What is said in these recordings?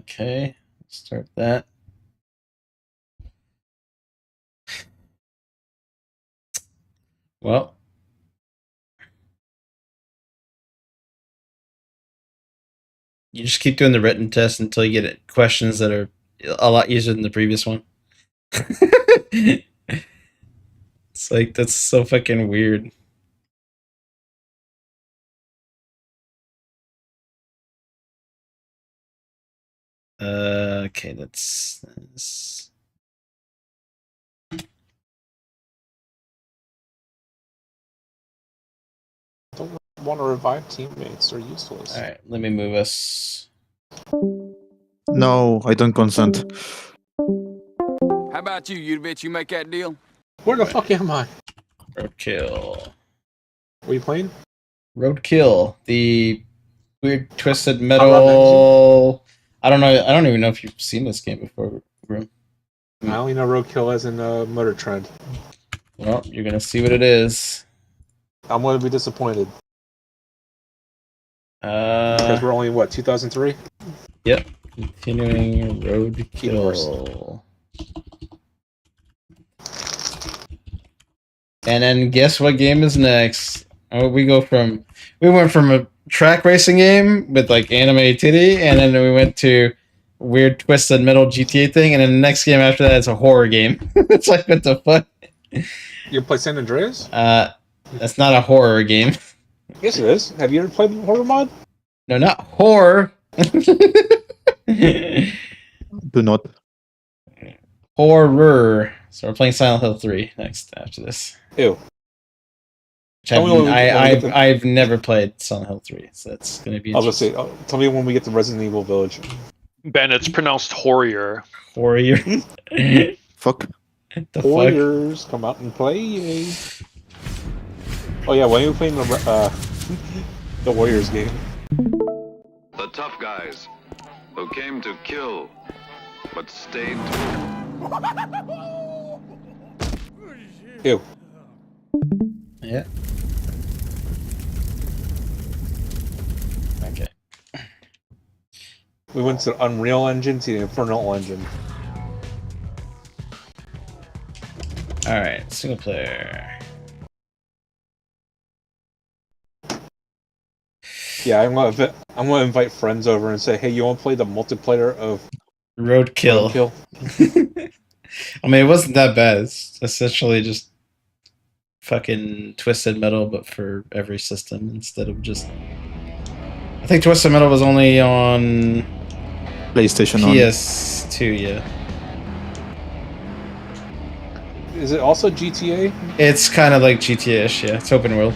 Okay, start that. Well, you just keep doing the written test until you get questions that are a lot easier than the previous one. It's like, that's so fucking weird. Okay, that's this. Don't want to revive teammates. They're useless. All right, let me move us. No, I don't consent. How about you bitch? You make that deal? Where the fuck am I? Roadkill. What are you playing? Roadkill, the weird twisted Run metal. I don't know. I don't even know if you've seen this game before, Room. I only know Roadkill as in Motor Trend. Well, you're gonna see what it is. I'm going to be disappointed. Because we're only, what, 2003? Yep. Continuing Even worse. Roadkill. And then guess what game is next? Oh, we went from a track racing game with like anime titty, and then we went to weird twisted metal GTA thing, and then the next game after that is a horror game. It's like, what the fuck? You play San Andreas? That's not a horror game. Yes, it is. Have you ever played Horror Mod? No, not horror. Do not. Horror. So we're playing Silent Hill 3 next after this. Ew. I've never played Silent Hill 3, so that's going to be I was going to say, tell me when we get to Resident Evil Village. Ben, it's pronounced Horrier. Horror. Fuck. The Warriors, come out and play. Oh yeah, when are you playing the Warriors game? The tough guys who came to kill, but stayed Ew. Yeah. Okay. We went to the Unreal Engine to the Infernal Engine. Alright, single player. Yeah, I'm gonna invite friends over and say, hey, you want to play the multiplayer of Roadkill. I mean, it wasn't that bad. It's essentially just fucking Twisted Metal, but for every system instead of just... I think Twisted Metal was only on PlayStation PS2, yeah. Is it also GTA? It's kind of like GTA-ish, yeah. It's open world.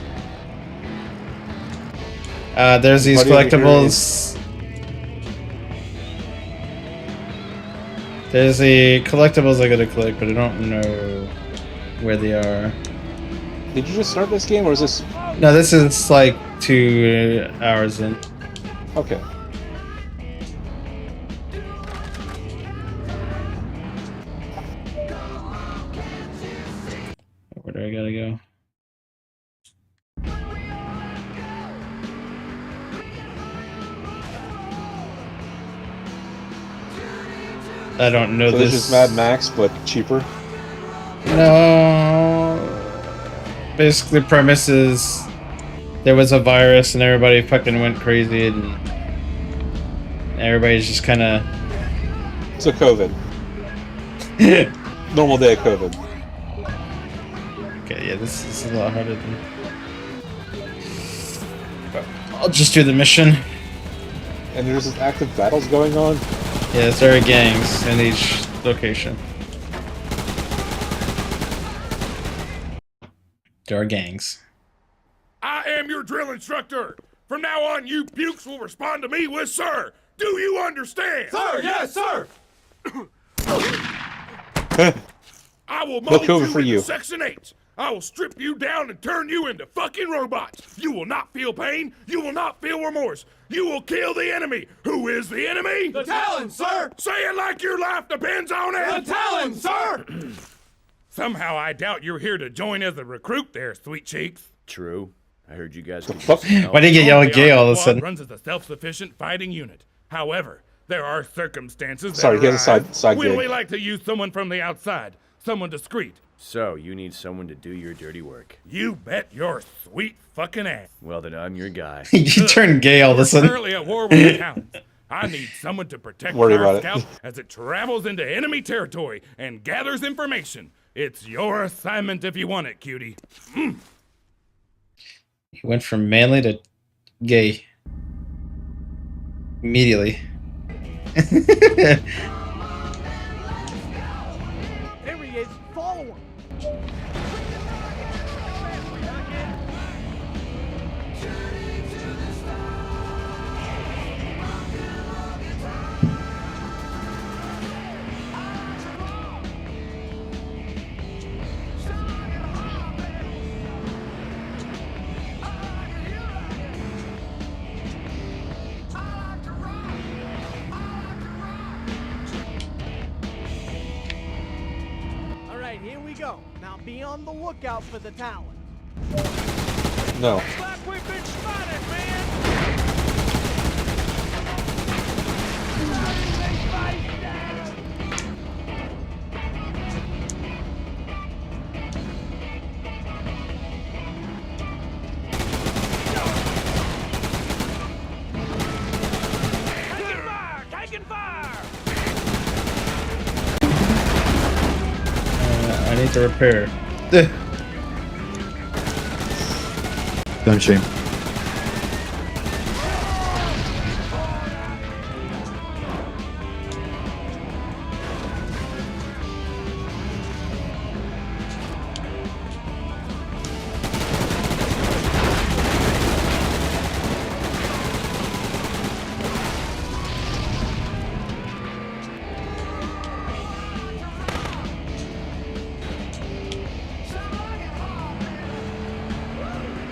There's these collectibles. There's the collectibles I gotta collect, but I don't know where they are. Did you just start this game, or is this... No, this is like 2 hours in. Okay. Where do I gotta go? I don't know so this. This is Mad Max, but cheaper? No. Basically, the premise is there was a virus and everybody fucking went crazy and everybody's just kind of... So COVID. Normal day of COVID. Okay, yeah, this is a lot harder than... I'll just do the mission. And there's just active battles going on? Yes, there are gangs in each location. There are gangs. I am your drill instructor. From now on, you pukes will respond to me with sir. Do you understand? Sir, yes, sir! I will mold over you for into you. Section 8. I will strip you down and turn you into fucking robots. You will not feel pain. You will not feel remorse. You will kill the enemy. Who is the enemy? The Talon, sir! Say it like your life depends on it. The Talon, sir! Somehow I doubt you're here to join as a recruit there, sweet cheeks. True. I heard you guys could fuck? use some help. Why did you get yelling The gay all of a Squad sudden? runs as a self-sufficient fighting unit. However, There are circumstances that Sorry, he has a arise side when gig. we like to use someone from the outside, someone discreet. So, you need someone to do your dirty work. You bet your sweet fucking ass. Well, then I'm your guy. You turn gay all of a We're sudden. currently at war with the Talons. I need someone to protect Worry our about it. scout as it travels into enemy territory and gathers information. It's your assignment if you want it, cutie. He went from manly to gay. Immediately. There he is. Follow him. All right, here we go. Now be on the lookout for the Talon. No. Like we've been spotted, man. Taking fire! Taking fire! I need to repair. Damn shame.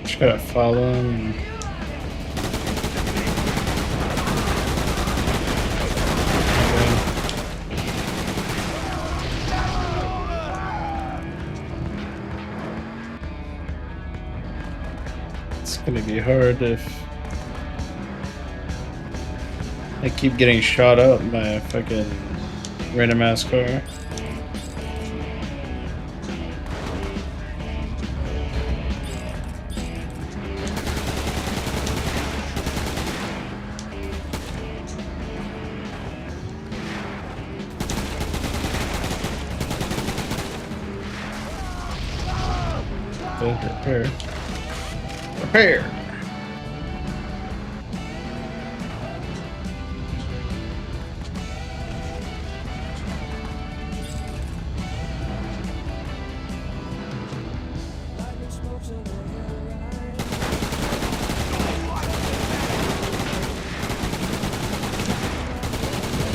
Just gotta follow him. It's gonna be hard if I keep getting shot up by a fucking random ass car. Repair. Repair.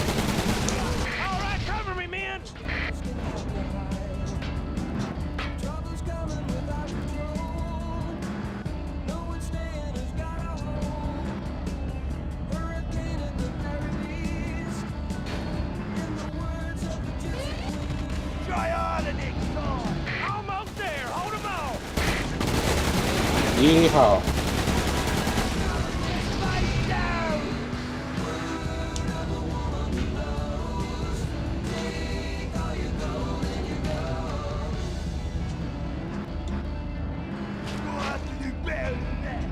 All right, cover me, man. Try on the next song. Almost there. Hold him off. Yeehaw. Fight down. We'll have to do better than that.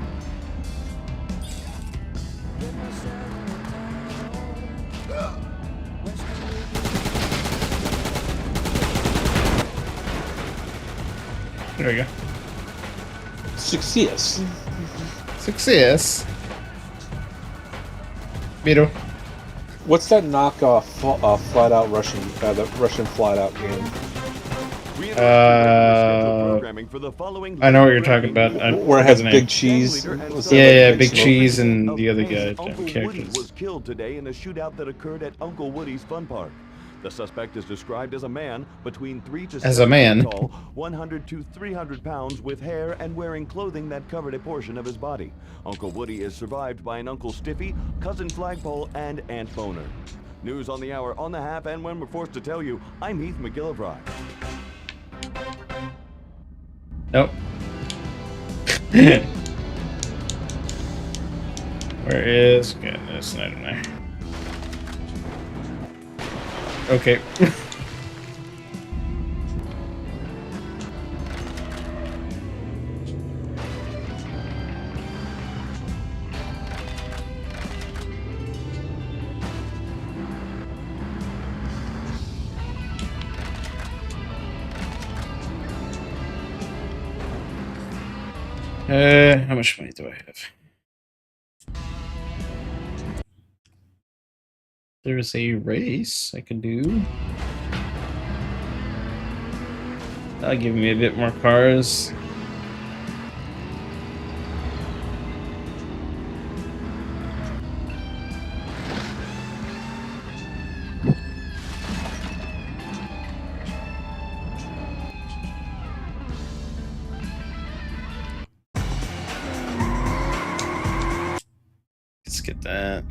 There we go. Success. Success. Beetle. What's that knockoff flat out Russian, the Russian flat out game? I know what you're talking about. I Where it forgot has the name. Big Cheese. Was that Yeah, like Big Smoke? Cheese and the other guy Uncle Woody characters. was killed today in a shootout that occurred at Uncle Woody's Fun Park. The suspect is described as a man between 3 to 7 As a man. feet tall, 100 to 300 pounds, with hair and wearing clothing that covered a portion of his body. Uncle Woody is survived by an Uncle Stiffy, Cousin Flagpole, and Aunt Boner. News on the hour, on the half, and when we're forced to tell you, I'm Heath McGillivray. Nope. Where is... Okay, there's an item there. Okay. How much money do I have? There's a race I can do. That'll give me a bit more cars. Let's get that.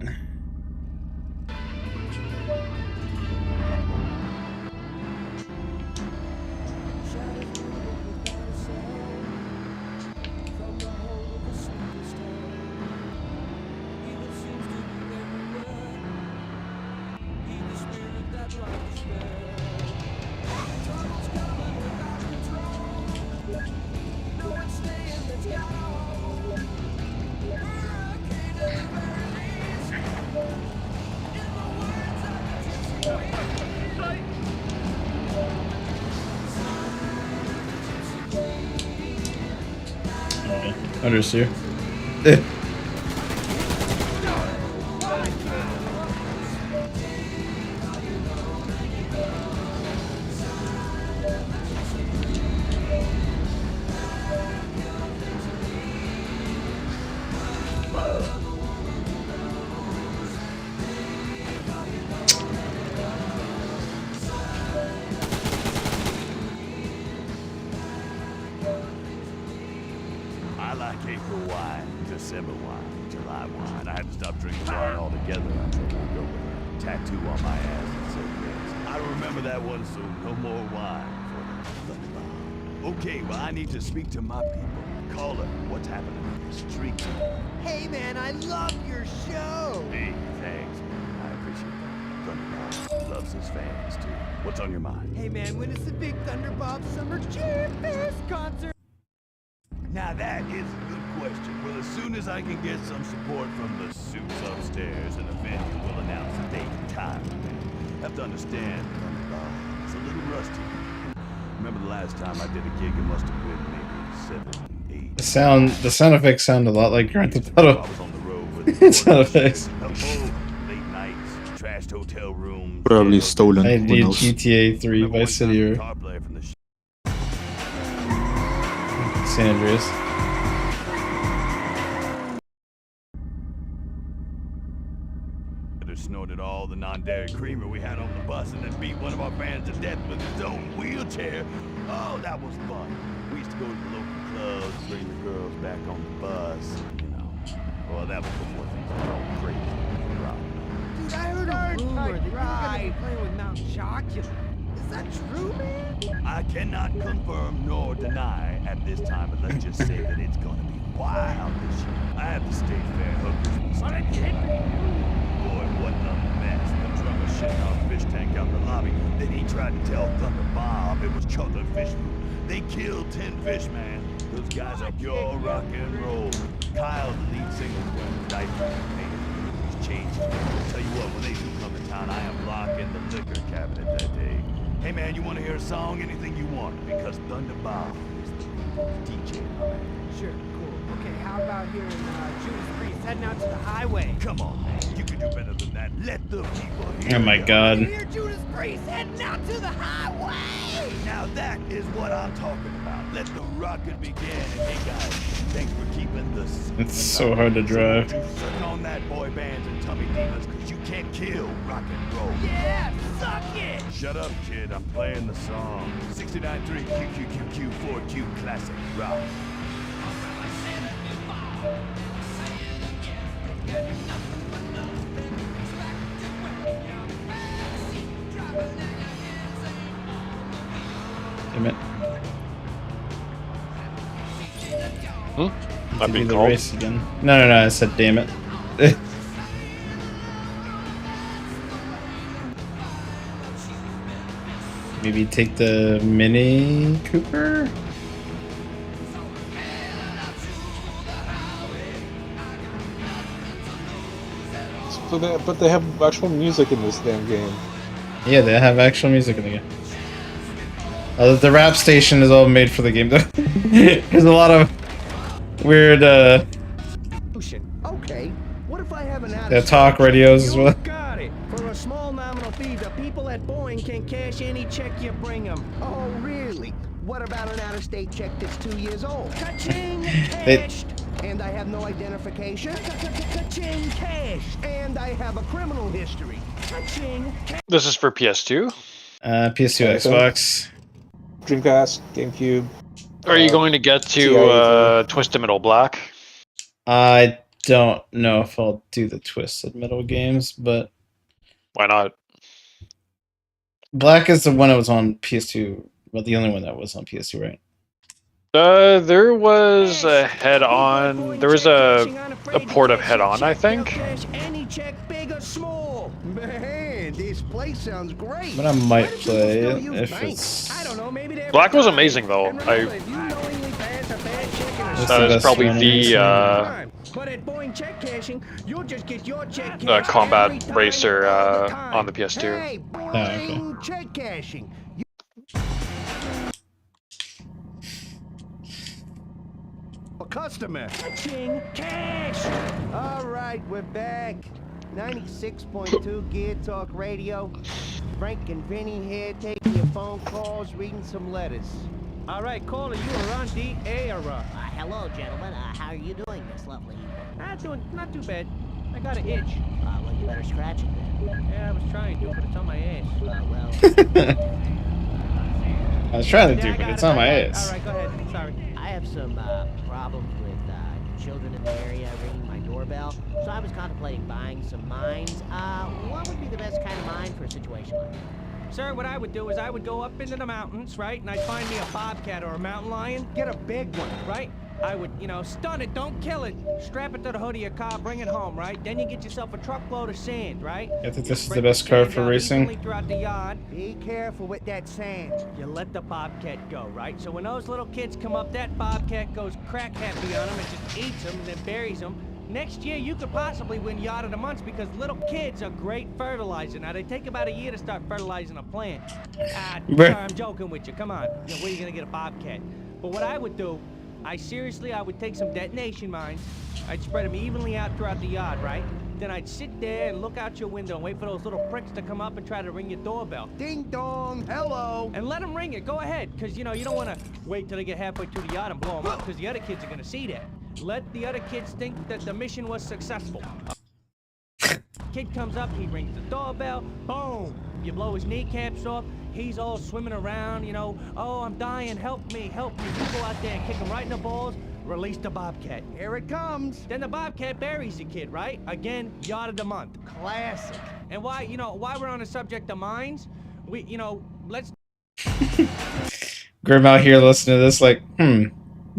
Understeer. I like April wine, December wine, July wine. I had to stop drinking wine altogether. I think I'll go with a tattoo on my ass that says yes. I remember that one, so no more wine for the Thunderbomb. Okay, well, I need to speak to my people. Caller, what's happening in the streets? Hey man, I love your show. Hey, thanks. I appreciate that. Thunderbomb loves his fans, too. What's on your mind? Hey man, when is the big Thunderbob Summer Jam Fest concert? Now that is a good question. Well, as soon as I can get some support from the suits upstairs and the venue, we'll announce the date and time. Have to understand, it's a little rusty. Remember the last time I did a gig, it must have been maybe 7, 8. The sound effects sound a lot like Grand Theft Auto. I was on the road with Sound effects. late nights, trashed hotel rooms. Probably stolen. I Who need knows? GTA 3 Vice City or San Andreas. Snorted all the non-dairy creamer we had on the bus and then beat one of our bands to death with his own wheelchair. Oh, that was fun. We used to go to the local clubs, bring the girls back on the bus, you know. Well, that was before things got all crazy. Dude, I heard a rumor that you were gonna be playing with Mount Chocula. Is that true, man? I cannot confirm nor deny at this time, but let's just say that it's gonna be wild this year. I have the state fair hookers will stand. Boy, what a mess. The drummer shitting our fish tank out the lobby. Then he tried to tell Thunder Bob it was chocolate fish food. They killed 10 fish, man. Those guys are pure rock and roll. Kyle, the lead singer, is wearing a diaper. He's changed. Tell you what, when they do come to town, I am locking the liquor cabinet that day. Hey, man, you want to hear a song? Anything you want. Because Thunder Bob is the DJ, my man. Sure, cool. Okay, how about hearing Judas Priest heading out to the highway? Come on, man. You can do better than that. Let the people hear. Oh my god. Hear Judas Priest heading out to the highway! Now that is what I'm talking about. Let the rocket begin. And hey guys, thanks for keeping this. It's so hard to drive. Sucking on that boy bands and tummy demons, because you can't kill rock and roll. Yeah, suck it! Shut up, kid. I'm playing the song. 69.3 QQQQ 4Q Classic Rock. Damn it. Might be Do the called. race again. No, I said damn it. Maybe take the Mini Cooper? But they have actual music in this damn game. Yeah, they have actual music in the game. The rap station is all made for the game, though. There's a lot of weird, Okay, what if I have an talk radios as well. Got it. For a small nominal fee, the people at Boeing can cash any check you bring them. Oh, really? What about an out-of-state check that's 2 years old? Ka-ching! Cashed! And I have no identification? Ka-ching! Cashed! And I have a criminal history. Ka-ching! This is for PS2. PS2, Xbox. Dreamcast, GameCube. Are you going to get to Twisted Metal Black? I don't know if I'll do the Twisted Metal games, but Why not? Black is the one that was on PS2. Well, the only one that was on PS2, right? There was a head-on. There was a port of head-on, I think. Any check, big or small. Man, this place sounds great. But I might play it if it's. I don't know, maybe Black was amazing though. That is probably the But at Boeing check cashing, you'll just get your check combat racer on the PS2. Hey, Boeing check cashing. A customer. Ching cash. All right, we're back. 96.2 Gear Talk Radio. Frank and Vinny here, taking your phone calls, reading some letters. All right, caller, you are on the air. Hello, gentlemen. How are you doing this lovely evening? Not too bad. I got an itch. Well, you better scratch it then. Yeah, I was trying to, but it's on my ass. Well. I was trying to do, but it's on my ass. All right, go ahead. Sorry. I have some problems with children in the area ringing my doorbell, so I was contemplating buying some mines. What would be the best kind of mine for a situation like that? Sir, what I would do is I would go up into the mountains, right? And I'd find me a bobcat or a mountain lion. Get a big one, right? I would, stun it, don't kill it. Strap it to the hood of your car, bring it home, right? Then you get yourself a truckload of sand, right? I think this is the best car for racing. Throughout the yard. Be careful with that sand. You let the bobcat go, right? So when those little kids come up, that bobcat goes crack happy on them and just eats them and then buries them. Next year, you could possibly win Yard of the Month because little kids are great fertilizer. Now, they take about a year to start fertilizing a plant. Sorry, I'm joking with you. Come on. Where are you going to get a bobcat? But what I would do, I would take some detonation mines. I'd spread them evenly out throughout the yard, right? Then I'd sit there and look out your window and wait for those little pricks to come up and try to ring your doorbell. Ding dong, hello. And let them ring it. Go ahead, because, you don't want to wait till they get halfway through the yard and blow them up, because the other kids are going to see that. Let the other kids think that the mission was successful. Kid comes up, he rings the doorbell, boom! You blow his kneecaps off, he's all swimming around, oh, I'm dying, help me, help me. You go out there and kick him right in the balls, release the bobcat. Here it comes. Then the bobcat buries the kid, right? Again, Yard of the Month. Classic. And why we're on the subject of mines, let's... Grim out here listening to this like,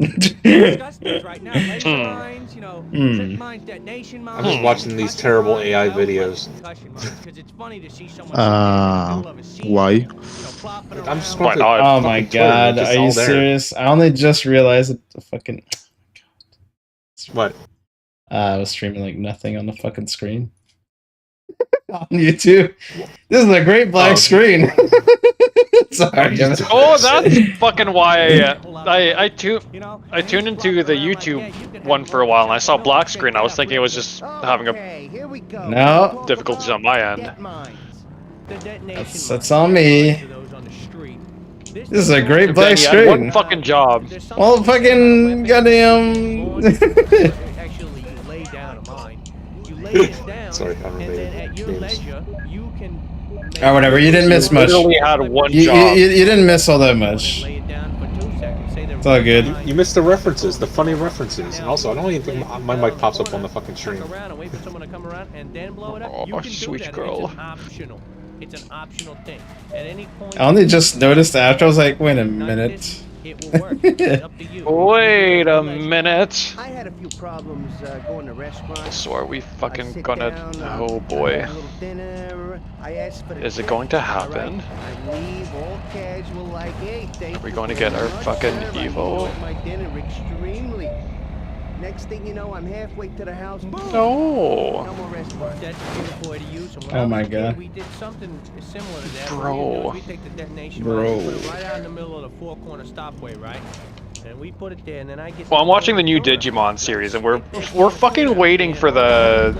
right now. Mines, mines, detonation mines. I'm just watching these terrible AI videos. Why? I'm just Why not? Oh my god, are you serious? I only just realized that the fucking... What? I was streaming like nothing on the fucking screen. On YouTube. This is a great black screen. Sorry. Oh, that's fucking why I tuned into the YouTube one for a while, and I saw black screen. I was thinking it was just having No. difficulties on my end. That's on me. This is a great black screen. One fucking job. Well, fucking goddamn. Actually, you lay down a mine. You lay it down. Sorry, and then at your leisure, you can. Oh, whatever. You didn't miss much. Literally had one you, job. you didn't miss all that much. Lay it down for 2 seconds. Say It's all good. You missed the references, the funny references, and also I don't even think my mic pops up on the fucking stream. Around and wait for someone to come around and then blow it up. Oh, You can do sweet that. girl. It's an optional. It's an optional thing. At any point. I only just noticed after. I was like, wait a minute. it will work. It's up to you. Wait a minute. I had a few problems going to restaurants. So are we I fucking sit gonna... down, Oh I boy. have a little dinner. I ask for the Is it tip, going to all happen? right? I leave all casual like, hey, thank Are we you going to very get our much, fucking sir. I Evo? enjoyed my dinner extremely. Next thing you know, I'm halfway to the house. Boom! No. No more restaurant. That's boy to use. And when Oh I was my a kid, God. we did something similar to that. Bro. What we do is we take the detonation Bro. box, we put it right out in the middle of the four-corner stopway, right? And we put it there, and then I get. Well, I'm watching the new Digimon series, and we're fucking waiting for the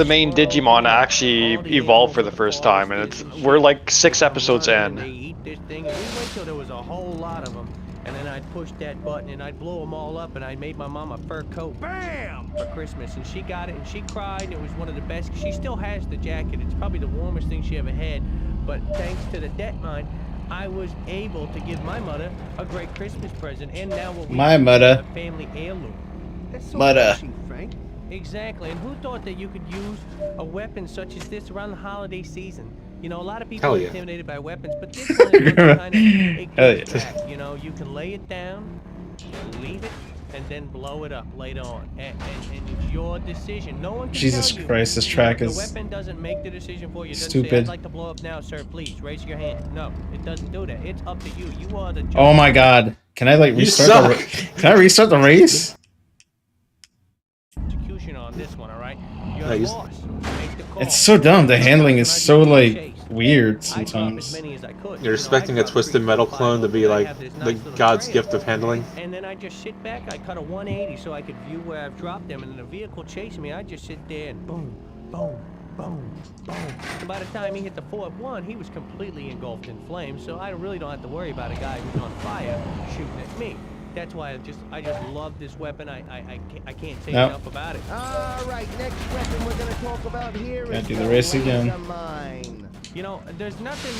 main Digimon to actually evolve for the first time, and we're like 6 episodes in. They eat this thing, and we wait till there was a whole lot of them. And then I'd push that button and I'd blow them all up, and I made my mom a fur coat, bam, for Christmas, and she got it and she cried, and it was one of the best. She still has the jacket. It's probably the warmest thing she ever had. But thanks to the debt mine, I was able to give my mother a great Christmas present, and now what we My mother. a family heirloom. That's so Mother. touching, Frank. Exactly. And who thought that you could use a weapon such as this around the holiday season? You know, a lot of people Hell are yeah. intimidated by weapons, but this one is kind of it Hell gives yeah. back. You know, you can lay it down, leave it, and then blow it up later on. And it's your decision. No one can Jesus tell you. Christ, this track The is weapon doesn't make the decision for you. It doesn't say, stupid. I'd like to blow up now, sir. Please raise your hand. No, it doesn't do that. It's up to you. You are the judge. Oh my God. Can I like restart the Can I restart the race? Execution on this one, all right? You're No, the you- boss. Make the call. It's so dumb. The handling is so like Chase. weird I drop as sometimes. many as I could. You're expecting a Twisted Metal clone to be like the God's gift of handling? And then I just sit back, I cut a 180 so I could view where I've dropped them, and then the vehicle chasing me, I just sit there and boom, boom, boom, boom. And by the time he hit the fourth one, he was completely engulfed in flames, so I really don't have to worry about a guy who's on fire shooting at me. That's why I just love this weapon. I can't say Nope. enough about it. All right, next weapon we're gonna talk about here Can't is do the race again. laser mine. You know, there's nothing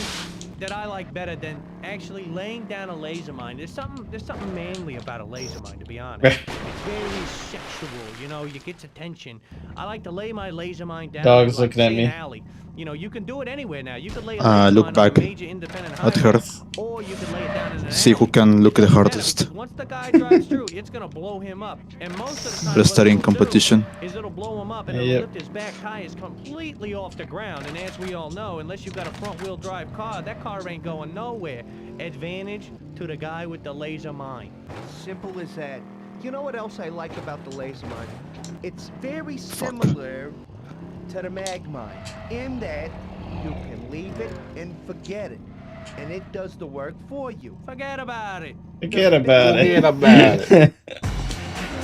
that I like better than actually laying down a laser mine. There's something manly about a laser mine, to be honest. It's very sexual, you know, it gets attention. I like to lay my laser mine down Dog's like, looking at say, me. an alley. You know, you can do it anywhere now. You could lay a laser Look mine on a back major independent at highway, Hearth. or you could lay it down in an See who alley. can look the Doesn't matter, hardest. because once the guy drives through, it's gonna blow him up. And most of the time, Restaring what it'll do competition. is it'll blow him up and Yep. it'll lift his back tires completely off the ground. And as we all know, unless you've got a front-wheel drive car, that car ain't going nowhere. Advantage to the guy with the laser mine. Simple as that. You know what else I like about the laser mine? It's very similar to the mag mine in that you can leave it and forget it. And it does the work for you. Forget about it. Forget about it. Forget about it.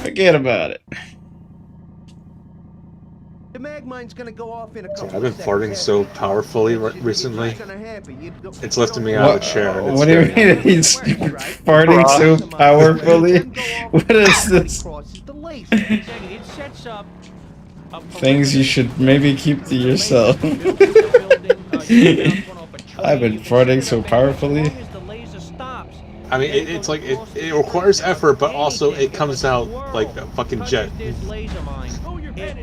Forget about it. The mag mine's gonna go off in a couple I've been of farting seconds. so powerfully recently. It's gonna happen. It's lifting me out of a chair. and it's What do you very- mean he's farting so powerfully? What is this? It sets up a Things you should maybe keep to yourself. I've been farting so powerfully. I mean, it's like it requires effort, but also it comes out like a fucking jet.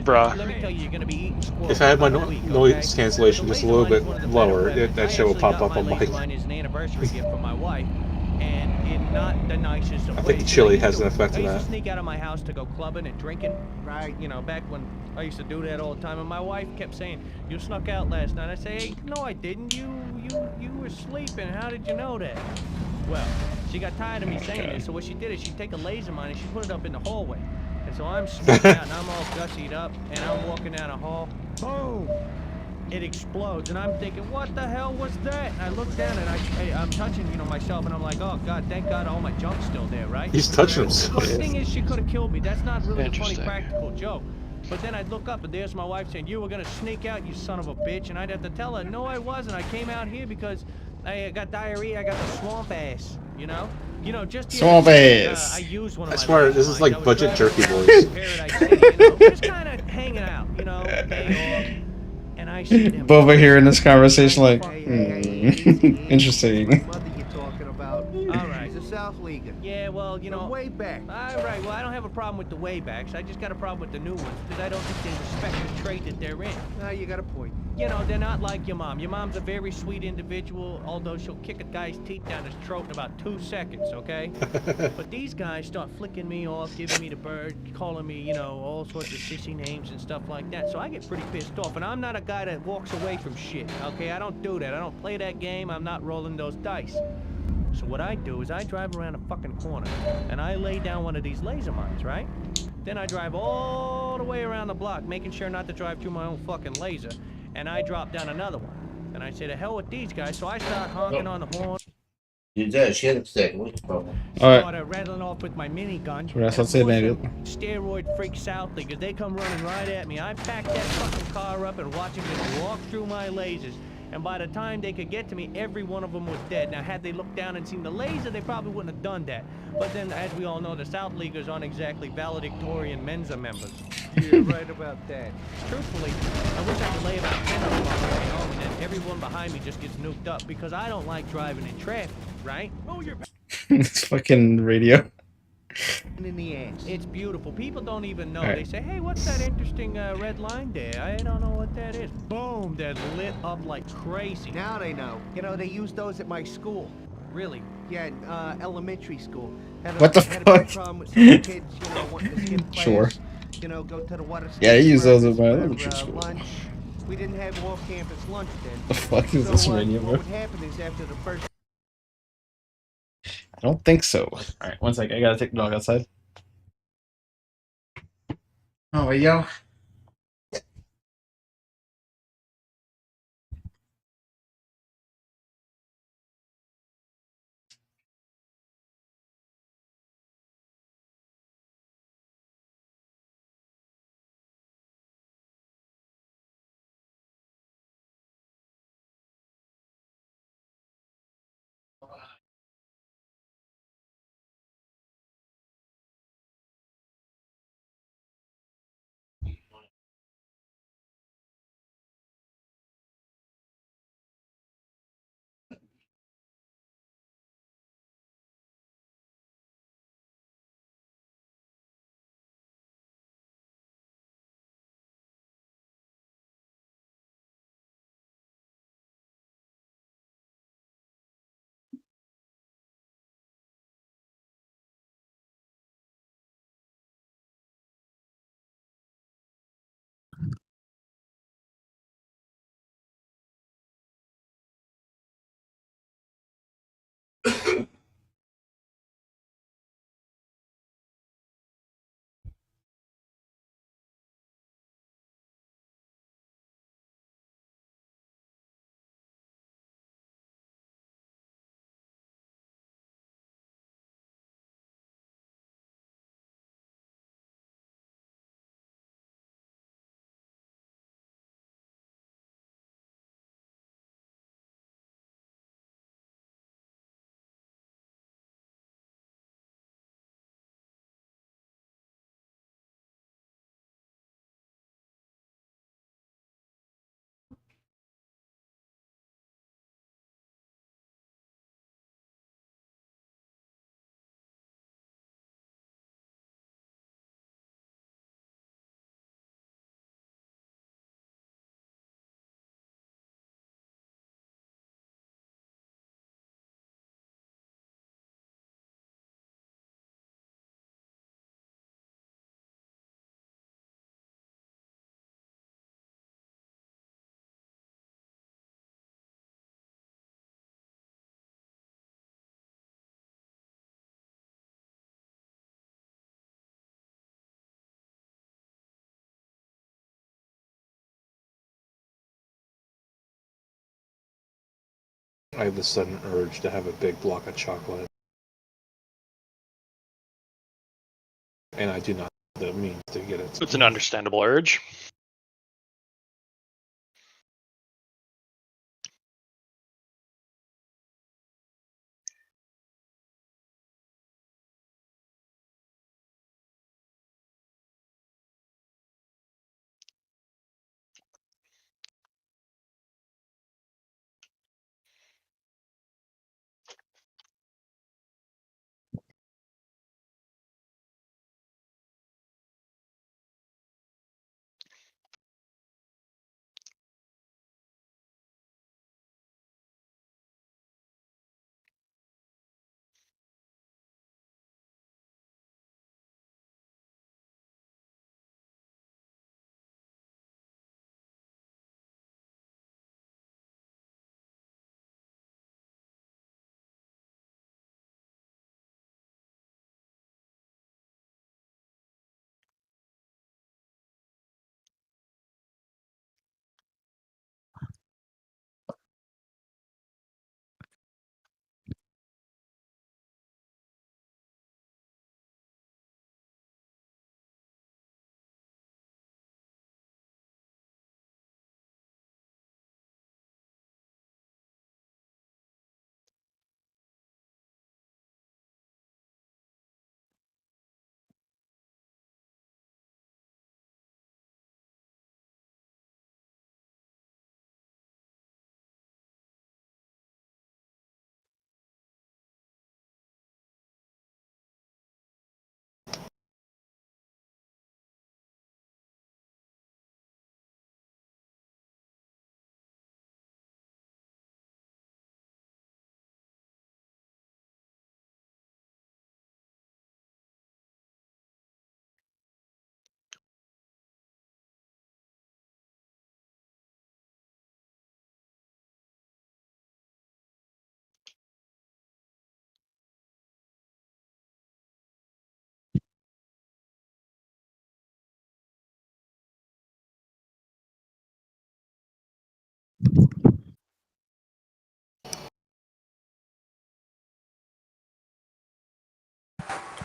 Bruh. Let me tell you, you're gonna be eating squirrels If I had my for a week, noise okay? cancellation just a little bit lower, that shit will I pop actually up got on my mic. laser mine as an anniversary gift from my wife, and in not the nicest of I ways. think the chili I used has to- an effect I on used that. to sneak out of my house to go clubbing and drinking, right? You know, back when I used to do that all the time, and my wife kept saying, "You snuck out last night." I say, "Hey, no, I didn't. You were sleeping. How did you know that?" Well, she got tired of me saying this, so what she did is she'd take a laser mine and she put it up in the hallway. And so I'm sneaking out and I'm all gussied up and I'm walking down a hall. Boom! It explodes and I'm thinking, what the hell was that? And I look down and I'm touching, you know, myself and I'm like, oh God, thank God all my junk's still there, right? He's touching himself. The thing is, she could have killed me. That's not really a funny Interesting. practical joke. But then I'd look up and there's my wife saying, you were gonna sneak out, you son of a bitch. And I'd have to tell her, no, I wasn't. I came out here because I got diarrhea. I got the swamp ass, you know? You know, just the Swamp other- ass. I used one of I my swear, laser this is mines. like I was budget driving jerky around boys. Paradise City, you know, just kind of hanging out, you know, day off. And I see them. Boba here in this conversation, like, Hey, interesting. Mother you're talking about. All right. He's a South Leaguer. Yeah, Yeah, well, you know... way back. All right, well, I don't have a problem with the waybacks. I just got a problem with the new ones, because I don't think they respect the trade that they're in. You got a point. You know, they're not like your mom. Your mom's a very sweet individual, although she'll kick a guy's teeth down his throat in about 2 seconds, okay? But these guys start flicking me off, giving me the bird, calling me, you know, all sorts of sissy names and stuff like that. So I get pretty pissed off, and I'm not a guy that walks away from shit, okay? I don't do that. I don't play that game. I'm not rolling those dice. So what I do is I drive around a fucking corner, and I lay down one of these laser mines, right? Then I drive all the way around the block, making sure not to drive through my own fucking laser, and I drop down another one. And I say, to hell with these guys, so I start honking on the horn. Started rattling off with my minigun. Så that's it, maybe. Steroid freak South Leaguers, they come running right at me. I pack that fucking car up and watch them just walk through my lasers. And by the time they could get to me, every one of them was dead. Now, had they looked down and seen the laser, they probably wouldn't have done that. But then, as we all know, the South Leaguers aren't exactly valedictorian Mensa members. You're right about that. Truthfully, I wish I could lay about 10 of them on the way home, and then everyone behind me just gets nuked up, because I don't like driving in traffic, right? Oh, you're It's fucking radio. In the ass. It's beautiful. People don't even know. Right. They say, hey, what's that interesting red line there? I don't know what that is. Boom, they're lit up like crazy. Now they know. You know, they use those at my school. Really? Yeah, elementary school. What the had a big fuck? problem with some kids, you know, wanting to skip class. Sure. You know, go to the water. Yeah, I use those at at my elementary school. Lunch. We didn't have off-campus lunch then. The fuck is So, this radio, bro? what would happen is after the first... I don't think so. Alright, one sec. I gotta take the dog outside. Oh, yo. I have this sudden urge to have a big block of chocolate. And I do not have the means to get it. It's an understandable urge.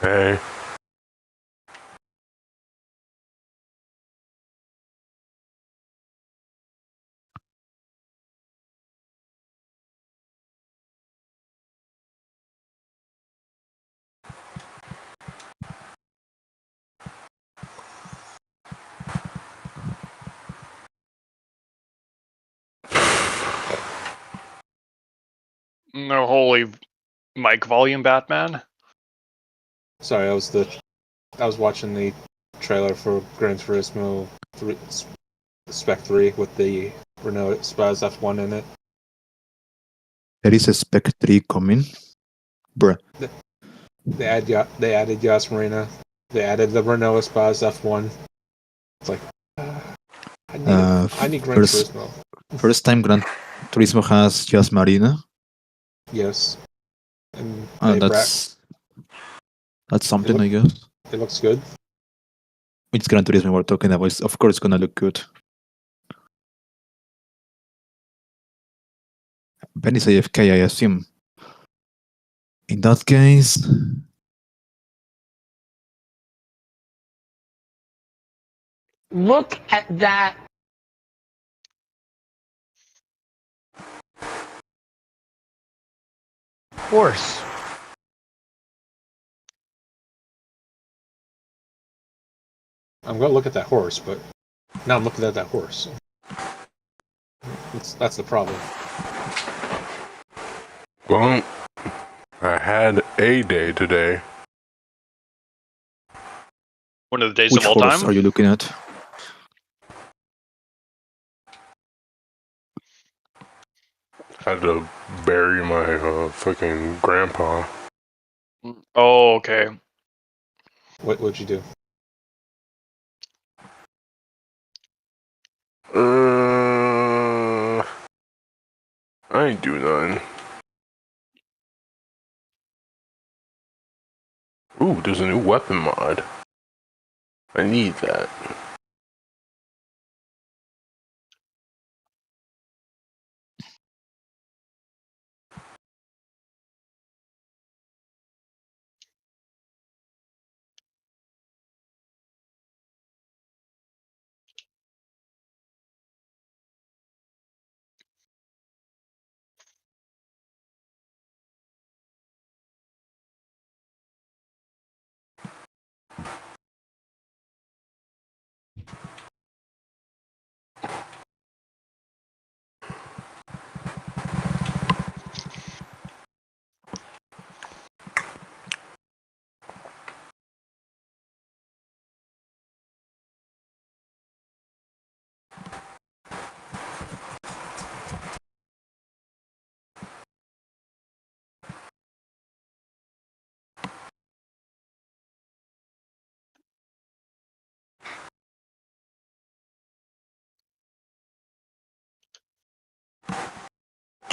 Hey. No, holy mic volume, Batman. Sorry, I was watching the trailer for Gran Turismo 3, Spec 3 with the Renault Spaz F1 in it. There is a Spec 3 coming. Bruh. They added Yas Marina. They added the Renault Spaz F1. It's like I need Gran Turismo. First time Gran Turismo has just Marina. Yes. And that's something, I guess. It looks good. It's Gran Turismo we're talking about. Of course, it's gonna look good. Ben is AFK, I assume. In that case, Look at that. Horse. I'm gonna look at that horse, but now I'm looking at that horse. That's the problem. Well, I had a day today. One of the days which of all horse time. are you looking at? Had to bury my fucking grandpa. Oh, okay. What'd you do? I ain't do nothing. Ooh, there's a new weapon mod. I need that.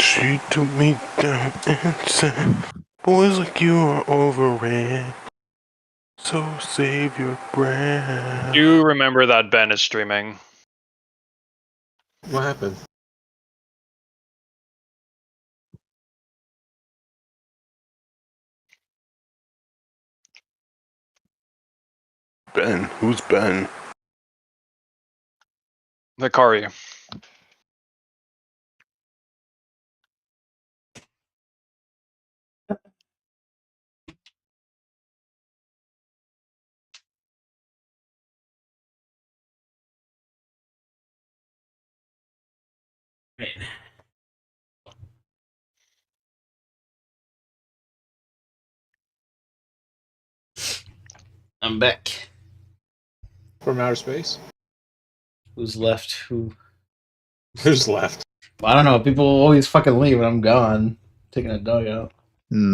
She took me down and said, boys like you are overrated, so save your breath. Do you remember that Ben is streaming? What happened? Ben? Who's Ben? Hikari. I'm back. From outer space? Who's left? Who's left? Well, I don't know. People always fucking leave when I'm gone. Taking a dog out.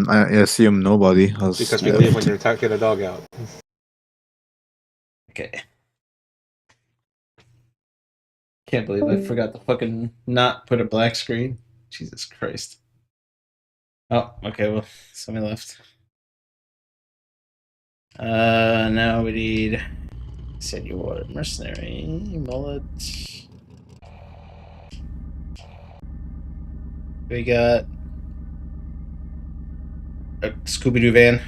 I assume nobody has. Because we leave when you're taking a dog out. Okay. Can't believe I forgot to fucking not put a black screen. Jesus Christ. Oh, okay, well, somebody left. Now we need Senor Mercenary, Mullet. We got a Scooby-Doo van.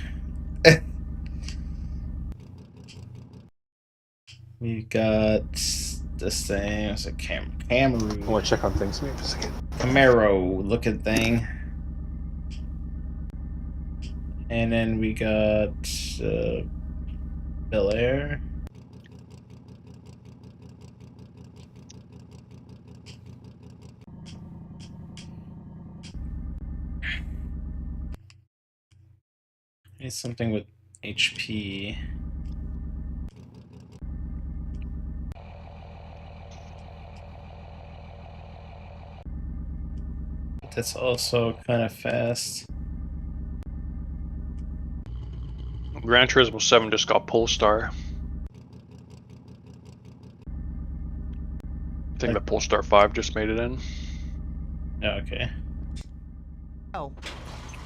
We got this thing. It's a Camaro. I want to check on things. Maybe for a second. Camaro looking thing. And then we got Bel Air. Need something with HP. But that's also kind of fast. Gran Turismo 7 just got Polestar. I think the Polestar 5 just made it in. Oh, okay. Oh,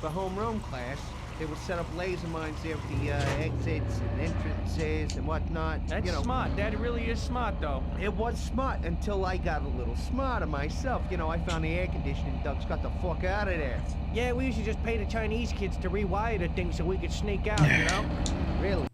for homeroom class, they would set up laser mines there at the exits and entrances and whatnot. That's smart. That really is smart, though. It was smart until I got a little smarter myself. You know, I found the air conditioning ducts, got the fuck out of there. Yeah, we used to just pay the Chinese kids to rewire the thing so we could sneak out, you know? Really.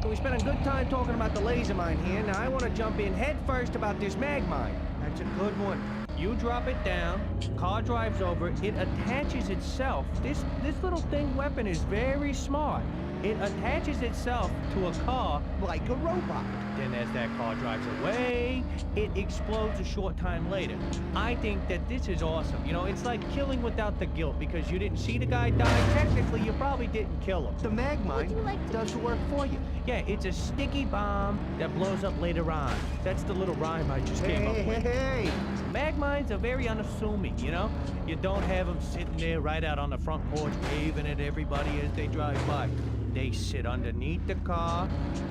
So we spent a good time talking about the laser mine here. Now I want to jump in head first about this mag mine. That's a good one. You drop it down, car drives over it, it attaches itself. This little thing weapon is very smart. It attaches itself to a car like a robot. Then as that car drives away, it explodes a short time later. I think that this is awesome. You know, it's like killing without the guilt because you didn't see the guy die. Technically, you probably didn't kill him. The mag mine does the work for you. Yeah, it's a sticky bomb that blows up later on. That's the little rhyme I just came up with. Hey! Mag mines are very unassuming, you know? You don't have them sitting there right out on the front porch waving at everybody as they drive by. They sit underneath the car,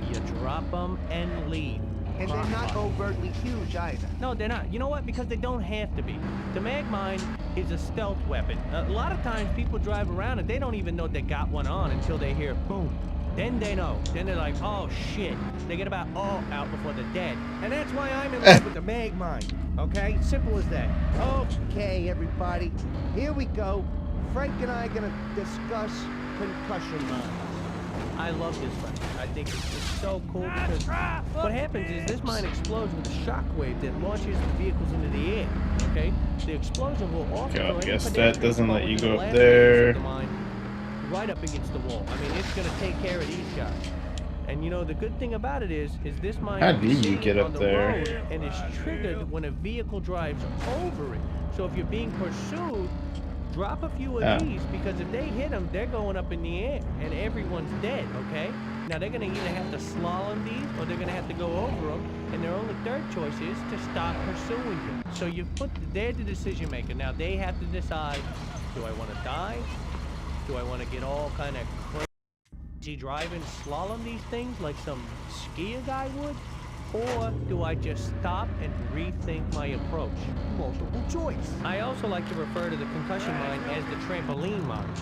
you drop them, and leave. And they're not overtly huge either. No, they're not. You know what? Because they don't have to be. The mag mine is a stealth weapon. A lot of times people drive around and they don't even know they got one on until they hear boom. Then they know. Then they're like, oh shit. They get about all out before they're dead. And that's why I'm in love with the mag mine. Okay? Simple as that. Okay, everybody. Here we go. Frank and I are gonna discuss concussion mines. I love this one. I think it's so cool because what happens is this mine explodes with a shockwave that launches the vehicles into the air. Okay? The explosion will also Okay, I guess that doesn't let you go up there. Right up against the wall. I mean, it's gonna take care of these guys. And you know, the good thing about it is this mine How do you get up there? And it's triggered when a vehicle drives over it. So if you're being pursued, drop a few of these because if they hit them, they're going up in the air and everyone's dead, okay? Now they're gonna either have to slalom these or they're gonna have to go over them, and their only third choice is to stop pursuing you. So you they're the decision maker. Now they have to decide, do I want to die? Do I want to get all kind of crazy driving, slalom these things like some skier guy would? Or do I just stop and rethink my approach? Multiple choice. I also like to refer to the concussion mine as the trampoline mine.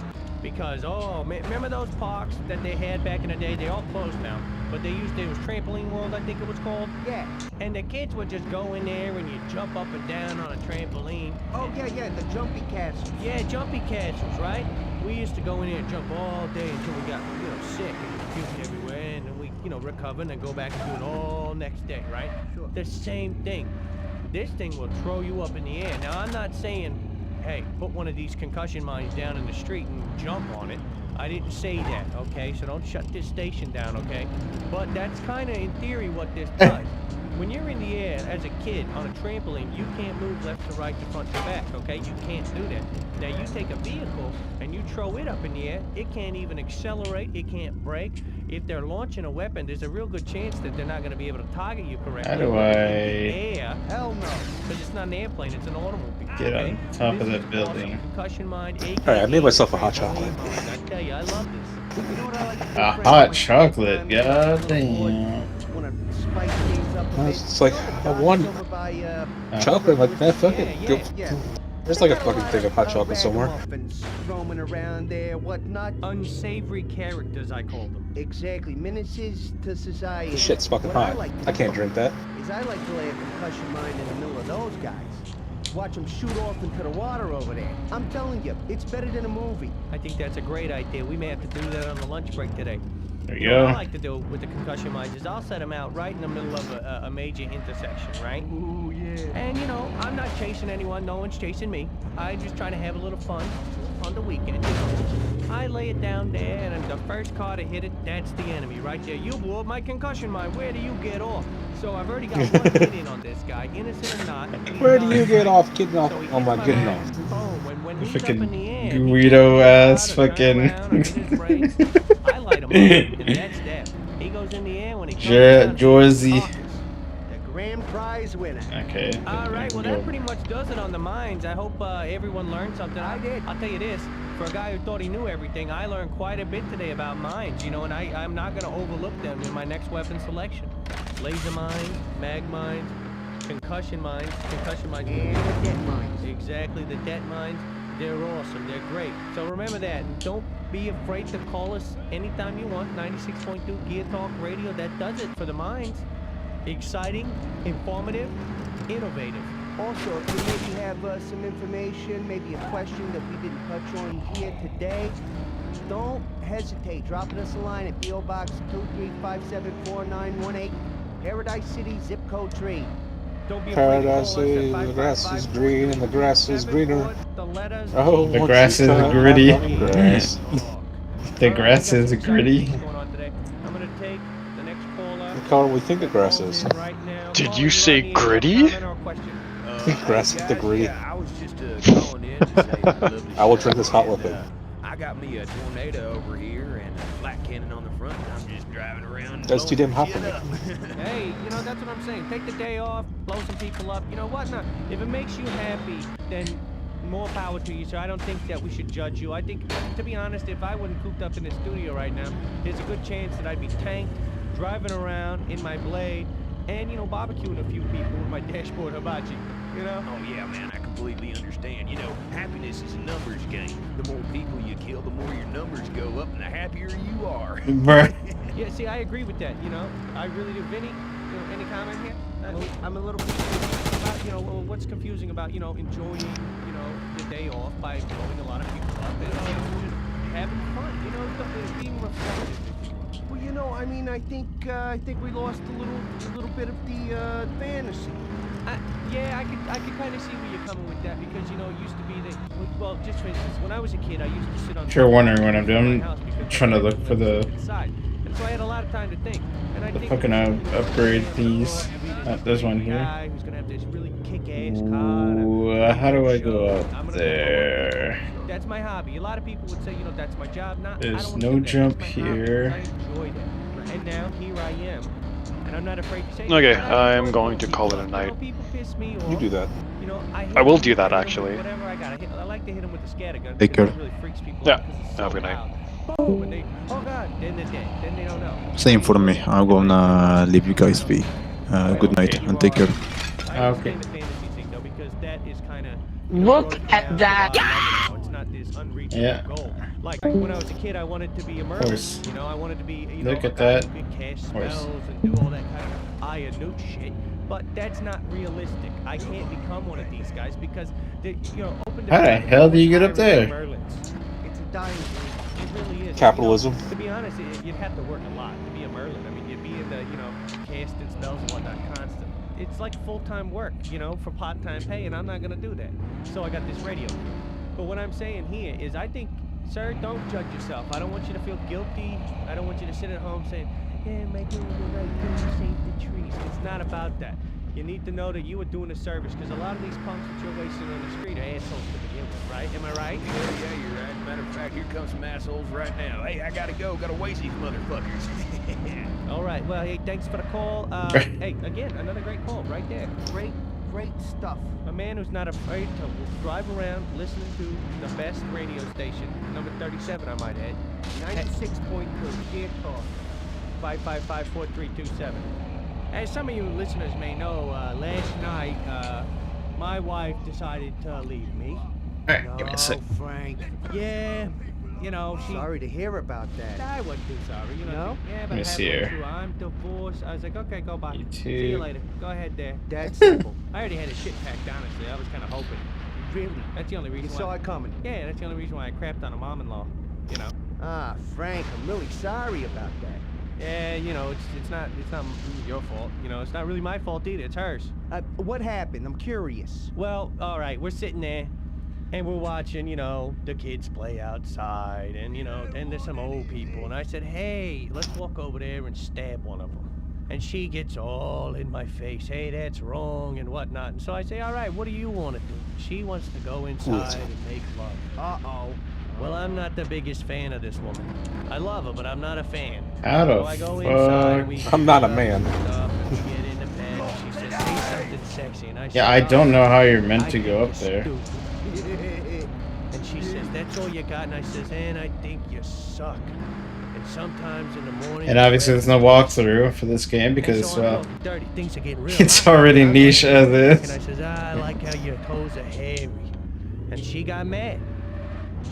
Because, remember those parks that they had back in the day? They all closed now. But it was Trampoline World, I think it was called. Yeah. And the kids would just go in there and you jump up and down on a trampoline. Oh, yeah, the jumpy castles. Yeah, jumpy castles, right? We used to go in there and jump all day until we got, sick and puking everywhere. And then we, recover and then go back and do it all next day, right? Sure. The same thing. This thing will throw you up in the air. Now, I'm not saying, hey, put one of these concussion mines down in the street and jump on it. I didn't say that, okay? So don't shut this station down, okay? But that's kind of, in theory, what this does. When you're in the air as a kid on a trampoline, you can't move left to right to front to back, okay? You can't do that. Now, you take a vehicle and you throw it up in the air, it can't even accelerate, it can't brake. If they're launching a weapon, there's a real good chance that they're not going to be able to target you correctly. How do In the I air, hell no, because it's not an airplane, it's an automobile. get on top of that building? Awesome. Concussion mine, Alright, I made myself a hot chocolate. I tell you, I love this. You know what I like to do, A Frank? hot chocolate, goddamn. It's like I want chocolate like that. Fucking go. There's like a fucking thing of hot chocolate somewhere. Roaming around there, whatnot. Unsavory characters, I call them. Exactly, menaces to society. This shit's fucking hot. I can't drink that. I like to lay a concussion mine in the middle of those guys. Watch them shoot off into the water over there. I'm telling you, it's better than a movie. I think that's a great idea. We may have to do that on the lunch break today. There You you know what I go. like to do with the concussion mines is I'll set them out right in the middle of a major intersection, right? Ooh, yeah. And, you know, I'm not chasing anyone. No one's chasing me. I'm just trying to have a little fun on the weekend, you know. I lay it down there, and the first car to hit it, that's the enemy right there. You blew up my concussion mine. Where do you get off? So I've already got one hit in on this guy, innocent or not. Where do you get off getting off? Oh my goodness. When The he's up in the air, fucking Guido ass fucking. I light him up, and that's that. He goes in the air when he comes down. Jersey. The grand prize winner. Okay. All right, well that pretty much does it on the mines. I hope everyone learned something. I did. I'll tell you this, for a guy who thought he knew everything, I learned quite a bit today about mines, you know, and I'm not going to overlook them in my next weapon selection. Laser mines, mag mines, concussion mines, and the debt mines. Exactly, the debt mines. They're awesome. They're great. So remember that. And don't be afraid to call us anytime you want. 96.2 Gear Talk Radio. That does it for the mines. Exciting, informative, innovative. Also, if you maybe have some information, maybe a question that we didn't touch on here today, don't hesitate. Dropping us a line at P.O. Box 23574-918, Paradise City, zip code 3. Paradise City, the grass is green and the grass is greener. Oh, the grass is gritty. The grass is gritty. I'm gonna take the next caller. What color we think the grass is? Did you say gritty? Grass is the gritty. I was just calling in to say lovely I will drink this hot liquid. I got me a tornado over here and a flat cannon on the front. I'm just driving around. That's too damn hot for me. Hey, you know, that's what I'm saying. Take the day off, blow some people up. You know what? Now, if it makes you happy, then more power to you. So I don't think that we should judge you. I think, to be honest, if I wasn't cooped up in the studio right now, there's a good chance that I'd be tanked, driving around in my Blade, and, you know, barbecuing a few people with my dashboard hibachi. You know? Oh yeah, man, I completely understand. You know, happiness is a numbers game. The more people you kill, the more your numbers go up, and the happier you are. Yeah, see, I agree with that, you know. I really do. Vinny, you know, any comment here? I'm a little confused about, you know, what's confusing about, you know, enjoying, you know, the day off by blowing a lot of people up and, you know, just having fun, you know, being reflective. Well, you know, I mean, I think we lost a little bit of the fantasy. Yeah, I could kind of see where you're coming with that because, you know, it used to be that, well, just for instance, when I was a kid, I used to sit on... If you're wondering what I'm doing, I'm trying to look for the... And so I had a lot of time to think. And I think fucking upgrade these. There's one here. Who's gonna have this really kick-ass car. How do I go up there? That's my hobby. A lot of people would say, you know, that's my job. There's no jump here. I enjoy that. And now here I am. And I'm not afraid to say Okay, I'm going to call it a night. You do that. You know, I will do that actually. Whatever I got, I like to hit them with the scattergun. Take care. Really freaks people Yeah, out 'cause it's have a so good night. loud. Boom, and they, oh god, then they're dead. Then they don't know. Same for me. I'm gonna leave you guys be. Good night and take care. Okay. Look at that. It's not this unreachable Yeah. goal. Like when I was a kid, I wanted to be a Merlin. You know, I wanted to be, you know, Look at a guy that. who could cast Horse. spells and do all that kind of Aya Newt shit. But that's not realistic. I can't become one of these guys because, they, you know, open. How the hell do you get up there? Merlins. It's a dying breed. It really is. Capitalism. You know, to be honest, you'd have to work a lot to be a Merlin. I mean, you'd be in the, you know, casting spells and whatnot constant. It's like full-time work, you know, for part-time pay, and I'm not gonna do that. So I got this radio. But what I'm saying here is, I think, sir, don't judge yourself. I don't want you to feel guilty. I don't want you to sit at home saying, yeah, am I doing the right thing to save the trees? It's not about that. You need to know that you are doing a service, because a lot of these punks that you're wasting on the street are assholes to begin with, right? Am I right? Yeah, you're right. Matter of fact, here comes some assholes right now. Hey, I gotta go. Gotta waste these motherfuckers. All right. Well, hey, thanks for the call. Hey, again, another great call right there. Great stuff. A man who's not afraid to drive around listening to the best radio station, number 37, I might add. 96.2, Gear Talk, 555-4327. As some of you listeners may know, last night, my wife decided to leave me. Alright, give me a sec. Frank. Yeah, you know, she... Sorry to hear about that. I wasn't too sorry, you know. No? Yeah, but Let me see here. I'm divorced. I was like, okay, go bye. YouTube. See you later. Go ahead there. That's simple. I already had a shit packed, honestly. I was kind of hoping. Really? That's the only reason You why. saw it coming. Yeah, that's the only reason why I crapped on a mom-in-law. You know. Ah, Frank, I'm really sorry about that. Yeah, you know, it's not your fault. You know, it's not really my fault either. It's hers. What happened? I'm curious. Well, all right, we're sitting there, and we're watching, you know, the kids play outside, and you know, then there's some old people, and I said, hey, let's walk over there and stab one of them. And she gets all in my face, hey, that's wrong and whatnot. And so I say, all right, what do you want to do? She wants to go inside and make love. Uh-oh. Well, I'm not the biggest fan of this woman. I love her, but I'm not a fan. How the So I go inside and we I'm not a man. stuff, and we get in the bed, and she says, say something sexy. And I say, Yeah, I don't know how you're meant I to think go up you're there. stupid. And she says, that's all you got? And I says, and I think you suck. And sometimes in the morning... And obviously there's no walkthrough for this game because, so well, dirty. Things are getting real it's hot. already I'm niche like, as And is. I says, I like how your toes are hairy. And she got mad.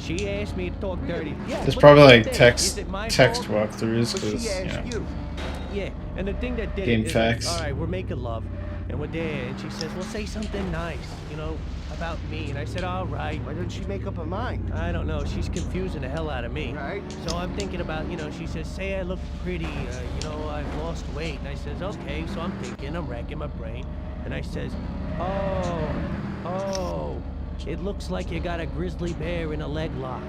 She asked me to talk dirty. Yeah, There's what probably do you like think? text Is it my text fault? walkthroughs But she because, you asked know. you. Yeah, and the thing that did Game it is, facts. all right, we're making love, and we're there, and she says, well, say something nice, you know, about me. And I said, all right. Why didn't she make up her mind? I don't know. She's confusing the hell out of me. Right. So I'm thinking about, you know, she says, say I look pretty, you know, I've lost weight. And I says, okay. So I'm thinking, I'm racking my brain. And I says, oh, it looks like you got a grizzly bear in a leg lock.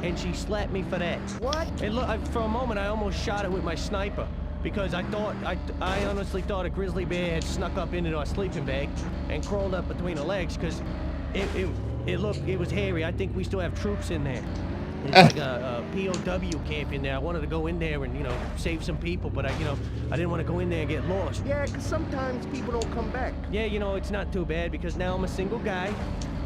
And she slapped me for that. What? And look, for a moment, I almost shot it with my sniper. Because I honestly thought a grizzly bear had snuck up into our sleeping bag and crawled up between her legs, because it was hairy. I think we still have troops in there. It's like a POW camp in there. I wanted to go in there and, you know, save some people, but I didn't want to go in there and get lost. Yeah, because sometimes people don't come back. Yeah, you know, it's not too bad because now I'm a single guy.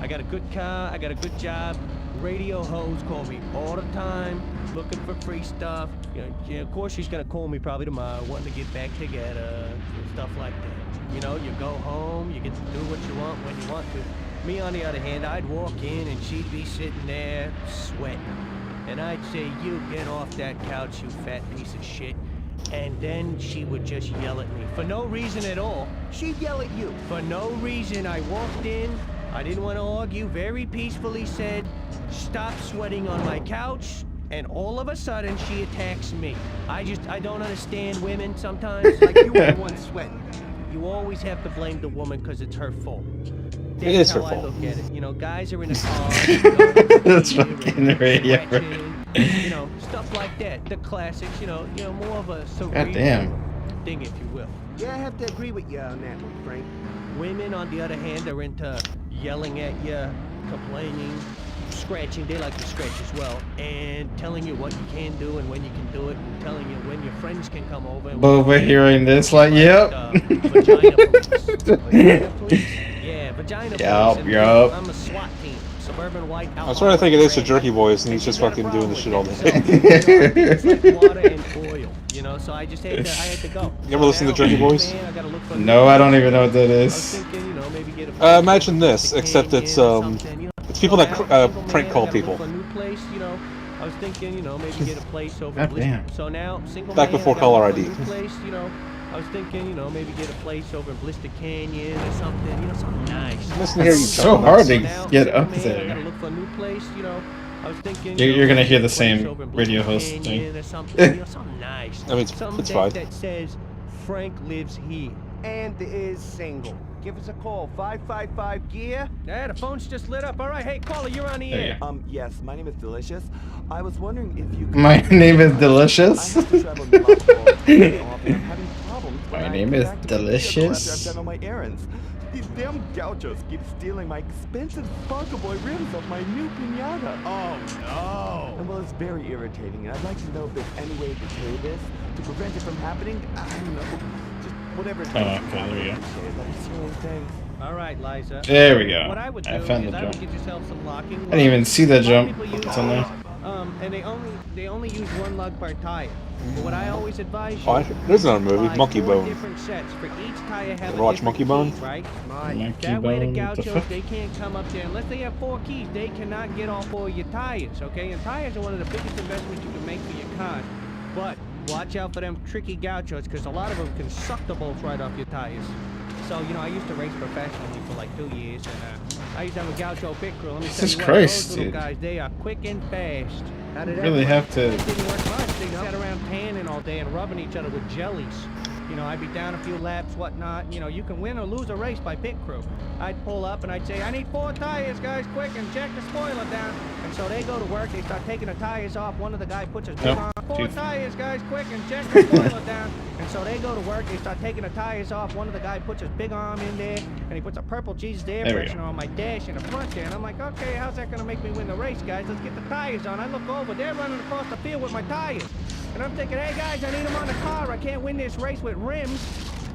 I got a good car, I got a good job. Radio hoes call me all the time, looking for free stuff. You know, of course she's gonna call me probably tomorrow, wanting to get back together, and stuff like that. You know, you go home, you get to do what you want when you want to. Me, on the other hand, I'd walk in and she'd be sitting there sweating. And I'd say, you get off that couch, you fat piece of shit. And then she would just yell at me. For no reason at all. She'd yell at you. For no reason. I walked in, I didn't want to argue, very peacefully said, stop sweating on my couch. And all of a sudden, she attacks me. I don't understand women sometimes. Like you were the one sweating. You always have to blame the woman because it's her fault. It is her That's how I fault. look at it. You know, guys are in a car. That's fucking radio. You know, stuff like that. The classics. You know, more of a cerebral Goddamn. thing, if you will. Yeah, I have to agree with you on that one, Frank. Women, on the other hand, are into yelling at you, complaining, scratching. They like to scratch as well, and telling you what you can do and when you can do it, and telling you when your friends can come over. And But we're hearing this like, yep. Vagina police. Vagina police? Yeah, vagina police. And Yup. I'm a SWAT team. Suburban white I was trying to think it is the Jerky Boys, and he's just fucking doing this shit all day. It's like water and oil, you know. So I had to go. You ever listen to Jerky Boys? No, I don't even know what that is. Imagine this, except it's people that prank call people. I was thinking, you know, maybe get a place over. Goddamn. So now, single Back man, before got caller a ID. new place, you know. I was thinking, you know, maybe get a place over in Blister Canyon or something, you know, something nice. Listen to hear you It's so hard to now, get single up man, there. gotta look for a new place, you know. I was thinking, You're gonna hear the place same over in radio Blister host Canyon thing. or something, you know, something nice. I mean, Something it's fine. that says Frank lives here. And is single. Give us a call, 555-GEAR. Yeah, the phone's just lit up. All right, hey, caller, you're on the There air. Yes, my name is Delicious. I was wondering if you could... My name is Delicious. I have to travel to Los Angeles, and I'm having problems when My I name get is back to the vehicle Delicious. after I've done all my errands. These damn gauchos keep stealing my expensive Sparkle Boy rims off my new pinata. Oh, no. And well, it's very irritating, and I'd like to know if there's any way to clear this, to prevent it from happening. I don't know. Just whatever it takes. Okay, there we go. That's the only thing. All right, Liza. There we go. What I would do I found is the I would jump. get yourself some locking. I didn't even see that A lot of jump. people use It's on there. And they only use one lug per tire. But what I always advise you, Oh, there's another movie, buy Monkey 4 Bone. different sets. For each tire have Ever a watch different Monkey Bone? key, right? Monkey That way the Bone, what the gauchos, fuck? they can't come up there. Unless they have 4 keys, they cannot get all 4 of your tires, okay? And tires are one of the biggest investments you can make for your car. But watch out for them tricky gauchos, because a lot of them can suck the bolts right off your tires. So, you know, I used to race professionally for like 2 years, and I used to have a Gaucho pit crew. Let me tell Jesus you what, Christ, those little dude. guys, they are quick and fast. How did that Really work? have to. It didn't work much. They sat around tanning all day and rubbing each other with jellies. You know, I'd be down a few laps, whatnot. You know, you can win or lose a race by pit crew. I'd pull up and I'd say, I need 4 tires, guys, quick, and check the spoiler down. And so they go to work, they start taking the tires off. One of the guys puts his big on. 4 tires, guys, quick, and check the spoiler down. And so they go to work, they start taking the tires off. One of the guys puts his big arm in there, and he puts a purple Jesus air freshener on my dash in the front there. And I'm like, okay, how's that gonna make me win the race, guys? Let's get the tires on. I look over, they're running across the field with my tires. And I'm thinking, hey guys, I need them on the car. I can't win this race with rims.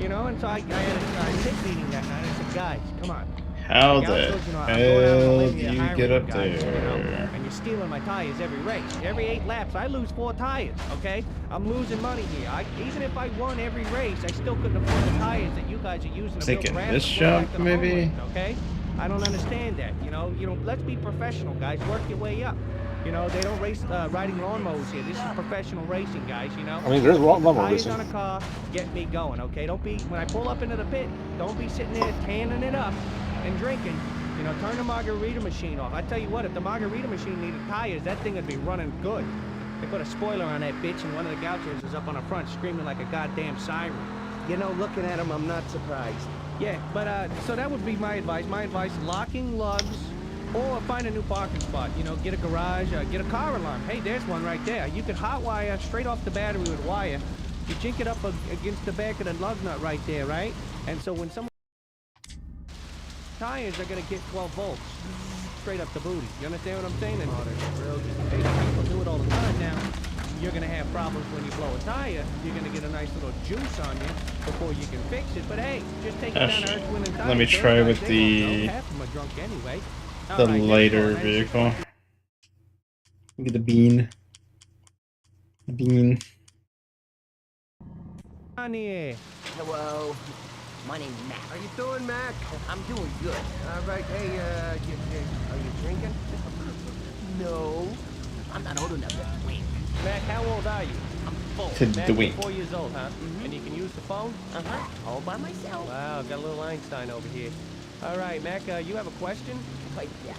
You know, and so I had a pit meeting that night. I said, guys, come on. How the hell do you get up there? You know, and you're stealing my tires every race. Every 8 laps, I lose 4 tires, okay? I'm losing money here. Even if I won every race, I still couldn't afford the tires that you guys are using to build Taking ramps this to jump, the maybe? homeland, okay? I don't understand that, you know, let's be professional, guys. Work your way up. You know, they don't race riding lawnmowers here. This is professional racing, guys, you know? I mean, there's lawnmower tires racing. on a car, get me going, okay? Don't be, when I pull up into the pit, don't be sitting there tanning it up and drinking. You know, turn the margarita machine off. I tell you what, if the margarita machine needed tires, that thing would be running good. They put a spoiler on that bitch, and one of the Gauchos is up on the front screaming like a goddamn siren. You know, looking at him, I'm not surprised. Yeah, but, so that would be my advice. My advice, locking lugs, or find a new parking spot. You know, get a garage, get a car alarm. Hey, there's one right there. You could hot wire straight off the battery with wire. You jink it up against the back of the lug nut right there, right? And so when someone... tires are gonna get 12 volts straight up the booty. You understand what I'm saying? And hey, people do it all the time now. You're gonna have problems when you blow a tire. You're gonna get a nice little juice on you before you can fix it. But hey, just take it down to Earth, Wind, and Tires. Let me try with the anyway. lighter vehicle. Look at the bean. The bean. On here. Hello. My name's Mac. How you doing, Mac? I'm doing good. All right. Hey, are you drinking? No. I'm not old enough to drink. Mac, how old are you? I'm full. To Mac, the you're wink. 4 years old, huh? And you can use the phone? Uh-huh. All by myself. Wow, got a little Einstein over here. All right, Mac, you have a question? Wait, yeah.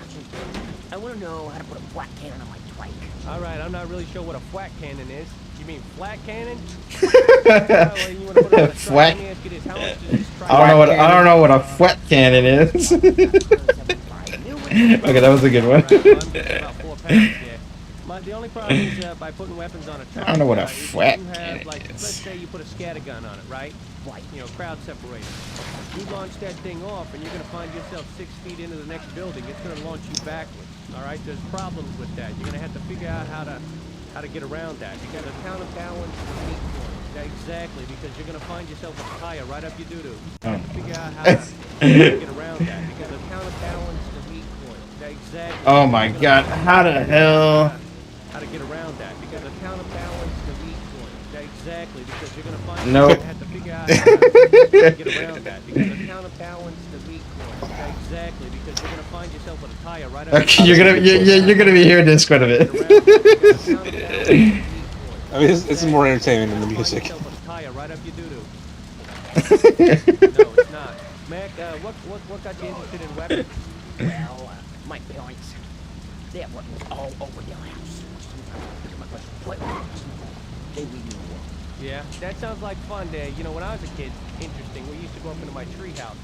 I want to know how to put a flat cannon on my trike. All right, I'm not really sure what a flat cannon is. You mean flat cannon? Flat. I don't know what a flat cannon is. Okay, that was a good one. The only problem is by putting weapons on a trike. I don't know what a flat cannon is. Let's say you put a scatter gun on it, right? Right. You know, crowd separator. You launch that thing off, and you're going to find yourself 6 feet into the next building. It's going to launch you backwards. All right, there's problems with that. You're going to have to figure out how to get around that. You got to counterbalance the meat point. Exactly, because you're going to find yourself with a tire right up your doo-doo. You have to figure out how to get around that, because the counterbalance the meat point. Exactly. Oh my god, how the hell? How to get around that, because the counterbalance the meat point. Exactly, because you're going to find Nope. have to figure out how to get around that, because the counterbalance the meat point. Exactly, because you're going to find yourself with a tire right up Okay, you're gonna be hearing this quite a bit. I mean, it's more entertaining than the music. Right up your doo-doo. No, it's not. Mac, what got you interested in weapons? Well, my parents, they have weapons all over their house. They leave me alone. Yeah, that sounds like fun there. You know, when I was a kid, interesting, we used to go up into my treehouse,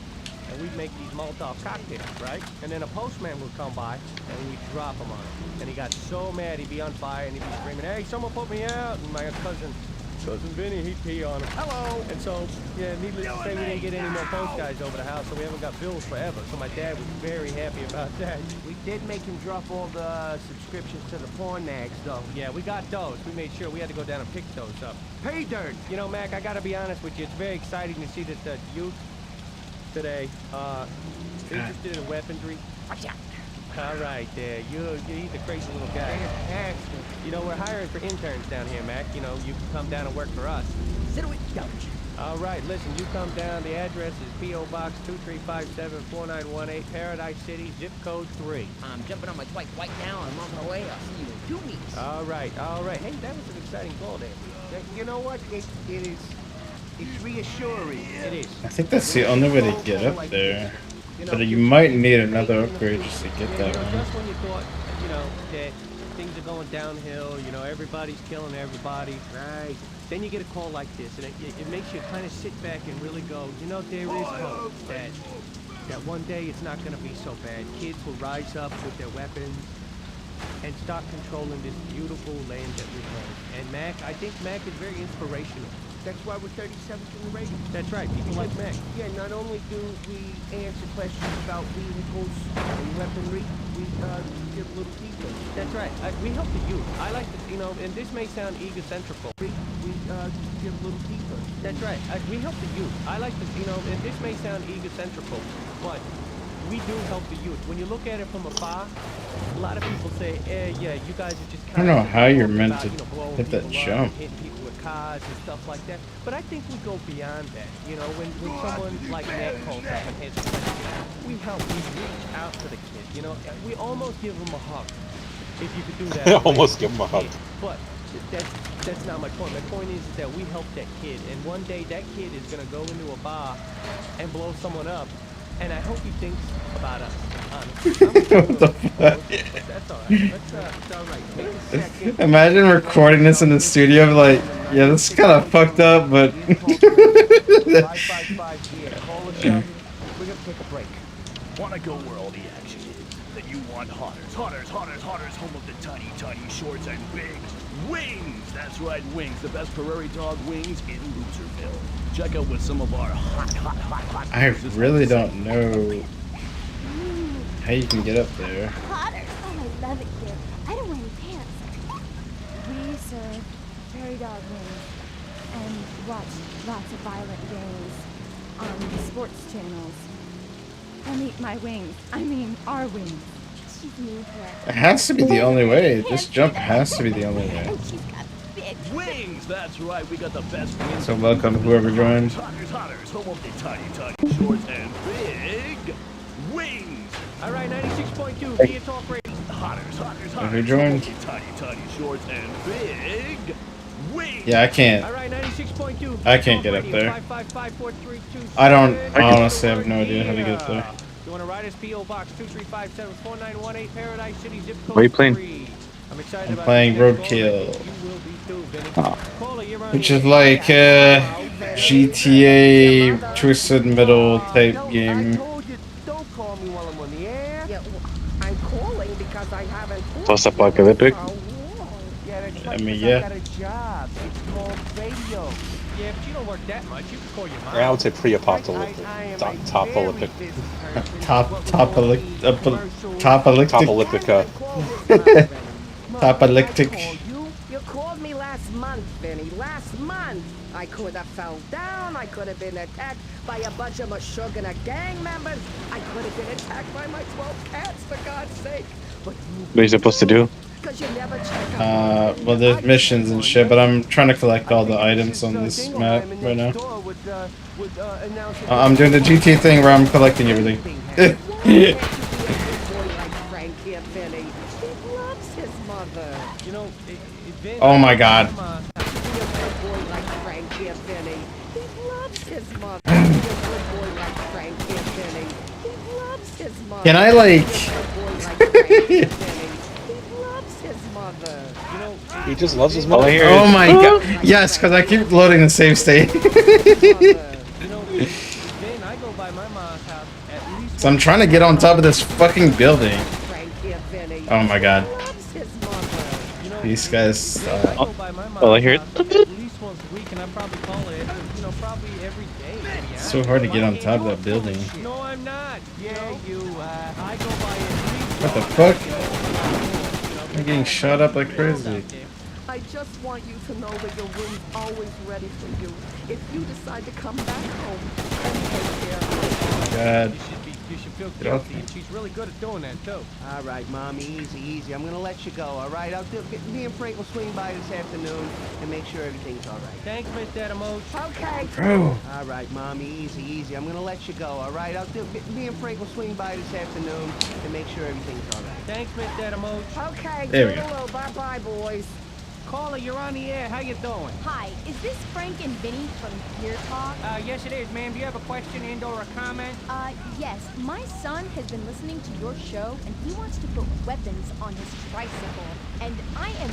and we'd make these Molotov cocktails, right? And then a postman would come by, and we'd drop them on him. And he got so mad, he'd be on fire, and he'd be screaming, hey, someone put me out! And my cousin Vinny, he'd pee on him. Hello! And so, yeah, needless to say, we didn't get any more post guys over the house, so we haven't got bills forever. So my dad was very happy about that. We did make him drop all the subscriptions to the porn mags, though. Yeah, we got those. We made sure we had to go down and pick those up. Pay dirt! You know, Mac, I gotta be honest with you. It's very exciting to see that the youth today, interested in weaponry. Watch out. All right, he's a crazy little guy. You know, we're hiring for interns down here, Mac. You know, you can come down and work for us. Sit with Dutch. All right, listen, you come down. The address is P.O. Box 2357-4918, Paradise City, zip code 3. I'm jumping on my bike right now, and I'm on my way. I'll see you in 2 weeks. All right. Hey, that was an exciting call there. You know what? It is. It's reassuring. It is. I think that's the only way to get up there. You know, But you just might keep need faith another in the upgrade future. just to get You that know, one. just when you thought, you know, that things are going downhill, you know, everybody's killing everybody, right? Then you get a call like this, and it makes you kind of sit back and really go, you know, there is hope that one day it's not going to be so bad. Kids will rise up with their weapons and start controlling this beautiful land that we hold. And Mac, I think Mac is very inspirational. That's why we're 37th in the rating. That's right, people like Mac. Yeah, not only do we answer questions about vehicles and weaponry, we give a little deeper. That's right. We help the youth. I like to, you know, and this may sound egocentrical. We give a little deeper. That's right. We help the youth. I like to, you know, and this may sound egocentrical, but we do help the youth. When you look at it from afar, a lot of people say, yeah, you guys are just I don't know how you're meant to hit that jump. hitting people with cars and stuff like that. But I think we go beyond that. You know, when someone like Matt calls up and has a question, we help. We reach out to the kid. You know, we almost give them a hug. If you could do that. Almost give them a hug. But that's not my point. My point is that we help that kid, and one day that kid is gonna go into a bar and blow someone up. And I hope he thinks about us, honestly. What the fuck? That's alright. It's alright. Take a second. Imagine recording this in the studio, like, yeah, this is kind of fucked up, but. 555 here. Call us up. We're gonna take a break. Wanna go where all the action is? Then you want Hotters, home of the tiny shorts and big wings. That's right, wings. The best prairie dog wings in Loserville. Check out what some of our hot. I really don't know how you can get up there. Hotter. Oh, I love it here. I don't wear any pants. We serve prairie dog wings and watch lots of violent games on the sports channels. And eat my wings. I mean, our wings. She's new here. It has to be the only way. This jump has to be the only way. And she's got big wings. That's right. We got the best wings. So welcome whoever joined. Hotters, home of the tiny shorts and big wings. All right, 96.2. Be a talk radio. Hotters. Who joined? Tiny shorts and big wings. Yeah, I can't. All right, 96.2. I can't get up there. 555-432. I don't honestly have no idea how to get up there. You want to write us P.O. Box 235-74918 Paradise City zip code. What are you playing? 3. I'm excited I'm about playing this next Roadkill, caller. You will be too, Vinny. Caller, you're on which the is air. like GTA Twisted Metal type game. I told you, don't call me while I'm on the air. Yeah, well, I'm calling because I haven't. Post-apocalyptic. Yeah, that's I right, mean, 'cause yeah. I got a job. It's called radio. Yeah, but you don't work that much. You can call your mom. I would say pre-apocalyptic. Topolyptic. Topolyptica. Topolyptic. You called me last month, Vinny. Last month. I could have fell down. I could have been attacked by a bunch of Meshuggah gang members. I could have been attacked by my 12 cats, for God's sake. But What are you supposed to do? you never check Well, there's missions and shit, but I'm trying to collect all the items on this map right now. I'm doing the GT thing where I'm collecting everything. Oh my god. Can I like... He just loves his mother. Oh my god. Yes, because I keep loading the save state. So I'm trying to get on top of this fucking building. Oh my god. These guys... Oh, I hear it. It's so hard to get on top of that building. No, I'm not. Yeah, you. I go by What the fuck? I'm getting shot up like crazy. I just want you to know that your room's always ready for you. If you decide to come back home and take care of God. You should feel Get off guilty, and she's really good at doing that, too. All right, Mommy, easy. I'm gonna let you go, all right? Me and Frank will swing by this afternoon and make sure everything's all right. Thanks, Miss Dadamo. Okay. Bro. All right, Mommy, easy. I'm gonna let you go, all right? Me and Frank will swing by this afternoon and make sure everything's all right. Thanks, Miss Dadamo. Okay, There we go. Bye-bye, boys. Caller, you're on the air. How you doing? Hi, is this Frank and Vinny from Gear Talk? Yes it is, ma'am. Do you have a question and or a comment? Yes. My son has been listening to your show, and he wants to put weapons on his tricycle. And I am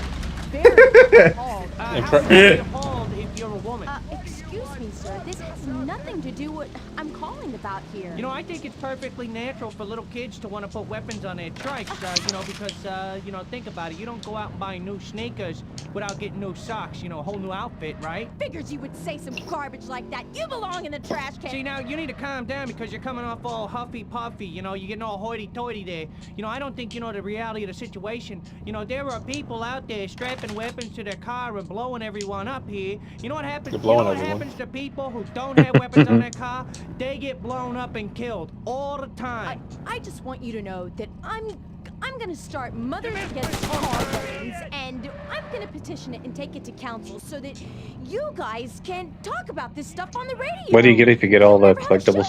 very appalled. How can you be appalled if you're a woman? Excuse me, sir. This has nothing to do with what I'm calling about here. You know, I think it's perfectly natural for little kids to want to put weapons on their trikes, you know, because, you know, think about it. You don't go out and buy new sneakers without getting new socks, you know, a whole new outfit, right? Figures you would say some garbage like that. You belong in the trash can. See, now, you need to calm down because you're coming off all huffy-puffy, you know, you're getting all hoity-toity there. You know, I don't think you know the reality of the situation. You know, there are people out there strapping weapons to their car and blowing everyone up here. You know what happens? You know what happens to people who don't have weapons on their car? They get blown up and killed all the time. I just want you to know that I'm gonna start Mothers Against Car Weapons, and I'm gonna petition it and take it to council so that you guys can talk about this stuff on the radio. What do you get if you get all the collectibles?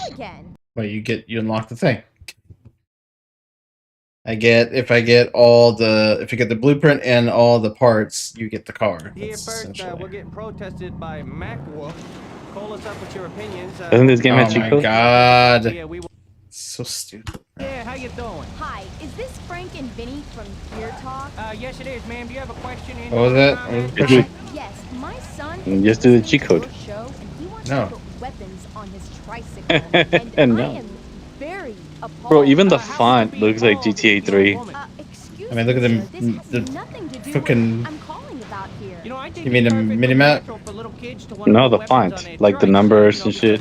Well, you unlock the thing. If you get the blueprint and all the parts, you get the car. Here first, we're getting protested by MacWolf. Call us up with your opinions. Doesn't this game have cheat codes? Oh my god. Yeah, So stupid. Yeah, how you doing? Hi, is this Frank and Vinny from Gear Talk? Yes it is, ma'am. Do you have a question and What was that? What was the question? Yes, my son Just do the cheat code. show, and he wants No. to put weapons on his tricycle. And No. I am very appalled. Bro, even the font looks like GTA 3. I mean, look at the fucking. I'm calling about here. You know, I think You mean the minimap? No, the font, like the numbers and shit.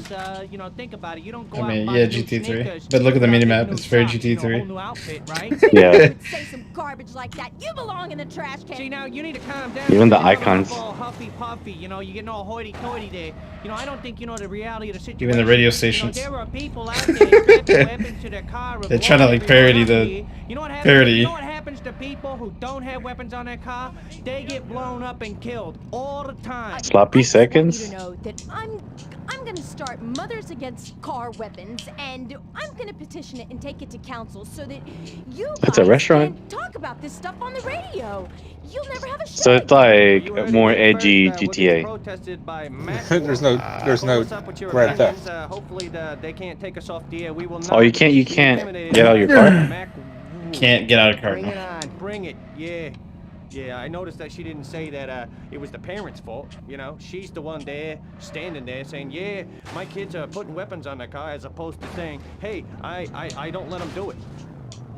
You know, think about it. You don't go I mean, out yeah, and buy new GT3. sneakers But look at the without minimap. getting It's new very socks, you know, a whole GT3. new outfit, right? Yeah. Say some garbage like that. You belong in the trash can. See, now you need to calm down. Even the You're coming icons. off all huffy-puffy, you know, you're getting all hoity-toity there. You know, I don't think you know the reality of the situation. Even the radio You know, stations. there are people out there strapping weapons to their car. and They're trying to like blowing parody everyone up the here. You know what happens? parody. You know what happens to people who don't have weapons on their car? They get blown up and killed all the time. Sloppy You seconds? know that I'm gonna start Mothers Against Car Weapons, and I'm gonna petition it and take it to council so that you That's a guys restaurant. can talk about this stuff on the radio. You'll never have a show. So it's like a more edgy GTA. Protested by there's no red theft. Hopefully they can't take us off the air. We will not Oh, you can't get out of your car? Can't get out of car. Bring it on. Bring it. Yeah. Yeah, I noticed that she didn't say that it was the parents' fault. You know, she's the one there, standing there saying, yeah, my kids are putting weapons on their car, as opposed to saying, hey, I don't let them do it.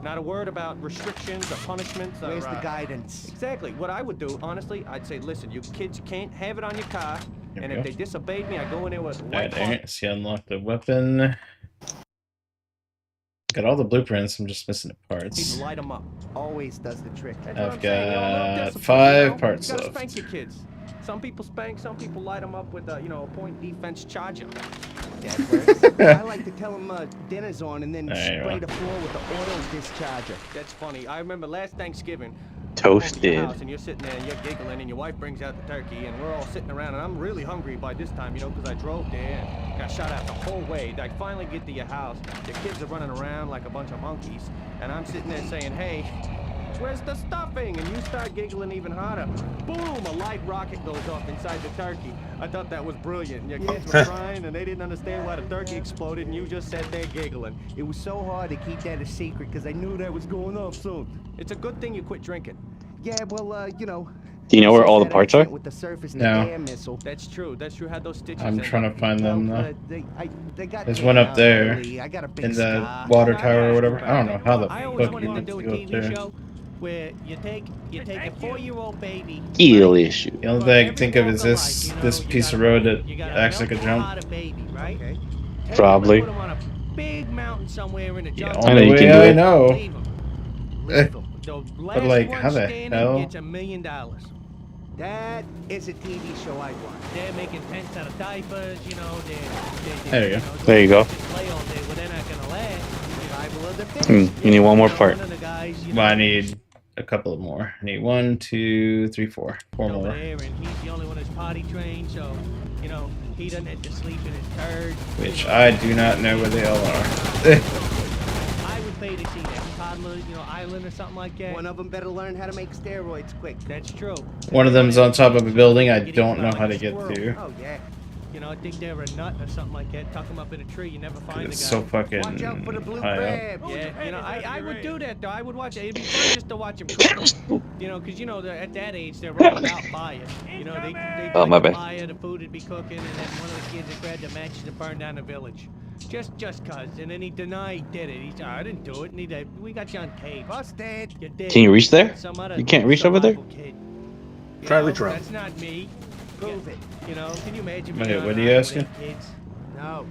Not a word about restrictions or punishments. Where's the guidance? Exactly. What I would do, honestly, I'd say, listen, you kids can't have it on your car, Here and we if go. they disobeyed me, I go in there with a white Dang it. See, unlock the weapon. Got all the blueprints. I'm just missing the parts. light them up. Always does the trick. I've got 5 parts You gotta left. spank your kids. Some people spank, some people light them up with a, you know, a point defense charger. I like to tell them dinner's on and then There you spray go. the floor with the oil discharger. That's funny. I remember last Thanksgiving. Toasted. Your house and you're sitting there and you're giggling and your wife brings out the turkey and we're all sitting around and I'm really hungry by this time, you know, because I drove there and got shot at the whole way. I finally get to your house. Your kids are running around like a bunch of monkeys and I'm sitting there saying, hey, where's the stuffing? And you start giggling even harder. Boom, a light rocket goes off inside the turkey. I thought that was brilliant. And your kids were crying and they didn't understand why the turkey exploded and you just sat there giggling. It was so hard to keep that a secret because I knew that was going off soon. It's a good thing you quit drinking. Yeah, well, you know. Do you know where all the parts are? With the surface No. and the air missile. That's true. That's true. Had those stitches. I'm trying to find them though. They got There's one up there I got a big in the scar. water tower or whatever. I don't know how the I always fuck you wanted to want do to a go up TV there. show where you take a 4-year-old baby. Eel issue. The only thing I can think of is this piece of road that acts like a jump. Baby, right? Probably. Put him on a big mountain somewhere in the The jungle. I know only you can way do I it. know. Leave him. Leave him. The last like, one how the standing hell? gets $1 million. That is a TV show I'd watch. They're making tents out of diapers, you know. There you go. There you go. Play all day. Well, they're not gonna last. Survival of the fittest. You need one more part. One of the guys, you Well, I know, need a couple more. I need 1, 2, 3, 4. 4 over more. there, and he's the only one that's potty trained, so you know he doesn't have to sleep in his turd. Which I do not know where they all are. I would pay to see that toddler, island or something like that. One of them better learn how to make steroids quick. That's true. One of them's on top of a building I don't know how to get to. Oh, yeah. I think they're a nut or something like that. Tuck them up in a tree. You never find the guy. It's so fucking Watch out for the blue high crab. up. Yeah, I would do that though. I would watch it. It'd be fun just to watch him cook. Because at that age they're all about fire. They Oh, my bad. fire, the food would be cooking, and then one of the kids would grab the matches and burn down the village. Just cause. And then he denied he did it. He said, I didn't do it. And we got you on tape. Busted. You did. Can you reach there? Some other You can't reach over there? kid. Try to reach around. That's not me. Prove it. Can you imagine? Wait, being what on are you an asking? island with kids? No.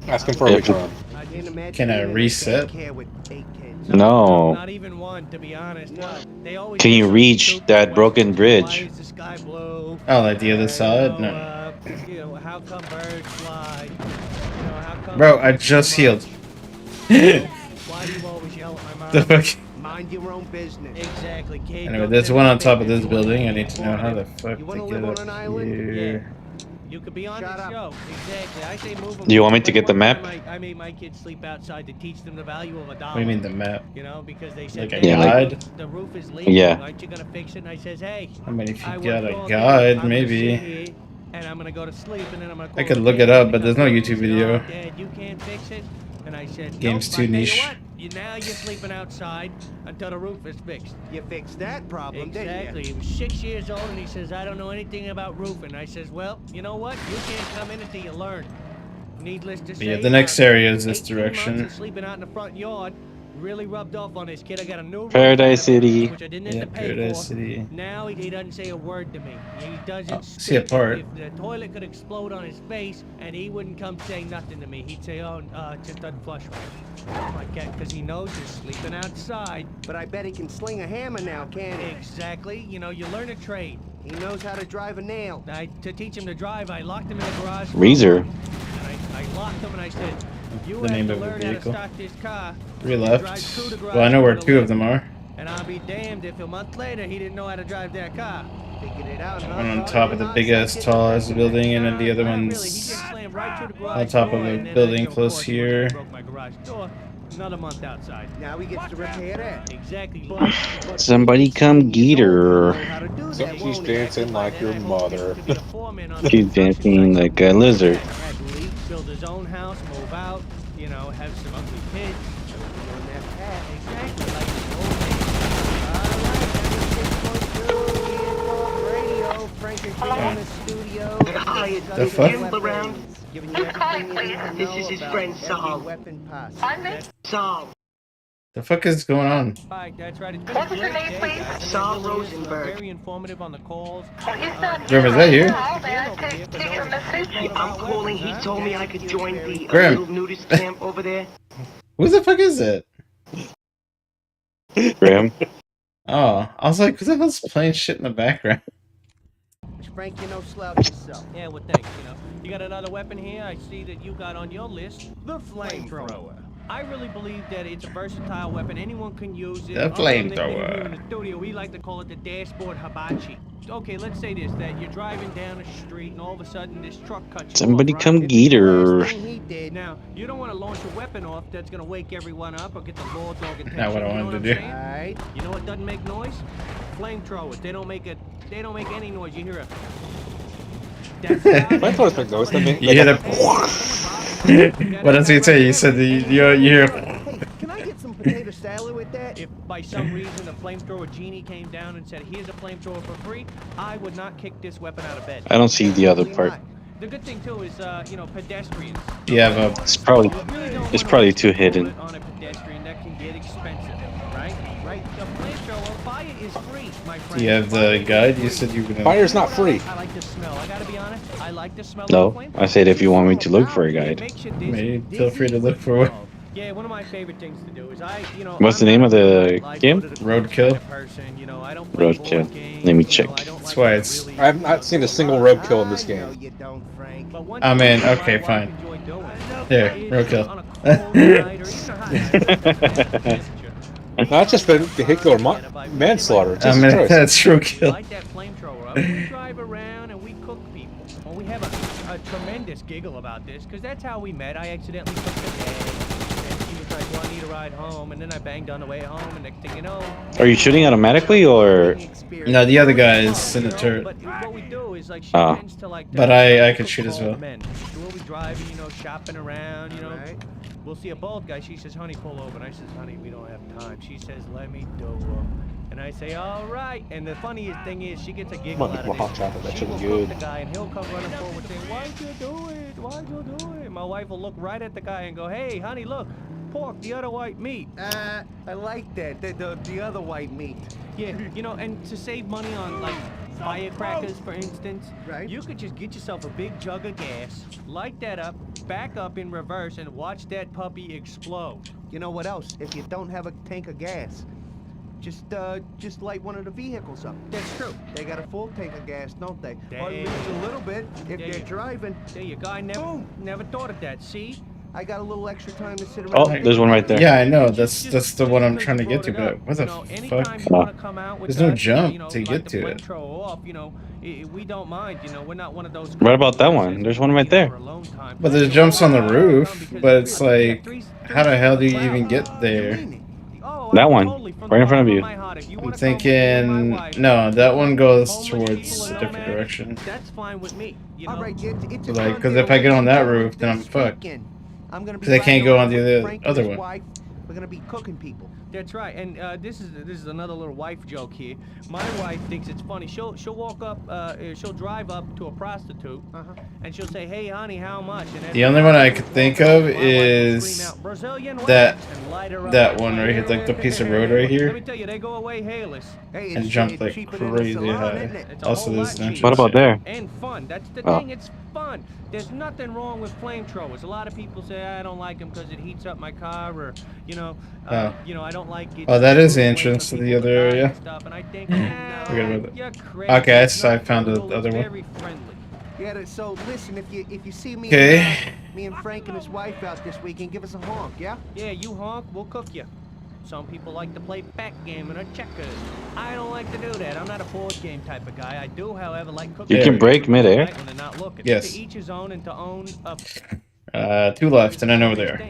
Asking for a reach around. I can't imagine Can I being in a reset? daycare with 8 kids. No. Not even one, to be honest. They always Can do you something reach stupid that like, broken Why bridge? is the sky blue? Oh, like the other side? No. How come birds fly? How come Bro, I just healed. Why do you always yell at my mom? The fuck? Mind your own business. Exactly, kid. Anyway, there's one on top of this building. I need to know how the fuck You to wanna get live on up an island? here. You could be on Shut the up. show. Exactly. I say move them. Do you want me to get the map? I made my kids sleep outside to teach them the value of a dollar. What do you mean the map? Because they said, Like a Yeah, like- guide? the roof is leaking. Yeah. Aren't you gonna fix it? And I says, hey. I mean, if I you worked got all a day. guide, I'm gonna maybe. sit here, and I'm gonna go to sleep, and then I'm gonna. I could look it up, but there's no YouTube video. Oh, Dad, you can't fix it. And I said, Game's nope, too I tell niche. You what, now you're sleeping outside until the roof is fixed. You fixed that problem, Exactly. He was 6 years old, and he says, I don't know anything about roofing. I says, well, you know what? You can't come in until you learn. Needless to say, Yeah, the next area is this 18 months direction. of sleeping out in the front yard really rubbed off on this kid. I got a new roof Paradise out of it, City. which I didn't have Yeah, to pay Paradise for. City. Now he doesn't say a word to me. He doesn't Oh, see a speak. part. If the toilet could explode on his face, and he wouldn't come say nothing to me. He'd say, oh, it just doesn't flush right. Like that, because he knows he's sleeping outside. But I bet he can sling a hammer now, can't he? Exactly. You learn a trade. He knows how to drive a nail. To teach him to drive, I locked him in the garage. Razor. And I locked him and I said, you The have name to of the learn how to vehicle. start this car. 3 and left. drive through the garage Well, I know where to the 2 of left. them are. And I'll be damned if a month later he didn't know how to drive that car. Figured it out, huh? One on top of the big ass, tall ass building, and then the other Not really. He one's just slammed right through the garage on top door, of a and then building of close course, here. broke my garage door. Another month outside. Now he gets to repair that. Exactly. Somebody come get her. So she's dancing like your mother. She's dancing like a lizard. Had to leave, build his own house, move out, have some ugly kids. On that path, exactly like the old The fuck? This is his friend Saul. Saul. The fuck is going on? Right, that's right. It's been What a was your great name, day, please? guys. Saul It really is, Rosenberg. Very informative on the calls. Graham, is that you? I'm calling. He told me I could join the Graham. little nudist camp over there. Who the fuck is it? Graham. Oh, I was like, who the hell's playing shit in the background? Frank, you know slouch yourself. Yeah, well, thanks. You got another weapon here. I see that you got on your list the flamethrower. I really believe that it's a versatile weapon. Anyone can use it. The flamethrower. Here in the studio, we like to call it the dashboard hibachi. Okay, let's say this, that you're driving down the street and all of a sudden this truck cuts you Somebody off, come right? get her. He did. Now, you don't want to launch a weapon off that's going to wake everyone up or get the law dog attention. Not what I you know wanted what to I'm do. saying? You know what doesn't make noise? Flamethrowers. They don't make any noise. You hear a... Flamethrowers make noise. They make, You hear the... What does he say? You said you hear... Hey, can I get some potato salad with that? If by some reason the flamethrower genie came down and said, here's a flamethrower for free, I would not kick this weapon out of bed. I don't see the other part. The good thing too is, pedestrians. You have a... It's probably too hidden. On a pedestrian that can get expensive, right? Right. The flamethrower fire is free, my friend. Do you have the guide? You said you were gonna... Fire's not free. I like the smell. I gotta be honest. I like the smell of No, the I said if you want me to look for a guide. Maybe feel free to look for one. Yeah, one of my favorite things to do is What's the name of the game? Roadkill. Roadkill. Let me check. That's why it's... I have not seen a single roadkill in this game. I mean, okay, fine. There, roadkill. That's just been vehicular manslaughter. I Jesus mean, Christ. that's roadkill. Light that flamethrower up. We drive around and we cook people. Well, we have a tremendous giggle about this because that's how we met. I accidentally took the dad and she was night, well, I need a ride home, and then I banged on the way home, and next thing you know... Are you shooting automatically or? No, the other guy is in the turret. But what we do is, like, she Oh. tends to, like... But I could shoot as well. Men. So we'll be driving, you know, shopping around, you know. We'll see a bald guy. She says, honey, pull over. And I says, honey, we don't have time. She says, let me do him. And I say, all right. And the funniest thing is, she gets a giggle out of hot chocolate. this. That She shit will was cook good. the guy, and he'll come running forward saying, why'd you do it? Why'd you do it? My wife will look right at the guy and go, hey, honey, look. Pork, the other white meat. I like that. The other white meat. Yeah, you know, and to save money on, like, firecrackers, for instance, you could just get yourself a big jug of gas, light that up, back up in reverse, and watch that puppy explode. You know what else? If you don't have a tank of gas, just light one of the vehicles up. That's true. They got a full tank of gas, don't they? There Or you lose go. a little bit if There they're you- driving. There you go. I never thought of that. See? I got a little extra time to sit around. Oh, there's one right there. Yeah, I know. That's the one I'm trying to get to. But what the fuck? There's no jump to get to it. Off, you know, we don't mind. You know, we're not one of those. What about that one? There's one right there. But there's jumps on the roof. But it's like, how the hell do you even get there? That one, right in front of you. I'm thinking, no, that one goes towards a different direction. That's fine with me. You know? All right, it's So like, because if I get on that roof, then I'm fucked. I'm gonna be Because I can't go on riding the with Frank and other his one. wife. We're gonna be cooking people. That's right, and this is another little wife joke here. My wife thinks it's funny. She'll walk up, she'll drive up to a prostitute, and she'll say, "Hey, honey, how much?" And The only one I could think of is that one right here, like the piece of road right Let me here, tell you, they go away hairless. Hey, and jump like crazy high. Also, there's an entrance. What about there? And fun. That's the Oh. thing. It's fun. There's nothing wrong with flamethrowers. A lot of people say I don't like them because it heats up my car, or you know, I don't like it. Oh, that is the entrance to the other area. And I think, Forget about you're it. crazy. Okay, so I found the Roadkill is other one. very friendly. Yeah, so listen, if you see me, Okay. me and Frank and his wife out this weekend, give us a honk, yeah? Yeah, you honk, we'll cook you. Some people like to play backgammon or checkers. I don't like to do that. I'm not a board game type of guy. I do, however, like cooking. You can break midair. When they're not looking. Yes. To each his own, and to own a... 2 left, and I know there.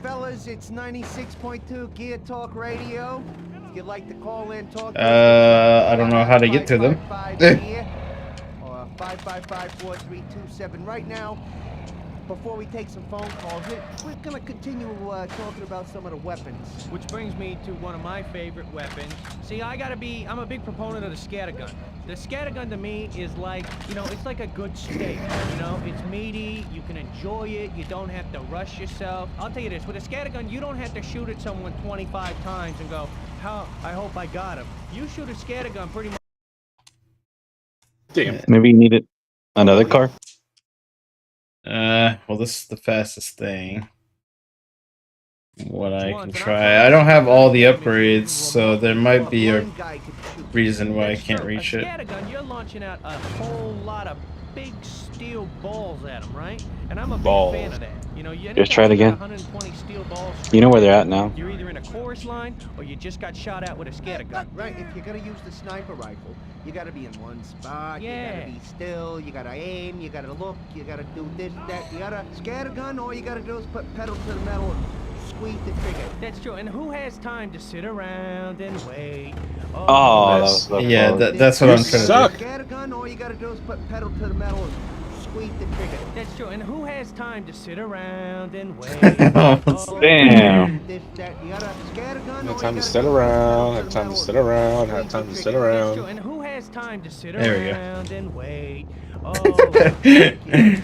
Fellas, it's 96.2 Gear Talk Radio. If you'd like to call in, talk to I don't know how to get to them. 555 or 555-4327 right now. Before we take some phone calls, we're gonna continue talking about some of the weapons. Which brings me to one of my favorite weapons. See, I'm a big proponent of the scattergun. The scattergun to me is like, you know, it's like a good steak. You know, it's meaty, you can enjoy it, you don't have to rush yourself. I'll tell you this, with a scattergun, you don't have to shoot at someone 25 times and go, I hope I got him. You shoot a scattergun pretty much. Damn. Maybe you needed another car. Well, this is the fastest thing. What I can try. I don't have all the upgrades, so there might be a reason why I can't reach it. Scattergun, you're launching out a whole lot of big steel balls at them, right? And I'm a big Balls. fan of that. You know, you Just try it again. 120 steel balls. You know where they're at now. You're either in a chorus line or you just got shot at with a scattergun. Right, if you're gonna use the sniper rifle, you gotta be in one spot, you Yeah. gotta be still, you gotta aim, you gotta look, you gotta do this, that, the other. Scattergun, all you gotta do is put pedal to the metal and squeeze the trigger. That's true. And who has time to sit around and wait? Oh, Yeah, that's what I'm trying to do. Scattergun, all you gotta do is put pedal to the metal and squeeze the trigger. That's true. And who has time to sit around and wait? Damn. This, that, the other. Scattergun, Have time to sit around, have time to sit around, have time to sit That's true. around. And who has time to sit There we go. around and wait? You gotta do this,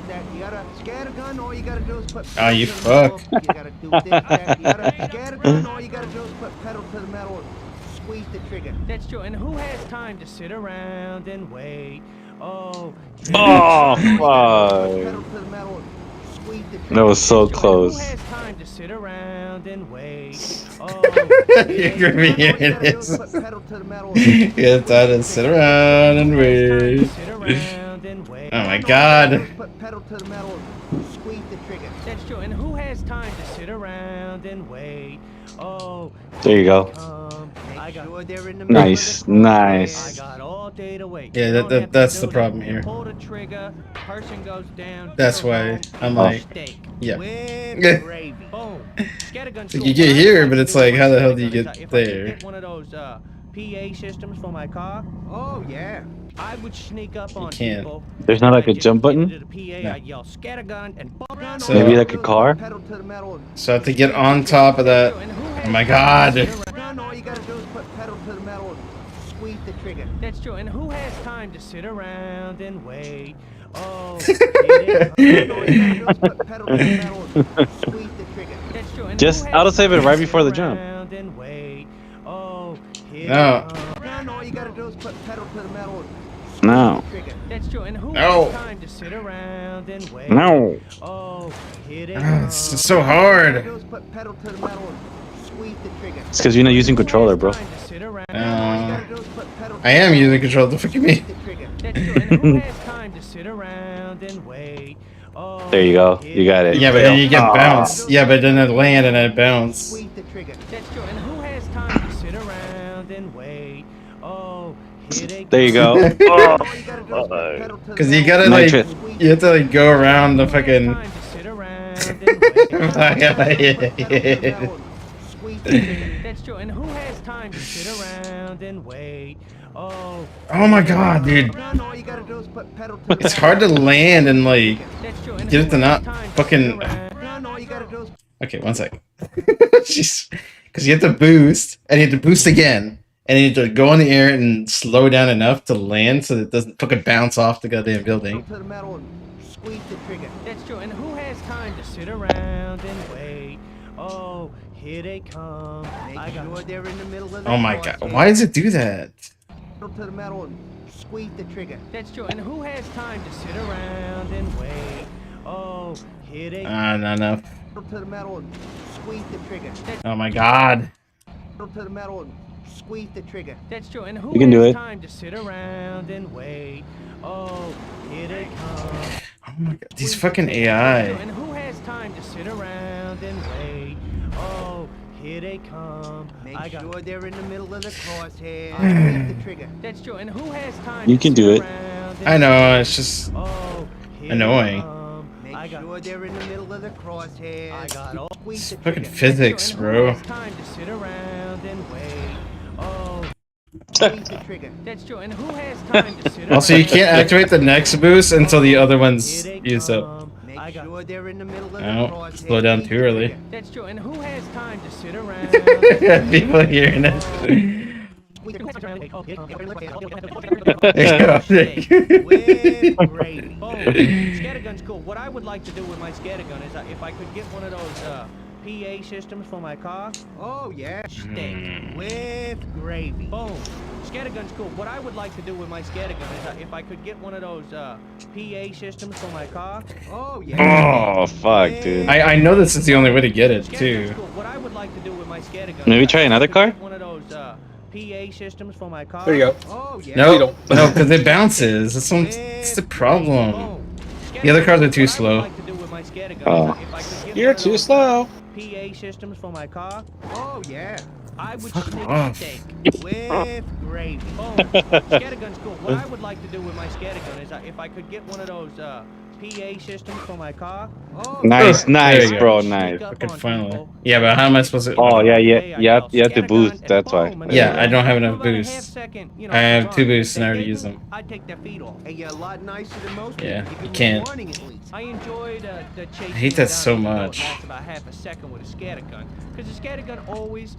that, the other. Scattergun, all you gotta do is put Oh, you pedal to the metal. fuck. You gotta do this, that, the other. Scattergun, all you gotta do is put pedal to the metal and squeeze the trigger. That's true. And who has time to sit around and wait? Oh, Pedal fuck. to the metal and squeeze the trigger. That was so Who close. has time to sit around and wait? You're gonna be hearing this. Put pedal to the metal and You have time to sit around and wait. Sit around and wait. Oh my god. put pedal to the metal and squeeze the trigger. That's true. And who has time to sit around and wait? There you go. I got. Sure they're in the Nice, I nice. got all day to wait. Yeah, You don't have to that's do the that. problem You here. pull the trigger, person goes down. That's you're why home, I'm like, steak. yeah. With gravy. Boom. Scattergun's Like cool. you get What I would here, like but to it's do with like, my how the hell do scattergun you is, get if I could there? get one of those PA systems for my car. Oh yeah. I would sneak up on can't. people. There's not like a jump button? To the PA, No. I'd yell scattergun and So- Maybe like a car? So I have to get on top of that. Oh my god! All you gotta do is put pedal to the metal and squeeze the trigger. That's true. And who has time to sit around and wait? Oh, that's true. And Just who has autosave it time right to before the sit jump. around and wait? Oh, here No. All you gotta do is put pedal to the metal and No. That's true. And who No. has time to sit around and wait? No. Oh, here they It's just so hard. put pedal to the metal and squeeze the trigger. It's because you're not using controller, bro. I am using control. The fuck you mean? That's true. And who has time to sit around and wait? Oh, There you go. You got it. Yeah, but then you get Aw. bounce. Yeah, but then it land and it bounce. that's true. And who has time to sit around and wait? Oh, here they There you go. Cause you gotta like, you have to like go around the fucking. That's true. And who has time to sit around and wait? Oh. Oh my god, dude. All you gotta do is put pedal to the It's hard to land and like get it to not fucking. all you gotta do is Okay, one sec. Jeez, because you have to boost and you have to boost again, and you have to go in the air and slow down enough to land so that it doesn't fucking bounce off the goddamn building. to the metal and squeeze the trigger. That's true. And who has time to sit around and wait? Oh, here they come. Make sure they're in the middle of the Oh my god, why does it do that? pedal to the metal and squeeze the trigger. That's true. And who has time to sit around and wait? Oh, here they Not enough. Pedal to the metal and squeeze the trigger. Oh my god. Pedal to the metal and squeeze the trigger. That's true. And who You can do has it. time to sit around and wait? Oh, here they come. Oh my god, these fucking AI. And who has time to sit around and wait? Oh, here they come. Make sure they're in the middle of the crosshair. Squeeze the trigger. That's true. And who has time You to can sit do it. around and I know, it's just Oh, here annoying. they come. Make sure they're in the middle of the crosshair. I got all Squeeze the Fucking trigger. physics, And who bro. has time to sit around and wait? Oh, Squeeze the trigger. that's true. And who has time to sit Also, you around can't and activate the next boost until the other one's Here they used up. come. I Make got sure they're in the middle of the Oh, crosshair. slow down too early. That's true. And who has time to sit around? and wait? People hearing it. With gravy. Boom. Scattergun's cool. What I would like to do with my scattergun is if I could get one of those PA systems for my car. Oh yeah. Steak with gravy. Boom. Scattergun's cool. What I would like to do with my scattergun is if I could get one of those PA systems for my car. Oh yeah. Oh, fuck, dude. I know this is the only way to get it Scattergun's too. cool. What I would like to do with my scattergun. Maybe is try if I another could car? get one of those PA systems for my car. There you go. Oh yeah. No, no, because it bounces. That's the problem. The other cars are too slow. Oh. You're too slow. PA systems for my car. Oh yeah. I would Fuck sneak off. steak with gravy. Boom. Scattergun's cool. What I would like to do with my scattergun is if I could get one of those PA systems for my car. Oh Nice, There nice, you bro, go. nice. Fucking finally. Yeah, but how am I supposed to? Oh, yeah, you have to boost, that's why. Yeah, I don't have enough boosts. I have 2 boosts and I already use them. I'd take their feet off. Hey, you're a lot nicer than most Yeah, people. you Give them a can't. warning at least. I enjoyed the chase. I hate that so much. Lasts about half a second with a scattergun, because the scattergun always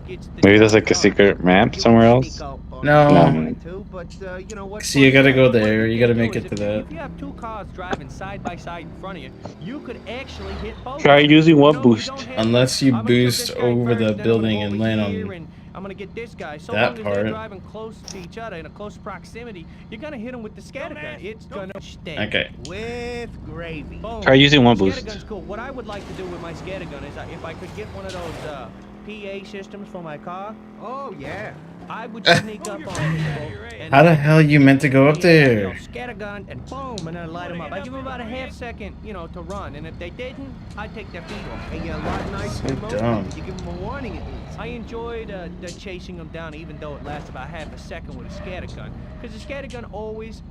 gets the. Maybe there's like a secret ramp somewhere else? No. But you know what? So you gotta go there. You gotta make it to that. If you have 2 cars driving side by side in front of you, you could actually hit both. Try using one No, boost. don't have Unless to. you I'm gonna shoot boost this guy over first, the then I'm gonna building go and over land here, on and I'm gonna get this guy. So that long as part. they're driving close to each other in a close proximity, you're gonna hit them with the scattergun. It's gonna stink. Okay. With gravy. Boom. Try using one boost. Scattergun's cool. What I would like to do with my scattergun is if I could get one of those PA systems for my car. Oh yeah. I would sneak up on people. And How the hell you meant to go up you there? know, scattergun and boom, and then light them up. I give them about a half second, to run, and if they didn't, I'd take their feet off. Hey, you're a lot nicer So than most dumb. people. You give them a warning at least. I enjoyed the chasing them down, even though it lasts about half a second with a scattergun, because the scattergun always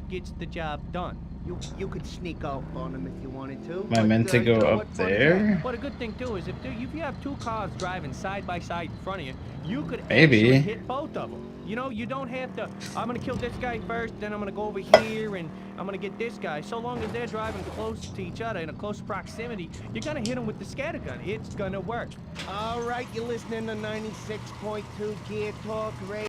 gets the job done. You could sneak up on him if you wanted to. Am I meant to go up there? Well, the good thing too is if you have two cars driving side by side in front of you, you could Maybe. actually hit both of them. You know, you don't have to. I'm gonna kill this guy first, then I'm gonna go over here and I'm gonna get this guy. So long as they're driving close to each other in a close proximity, you're gonna hit them with the scattergun. It's gonna work. All right, you're listening to 96.2 Gear Talk Radio.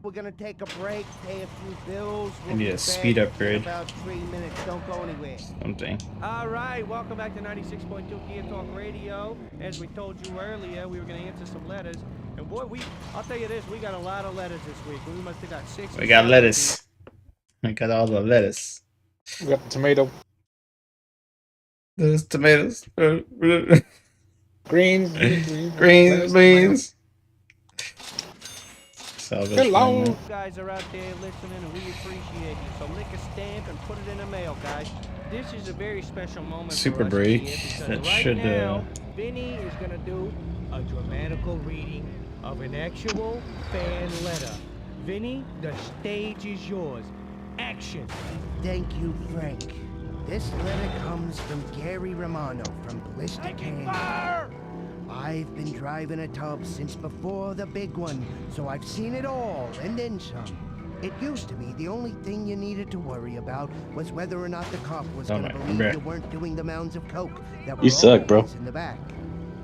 We're gonna take a break, pay a few bills. I need a speed upgrade. In about 3 minutes. Don't go anywhere. Something. All right, welcome back to 96.2 Gear Talk Radio. As we told you earlier, we were gonna answer some letters, and boy, I'll tell you this, we got a lot of letters this week. We must have got 6. We got lettuce. We got all the lettuce. We got the tomato. Those tomatoes. Greens. Greens, beans. Hello. You guys are out there listening, and we appreciate you. So lick a stamp and put it in the mail, guys. This is a very special moment Super for us break. here That right should. now, Vinny is gonna do a dramatical reading of an actual fan letter. Vinny, the stage is yours. Action. Thank you, Frank. This letter comes from Gary Romano from Ballistic Canyon. I've been driving a tub since before the big one, so I've seen it all and then some. It used to be the only thing you needed to worry about was whether or not the cop was going to believe you weren't doing the mounds of coke that were You suck, bro. in the back.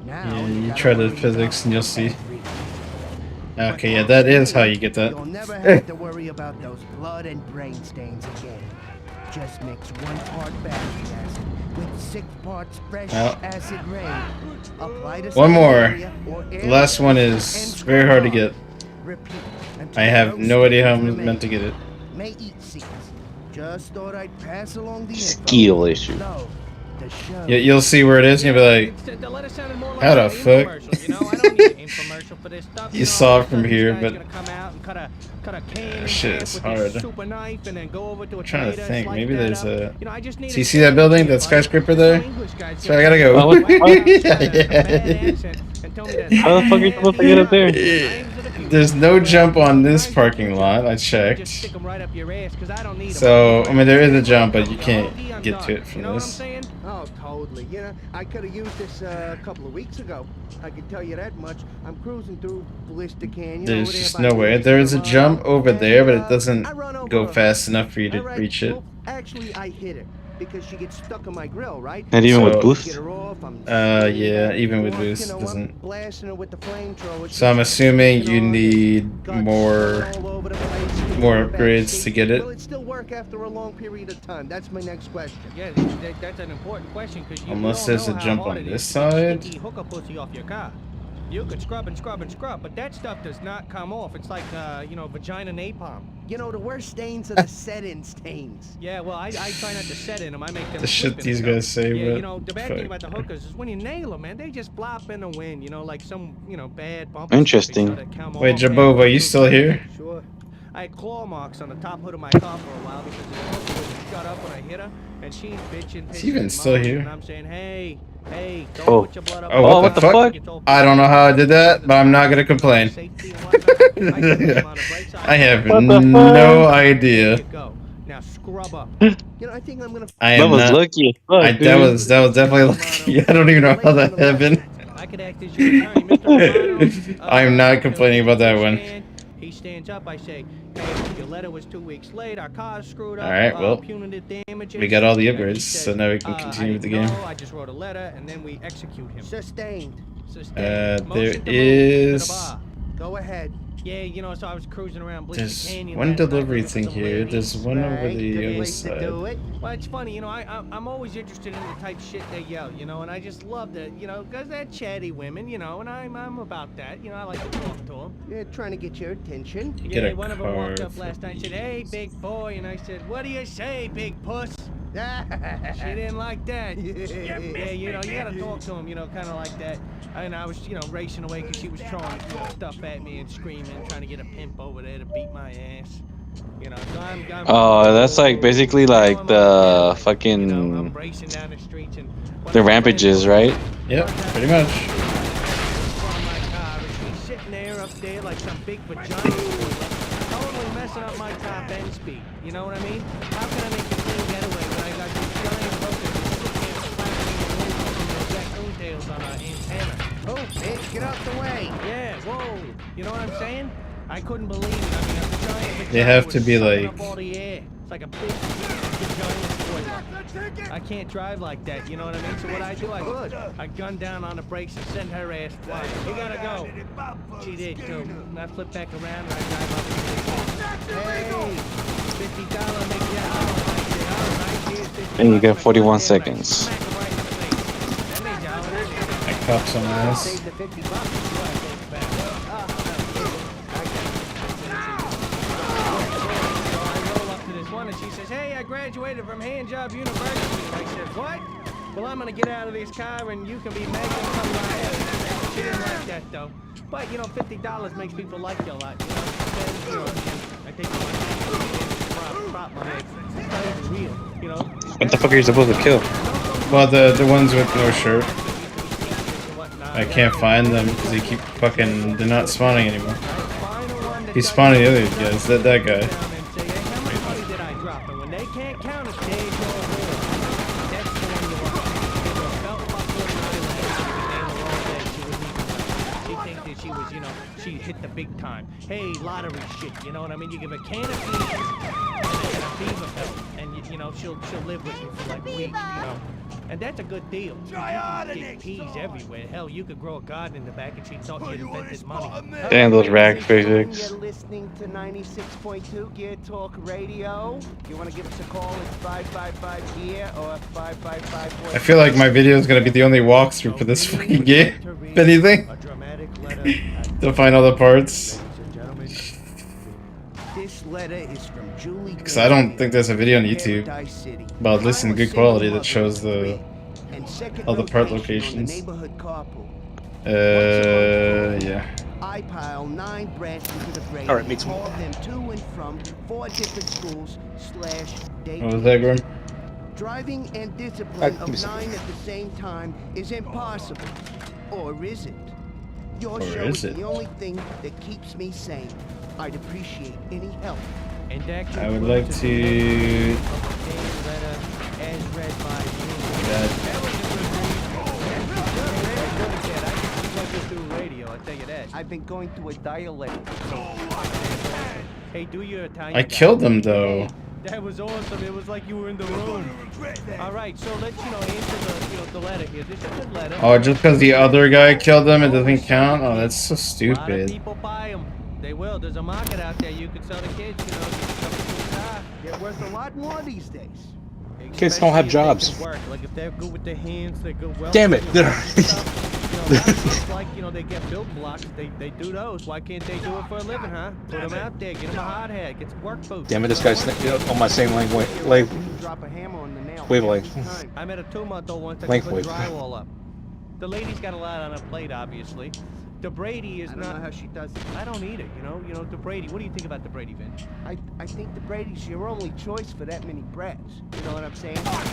Now Yeah, you try the physics and you'll see. Okay, yeah, that is how you get that. You'll never have to worry about those blood and brain stains again. Just mix 1 part battery acid with 6 parts fresh acid rain. Apply to One more. area or The last one is very hard to get. Repeat. I have no idea how I'm meant to get it. May eat seeds. Just thought I'd pass along the Skill issue. No, the show. You'll see where it is and you'll be like, how the fuck? You saw it from here, but shit is hard. I'm trying to think. Maybe there's a. So you see that building, that skyscraper there? So I gotta go. Oh, what the fuck? How the fuck are you supposed to get up there? There's no jump on this parking lot. I checked. So I mean, there is a jump, but you can't get to it from this. Oh, totally. You know, I could have used this a couple of weeks ago. I can tell you that much. I'm cruising through Ballistic Canyon. There's just no way. There is a jump over there, but it doesn't go fast enough for you to reach it. Actually, I hit it because she gets stuck on my grill, right? And even with boost? Yeah, even with boost, it doesn't. So I'm assuming you need more upgrades to get it. Will it still work after a long period of time? That's my next question. Yeah, that's an important question because you Unless there's a jump on this side. Hook a pussy off your car. You could scrub and scrub and scrub, but that stuff does not come off. It's like, vagina napalm. You know, the worst stains are the set-in stains. Yeah, well, I try not to set in them. I make them. The shit slip in these and guys stuff. say, Yeah, but the bad fuck. thing about the hookers is when you nail them, man, they just flop in the wind. Like some, bad bump. Interesting. Wait, Jabova, you still here? Sure. I had claw marks on the top hood of my car for a while because the hook was shut up when I hit her, and she's bitching. Is he even still here? And I'm saying, hey, don't put your blood up. Oh, what the fuck? I don't know how I did that, but I'm not gonna complain. I have no idea. Now scrub up. I think I'm gonna. I am not. Lucky as fuck, that was definitely lucky. I don't even know how that happened. I could act as your attorney, Mr. Romano. I'm not complaining about that one. He stands up. I say, hey, your letter was 2 weeks late. Our car's screwed up. All right, well, punitive damages. we got all the upgrades, so now we can continue with the game. I just wrote a letter, and then we execute him. Sustained. There is. Go ahead. Yeah, so I was cruising around Ballistic Canyon. One delivery thing here. There's one over the other side. Well, it's funny, I'm always interested in the type shit they yell, and I just love that, because they're chatty women, and I'm about that, I like to talk to them. Yeah, trying to get your attention. You get a one of them walked card up last night and said, hey, big boy, and I said, what do you say, big puss? She didn't like that. Yeah, you gotta talk to him, kind of like that. And I was, racing away because she was throwing stuff at me and screaming, trying to get a pimp over there to beat my ass. So I'm Oh, that's like basically like the fucking I'm racing down the streets and the rampages, right? Yep, pretty much. She's sitting there up there like some big vagina, totally messing messing up my top end speed. You know what I mean? How can I make a clean getaway when I got these giant hookers that still can't flash me the wind from their raccoon tails on an antenna? Oh, bitch, get out the way. Yeah, whoa. You know what I'm saying? I couldn't believe it. I mean, a giant They have to was be sucking like. up all the air. It's like a big giant spoiler. I can't drive like that, you know what I mean? So what I do, I gun down on the brakes and send her ass flying. You gotta go. She did too. And I flip back around and I drive up to the hey, $50 make that all right. And you got 41 seconds. I cuffed some ass. And she says, hey, I graduated from Handjob University. And I said, what? Well, I'm going to get out of this car and you can be Megan come right. She didn't like that, though. But, you know, $50 makes people like you a lot, you know? And, you know, I think prop money. It's not even real, you know? What the fuck are you supposed to kill? Well, the ones with no shirt. I can't find them because they keep fucking. They're not spawning anymore. He's spawning the other guys. That guy. She hit the big time. Hey, lottery shit, you know what I mean? You give a can of beans and a beaver pelt, and you know she'll live with you for like weeks, you know. And that's a good deal. You get peas everywhere. Hell, you could grow a garden in the back, and she thought you invented money. Damn those rag physics. You're listening to 96.2 Gear Talk Radio. You want to give us a call? It's 555 Gear or 555. I feel like my video is gonna be the only walkthrough for this fucking game. If anything, to find all the parts. This letter is from Julie. Because I don't think there's a video on YouTube about this in good quality that shows all the part locations. Yeah. I pile 9 branches of the grade. All right, makes haul them to and from 4 different schools /day. What was that, Grim? Driving and discipline of 9 at the same time is impossible. Or is it? Your show is the only thing that keeps me sane. I'd appreciate any help. I would like to. I've been going through a dialect. Hey, do your Italian. I killed him though. That was awesome. It was like you were in the room. All right, so let's answer the letter here. This is a good letter. Oh, just because the other guy killed him, it doesn't count. Oh, that's so A lot of stupid. people buy them. They will. There's a market out there. You can sell the kids. You know, they're worth a lot more these days. Kids don't have jobs. Like if they're good with their hands, they're good. Well, Damn it! Like they get build blocks. They do those. Why can't they do it for a living, huh? Put them out there. Get them a hard hat. Get some work boots. Damn it! This guy's on my same wavelength. I met a 2-month-old once that Length could put wave. drywall up. The lady's got a lot on her plate, obviously. The Brady is I don't know how she does it. I don't either, you know. You know, the Brady. What do you think about the Brady, Vin? I think the Brady's your only choice for that many brats. You know what I'm saying? But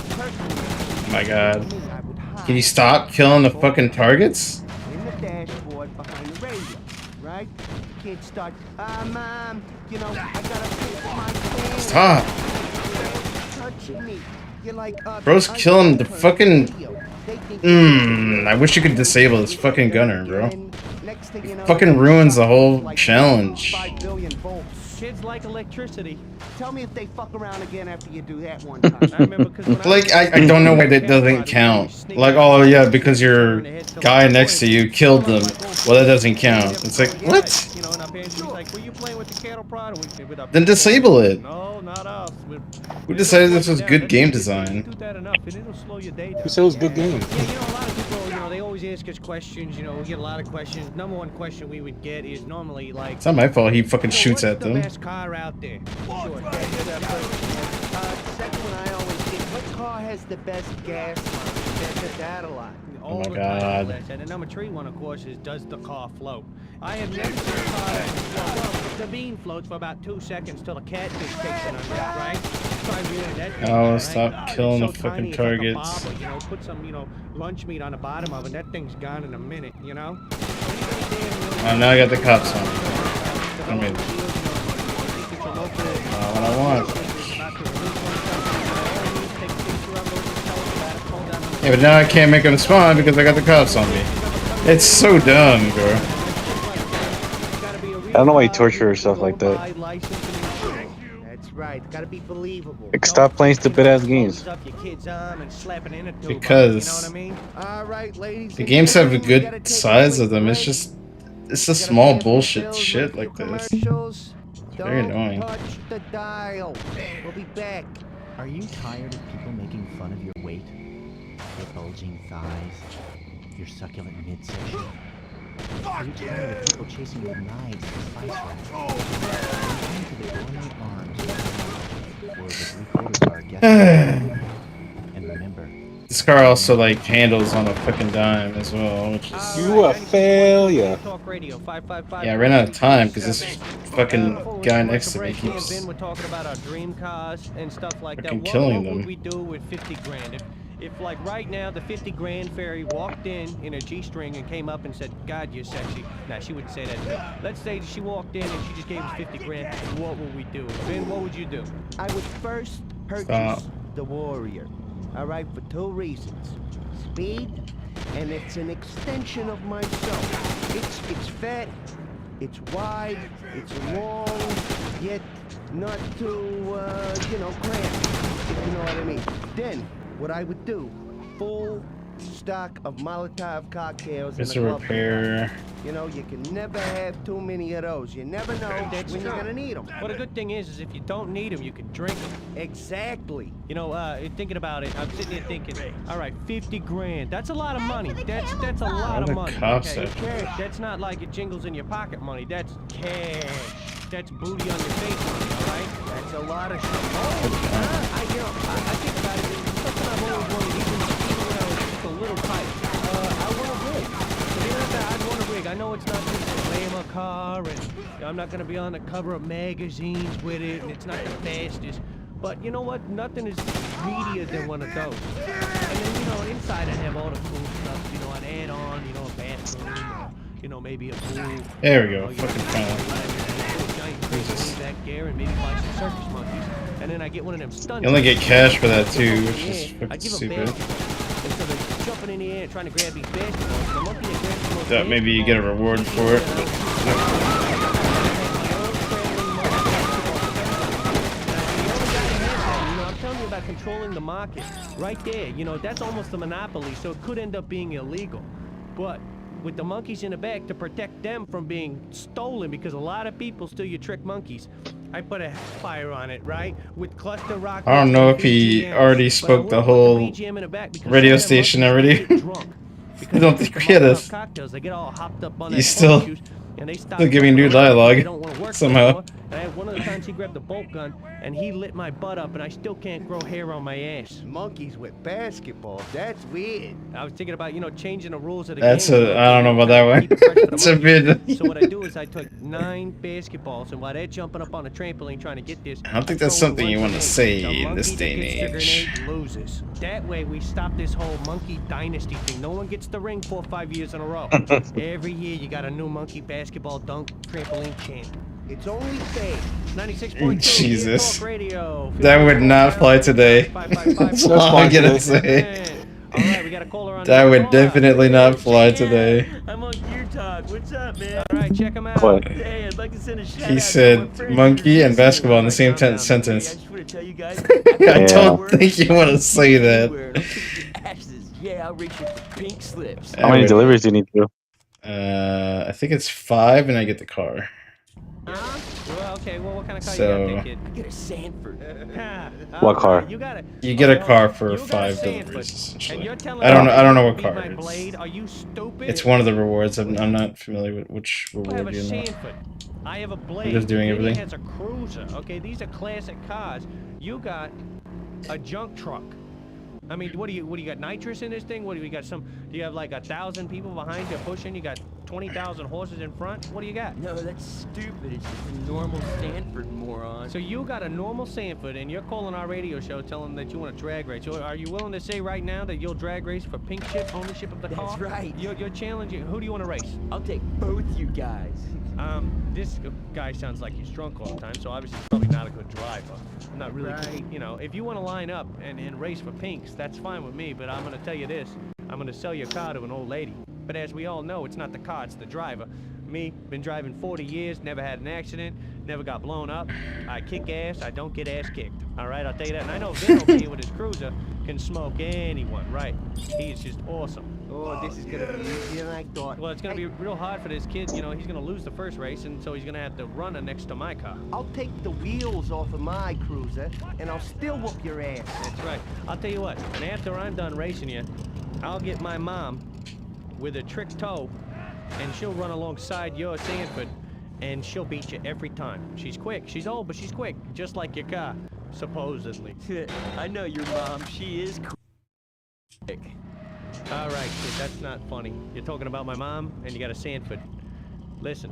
personally, Oh my god. Can you stop killing the fucking targets? in the dashboard behind the radio, right? Kids start, Mom, you know, I gotta fix my fan. Stop. Touching me. You're like, Bro's killing the fucking. I wish you could disable this fucking gunner, bro. Fucking ruins the whole challenge. 5 billion volts. Kids like electricity. Tell me if they fuck around again after you do that one time. I remember because Like, I don't know why that doesn't count. Like, oh yeah, because your guy next to you killed them. Well, that doesn't count. It's like, what? You know, and our parents was like, "Were you playing with the cattle prod?" Then disable it. No, not us. Who decided this was good game design? Do that enough, and it'll slow your day down. Who said it was a good game? Yeah, you know, a lot of people, you know, they always ask us questions. You know, we get a lot of questions. Number one question we would get is normally like, It's not my fault. He fucking shoots at "What's the them. best car out there?" Sure. Second one I always get, what car has the best gas mileage? That's that a lot. Oh my god. And the number 3 one, of course, is does the car float? I have never seen a car that floats. The bean floats for about 2 seconds till the catfish takes it under it, right? Try reeling that thing, Oh, right? stop killing It's the so fucking tiny, it's like a targets. bobber, you know, put some, you know, lunch meat on the bottom of it, that thing's gone in a minute, you know? Oh, now I got the cops on. I mean, Yeah, but now I can't make them spawn because I got the cops on me. It's so dumb, bro. I don't know why you torture yourself like that. That's right. Gotta be believable. Like, stop playing stupid ass games. Because All right, ladies. the games have a good size of them. It's just small bullshit shit like this. It's very annoying. Touch the dial. We'll be back. Are you tired of people making fun of your weight? Your bulging thighs? Your succulent midsection? Are you tired of people chasing you with knives and spice racks? Are you to the ornate arms or the three-quarter bar guest? And remember, This car also like handles on a fucking dime as well, which is You a failure. yeah. I ran out of time because this fucking guy next to me keeps We're talking about our dream cars and stuff like that. fucking What killing would them. we do with 50 grand? If like right now the 50 grand fairy walked in a G-string and came up and said, "God, you're sexy." Nah, she wouldn't say that. But let's say she walked in and she just gave us 50 grand. What would we do? Ben, what would you do? I would first purchase the Warrior. All right, for 2 reasons: speed, and it's an extension of myself. It's fat, it's wide, it's long, yet not too cramped. If you know what I mean. Then what I would do: full stock of Molotov cocktails. There's in a the club repair. You know, you can never have too many of those. You never know when you're gonna need them. Well, the good thing is if you don't need them, you can drink them. Exactly. You know, thinking about it, I'm sitting here thinking, all right, 50 grand. That's a lot of money. That's a lot of money. Okay? That's not like it jingles in your pocket money. That's cash. That's booty on your face money, all right? That's a lot of shit. I think about it. It's something I've always wanted, even when I was just a little tight. I want a rig. I'd want a rig. I know it's not just a glamour car, and I'm not going to be on the cover of magazines with it, and it's not the fastest. But you know what? Nothing is greedier than one of those. And then, inside I'd have all the cool stuff. I'd add on, a bathroom, maybe a pool. There we go. Fucking finally. Back there and maybe buy some circus monkeys. And then I get one of them stuns. You only get cash for that too, which is fucking stupid. And so they're jumping in the air trying to grab these basketballs. The monkey that grabs the most Thought maybe you get a reward for it. I'm telling you about controlling the market. Right there, that's almost a monopoly, so it could end up being illegal. But with the monkeys in the back to protect them from being stolen, because a lot of people steal your trick monkeys. I put a fire on it, right? With cluster rock. I don't know if he already spoke the whole radio station already. I don't think he had this. He's still giving new dialogue somehow. And one of the times he grabbed the bolt gun and he lit my butt up, and I still can't grow hair on my ass. Monkeys with basketballs. That's weird. I was thinking about, changing the rules of the That's game. I don't know about that one. That's a bit. So what I do is I took 9 basketballs, and while they're jumping up on a trampoline trying to get this, I don't think that's something you want to say in this day and age. Loses. That way we stop this whole monkey dynasty thing. No one gets the ring 4 or 5 years in a row. Every year you got a new monkey basketball dunk trampoline champ. It's only fair. 96.2 Jesus. Talk Radio. That would not fly today. That's all I'm gonna say. Alright, we got a caller on That would definitely not fly today. I'm on Gear Talk. What's up, man? Alright, check him out. What? Hey, I'd like to send a shout He out said to my monkey and basketball in the same sentence. I don't think you want to say that. Yeah, I'll reach you for pink slips. How many deliveries do you need to do? I think it's 5 and I get the car. Well, okay, well, what kind of car So- you got there, kid? I get a Sanford. What car? You get a car for 5 deliveries, essentially. I don't know what car it is. Are you stupid? It's one of the rewards. I'm not familiar with which I have reward a you know. Sanford. I have a Blade. I'm just doing Vinny everything. has a Cruiser. Okay, these are classic cars. You got a junk truck. I mean, what do you got? Nitrous in this thing? What do you got? Do you have like 1,000 people behind you pushing? You got 20,000 horses in front? What do you got? No, that's stupid. It's just a normal Stanford, moron. So you got a normal Sanford, and you're calling our radio show telling them that you want to drag race. Are you willing to say right now that you'll drag race for pink chip ownership of the car? That's right. You're challenging. Who do you want to race? I'll take both you guys. This guy sounds like he's drunk all the time, so obviously he's probably not a good driver. I'm not really, you know, if you want to line up and race for pinks, that's fine with me, but I'm going to tell you this. I'm going to sell your car to an old lady. But as we all know, it's not the car, it's the driver. Me, been driving 40 years, never had an accident, never got blown up. I kick ass, I don't get ass kicked. All right, I'll tell you that. And I know Vin over here with his cruiser can smoke anyone, right? He's just awesome. Oh, this is gonna be easier than I thought. Well, it's gonna be real hard for this kid. You know, he's gonna lose the first race, and so he's gonna have to run her next to my car. I'll take the wheels off of my cruiser, and I'll still whoop your ass. That's right. I'll tell you what, and after I'm done racing you, I'll get my mom with a trick toe, and she'll run alongside your Sanford, and she'll beat you every time. She's quick. She's old, but she's quick, just like your car, supposedly. I know your mom. She is quick. All right, kid, that's not funny. You're talking about my mom, and you got a Sanford. Listen,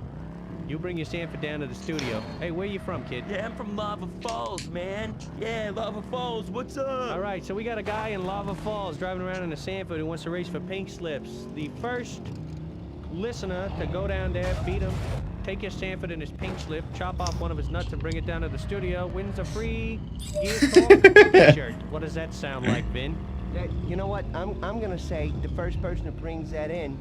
you bring your Sanford down to the studio. Hey, where you from, kid? Yeah, I'm from Lava Falls, man. Yeah, Lava Falls, what's up? All right, so we got a guy in Lava Falls driving around in a Sanford who wants to race for pink slips. The first listener to go down there, beat him, take his Sanford and his pink slip, chop off one of his nuts and bring it down to the studio, wins a free Gear Talk t-shirt. What does that sound like, Vin? You know what? I'm gonna say the first person that brings that in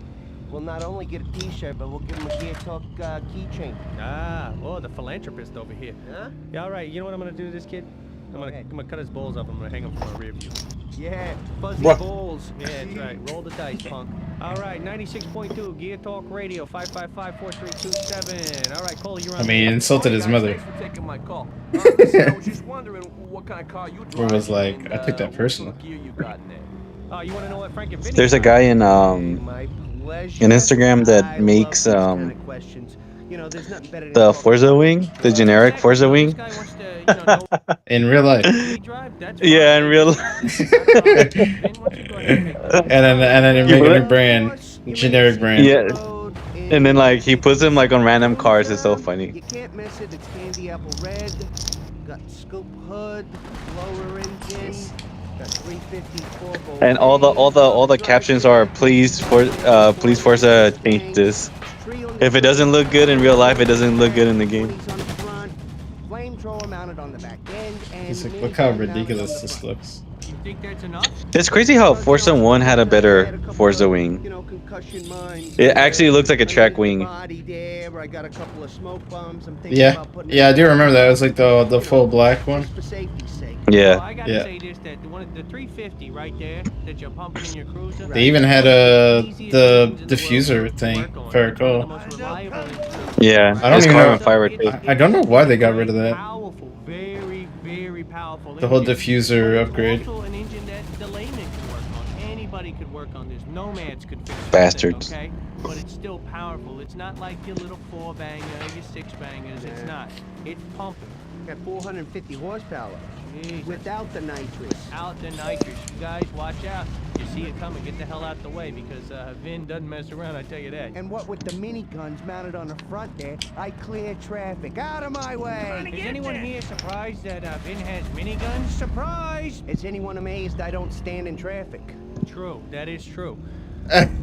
will not only get a t-shirt, but we'll give him a Gear Talk keychain. Ah, oh, the philanthropist over here. Huh? Yeah, all right, you know what I'm gonna do to this kid? I'm gonna cut his balls up. I'm gonna hang him from my rear view. Yeah, fuzzy What? balls. Yeah, that's right. Roll the dice, punk. All right, 96.2 Gear Talk Radio, 555-4327. All right, Cole, you're on. I mean, he insulted his mother. Thanks for taking my call. Listen, I was just wondering what kind of car you drive. Or was like, and, I took that what personal. sort of gear you got in there. Oh, you want to know what Frank and Vinny There's a got? guy in My pleasure. Instagram that I makes love these kind of questions. You know, there's nothing better than the talking Forza about wing, the generic Forza wing. In real life. Yeah, in real life. and then you make a new brand, generic brand. Yeah. And then like he puts them like on random cars. It's so funny. You can't miss it. It's candy apple red. Got scoop hood, blower engine. Got 354 volt. And all the captions are please Forza change this. If it doesn't look good in real life, it doesn't look good in the game. Flamethrower mounted on the back end, and He's like, look how ridiculous this looks. You think that's enough? It's crazy how Forza 1 had a better Forza wing. It actually looks like a track wing. Yeah, yeah, I do remember that. It was like the full black one. Yeah. Well, I gotta say this, that the 350 right there that you're pumping in your cruiser. They even had the diffuser thing, if I recall. Yeah. I don't it's even carbon know. fiber too. I don't know why they got rid of that. Very, very powerful. The whole diffuser upgrade. Also an engine that the layman could work on. Anybody could work on this. Nomads could fix this Bastards. thing, okay? But it's still powerful. It's not like your little 4-banger, your 6-bangers. It's not. It's pumping. Got 450 horsepower. Jeez. Without the nitrous. Out the nitrous. You guys, watch out. You see it coming, get the hell out the way, because Vin doesn't mess around, I tell you that. And what with the miniguns mounted on the front there, I clear traffic. Out of my way! Is anyone here surprised that Vin has miniguns? Surprise! Is anyone amazed I don't stand in traffic? True, that is true.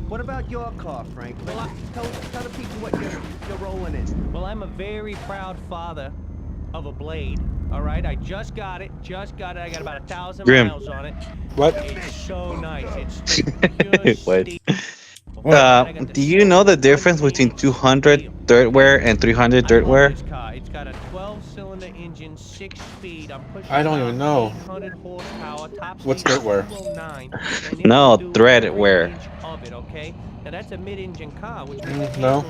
What about your car, Frank? Well, tell the people what you're rolling in. Well, I'm a very proud father of a Blade. All right, I just got it. I got about 1,000 Grim. miles on it. What? It's so nice. It's What? Do you know the difference between 200 dirt wear and 300 dirt wear? It's got a 12-cylinder engine, 6-speed. I'm pushing I don't even know. 800 horsepower. Top What's speed dirt wear? 209, and No, it'll do thread every wear. inch of it, okay? Now that's a mid-engine car, which means No.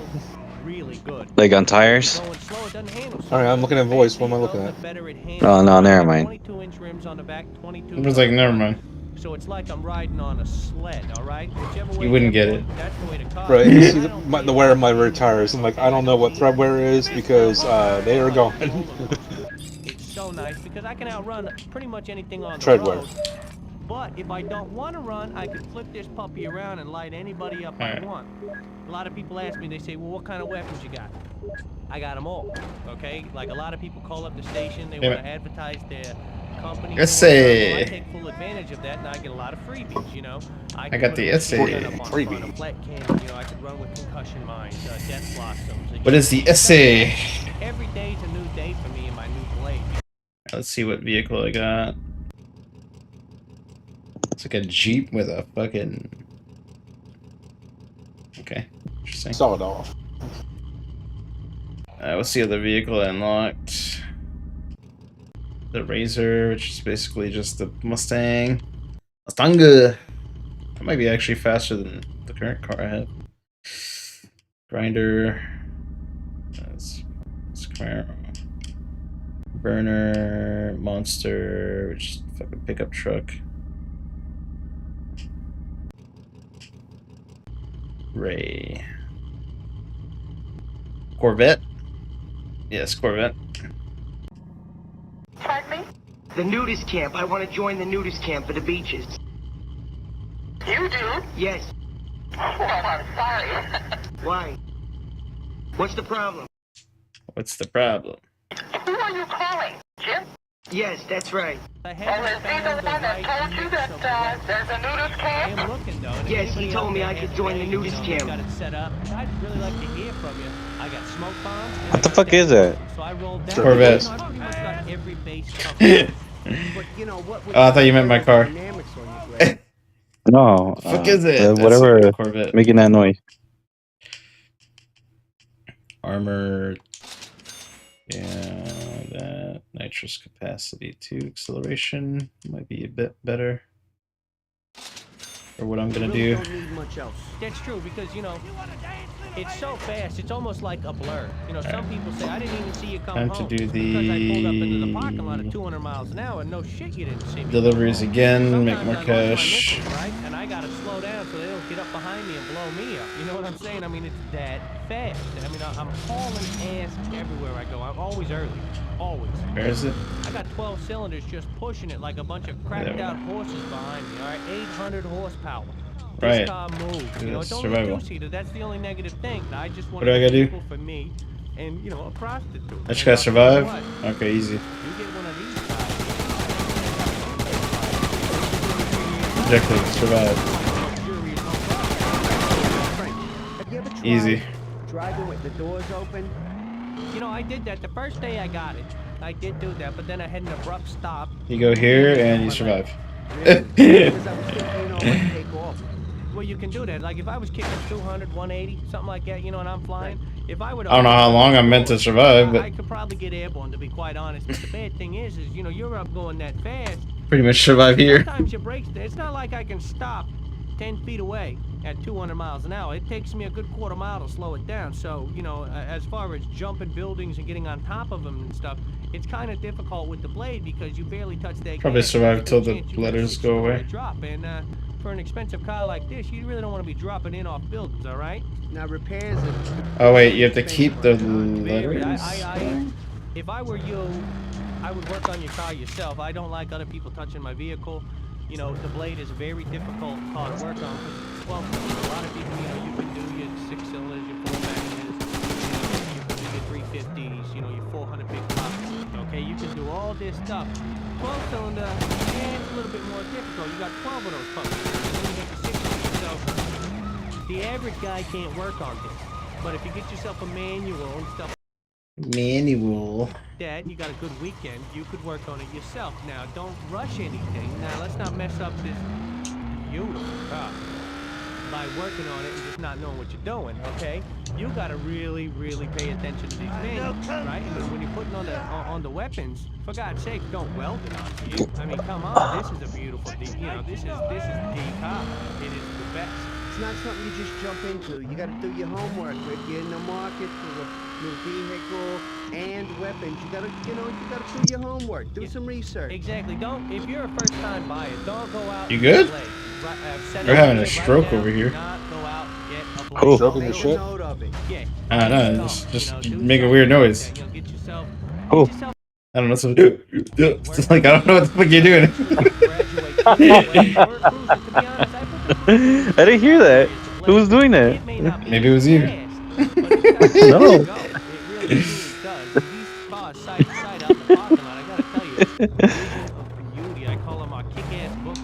really good. Like on tires? Going slow, it doesn't handle Alright, I'm looking at voice. What am I looking at? better it handles. Oh no, never mind. 22-inch rims on the back, 22. It was like, never mind. So it's like I'm riding on a sled, all right? Whichever way You wouldn't get you're it. going, that's the way to car. Right, you see the wear of my rear tires. I'm like, I don't know what thread wear is because they are gone. It's so nice because I can outrun pretty much anything on the Tread wear. road. But if I don't want to run, I could flip this puppy around and light anybody up I want. A lot of people ask me, they say, well, what kind of weapons you got? I got them all, okay? Like a lot of people call up the station, they want to advertise their company. Let's say. Well, I take full advantage of that, and I get a lot of freebies, you know? I got the essay. Freebie. A flat cannon, you know, I could run with concussion mines, death blossoms. What is the essay? Every day's a new day for me in my new blade. Let's see what vehicle I got. It's like a Jeep with a fucking... Okay, interesting. Saw it all. What's the other vehicle I unlocked? The Razor, which is basically just the Mustang. Mustanga! That might be actually faster than the current car I have. Grinder. That's Camaro. Burner. Monster, which is a fucking pickup truck. Ray. Corvette? Yes, Corvette. Pardon me? The nudist camp. I want to join the nudist camp for the beaches. You do? Yes. Well, I'm sorry. Why? What's the problem? What's the problem? Who are you calling? Jim? Yes, that's right. I is he the one that told you that there's a nudist camp? I am looking, though. Yes, he told me I could join the nudist camp. Got it set up. I'd really like to hear from you. I got smoke bombs. What the fuck is that? So I rolled down. Corvette. I pretty much got every base covered. But you know what? Oh, I thought you meant my car. No. Fuck is it? Whatever. Corvette. Making that noise. Armor. Yeah, that nitrous capacity 2 acceleration might be a bit better for what I'm gonna do. Don't need much else. That's true because you know it's so fast. It's almost like a blur. You know, some people say I didn't even see you come Time home to do because I pulled up into the parking lot at 200 miles an hour. No shit, you didn't see me. Deliveries again, make more Sometimes I lost my cash. nickel, right? And I gotta slow down so they don't get up behind me and blow me up. You know what I'm saying? I mean, it's that fast. I mean, I'm hauling ass everywhere I go. I'm always early. Always. Where is it? I got 12 cylinders just pushing it like a bunch of cracked out horses behind me. All right, 800 horsepower. Right. This car moves. You know, it's only a Survival. two-seater. That's the only negative thing. I just want What do I gotta do? people for me, and you know, a prostitute. I just And gotta I'll survive? tell you what, Okay, easy. you get one of these Objective, survive. Have you ever tried Easy. driving with the doors open? You know, I did that the first day I got it. I did do that, but then I had an abrupt stop. You go here and you survive. Because I was thinking, you know, I'd take off. Well, you can do that. Like if I was kicking 200, 180, something like that, you know, and I'm flying. If I would, I don't know how long I'm meant to survive, I but could probably get airborne, to be quite honest. But the bad thing is, you know, you're up going that fast. pretty much survive here. Sometimes your brakes. It's not like I can stop 10 feet away at 200 miles an hour. It takes me a good quarter mile to slow it down. So, you know, as far as jumping buildings and getting on top of them and stuff, it's kind of difficult with the blade because you barely touch that Probably gas. survive There's till a the chance you letters miss go or away. drop. And for an expensive car like this, you really don't want to be dropping in off buildings, all right? Now repairs it. Oh wait, you have to keep the letters? If I were you, I would work on your car yourself. I don't like other people touching my vehicle. You know, the blade is very difficult car to work on because it's 12 cylinders. A lot of people, you know, you can do your 6 cylinders, your 4 magnums, you can do your 350s, you know, your 400 big pops. Okay, you can do all this stuff. 12 cylinder, yeah, it's a little bit more difficult. You got 12 of those puppies. Then you get the 60. So the average guy can't work on this. But if you get yourself a manual and stuff Manual. that, you got a good weekend, you could work on it yourself. Now, don't rush anything. Now, let's not mess up this beautiful car by working on it and just not knowing what you're doing, okay? You gotta really, really pay attention to these manuals, right? And when you're putting on the weapons, for God's sake, don't weld it onto you. I mean, come on, this is a beautiful, you know, this is the car. It is the best. It's not something you just jump into. You gotta do your homework. If you're in the market for a new vehicle and weapons, you gotta do your homework. Do some research. Exactly. Don't, if you're a first-time buyer, don't go out. You good? We're having a right stroke now, over here. do not go out and get a blade. Cool. Stroking the Make a shit. note of it. Yeah. I don't know, just make a weird noise. You know, get yourself I don't know, so it's like I don't know what the fuck you're doing. graduate I didn't hear that. Who was doing that? Maybe it was you. No.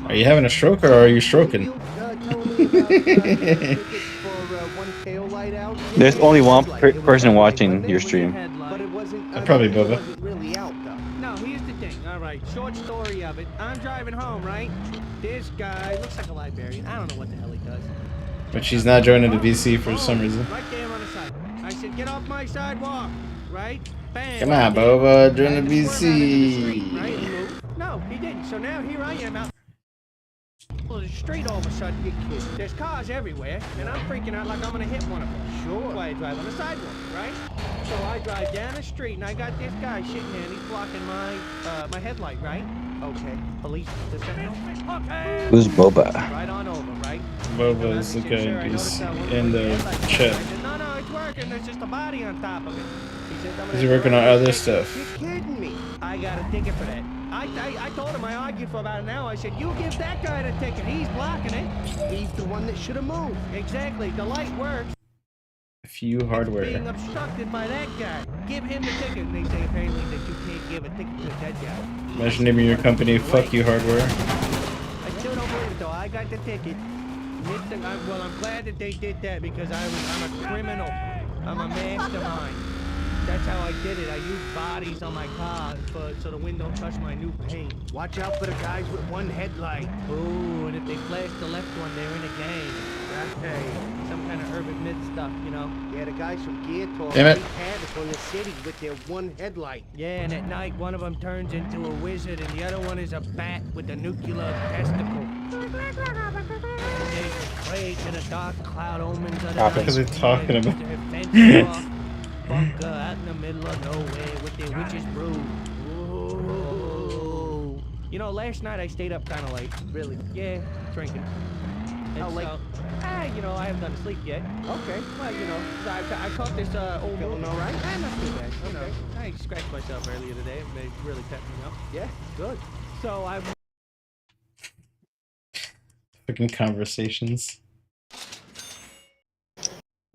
Are you having a stroke or are you stroking? There's only one person watching your stream. Probably Bubba. No, here's the thing. All right, short story of it. I'm driving home, right? This guy looks like a librarian. I don't know what the hell he does. But she's not joining the VC for some reason. Right there on the sidewalk. I said, get off my sidewalk. Right? Bam. Come on, Bubba, join the VC. No, he didn't. So now here I am out on the street all of a sudden. There's cars everywhere, and I'm freaking out like I'm gonna hit one of them. Sure. That's why I drive on the sidewalk, right? So I drive down the street, and I got this guy sitting there, and he's blocking my headlight, right? Okay. Police. Okay. Who's Boba? Right on over, right? Bubba is the guy who's in the chat. No, it's working. There's just a body on top of it. He's working on other stuff. You're kidding me. I got a ticket for that. I told him, I argued for about an hour. I said, you give that guy the ticket. He's blocking it. He's the one that should have moved. Exactly. The light works. Few hardware. Being obstructed by that guy. Give him the ticket. And they say apparently that you can't give a ticket to that guy. Imagine naming your company Fuck You Hardware. I still don't believe it though. I got the ticket. Well, I'm glad that they did that because I'm a criminal. I'm a mastermind. That's how I did it. I used bodies on my car so the wind don't touch my new paint. Watch out for the guys with one headlight. Ooh, and if they flash the left one, they're in a gang. Okay. Some kind of urban myth stuff, you know? Yeah, the guys from Gear Talk wreak havoc on the city with their one headlight. Yeah, and at night, one of them turns into a wizard, and the other one is a bat with a nuclear testicle. They pray to the dark cloud omens of the night. Because they're talking about. Bunker out in the middle of nowhere with their witch's brew. Ooh. You know, last night I stayed up kind of late. Really? Yeah, drinking. How late? You know, I haven't done sleep yet. Okay. Well, you know, I caught this old feeling all right? Not too bad. Okay. I scratched myself earlier today. It really pepped me up. Yeah, good. So I... Fucking conversations.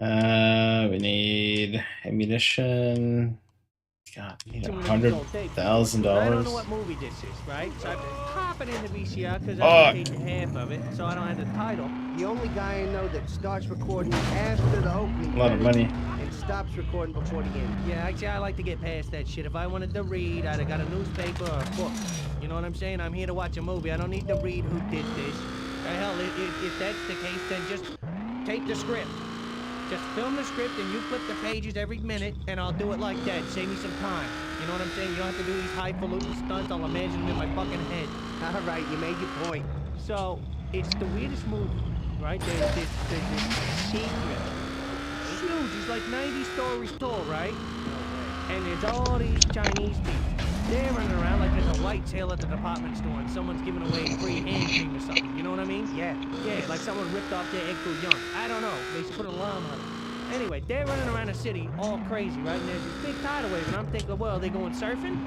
We need ammunition. God, we need $100,000. I don't know what movie this is, right? So I pop it in the VCR because I paid half of it, so I don't have the title. The only guy I know that starts recording after the opening. A lot of money. And stops recording before the end. Yeah, actually, I like to get past that shit. If I wanted to read, I'd have got a newspaper or a book. You know what I'm saying? I'm here to watch a movie. I don't need to read who did this. Hell, if that's the case, then just take the script. Just film the script and you flip the pages every minute, and I'll do it like that. Save me some time. You know what I'm saying? You don't have to do these highfalutin stunts. I'll imagine them in my fucking head. All right, you made your point. So, it's the weirdest movie, right? There's this secret. It's huge. It's like 90 stories tall, right? And there's all these Chinese people. They're running around like there's a white sale at the department store and someone's giving away free hand cream or something. You know what I mean? Yeah. Yeah, like someone ripped off their egg too young. I don't know. They should put an alarm on it. Anyway, they're running around the city all crazy, right? And there's this big tidal wave, and I'm thinking, well, are they going surfing?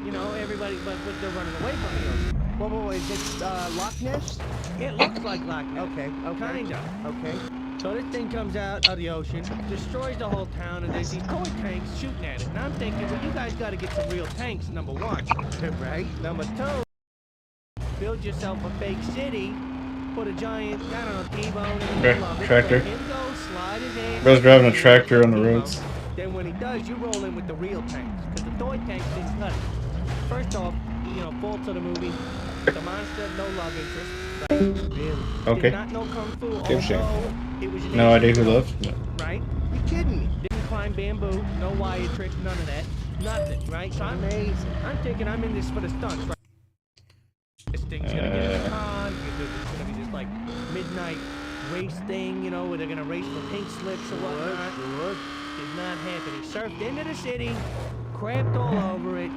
You know, everybody, but they're running away from the ocean. Whoa, is this Loch Ness? It looks like Loch Ness. Okay. Kinda. Okay. So this thing comes out of the ocean, destroys the whole town, and there's these toy tanks shooting at it. And I'm thinking, well, you guys got to get some real tanks, number one. Right? Number two, build yourself a fake city, put a giant, I don't know, T-bone in the middle of it. Tractor. Let him go, slide his hand. Bro's driving a tractor on the roads. Then when he does, you roll in with the real tanks, because the toy tanks didn't cut it. First off, you know, faults of the movie, the monster, no love interest. Right? Really? Okay. Did not know Kung Fu, although it was no idea who loved. No. Right? You kidding me? Didn't climb bamboo, no wire tricks, none of that. Nothing, right? So amazing. I'm thinking I'm in this for the stunts, right? This thing's gonna get in the car, it's gonna be this like midnight race thing, you know, where they're gonna race for pink slips or whatnot. Did not happen. He surfed into the city, crapped all over it,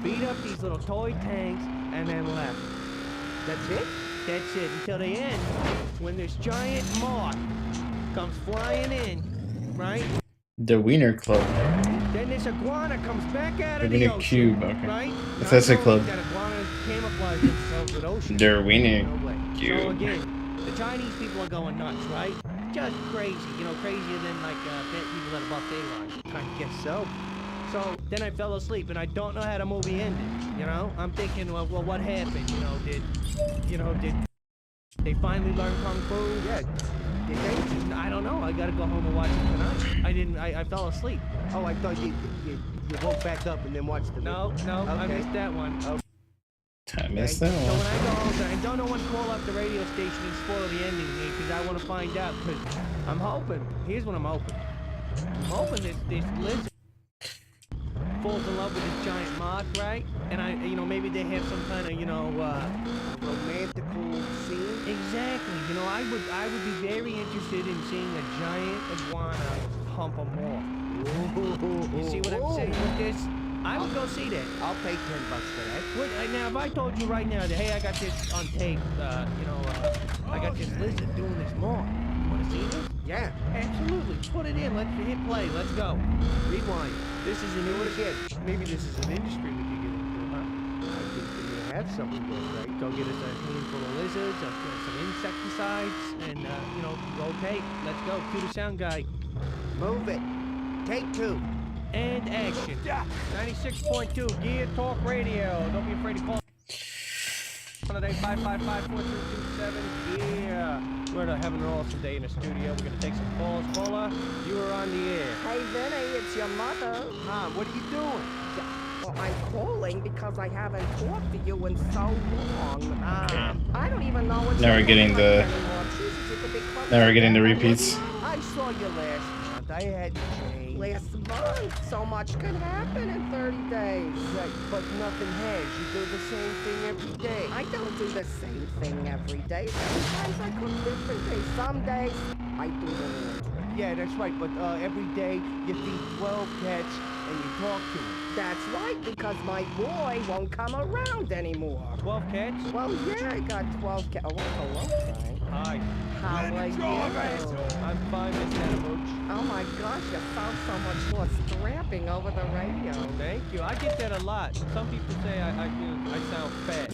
beat up these little toy tanks, and then left. That's it? That's it, until the end, when this giant moth comes flying in, right? The Wiener Club. Then this iguana comes back out of The the Wiener ocean, Cube, okay. right? That's a club. That iguana's camouflage themselves with ocean. They're weenie. So again, the Chinese people are going nuts, right? Just crazy, crazier than like people at a buffet line. I guess so. So then I fell asleep, and I don't know how the movie ended. I'm thinking, well, what happened? Did they finally learn kung fu? Yeah. Did they? I don't know. I gotta go home and watch it tonight. I fell asleep. Oh, I thought you woke back up and then watched the movie. No, I missed that one. I missed that So one. when I go home, and don't no one call up the radio station and spoil the ending here, because I want to find out, because I'm hoping, here's what I'm hoping. I'm hoping this lizard falls in love with this giant moth, right? And maybe they have some kind of, romantical scene. Exactly. I would be very interested in seeing a giant iguana hump a moth. You see what I'm saying with this? I would go see that. I'll pay $10 for that. Now, if I told you right now that, hey, I got this on tape, I got this lizard doing this moth. You want to see this? Yeah. Absolutely. Put it in. Let's hit play. Let's go. Rewind. This is an industry. Maybe this is an industry we could get into, huh? I think we have something good, right? Go get us a handful of lizards, some insecticides, and, roll tape. Let's go. Cue the sound guy. Move it. Take 2. And action. 96.2 Gear Talk Radio. Don't be afraid to call. Holiday 555-4327. Yeah. We're having an awesome day in the studio. We're going to take some calls. Paula, you are on the air. Hey, Vinny, it's your mother. Mom, what are you doing? Well, I'm calling because I haven't talked to you in so long. I don't even know what's Now we're getting the. Now we're getting the repeats. I saw you last month. I had changed. Last month, so much could happen in 30 days. Right, but nothing has. You do the same thing every day. I don't do the same thing every day. Sometimes I cook different things. Some days I do the laundry. Yeah, that's right, but every day you feed 12 cats and you talk to them. That's right, because my boy won't come around anymore. 12 cats? Well, yeah, I got 12 cats. Oh, hello, Frank. Hi. How are you? I'm fine, Miss Hannibal. Oh my gosh, you sound so much more strapping over the radio. Thank you. I get that a lot. Some people say I sound fat.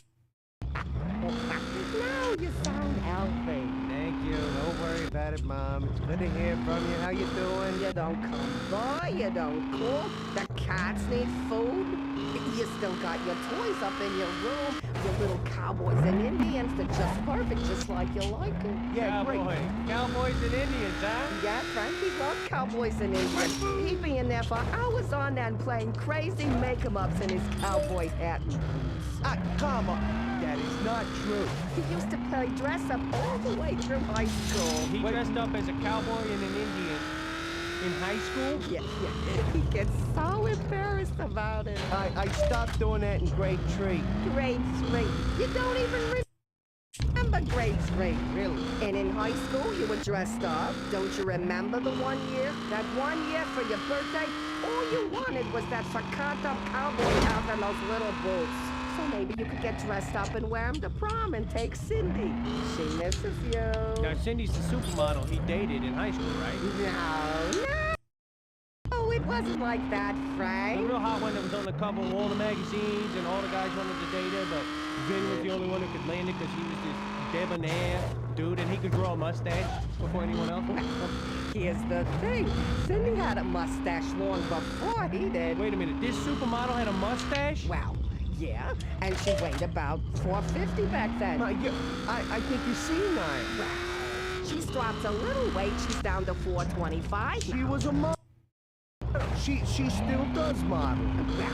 No, you sound healthy. Thank you. Don't worry about it, Mom. It's good to hear from you. How you doing? You don't come by, you don't call. The cats need food. You still got your toys up in your room. Your little cowboys and Indians, they're just perfect, just like you like them. Yeah, great. Cowboys and Indians, huh? Yeah, Frankie loved cowboys and Indians. He'd be in there for hours on end playing crazy make-em-ups in his cowboy hat and boots. Come on. That is not true. He used to play dress-up all the way through high school. He dressed up as a cowboy and an Indian in high school? Yeah. He gets so embarrassed about it. I stopped doing that in grade 3. Grade 3. You don't even remember grade 3. Really? And in high school, you were dressed up. Don't you remember the one year? That one year for your birthday, all you wanted was that forgot-up cowboy hat and those little boots. So maybe you could get dressed up and wear them to prom and take Cindy. She misses you. Now, Cindy's the supermodel he dated in high school, right? No, it wasn't like that, Frank. The real hot one that was on the cover of all the magazines and all the guys wanted to date her, but Vin was the only one who could land it because he was this debonair dude and he could grow a mustache before anyone else. Well, here's the thing. Cindy had a mustache long before he did. Wait a minute, this supermodel had a mustache? Wow. Yeah, and she weighed about 450 back then. I think you're senile. Wow. She's dropped a little weight. She's down to 425. She was a model. She still does model. Well,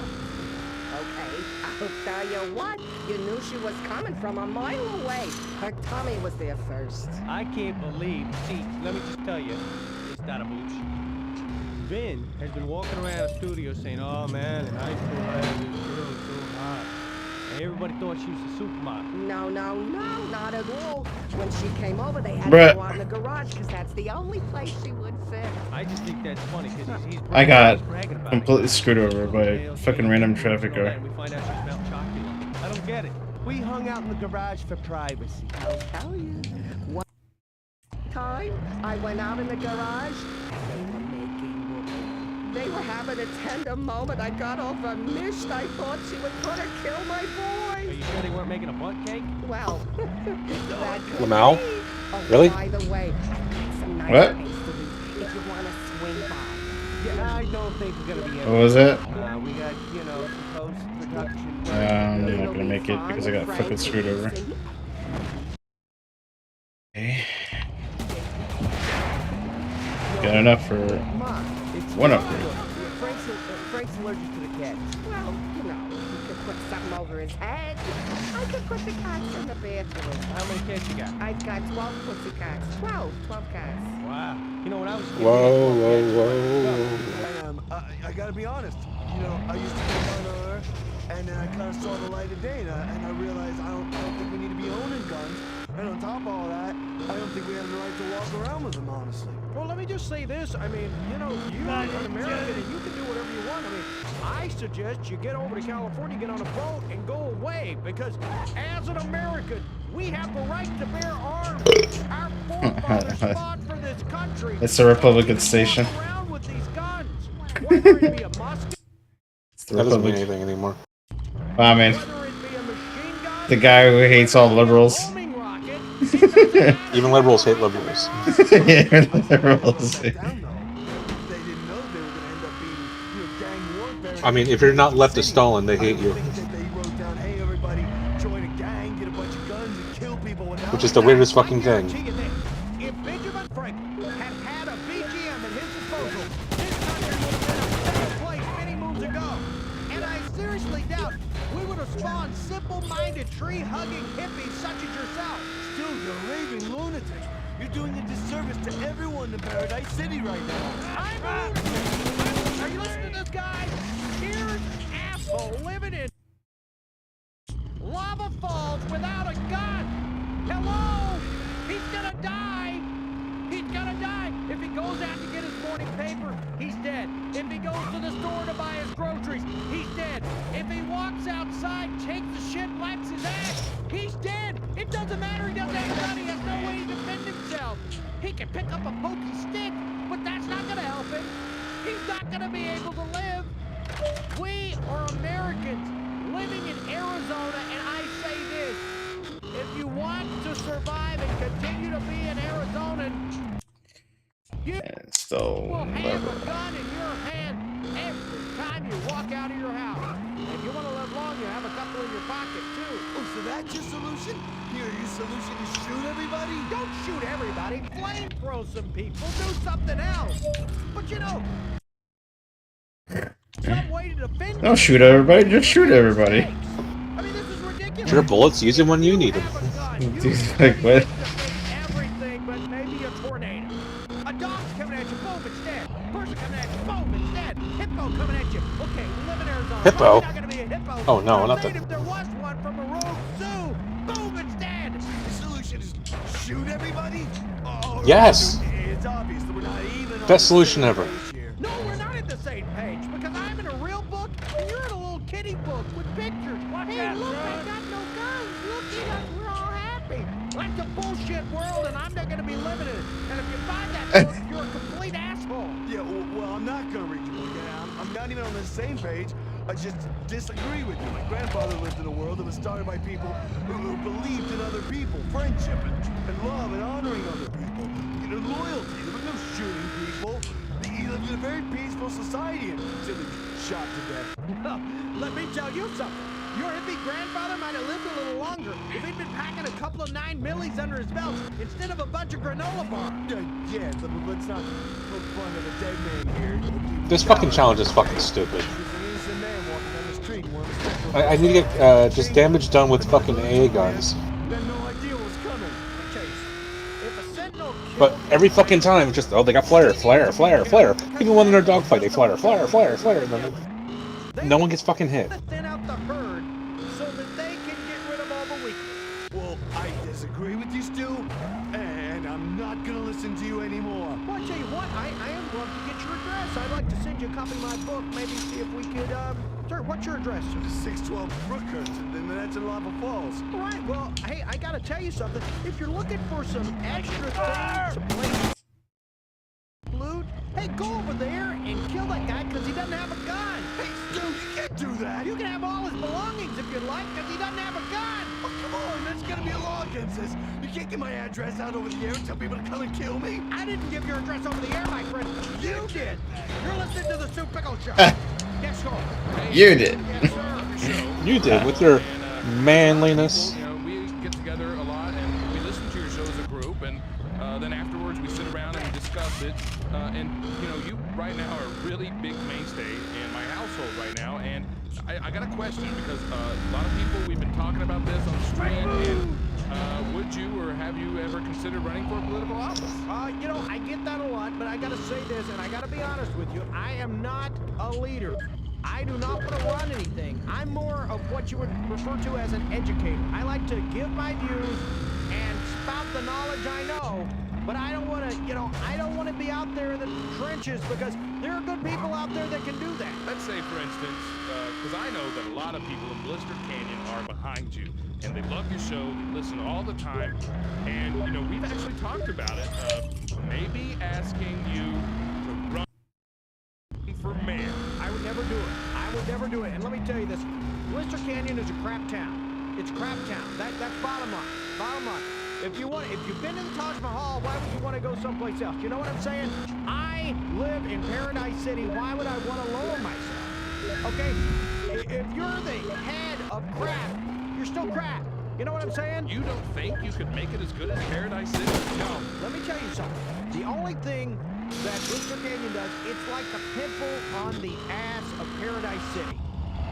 okay, I'll tell you what. You knew she was coming from a mile away. Her tummy was there first. I can't believe. See, let me just tell you, it's not a mooch. Vin has been walking around the studio saying, oh man, in high school I had this girl so hot. And everybody thought she was a supermodel. No, not at all. When she came over, they had Bruh. to go out in the garage because that's the only place she would fit. I just think that's funny because he's I got bragging about completely screwed over by a fucking random traffic car. We find out she smelled chocolate. I don't get it. We hung out in the garage for privacy. I'll tell you. One time, I went out in the garage and they were making whoopee. they were having a tender moment, I got all vermished. I thought she was gonna kill my boy. Are you sure they weren't making a butt cake? Well, that could Lamau? be. Oh, Really? by the way, I've got some nice What? pastries if you want to swing by. Yeah, I don't think we're gonna be able. What was it? We got, you know, some post-production. I'm not gonna make it because I got fucking screwed over. Okay. Got enough for one upgrade. Frank's allergic to the cats. Well, you know, you could put something over his head. I could put the cats in the bathroom. How many cats you got? I've got 12 pussy cats. 12 cats. Wow. You know, when I was I gotta be honest. You know, I used to be on Earth, and then I kind of saw the light of day, and I realized I don't think we need to be owning guns. And on top of all that, I don't think we have the right to walk around with them, honestly. Well, let me just say this. I mean, you know, you are an American and you can do whatever you want. I mean, I suggest you get over to California, get on a boat, and go away. Because as an American, we have the right to bear arms. Our forefathers fought for this country. It's a Republican station. Around with these guns. Whether it be a musket, That doesn't mean anything anymore. I mean, the guy who hates all liberals. Even liberals hate liberals. Yeah, liberals. I mean, if you're not left of Stalin, they hate you. Which is the weirdest fucking thing. if Benjamin Franklin had had a BGM at his disposal, this country would have been a better place many moons ago. And I seriously doubt we would have spawned simple-minded, tree-hugging hippies such as yourself. Dude, you're a raving lunatic. You're doing a disservice to everyone in Paradise City right now. I'm a lunatic. Are you listening to this guy? Here's an asshole living in lava falls without a gun. Hello? He's gonna die. He's gonna die. If he goes out to get his morning paper, he's dead. If he goes to the store to buy his groceries, he's dead. If he walks outside, takes a shit, wipes his ass, he's dead. It doesn't matter. He doesn't have a gun. He has no way to defend himself. He can pick up a pokey stick, but that's not gonna help him. He's not gonna be able to live. We are Americans living in Arizona, and I say this. If you want to survive and continue to be an Arizonan, you will have a gun in your hand every time you walk out of your house. If you want to live long, you have a couple in your pocket, too. Oh, so that's your solution? Your solution is shoot everybody? Don't shoot everybody. Flamethrow some people. Do something else. But you know, some way to defend Don't shoot everybody, just shoot everybody. I mean, this is ridiculous. Your bullets, use them when you need them. Dude, like, what? Everything but maybe a tornado. A dog's coming at you, boom, it's dead. Person coming at you, boom, it's dead. Hippo coming at you. Okay, we live in Arizona. Hippo? Not gonna be a hippo. Oh, no, not Great that. if there was one from a rogue zoo. Boom, it's dead. The solution is shoot everybody? Oh, Yes! It's obvious that we're not even on Best solution ever. No, we're not at the same page because I'm in a real book and you're in a little kitty book with pictures. Hey, look, I got no guns. Look at us, we're all happy. That's a bullshit world and I'm not going to be living in it. And if you buy that book, you're a complete asshole. Yeah, well, I'm not gonna read your book. I'm not even on the same page. I just disagree with you. My grandfather lived in a world that was started by people who believed in other people, friendship and love and honoring other people. You know, loyalty. There was no shooting people. He lived in a very peaceful society until he was shot to death. Well, let me tell you something. Your hippie grandfather might have lived a little longer if he'd been packing a couple of 9mm under his belt instead of a bunch of granola bars. Yeah, but let's not poke fun at a dead man here. This fucking challenge is fucking stupid. I need to get just damage done with fucking AA guns. But every fucking time, it's just, oh, they got flare. Even when they're in a dogfight, they flare. And then no one gets fucking hit. Thin out the herd so that they can get rid of all the weaklings. Well, I disagree with you, Stu, and I'm not gonna listen to you anymore. Well, I tell you what, I am love to get your address. I'd like to send you a copy of my book. Maybe see if we could, sir, what's your address, sir? 612 Brookhurst, and then that's in Lava Falls. All right, well, hey, I gotta tell you something. If you're looking for some extra things to play loot, hey, go over there and kill that guy that. You can have all his belongings if you'd like, because he doesn't have a gun. Oh, come on, that's gonna be a law against this. You can't get my address out over the air and tell people to come and kill me. I didn't give your address over the air, my friend. You did. You're listening to the Sue Pickle Show. Yes, sir. You did. You did with your manliness. You know, we get together a lot and we listen to your show as a group, and then afterwards we sit around and we discuss it. And you know, you right now are a really big mainstay in my household right now, and I got a question because a lot of people, we've been talking about this on the stream, and would you or have you ever considered running for a political office? You know, I get that a lot, but I gotta say this, and I gotta be honest with you. I am not a leader. I do not want to run anything. I'm more of what you would refer to as an educator. I like to give my views and spout the knowledge I know, but I don't want to, you know, I don't want to be out there in the trenches because there are good people out there that can do that. Let's say, for instance, because I know that a lot of people in Blister Canyon are behind you, and they love your show, they listen all the time, and, you know, we've actually talked about it, maybe asking you to run for mayor. I would never do it. I would never do it. And let me tell you this, Blister Canyon is a crap town. It's crap town. That's bottom line. Bottom line. If you've been to the Taj Mahal, why would you want to go someplace else? You know what I'm saying? I live in Paradise City. Why would I want to lower myself? Okay? If you're the head of crap, you're still crap. You know what I'm saying? You don't think you could make it as good as Paradise City? No. Let me tell you something. The only thing that Blister Canyon does, it's like the pimple on the ass of Paradise City.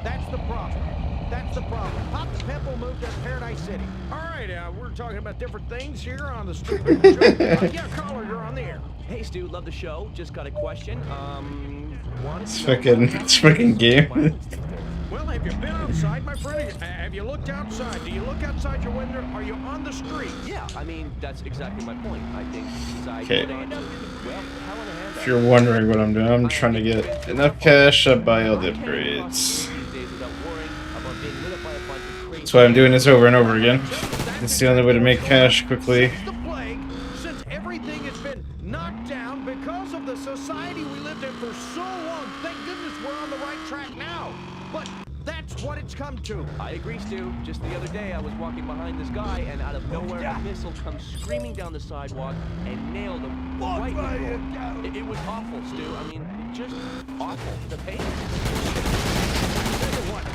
That's the problem. That's the problem. Pop the pimple, move to Paradise City. All right, we're talking about different things here on the stupid show. Yeah, caller, you're on the air. Hey, Stu, love the show. Just got a question. It's fucking game. Well, have you been outside, my friend? Have you looked outside? Do you look outside your window? Are you on the street? Yeah, I mean, that's exactly my point. I think inside Okay. well, hell in a hand. If you're wondering what I'm doing, I'm trying to get enough cash to buy all the upgrades. That's why I'm doing this over and over again. It's the only way to make cash quickly. Since everything has been knocked down because of the society we lived in for so long, thank goodness we're on the right track now. But that's what it's come to. I agree, Stu. Just the other day, I was walking behind this guy, and out of nowhere, a missile comes screaming down the sidewalk and nailed him right in the throat. It was awful, Stu. I mean, just awful. The pain.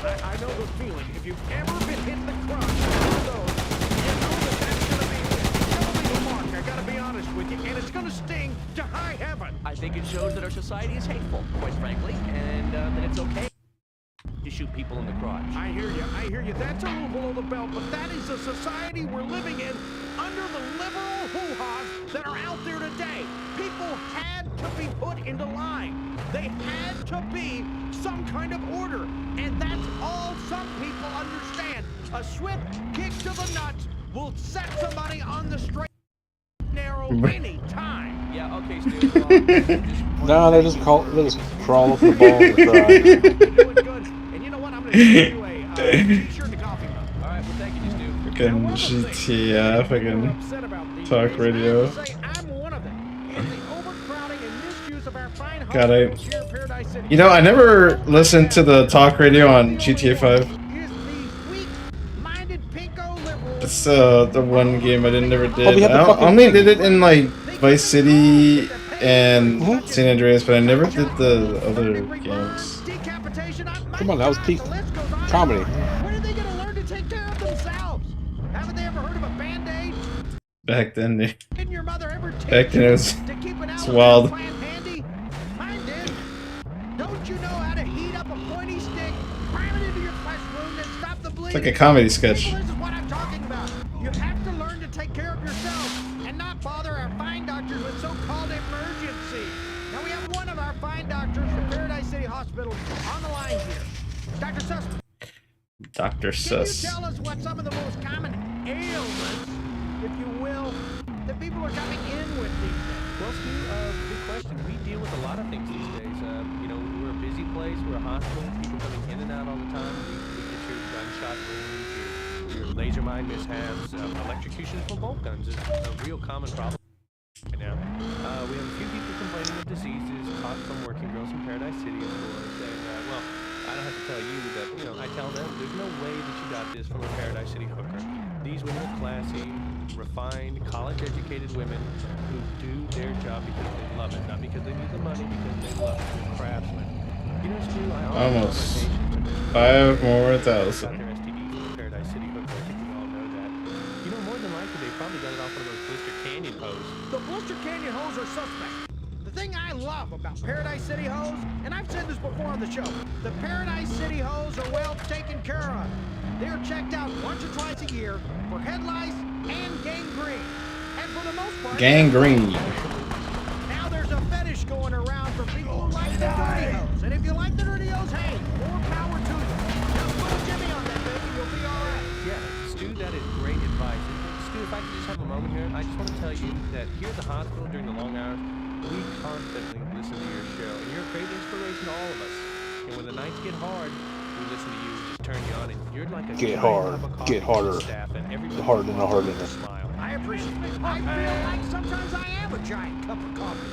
I know the feeling. If you've ever been hit in the crotch, you know that's gonna be a mark. I gotta be honest with you, and it's gonna sting to high heaven. I think it shows that our society is hateful, quite frankly, and that it's okay to shoot people in the crotch. I hear you. I hear you. That's a little below the belt, but that is the society we're living in under the liberal hoo-has that are out there today. People had to be put into line. They had to be some kind of order, and that's all some people understand. A swift kick to the nuts will set somebody on the straight and narrow any time. Yeah, okay, Stu. No, they just crawl over the ball and cry. You're doing good. And you know what? I'm going to give you a t-shirt and a coffee mug. All right, well, thank you, Stu. Fucking GTF, fucking talk radio. I'm one of them. And the overcrowding and misuse of our fine God, hospitals here in Paradise City. You know, I never listened to the talk radio on GTA 5. It's the one game I never did. I only did it in like Vice City and San Andreas, but I never did the other games. Come on, that was peak comedy. When are they going to learn to take care of themselves? Haven't they ever heard of a Band-Aid? Back then, Didn't your mother ever back then it was it's wild. handy? Mine did. Don't you know how to heat up a pointy stick, cram it into your flesh wound, and stop the bleeding? It's like a comedy sketch. People, this is what I'm talking about. You have to learn to take care of yourself and not bother our fine doctors with so-called emergencies. Now we have one of our fine doctors from Paradise City Hospital on the line here. Dr. Suss. Dr. Suss. Can you tell us what some of the most common ailments, if you will, that people are coming in with these days? Well, Stu, good question. We deal with a lot of things these days. You know, we're a busy place. We're a hospital. People coming in and out all the time. We get your gunshot wounds, your laser mine mishaps, electrocutions from bolt guns is a real common problem right now. We have a few people complaining of diseases caught from working girls in Paradise City, of course. And, well, I don't have to tell you that, you know, I tell them there's no way that you got this from a Paradise City hooker. These women are classy, refined, college-educated women who do their job because they love it, not because they need the money, because they love it. They're craftsmen. You know, Stu, I Almost 5 more thousand. their STDs from a Paradise City hooker. I think we all know that. You know, more than likely, they probably got it off one of those Blister Canyon hoes. The Blister Canyon hoes are suspect. The thing I love about Paradise City hoes, and I've said this before on the show, the Paradise City hoes are well taken care of. They're checked out once or twice a year for head lice and gangrene. And for the most part, Gangrene. now there's a fetish going around for people who like the dirty hoes. And if you like the dirty hoes, hey, more power to you. Just put a Jimmy on that baby, you'll be all right. Yeah, Stu, that is great advice. And, Stu, if I could just have a moment here, I just want to tell you that here at the hospital during the long hours, we constantly listen to your show, and you're a great inspiration to all of us. And when the nights get hard, we listen to you, we just turn you on, and you're like a Get giant hard, cup of coffee get harder. to the staff, and everybody Harder and harder. smile. I appreciate it. I feel like sometimes I am a giant cup of coffee.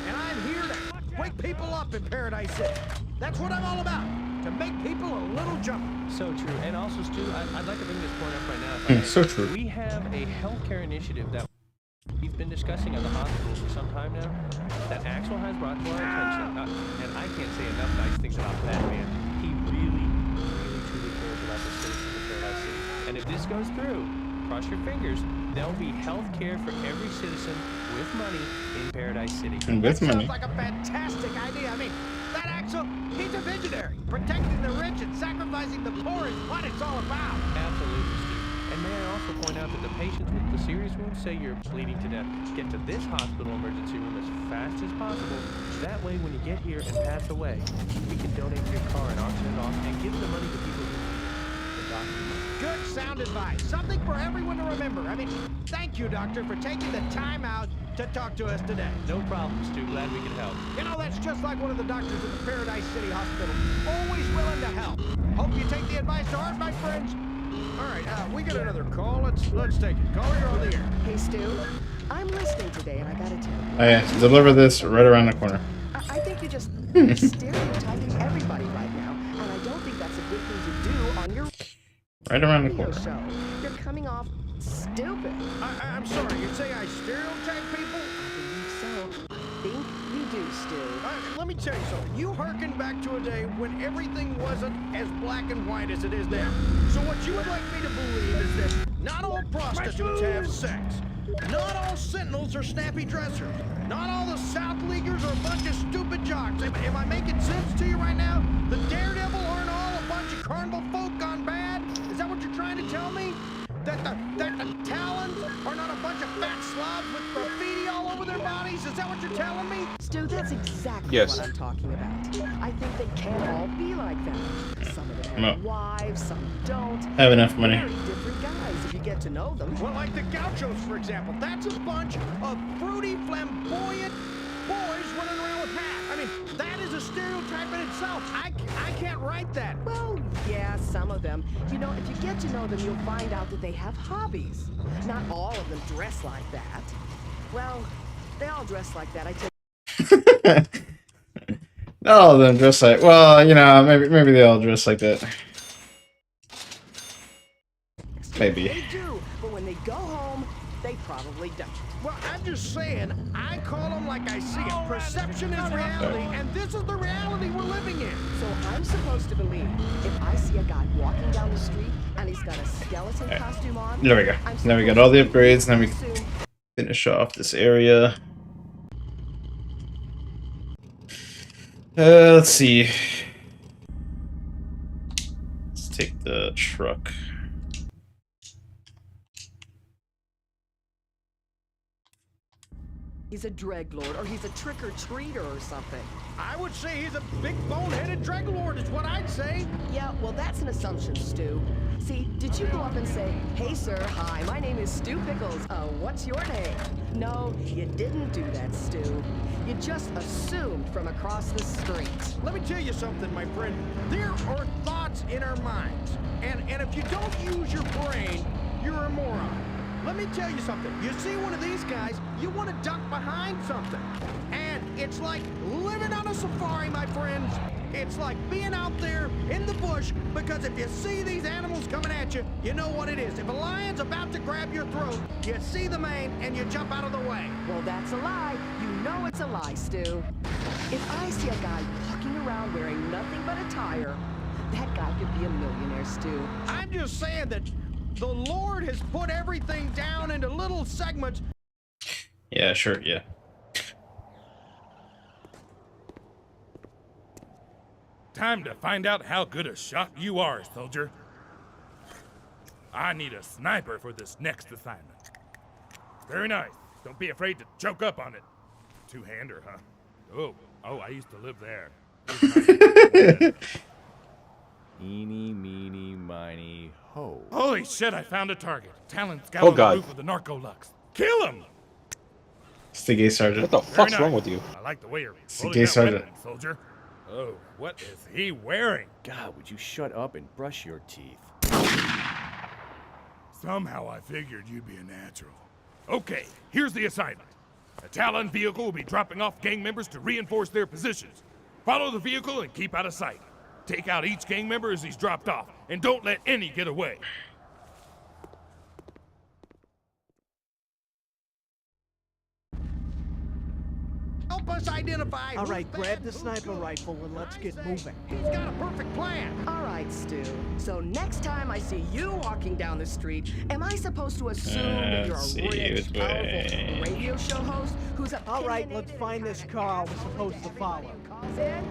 And I'm here to wake people up in Paradise City. That's what I'm all about. To make people a little jumpy. So true. And also, Stu, I'd like to bring this point up right now. If I may. So true. We have a healthcare initiative that we've been discussing at the hospital for some time now that Axel has brought to our attention. And I can't say enough nice things about that man. He really, really, truly cares about the citizens of Paradise City. And if this goes through, cross your fingers, there'll be health care for every citizen with money in Paradise City. And with money. Sounds like a fantastic idea. I mean, that Axel, he's a visionary. Protecting the rich and sacrificing the poor is what it's all about. Absolutely, Steve. And may I also point out that the patients with the serious wounds, say you're bleeding to death, get to this hospital emergency room as fast as possible. That way, when you get here and pass away, we can donate to your car and auction it off and give the money to people who need it. The doctor. Good sound advice. Something for everyone to remember. I mean, thank you, Doctor, for taking the time out to talk to us today. No problem, Stu. Glad we could help. You know, that's just like one of the doctors at the Paradise City Hospital. Always willing to help. Hope you take the advice to heart, my friends. All right, we got another call. Let's take it. Caller, you're on the air. Hey, Stu. I'm listening today, and I gotta tell you. Oh yeah, deliver this right around the corner. I think you're just stereotyping everybody right now, and I don't think that's a good thing to do on your Right around the radio corner. show. You're coming off stupid. I'm sorry, you say I stereotype people? I believe so. I think you do, Stu. Let me tell you something. You hearken back to a day when everything wasn't as black and white as it is now. So what you would like me to believe is that not all prostitutes have sex. Not all sentinels are snappy dressers. Not all the South Leaguers are a bunch of stupid jocks. Am I making sense to you right now? The Daredevil aren't all a bunch of carnival folk gone bad? Is that what you're trying to tell me? That the Talons are not a bunch of fat slobs with graffiti all over their bodies? Is that what you're telling me? Stu, that's exactly Yes. what I'm talking about. I think they can't all be like that. Some of them have No. wives, some don't. Have enough money. Very different guys if you get to know them. Well, like the Gauchos, for example. That's a bunch of fruity, flamboyant boys running around with hats. I mean, that is a stereotype in itself. I can't write that. Well, yeah, some of them. You know, if you get to know them, you'll find out that they have hobbies. Not all of them dress like that. Well, they all dress like that. I tell Not all of them dress like. Well, you know, maybe they all dress like that. Maybe. They do, but when they go home, they probably don't. Well, I'm just saying, I call them like I see it. Perception is reality, and this is the reality we're living in. So I'm supposed to believe if I see a guy walking down the street and he's got a skeleton costume on. There we go. Now we got all the upgrades. Now we can finish off this area. Let's see. Let's take the truck. He's a dreglord, or he's a trick-or-treater or something. I would say he's a big bone-headed dreglord is what I'd say. Yeah, well, that's an assumption, Stu. See, did you go up and say, "Hey, sir, hi, my name is Stu Pickles. What's your name?" No, you didn't do that, Stu. You just assumed from across the street. Let me tell you something, my friend. There are thoughts in our minds. And if you don't use your brain, you're a moron. Let me tell you something. You see one of these guys, you want to duck behind something. And it's like living on a safari, my friends. It's like being out there in the bush, because if you see these animals coming at you, you know what it is. If a lion's about to grab your throat, you see the mane and you jump out of the way. Well, that's a lie. You know it's a lie, Stu. If I see a guy walking around wearing nothing but a tire, that guy could be a millionaire, Stu. I'm just saying that the Lord has put everything down into little segments. Yeah, sure, yeah. Time to find out how good a shot you are, soldier. I need a sniper for this next assignment. Very nice. Don't be afraid to choke up on it. Two-hander, huh? Oh, I used to live there. Eeny, meeny, miny, ho. Holy shit, I found a target. Talon scout on the roof of the Narco Lux. Kill him! It's the gay sergeant. What the fuck's wrong with you? I like the way you're It's the pulling gay that sergeant. weapon, soldier. Oh, what is he wearing? God, would you shut up and brush your teeth? Somehow I figured you'd be a natural. Okay, here's the assignment. A Talon vehicle will be dropping off gang members to reinforce their positions. Follow the vehicle and keep out of sight. Take out each gang member as he's dropped off, and don't let any get away. Help us identify. All right, grab the sniper rifle and let's get moving. He's got a perfect plan. All right, Stu. So next time I see you walking down the street, am I supposed to assume that you're see a rich, which way. powerful radio show host who's a... All right, let's find this car we're supposed to follow.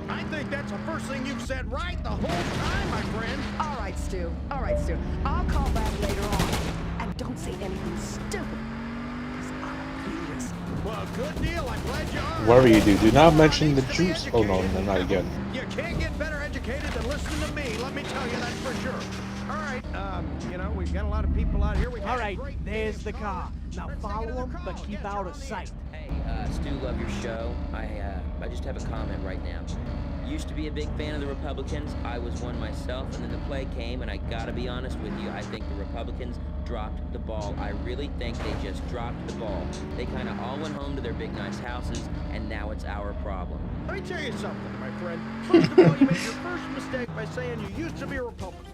I think that's the first thing you've said right the whole time, my friend. All right, Stu. All right, Stu. I'll call back later on. And don't say anything stupid. Well, good deal. I'm glad you are. Whatever you do, do not mention the juice. Oh no, not again. You can't get better educated than listening to me. Let me tell you that for sure. All right, you know, we've got a lot of people out here. All right, there's the car. Now follow them, but keep out of sight. Hey, Stu, love your show. I just have a comment right now. Used to be a big fan of the Republicans. I was one myself, and then the play came, and I gotta be honest with you, I think the Republicans dropped the ball. I really think they just dropped the ball. They kind of all went home to their big, nice houses, and now it's our problem. Let me tell you something, my friend. First of all, you made your first mistake by saying you used to be a Republican.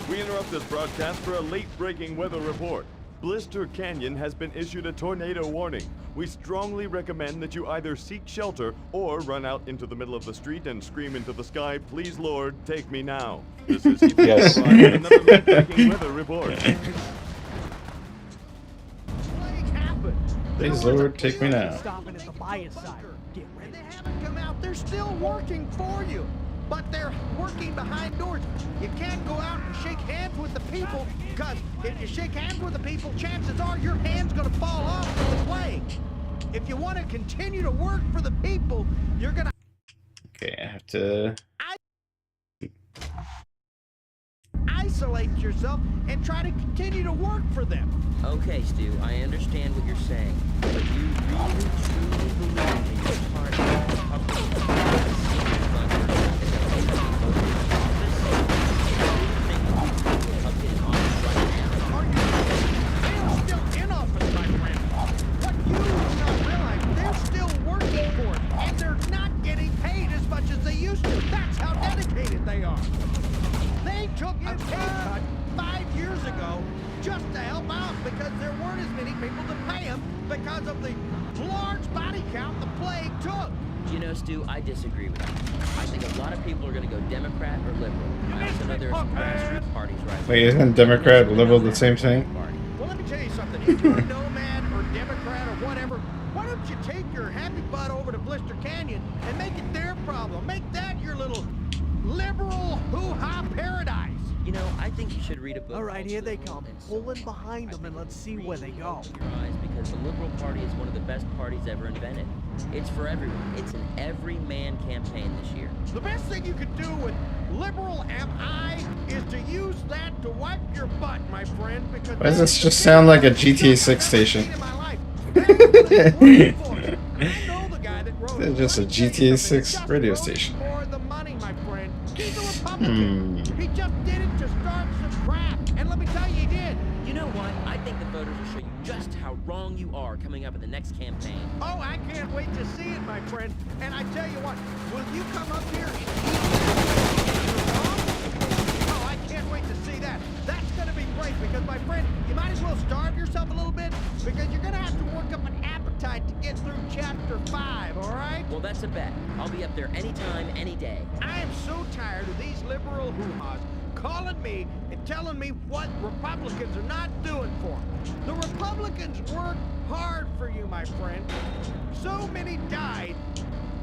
We interrupt this broadcast for a late-breaking weather report. Blister Canyon has been issued a tornado warning. We strongly recommend that you either seek shelter or run out into the middle of the street and scream into the sky, "Please, Lord, take me now." This is Yes. another late-breaking weather report. Please, Lord, take me now. Stopping at the buyer side. Get ready. They haven't come out. They're still working for you. But they're working behind doors. You can't go out and shake hands with the people, because if you shake hands with the people, chances are your hand's going to fall off from the plane. If you want to continue to work for the people, you're going to... Okay, I have to... isolate yourself and try to continue to work for them. Okay, Stu, I understand what you're saying, but you really, truly believe in your heart that the Republicans took a pay cut 5 years ago just to help out because there weren't as many people to pay them because of the large body count the plague took. You know, Stu, I disagree with you. I think a lot of people are going to go Democrat or liberal. I also know there's grassroots parties right now. Wait, isn't Democrat and liberal the same thing? Well, let me tell you something. If you're a nomad or Democrat or whatever, why don't you take your happy butt over to Blister Canyon and make it their problem? Make that your little liberal hoo-ha paradise. You know, I think you should read a book. All right, here they come. Pull in behind them and let's see where they go. Your eyes, because the Liberal Party is one of the best parties ever invented. It's for everyone. It's an every-man campaign this year. The best thing you could do with liberal MI is to use that to wipe your butt, my friend, because... Why does this just sound like a GTA 6 station? It's just a GTA 6 radio station. He just did it to start some crap, and let me tell you, he did. You know what? I think the voters will show you just how wrong you are coming up in the next campaign. Oh, I can't wait to see it, my friend. And I tell you what, will you come up here and Oh, I can't wait to see that. That's gonna be great because, my friend, you might as well starve yourself a little bit because you're gonna have to work up an appetite to get through chapter 5, all right? Well, that's a bet. I'll be up there anytime, any day. I am so tired of these liberal hoo-has calling me and telling me what Republicans are not doing for them. The Republicans worked hard for you, my friend. So many died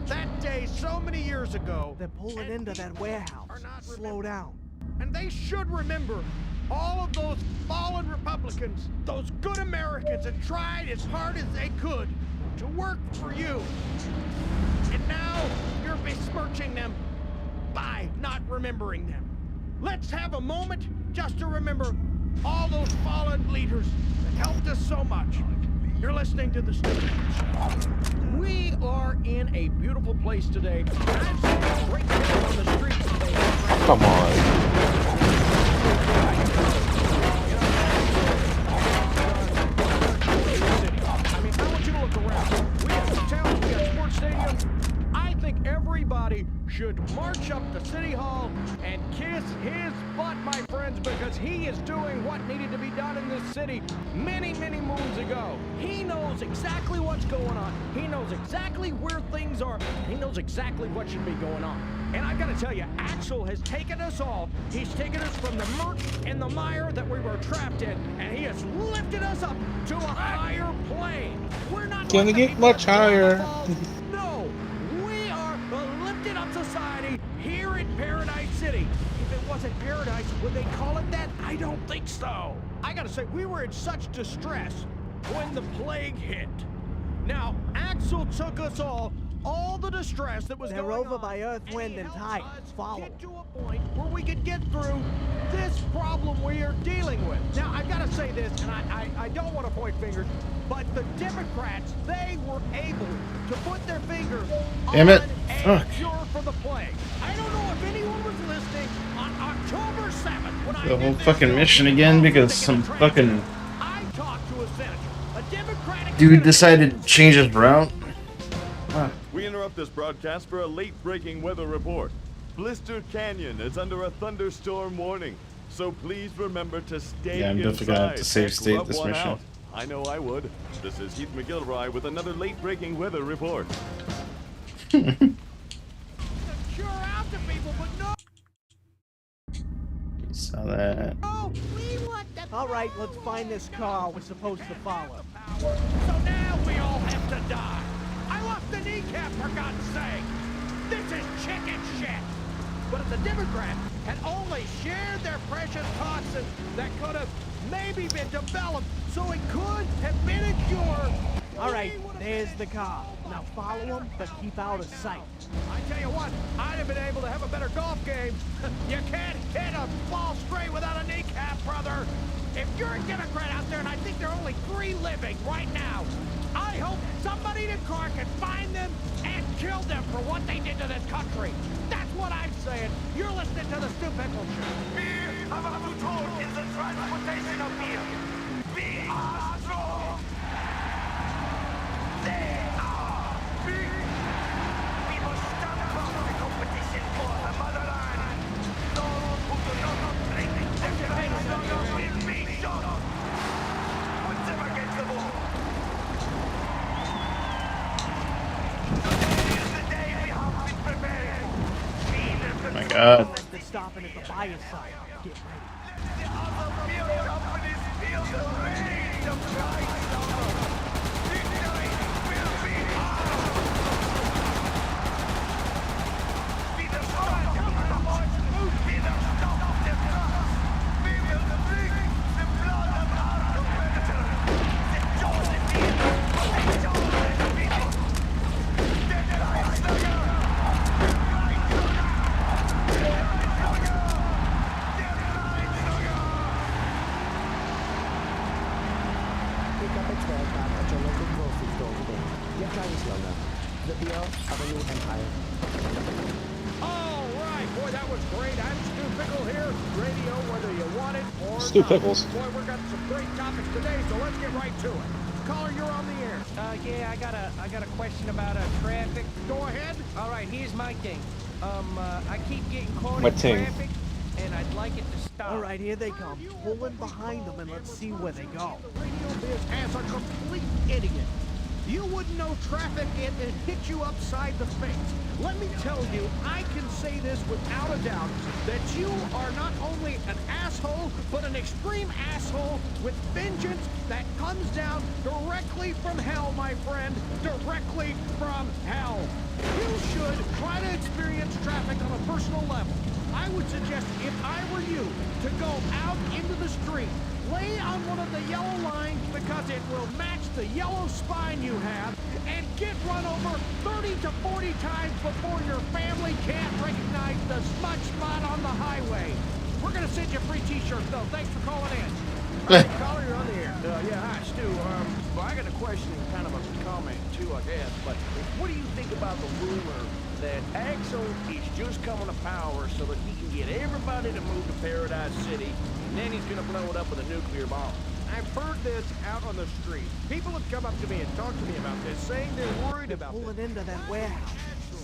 that day so many years ago. They're pulling into that warehouse. Slow down. And they should remember all of those fallen Republicans, those good Americans that tried as hard as they could to work for you. And now you're besmirching them by not remembering them. Let's have a moment just to remember all those fallen leaders that helped us so much. You're listening to The Stupid Show. We are in a beautiful place today. I've seen a great deal on the streets today. Come on. I mean, I want you to look around. We have hotels, we have sports stadiums. I think everybody should march up to City Hall and kiss his butt, my friends, because he is doing what needed to be done in this city many, many moons ago. He knows exactly what's going on. He knows exactly where things are. He knows exactly what should be going on. And I've got to tell you, Axel has taken us all. He's taken us from the murk and the mire that we were trapped in, and he has lifted us up to a higher plane. We're not Can it get much higher? No, we are a lifted up society here in Paradise City. If it wasn't paradise, would they call it that? I don't think so. I gotta say, we were in such distress when the plague hit. Now, Axel took us all the distress that was They're going over on, by Earth, and Wind, he and helped Tide. us Follow. get to a point where we could get through this problem we are dealing with. Now, I've got to say this, and I don't want to point fingers, but the Democrats, they were able to put their finger Damn it. on a Fuck. cure for the plague. I don't know if anyone was listening on October 7th when I The whole did this fucking show. mission again because some fucking I talked to a senator, a Democratic dude senator. decided to change his route. We interrupt this broadcast for a late-breaking weather report. Blister Canyon is under a thunderstorm warning, so please remember to stay Yeah, I'm inside. definitely gonna have to save and state rub this one mission. out. I know I would. This is Heath McGilvray with another late-breaking weather report. Cure out to people, but no. Saw that. No, we want the All right, let's find this car we're supposed to follow. power. So now we all have to die. I lost the kneecap, for God's sake. This is chicken shit. But if the Democrats had only shared their precious toxins that could have maybe been developed so it could have been a cure. All right, there's the car. Now follow him, but keep out of sight. I tell you what, I'd have been able to have a better golf game. You can't hit a ball straight without a kneecap, brother. If you're a Democrat out there, and I think there are only 3 living right now, I hope somebody in a car can find them and kill them for what they did to this country. That's what I'm saying. You're listening to The Stu Pickle Show. We have a control in the transportation of beer. We are strong. They are big. We must stand up the competition for the motherland. Those who do not drink the generation will be shot. Put them against the wall. Today is the day we have been preparing. Oh my god. They're stopping at the buyer side. Get ready. The other beer companies feel the rage of Christ. Victory will be ours. Be the stop of the march. Be the stop of the trust. We will drink the blood of our competitors. The Jordan beer. The Jordan people. The Christ sugar. The Christ sugar. The Christ sugar. Pick up a 12-pack at your local grocery store today. Hikari slogan. The beer of a new empire. All right, boy, that was great. I'm Stu Pickle here here, radio, whether you want it or Stu not. Pickles. Boy, we've got some great topics today, so let's get right to it. Caller, you're on the air. Yeah, I got a question about traffic. Go ahead. All right, here's my thing. I keep getting caught My in ting. traffic, and I'd like it to stop. All right, here they come. Pull in behind them and let's see where they go. The radio biz as a complete idiot. You wouldn't know traffic and it hit you upside the face. Let me tell you, I can say this without a doubt, that you are not only an asshole, but an extreme asshole with vengeance that comes down directly from hell, my friend. Directly from hell. You should try to experience traffic on a personal level. I would suggest, if I were you, to go out into the street, lay on one of the yellow lines because it will match the yellow spine you have, and get run over 30 to 40 times before your family can't recognize the smudge spot on the highway. We're gonna send you free t-shirts though. Thanks for calling in. Hey, caller, you're on the air. Yeah, hi, Stu. Well, I got a question and kind of a comment too, I guess. But what do you think about the rumor that Axel is just coming to power so that he can get everybody to move to Paradise City, and then he's gonna blow it up with a nuclear bomb? I've heard this out on the street. People have come up to me and talked to me about this, saying they're worried about this. Pulling into that warehouse.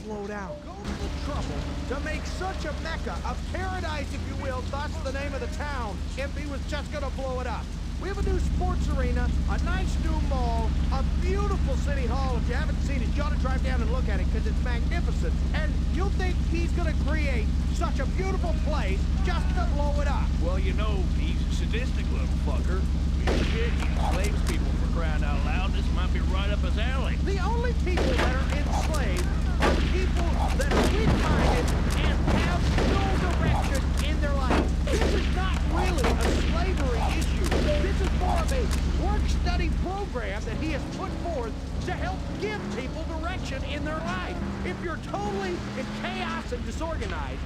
Slow down. Go to the trouble to make such a mecca of paradise, if you will, that's the name of the town, if he was just gonna blow it up. We have a new sports arena, a nice new mall, a beautiful city hall. If you haven't seen it, you ought to drive down and look at it because it's magnificent. And you'll think he's gonna create such a beautiful place just to blow it up. Well, you know, he's a sadistic little fucker. Shit, he enslaves people for crying out loud. This might be right up his alley. The only people that are enslaved are people that are weak-minded and have no direction in their life. This is not really a slavery issue. This is more of a work-study program that he has put forth to help give people direction in their life. If you're totally in chaos and disorganized,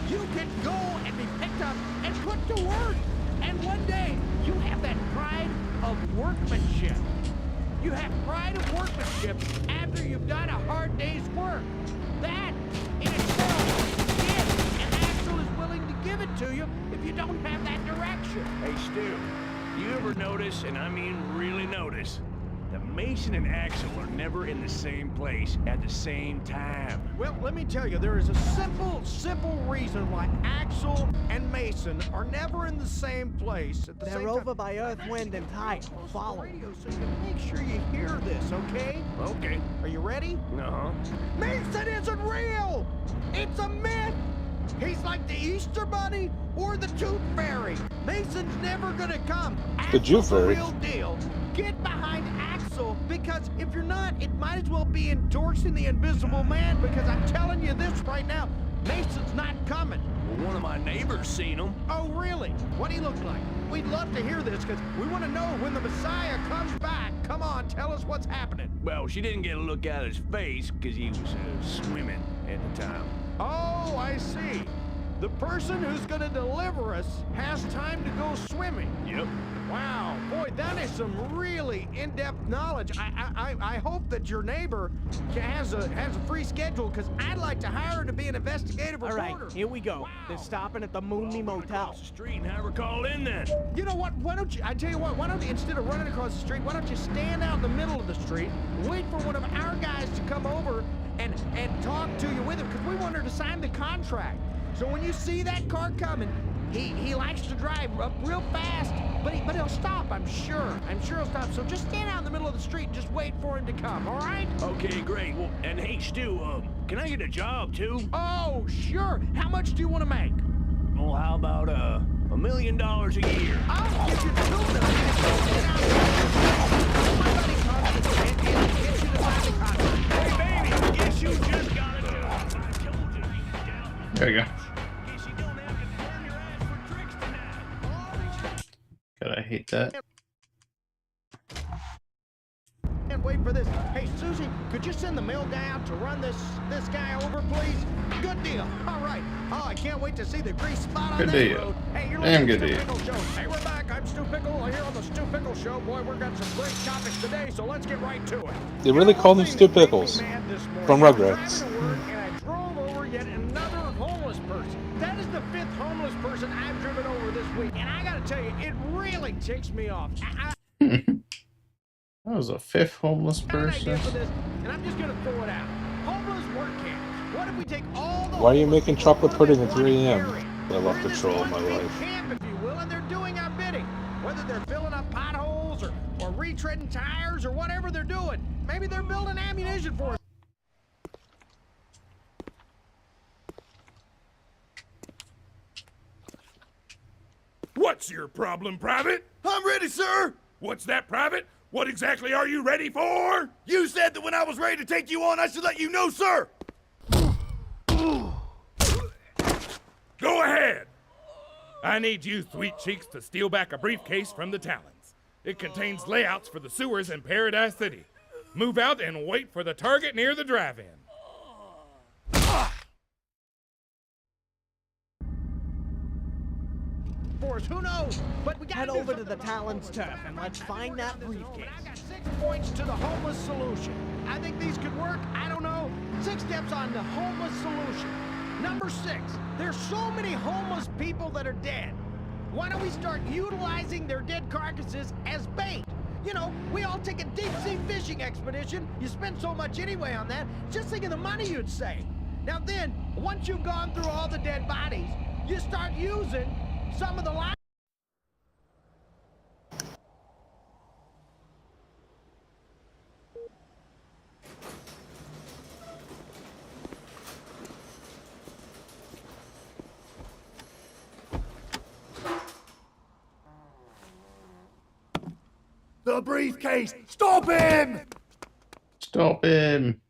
you can go and be picked up and put to work. And one day, you have that pride of workmanship. You have pride of workmanship after you've done a hard day's work. That, in itself, is a gift, and Axel is willing to give it to you if you don't have that direction. Hey, Stu, you ever notice, and I mean really notice, that Mason and Axel are never in the same place at the same time? Well, let me tell you, there is a simple reason why Axel and Mason are never in the same place at the same time. They're over by Earth, Wind, and Tide. Follow. So you can make sure you hear this, okay? Okay. Are you ready? Uh-huh. Mason isn't real! It's a myth! He's like the Easter Bunny or the Tooth Fairy. Mason's never gonna come. The Jew Axel's the Fairy. real deal. Get behind Axel, because if you're not, it might as well be endorsing the Invisible Man, because I'm telling you this right now, Mason's not coming. Well, one of my neighbors seen him. Oh, really? What'd he look like? We'd love to hear this, because we want to know when the Messiah comes back. Come on, tell us what's happening. Well, she didn't get a look at his face because he was swimming at the time. Oh, I see. The person who's gonna deliver us has time to go swimming. Yep. Wow, boy, that is some really in-depth knowledge. I hope that your neighbor has a free schedule, because I'd like to hire her to be an investigative reporter. All right, here we go. Wow. They're stopping at the Mooney Motel. Across the street and have her call in then. You know what? Why don't you? I tell you what. Why don't you, instead of running across the street, why don't you stand out in the middle of the street, wait for one of our guys to come over and talk to you with him, because we want her to sign the contract. So when you see that car coming, he likes to drive up real fast, but he'll stop, I'm sure. I'm sure he'll stop. So just stand out in the middle of the street and just wait for him to come, all right? Okay, great. Well, and hey, Stu, can I get a job too? Oh, sure. How much do you want to make? Well, how about $1 million a year? I'll give you $2 million if you get out there. My buddy comes and gets you to sign the contract. Hey, baby, guess you just got it. I told you. There we go. Guess you don't have to turn your ass for tricks tonight. God, I hate that. Can't wait for this. Hey, Susie, could you send the mail guy out to run this guy over, please? Good deal. All right. Oh, I can't wait to see the grease spot on Good that deal. road. Hey, you're Damn listening good to Stu deal. Pickle Show. Hey, we're back. I'm Stu Pickle here on the Stu Pickle Show. Boy, we've got some great topics today, so let's get right to it. They really called him Stu Pickles from Rugrats. I was driving to work and I drove over yet another homeless person. That is the fifth 5th homeless person I've driven over this week, and I gotta tell you, it really ticks me off. That was a 5th homeless I got an idea person. for this, and I'm just gonna throw it out. Homeless work camps. What if we take all the Why are you homeless making people, chocolate put them pudding in at one 3 a.m.? area? I love We're in this control of my one big life. camp, if you will, and they're doing our bidding. Whether they're filling up potholes or retreading tires or whatever they're doing. Maybe they're building ammunition for us. What's your problem, Private? I'm ready, sir! What's that, Private? What exactly are you ready for? You said that when I was ready to take you on, I should let you know, sir! Go ahead! I need you sweet cheeks to steal back a briefcase from the Talons. It contains layouts for the sewers in Paradise City. Move out and wait for the target near the drive-in. For us, who knows? But we Head over to the Talons turf and let's find that briefcase. I got 6 points to the homeless solution. I think these could work. I don't know. 6 steps on the homeless solution. Number 6, there's so many homeless people that are dead. Why don't we start utilizing their dead carcasses as bait? You know, we all take a deep-sea fishing expedition. You spend so much anyway on that. Just think of the money you'd save. Now then, once you've gone through all the dead bodies, you start using some of the live. The briefcase! Stop him! Stop him!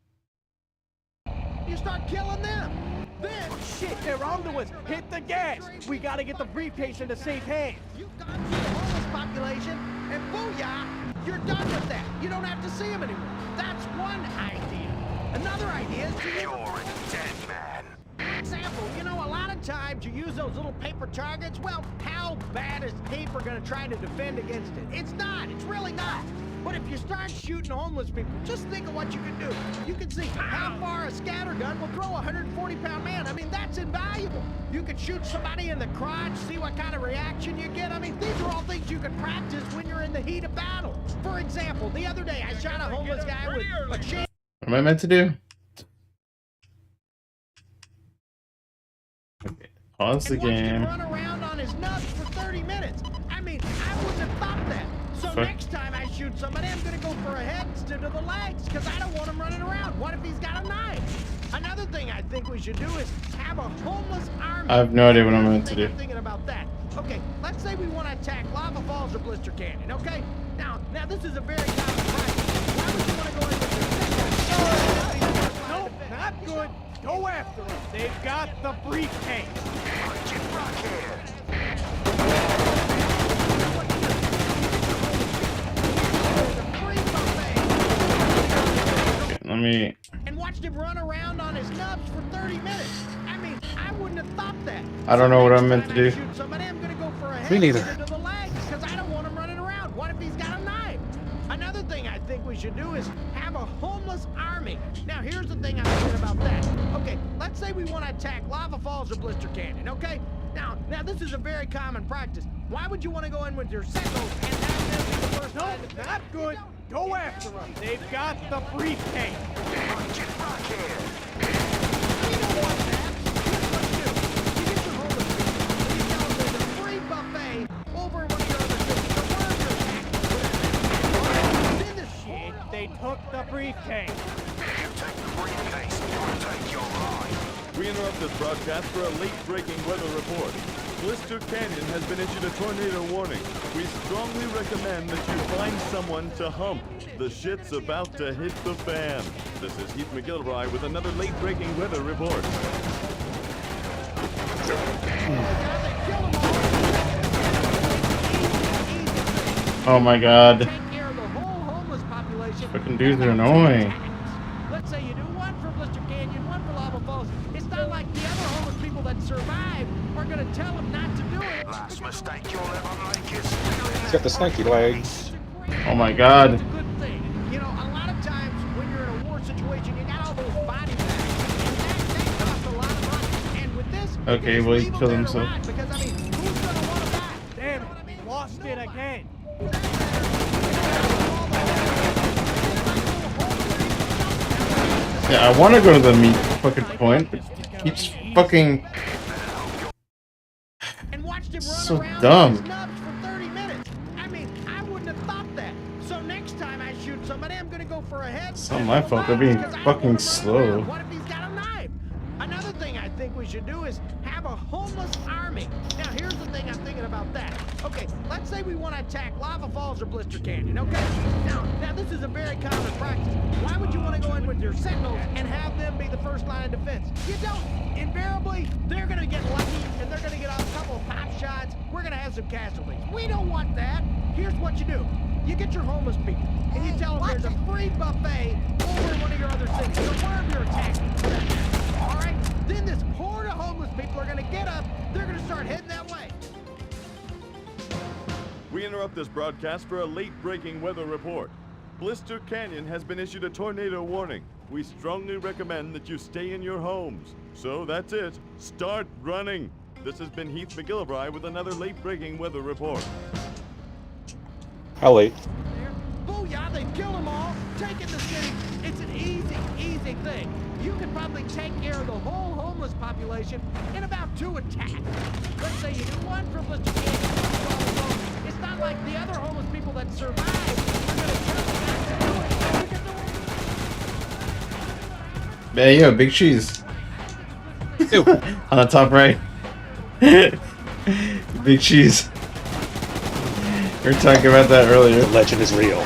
You start killing them. Then, Shit, they're onto us. Hit the gas. We gotta get the briefcase into safe hands. you've gone through the homeless population, and booyah, you're done with that. You don't have to see them anymore. That's one idea. Another idea is to... You're a dead man. For example, you know, a lot of times you use those little paper targets. Well, how bad is paper gonna try to defend against it? It's not. It's really not. But if you start shooting homeless people, just think of what you can do. You can see how far a scatter gun will throw a 140-pound man. I mean, that's invaluable. You could shoot somebody in the crotch, see what kind of reaction you get. I mean, these are all things you can practice when you're in the heat of battle. For example, the other day I shot a homeless guy with a chain. What am I meant to do? Okay, pause the and watched him game. run around on his nuts for 30 minutes. I mean, I wouldn't have thought that. So Fuck. next time I shoot somebody, I'm gonna go for a head instead of the legs, because I don't want him running around. What if he's got a knife? Another thing I think we should do is have a homeless army. I have no idea what I'm meant to do. I'm thinking about that. Okay, let's say we want to attack Lava Falls or Blister Canyon, okay? Now this is a very common practice. Why would you want to go in with your Nope, not good. Go after them. They've got the briefcase. Let me... and watched him run around on his nubs for 30 minutes. I mean, I wouldn't have thought that. I don't know what I'm meant to do. Shoot somebody, I'm gonna go for a head Me neither. instead of the legs, because I don't want him running around. What if he's got a knife? Another thing I think we should do is have a homeless army. Now, here's the thing I'm thinking about that. Okay, let's say we want to attack Lava Falls or Blister Canyon, okay? Now this is a very common practice. Why would you want to go in with your sentinels and have them be the first line? Nope, not good. Go after them. They've got the briefcase. They took the briefcase. You take the briefcase, you'll take your ride. We interrupt this broadcast for a late-breaking weather report. Blister Canyon has been issued a tornado warning. We strongly recommend that you find someone to hump. The shit's about to hit the fan. This is Heath McGilvray with another late-breaking weather report. Oh my god. Take care of the whole homeless population. Fucking dudes are annoying. Let's say you do one for Blister Canyon, one for Lava Falls. It's not like the other homeless people that survive are gonna tell them not to do it. Last mistake you'll ever make is stealing He's got the snaky legs. Oh my god. It's a good thing. You know, a lot of times when you're in a war situation, you got all those body bags, and that costs a lot of money. And with this, Okay, well, he killed himself. Because, I mean, who's gonna want to die? Damn it, lost it again. Yeah, I want to go to the meat fucking point, but he keeps fucking... So dumb. For 30 minutes. I mean, I wouldn't have thought that. So next time I shoot somebody, I'm gonna go for a head. It's not my fault, they're being fucking slow. What if he's got a knife? Another thing I think we should do is have a homeless army. Now, here's the thing I'm thinking about that. Okay, let's say we want to attack Lava Falls or Blister Canyon, okay? Now this is a very common practice. Why would you want to go in with your sentinels and have them be the first line of defense? You don't. Invariably, they're going to get lucky, and they're going to get a couple of pop shots. We're going to have some casualties. We don't want that. Here's what you do. You get your homeless people, and you tell them there's a free buffet over in one of your other cities, or wherever you're attacking. All right? Then this horde of homeless people are going to get up. They're going to start heading that way. We interrupt this broadcast for a late-breaking weather report. Blister Canyon has been issued a tornado warning. We strongly recommend that you stay in your homes. So that's it. Start running. This has been Heath McGillivray with another late-breaking weather report. How late? Booyah, they killed them all, taking the city. It's an easy thing. You could probably take care of the whole homeless population in about 2 attacks. Let's say you do one for Blister Canyon. It's not like the other homeless people that survived are gonna jump back to do it. Hey, yo, big cheese. On the top right. Big cheese. We were talking about that earlier. The legend is real.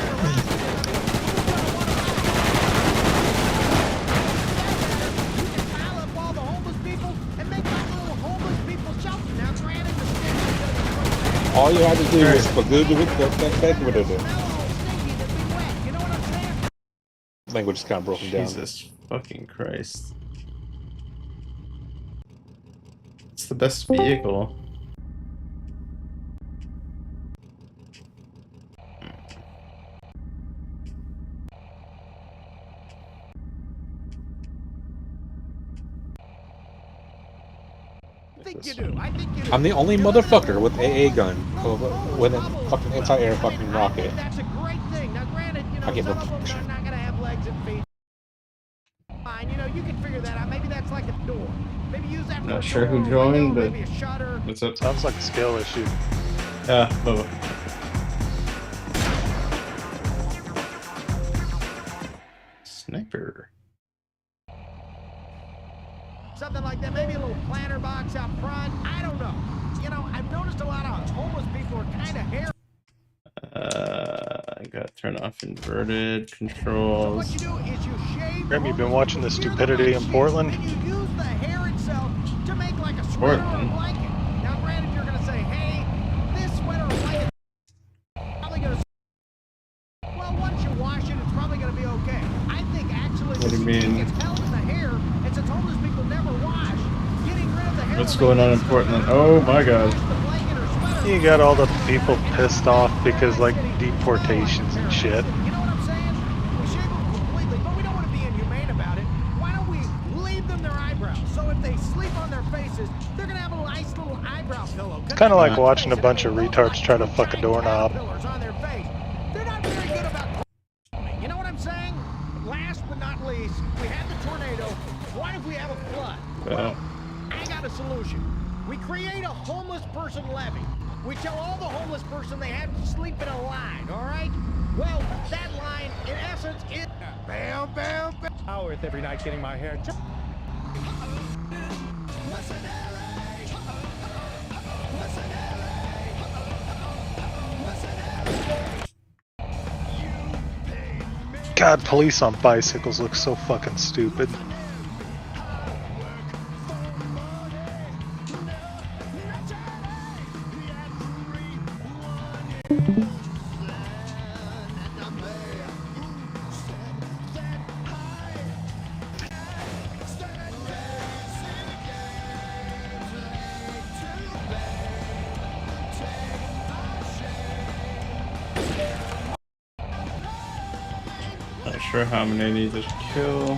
All you had to do was for good with that bed with it. Language is kind of broken down. Jesus fucking Christ. It's the best vehicle. I'm the only motherfucker with AA gun with a fucking anti-air fucking rocket. That's a great thing. Now, granted, you know, I give some a of them are not gonna have legs and feet. Fine, you know, you can figure that out. Maybe that's like a door. Maybe use that. Not sure who joined, but maybe a shutter. what's up? Sounds like a skill issue. Yeah, Bubba. Sniper. Something like that. Maybe a little planter box out front. I don't know. You know, I've noticed a lot of homeless people are kind of hairy. I gotta turn off inverted controls. So what you do is you shave. Graham, you've been watching the stupidity in Portland? And you use the hair itself to make like a sweater or a blanket. Now, granted, you're gonna say, hey, this sweater or blanket probably gonna. Well, once you wash it, it's probably gonna be okay. I think actually. What do you mean? It's held in the hair, and since homeless people never wash, getting rid of the hair. What's going on in Portland? Oh my god. You got all the people pissed off because, like, deportations and shit. You know what I'm saying? We shave them completely, but we don't want to be inhumane about it. Why don't we leave them their eyebrows? So if they sleep on their faces, they're gonna have a nice little eyebrow pillow. It's kind of like watching a bunch of retards try to fuck a doorknob. On their face. They're not very good about. You know what I'm saying? Last but not least, we had the tornado. What if we have a flood? Well, I got a solution. We create a homeless person levy. We tell all the homeless person they have to sleep in a line, all right? Well, that line, in essence, is bam, bam, bam. Hours every night getting my hair. God, police on bicycles look so fucking stupid. not sure how many I need to kill.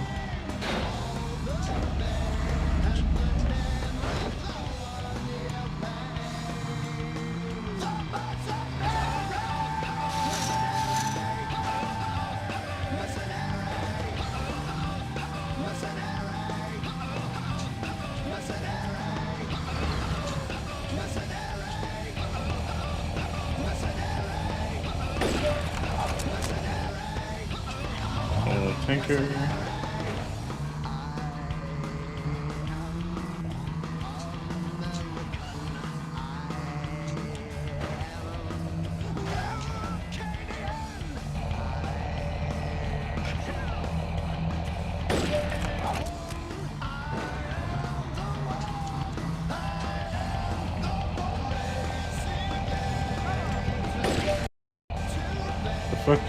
Tinker. The fuck?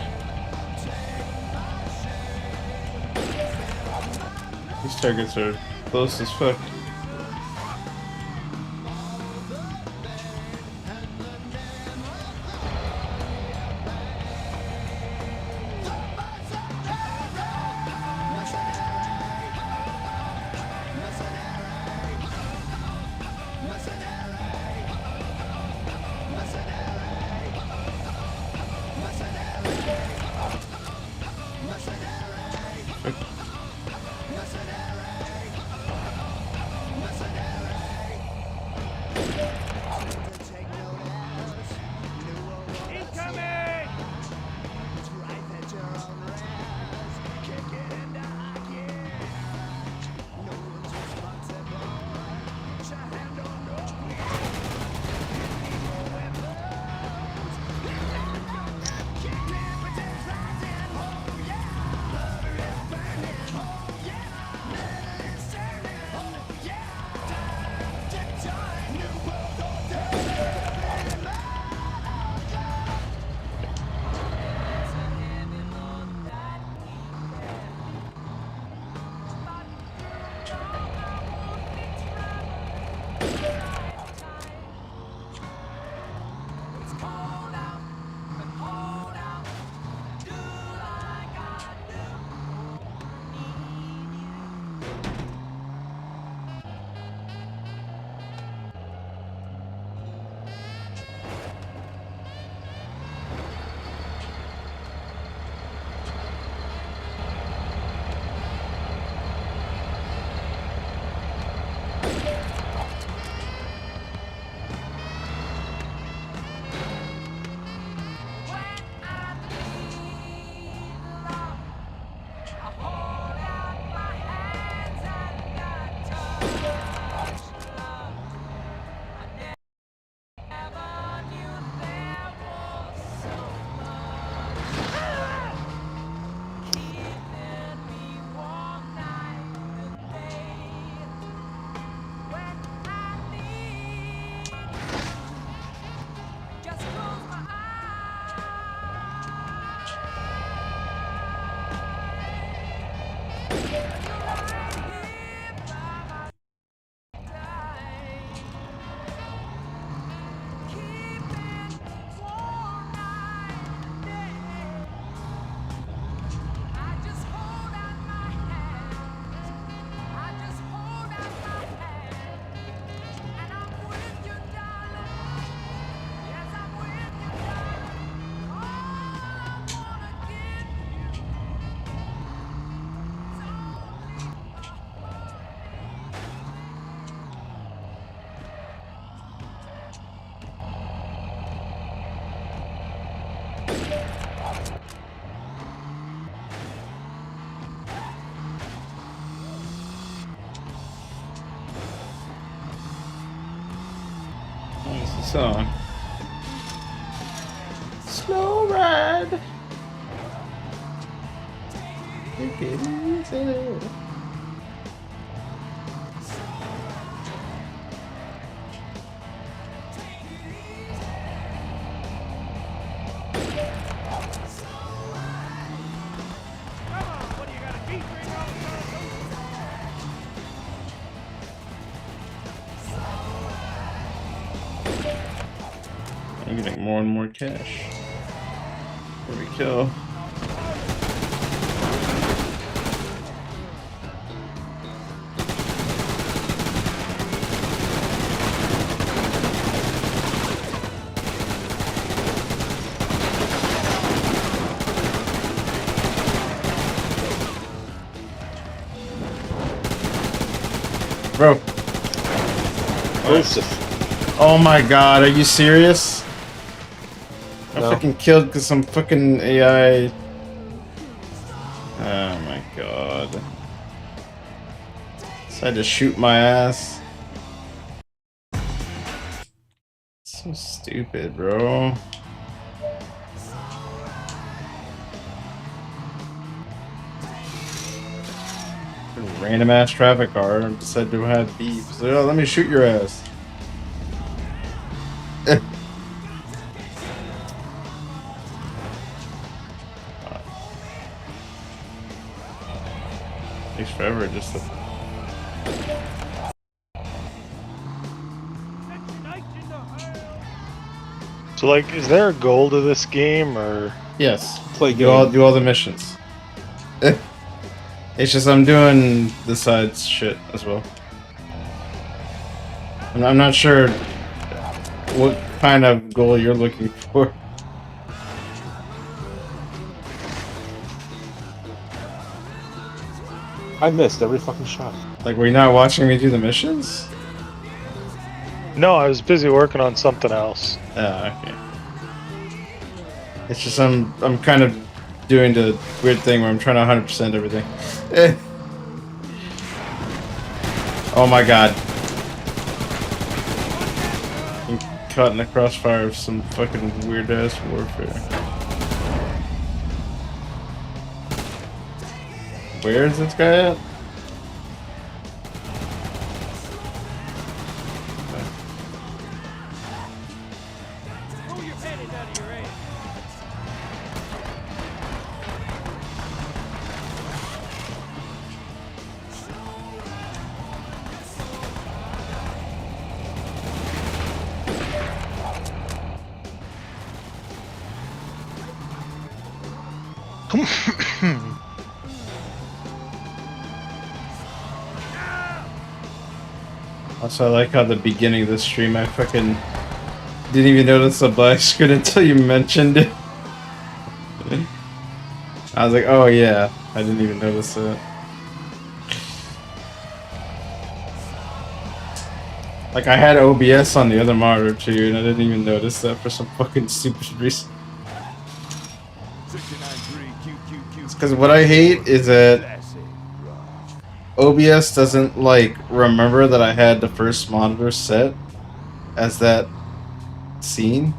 These targets are close as fuck. What's the song? Slow ride. Take it easy. I'm getting more and more cash. Here we go. Bro. Oh my god, are you serious? I'm fucking killed because some fucking AI. Oh my god. Decided to shoot my ass. So stupid, bro. Random ass traffic car decided to have beef. So, oh, let me shoot your ass. Takes forever just to... So, like, is there a goal to this game, or...? Yes. Do all the missions. It's just I'm doing the sides shit as well. I'm not sure what kind of goal you're looking for. I missed every fucking shot. Like, were you not watching me do the missions? No, I was busy working on something else. Okay. It's just I'm kind of doing the weird thing where I'm trying to 100% everything. Oh my god. I'm caught in the crossfire of some fucking weird ass warfare. Where is this guy at? Also, I like how the beginning of the stream I fucking didn't even notice the black screen until you mentioned it. I was like, oh yeah, I didn't even notice it. Like, I had OBS on the other monitor too, and I didn't even notice that for some fucking stupid reason. It's because what I hate is that OBS doesn't, like, remember that I had the first monitor set as that scene.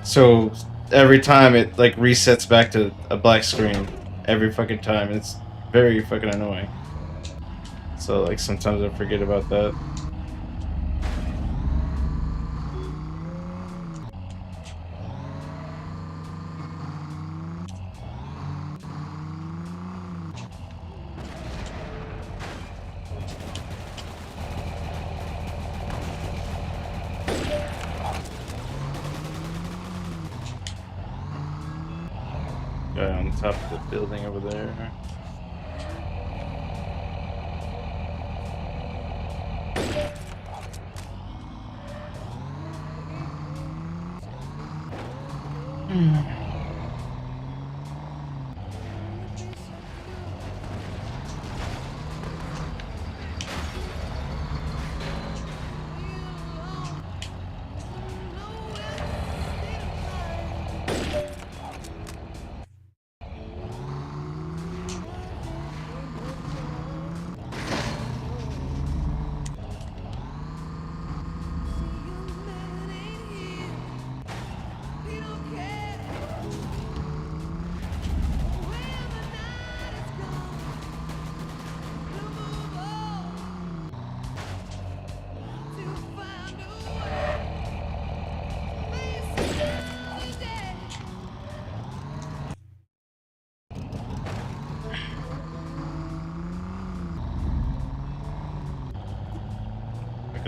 So every time it, like, resets back to a black screen every fucking time. It's very fucking annoying. So, like, sometimes I forget about that. Guy on top of the building over there.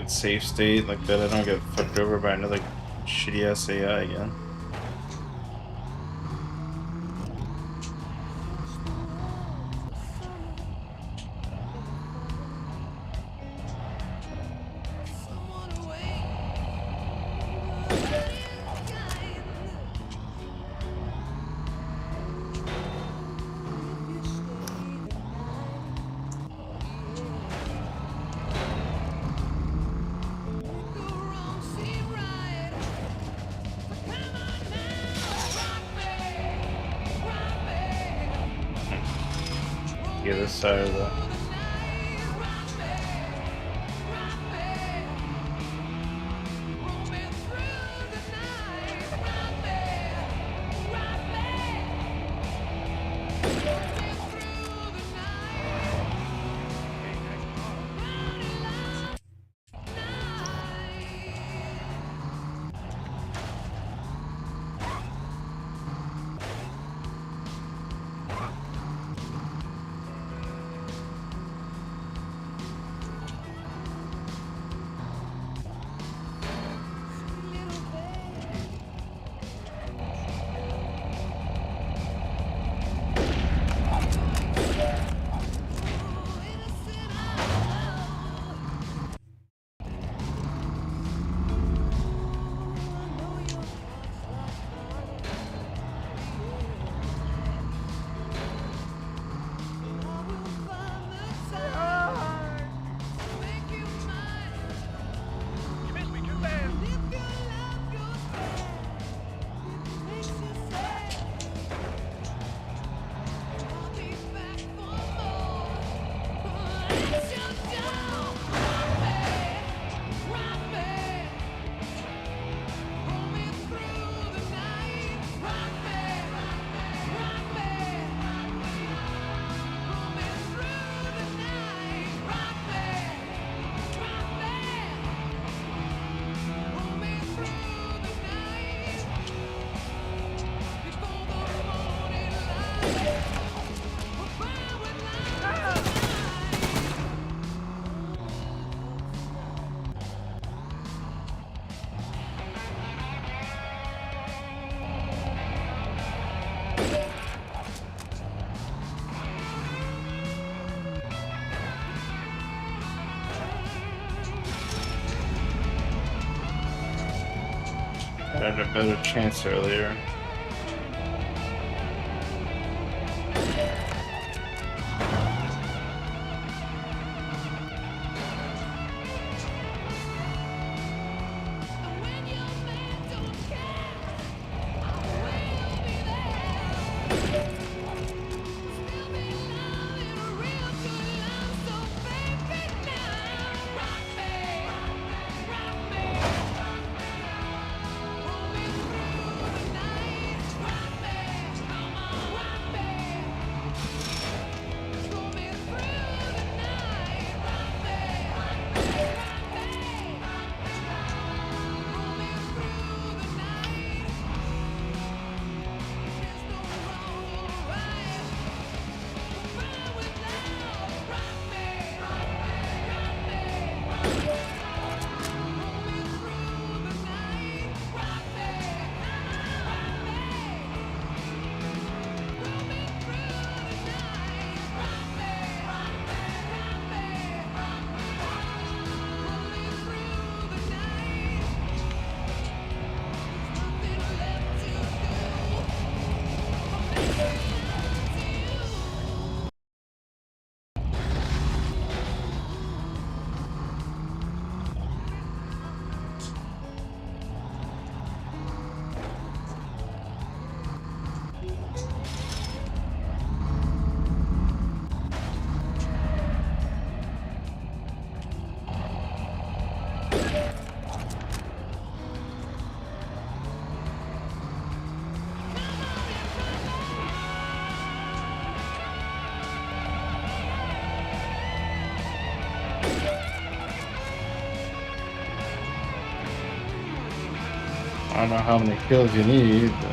Safe state like that I don't get fucked over by another shitty ass AI again. get this side of the. I had a better chance earlier. I don't know how many kills you need, but...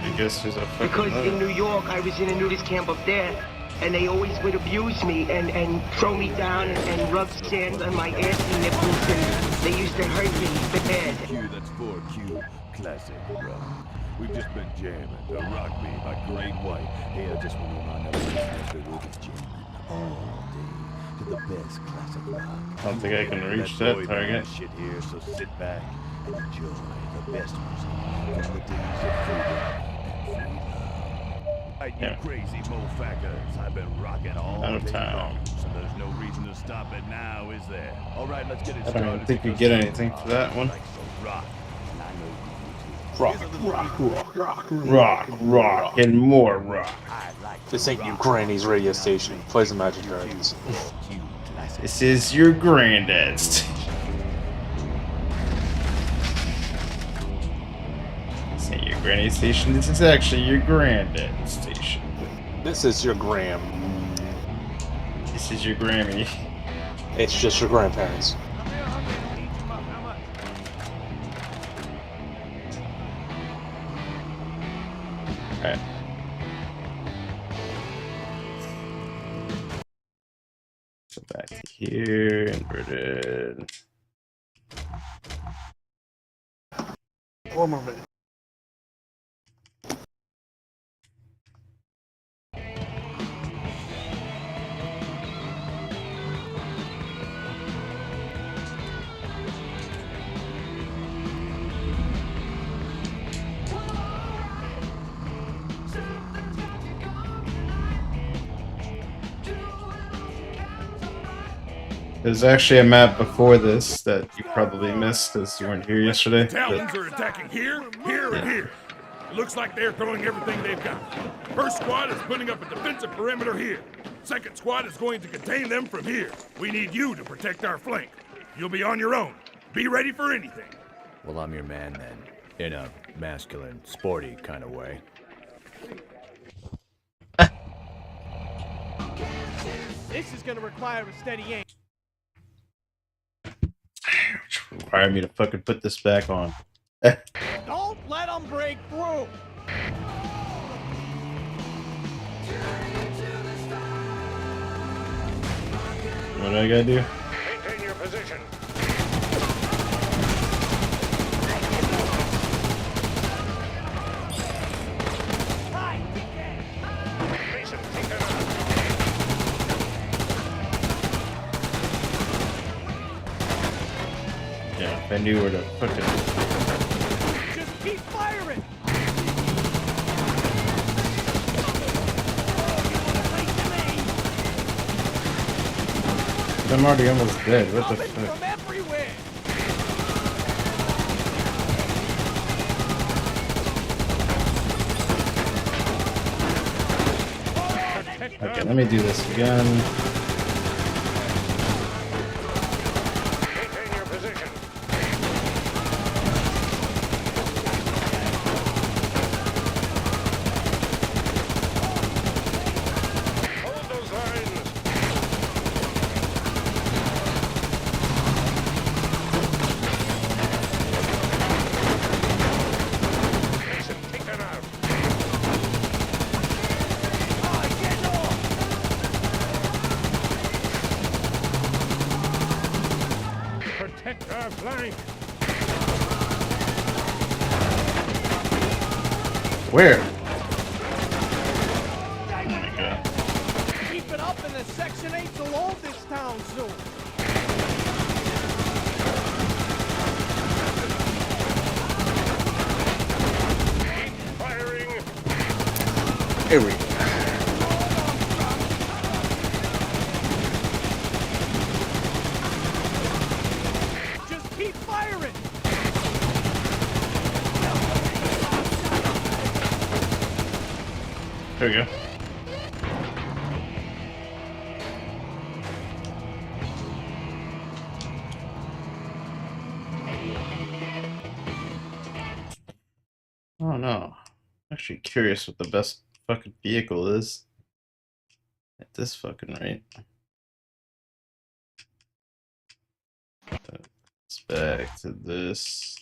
I guess there's a fucking Because in New York, I was in a nudist camp up there, and they always would abuse me and throw me down and rub sand on my ass and nipples, and they used to hurt me bad. Q, that's 4Q. Classic rock. We've just been jamming to Rock Me by Great White. Hey, I just want to remind everyone that we'll be jamming all day to the best classic rock. I don't think I can reach that target. Shit here, so sit back and enjoy the best music from the days of freedom and free love. you Yeah. crazy mofactors. I've been rocking all Out of day town. long, so there's no reason to stop it now, is there? All right, let's get it I started. don't even think we because get you anything for that one. like some rock, and I know you do too. Rock, Here's a little rock, preview. rock, rock, Rock, rock, and more rock. This ain't your granny's radio station. Plays Imagine Dragons. This is your granddad's station. This ain't your granny's station. This is actually your granddad's station. This is your gram. This is your Grammy. It's just your grandparents. Alright. So back to here, inverted. One more minute. There's actually a map before this that you probably missed because you weren't here yesterday. The Talons are attacking here, here, and here. It looks like they're throwing everything they've got. First squad is putting up a defensive perimeter here. Second squad is going to contain them from here. We need you to protect our flank. You'll be on your own. Be ready for anything. Well, I'm your man then. In a masculine, sporty kind of way. This is gonna require a steady aim. Require me to fucking put this back on. Don't let them break through. What do I gotta do? Maintain your position. Yeah, if I knew where to fucking. Just keep firing. I'm already almost dead. What the fuck? From everywhere. Okay, let me do this again. Maintain your position. Hold those lines. Mason, take that out. Protect our flank. Where? Keep it up and the Section 8's will own this town soon. Firing. Here we go. Just keep firing. There we go. Oh no. I'm actually curious what the best fucking vehicle is. At this fucking rate. Let's back to this.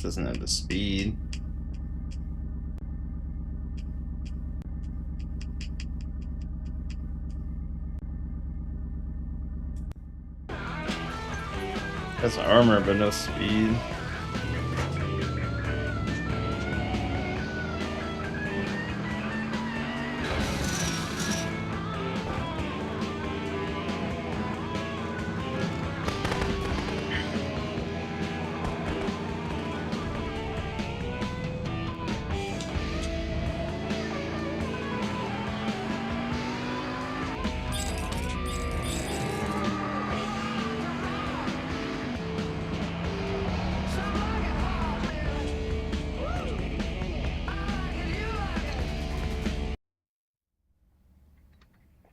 Doesn't have the speed. Has armor but no speed.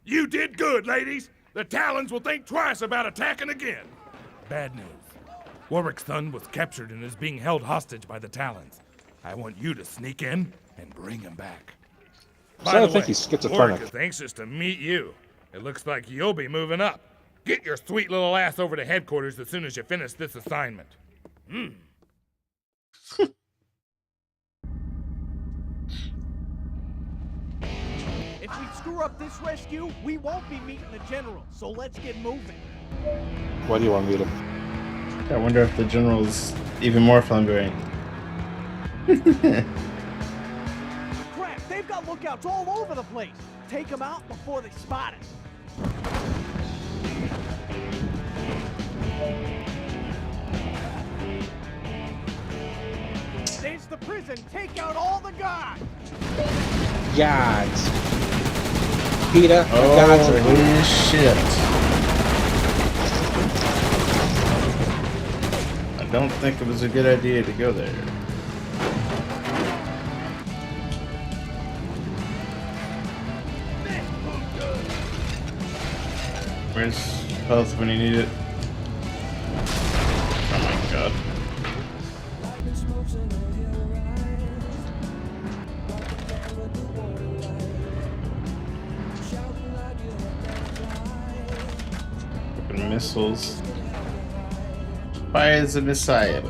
You did good, ladies. The Talons will think twice about attacking again. Bad news. Warwick's son was captured and is being held hostage by the Talons. I want you to sneak in and bring him back. By the way, think he's Warwick schizophrenic. is anxious to meet you. It looks like you'll be moving up. Get your sweet little ass over to headquarters as soon as you finish this assignment. If we screw up this rescue, we won't be meeting the general, so let's get moving. Why do you want to meet him? I wonder if the general's even more flamboyant. Crap, they've got lookouts all over the place. Take them out before they spot us. There's the prison. Take out all the guards. Gods. Peter, the gods are Holy here. shit. I don't think it was a good idea to go there. Where's health when you need it? Oh my god. Fucking missiles. Fires a missile.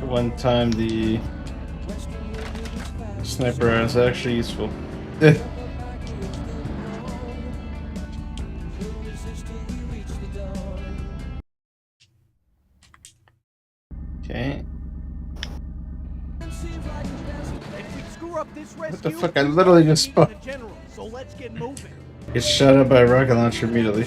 One time the sniper is actually useful. Okay. If we screw up this rescue, What the fuck? I literally just we won't spawned. be meeting the general, so let's get moving. Get shot up by a rocket launcher immediately.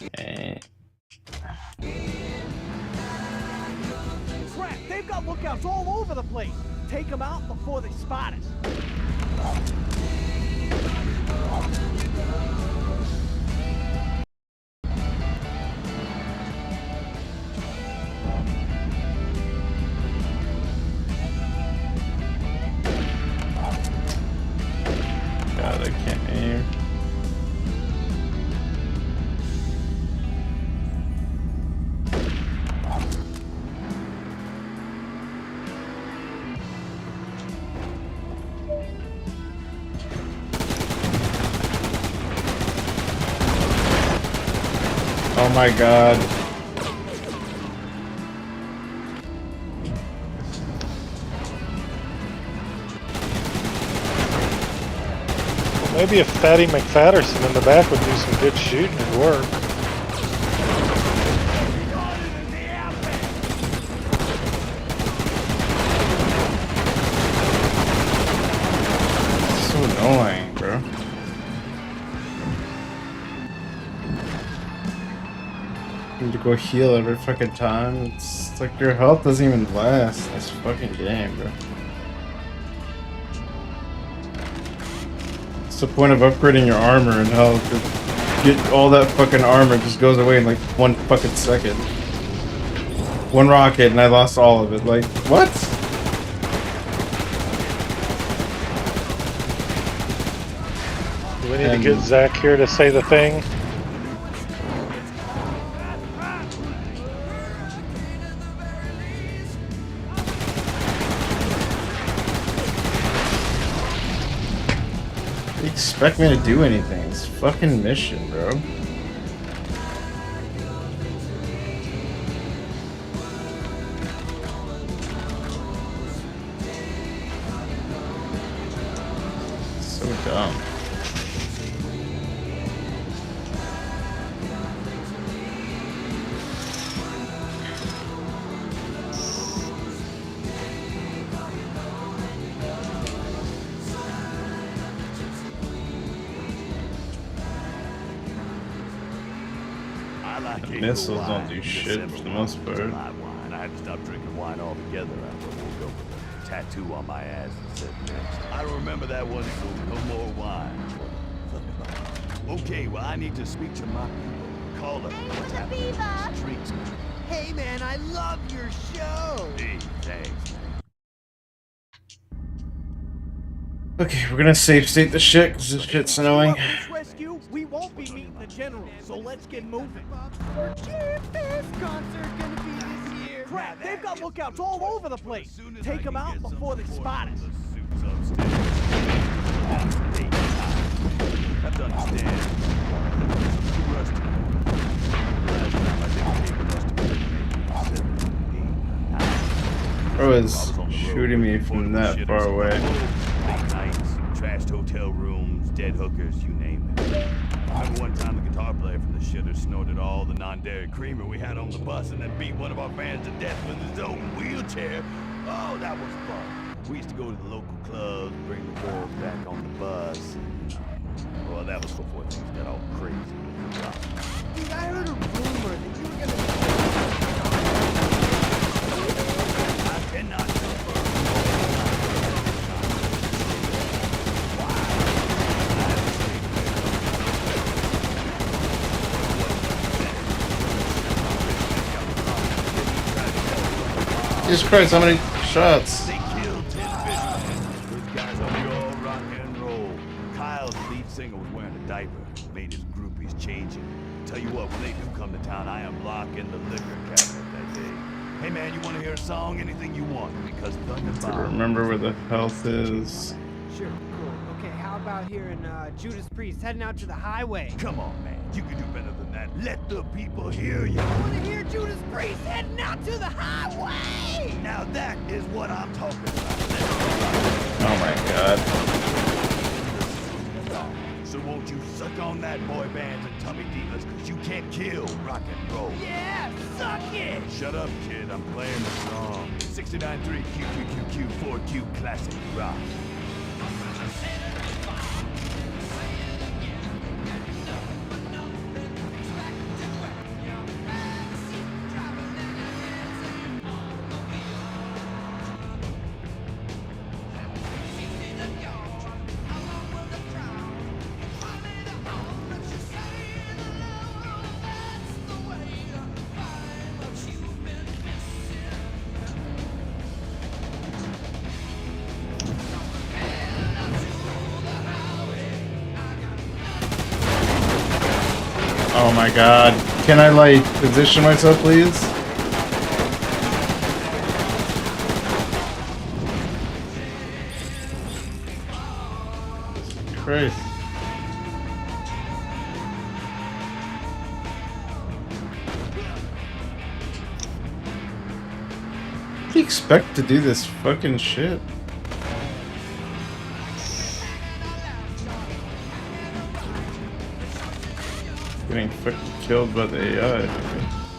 Okay. Crap, they've got lookouts all over the place. Take them out before they spot us. God, I can't aim. Oh my god. Maybe if Fatty McFatterson in the back would do some good shooting, it'd work. So annoying, bro. Need to go heal every fucking time. It's like your health doesn't even last this fucking game, bro. What's the point of upgrading your armor and health? get all that fucking armor just goes away in like 1 fucking second. 1 rocket and I lost all of it. Like, what? Do we need to get Zach here to say the thing? You expect me to do anything? It's fucking mission, bro. So dumb. The missiles don't do shit for the most part. I had to stop drinking wine altogether after I woke up with a tattoo on my ass that said next. I don't remember that one, so no more wine. Okay, well, I need to speak to my people. Call them. What's happening in the streets? Hey man, I love your show. Hey, thanks, man. Okay, we're gonna save state the shit because this shit's annoying. Rescue, we won't be meeting the general, so let's get moving. This concert gonna be this year. Crap, they've got lookouts all over the place. Take them out before they spot us. Have to understand. Bro is shooting me from that far away. Late nights, trashed hotel rooms, dead hookers, you name it. I remember one time the guitar player from the shitter snorted all the non-dairy creamer we had on the bus and then beat one of our fans to death with his own wheelchair. Oh, that was fun. We used to go to the local clubs, bring the girls back on the bus. Well, that was before things got all crazy with the rock. Dude, I heard a rumor that you were gonna... I cannot Jesus Christ, how many shots? They killed 10 fishermen. Those guys are all rock and roll. Kyle, the lead singer, was wearing a diaper. Made his groupies change it. Tell you what, when they do come to town, I am locking the liquor cabinet that day. Hey man, you want to hear a song? Anything you want, because To remember where the health is. Sure, cool. Okay, how about hearing Judas Priest heading out to the highway? Come on, man. You can do better than that. Let the people hear you. I want to hear Judas Priest heading out to the highway! Now that is what I'm talking about. Oh my god. So won't you suck on that, boy bands and tummy divas, because you can't kill rock and roll. Yeah, suck it! Shut up, kid. I'm playing the song. 69.3 QQQQ 4Q Classic Rock. Oh my god. Can I, like, position myself, please? Christ. How do you expect to do this fucking shit? Getting fucking killed by the AI.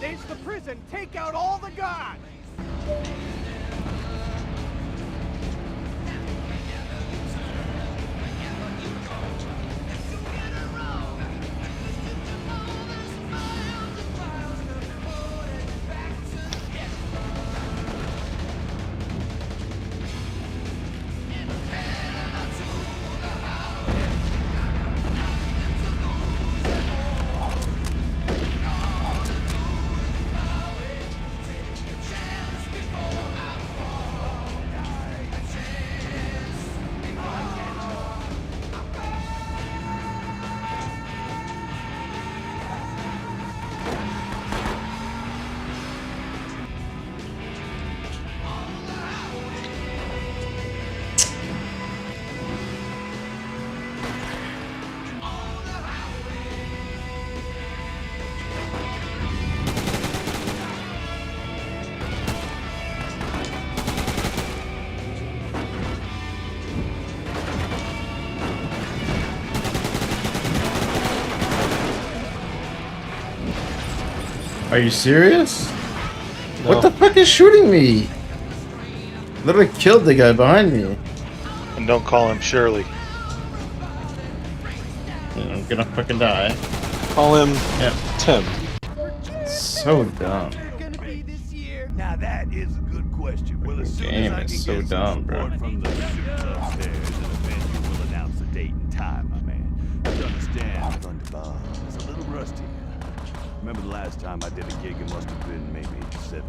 It's the prison! Take out all the guards! Are you serious? No. What the fuck is shooting me? Literally killed the guy behind me. And don't call him Shirley. I'm gonna fucking die. Call him Tim. So dumb. Now that is a good question. Well, as soon Game as I is can so get dumb, some bro. support from the suits upstairs, and the venue will announce the date and time, my man. You understand, Thunderball is a little rusty. Remember the last time I did a gig? It must have been maybe 7,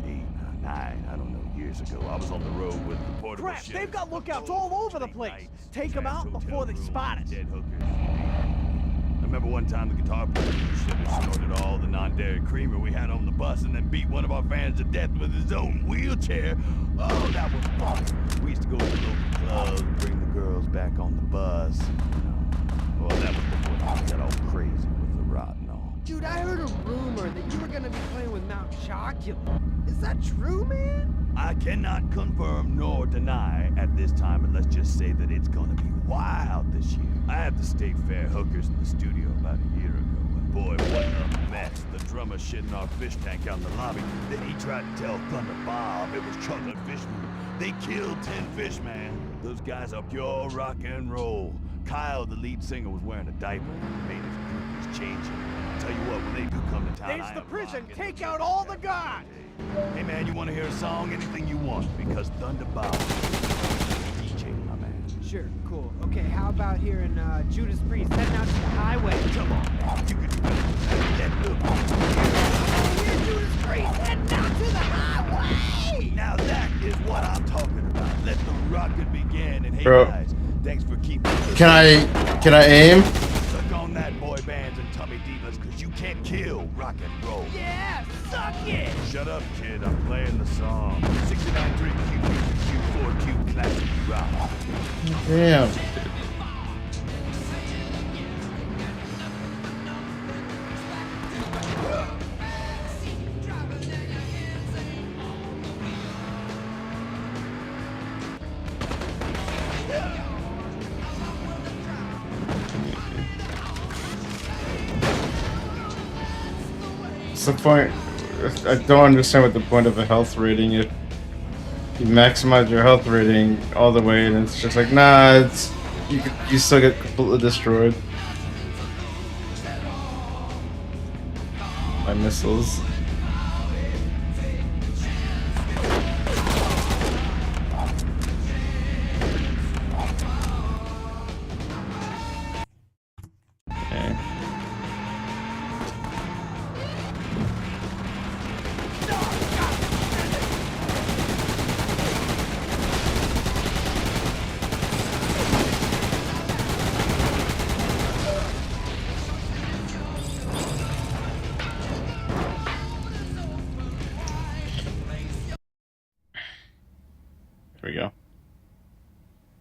8, 9, I don't know, years ago. I was on the road with the portable Crap, shit. they've got lookouts all over the place. Take them out before they spot us. Dead hookers. I remember one time the guitar player should have snorted all the non-dairy creamer we had on the bus and then beat one of our fans to death with his own wheelchair. Oh, that was fun. We used to go to the local clubs, bring the girls back on the bus. Well, that was before things got all crazy with the rot and all. Dude, I heard a rumor that you were gonna be playing with Mount Chocula. Is that true, man? I cannot confirm nor deny at this time, but let's just say that it's gonna be wild this year. I had the State Fair hookers in the studio about a year ago, and boy, what a mess. The drummer shit in our fish tank out in the lobby. Then he tried to tell Thunder Bob it was chocolate fish food. They killed 10 fish, man. Those guys are pure rock and roll. Kyle, the lead singer, was wearing a diaper. Made his groupies change him. Tell you what, when they do come to town, There's the prison. Take out all the guards. Hey man, you want to hear a song? Anything you want, because Thunder Bob DJ, my man. Sure, cool. Okay, how about hearing Judas Priest heading out to the highway? Come on, man. You can do that. Here's Judas Priest heading out to the highway! Now that is what I'm talking about. Let the rocket begin. And hey Bro. guys, thanks for keeping. Can I aim? Suck on that, boy bands and tummy divas, because you can't kill rock and roll. Yeah, suck it! Shut up, kid. I'm playing the song. 69.3 Q4Q classic rock. Damn. What's the point? I don't understand what the point of a health rating is. You maximize your health rating all the way, and it's just like, nah, it's you still get completely destroyed by missiles. Okay. Here we go.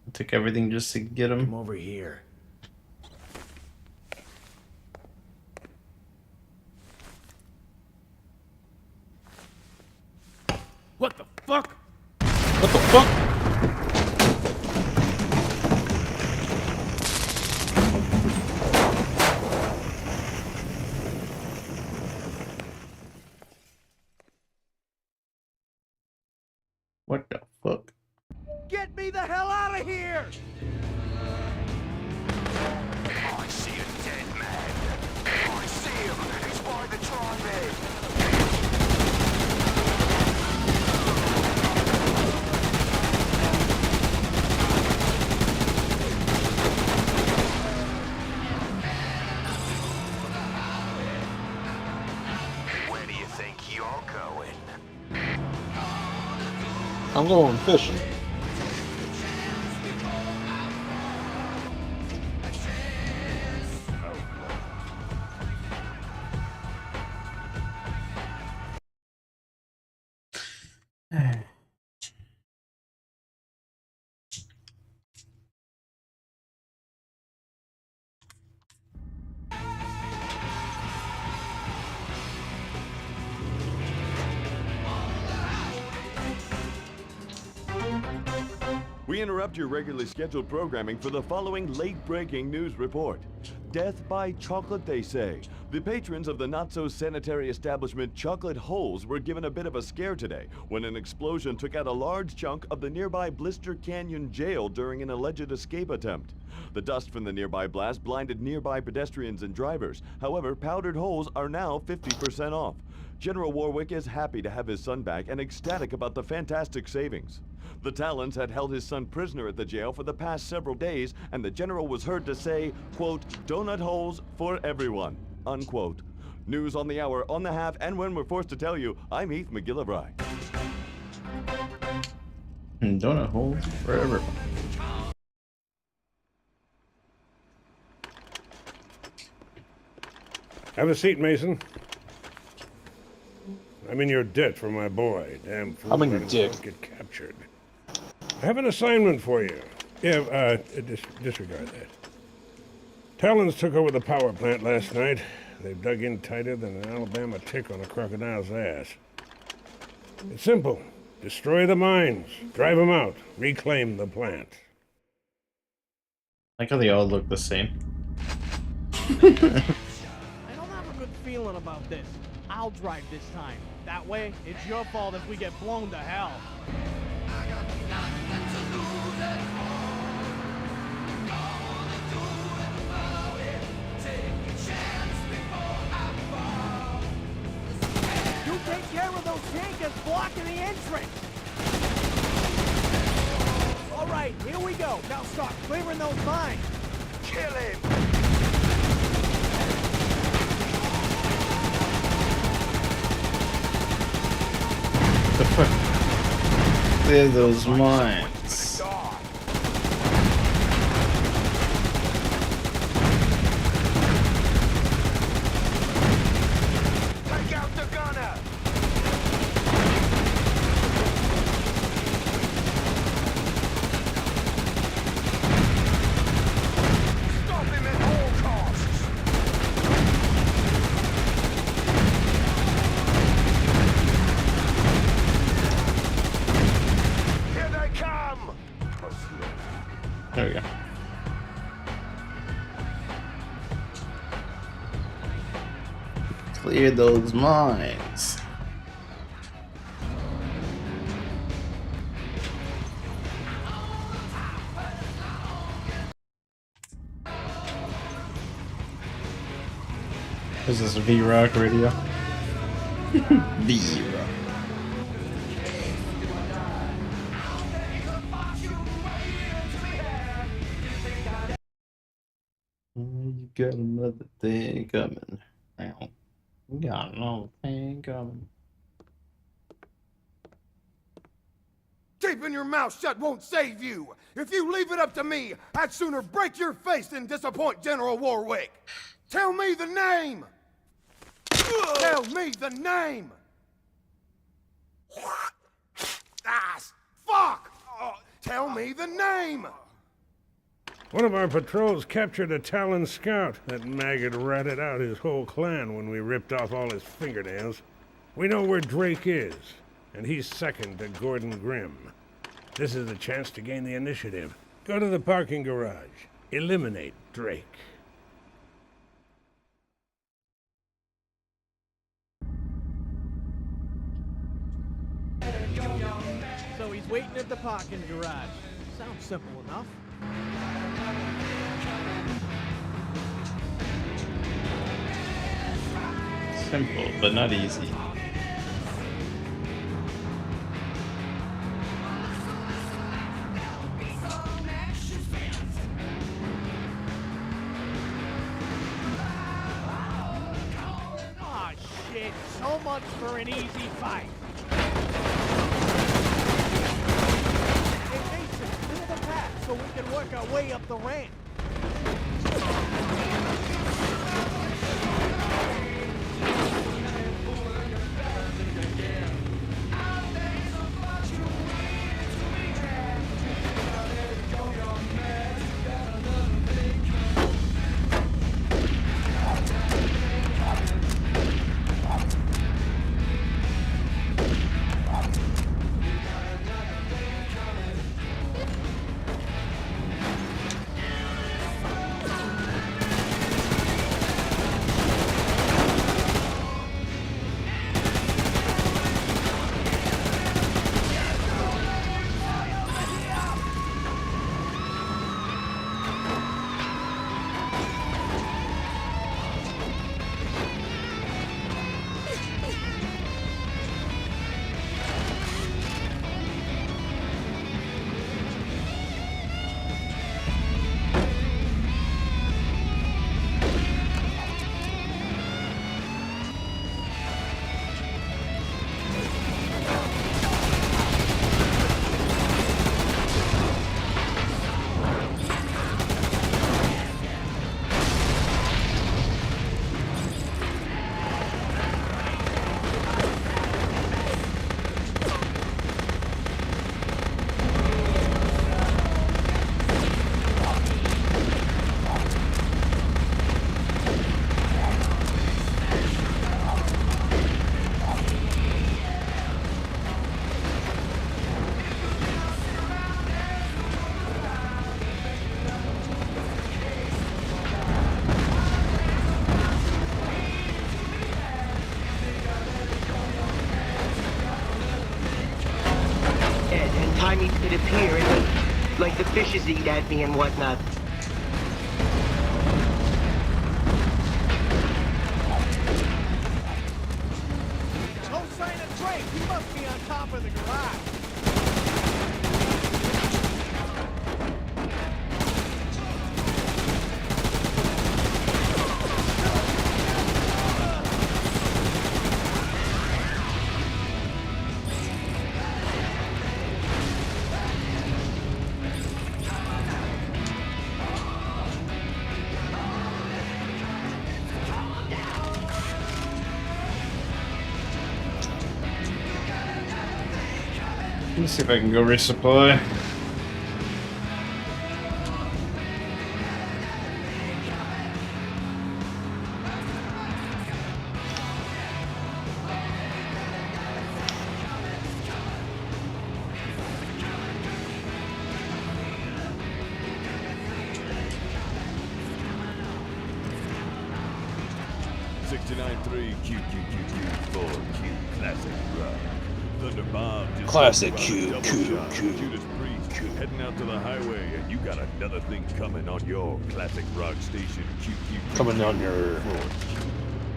I took everything just to get him. Come over here. What the fuck? What the fuck? What the fuck? Get me the hell out of here! I see a dead man. I see him. He's by the tri-med. Where do you think you're going? I'm going fishing. We interrupt your regularly scheduled programming for the following late-breaking news report. death by chocolate, they say. The patrons of the not-so-sanitary establishment Chocolate Holes were given a bit of a scare today when an explosion took out a large chunk of the nearby Blister Canyon jail during an alleged escape attempt. The dust from the nearby blast blinded nearby pedestrians and drivers. However, Powdered Holes are now 50% off. General Warwick is happy to have his son back and ecstatic about the fantastic savings. The Talons had held his son prisoner at the jail for the past several days, and the general was heard to say, quote, "Donut holes for everyone," unquote. News on the hour, on the half, and when we're forced to tell you, I'm Heath McGillivray. Donut holes forever. Have a seat, Mason. I'm in your debt for my boy. Damn fool. I'm in your dick. Get captured. I have an assignment for you. Yeah, disregard that. Talons took over the power plant last night. They've dug in tighter than an Alabama tick on a crocodile's ass. It's simple. Destroy the mines, drive them out, reclaim the plant. I like how they all look the same. I don't have a good feeling about this. I'll drive this time. That way, it's your fault if we get blown to hell. You take care of those tankers blocking the entrance! Alright, here we go. Now start clearing those mines. Kill him! The fuck? Clear those mines. Take out the gunner! Stop him at all costs! Here they come! There we go. Clear those mines. Is this a V-Rock radio? V-Rock. You got another thing coming. Now, you got another thing coming. Keeping your mouth shut won't save you. If you leave it up to me, I'd sooner break your face than disappoint General Warwick. Tell me the name! Tell me the name! Ah, fuck! Tell me the name! One of our patrols captured a Talon scout. That maggot ratted out his whole clan when we ripped off all his fingernails. We know where Drake is, and he's second to Gordon Grimm. This is a chance to gain the initiative. Go to the parking garage. Eliminate Drake. So he's waiting at the parking garage. Sounds simple enough. Simple, but not easy. Aw, shit. So much for an easy fight. Hey, Mason, clear the path so we can work our way up the ramp. at me and whatnot. No sign of Drake. He must be on top of the garage. Let me see if I can go resupply. Classic Q. Heading out to the highway, and you got another thing coming on your classic rock station. Coming on your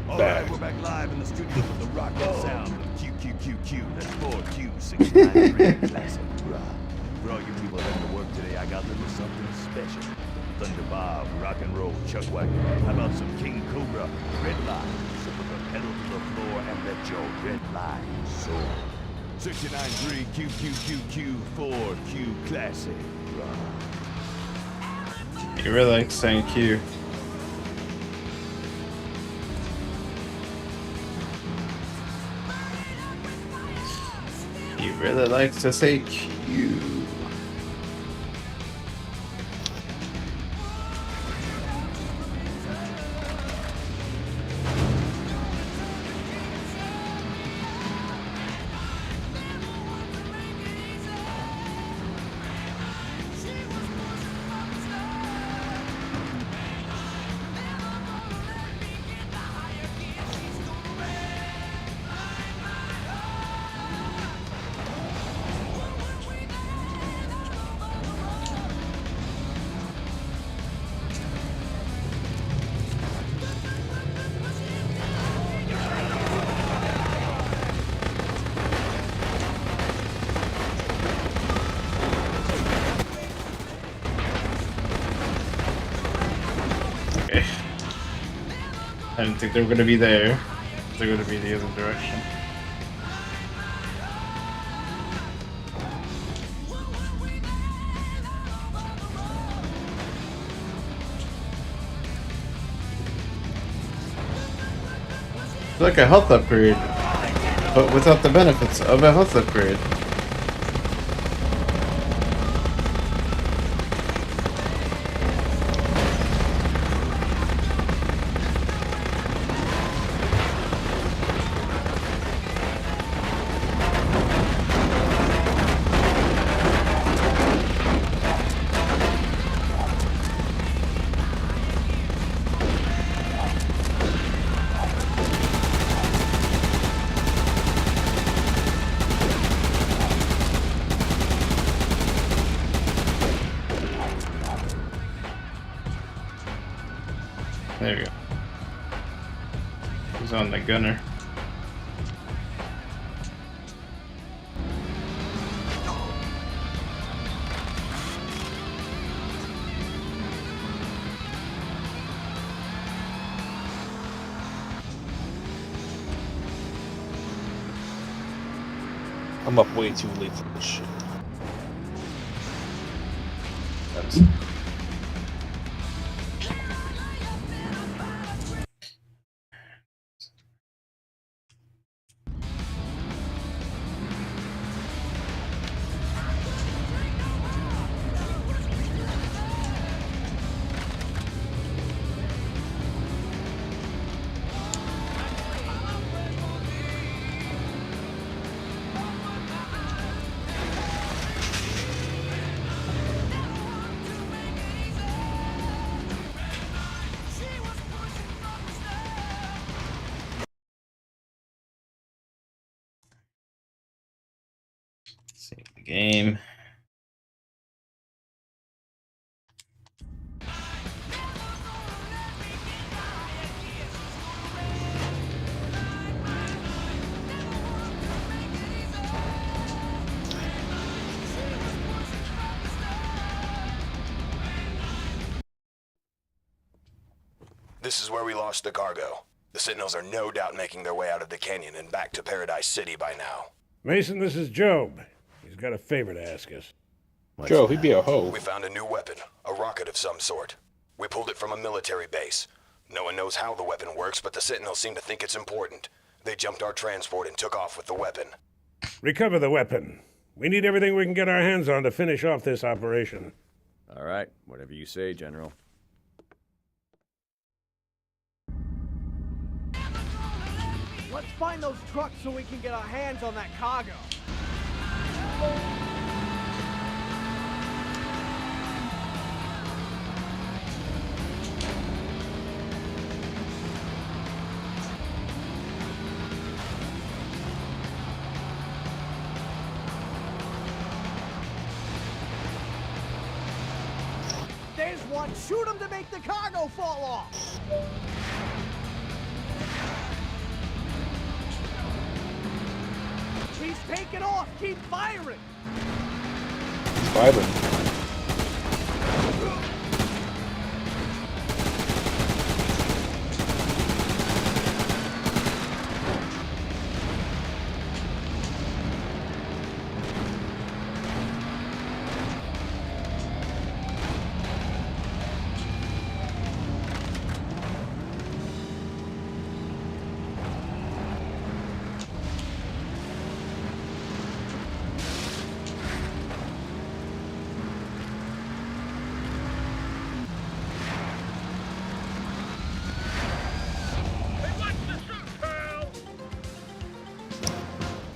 All back. right, we're back live in the studio with the Roadkill sound of QQQQ. That's 4Q693 classic rock. For all you people heading to work today, I got a little something special. Thunder Bob, rock and roll, Chuck Wagon. How about some King Cobra, red line? So put the pedal to the floor and let your red line soar. 693 QQQQ4Q classic rock. You really like saying Q. He really likes to say Q. I didn't think they were going to be there. They're going to be the other direction. It's like a health upgrade, but without the benefits of a health upgrade. There we go. He's on the gunner. I'm up way too late for this shit. That's Save the game. This is where we lost the cargo. The Sentinels are no doubt making their way out of the canyon and back to Paradise City by now. Mason, this is Job. He's got a favor to ask us. Joe, he'd be a hoe. We found a new weapon, a rocket of some sort. We pulled it from a military base. No one knows how the weapon works, but the Sentinels seem to think it's important. They jumped our transport and took off with the weapon. Recover the weapon. We need everything we can get our hands on to finish off this operation. All right, whatever you say, General. Let's find those trucks so we can get our hands on that cargo. There's one. Shoot him to make the cargo fall off. He's taking off. Keep firing. Firing.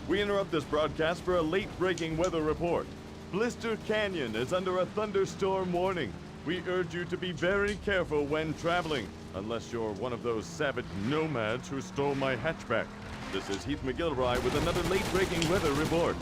We interrupt this broadcast for a late-breaking weather report. Blister Canyon is under a thunderstorm warning. We urge you to be very careful when traveling, unless you're one of those savage nomads who stole my hatchback. This is Heath McGilroy with another late-breaking weather report.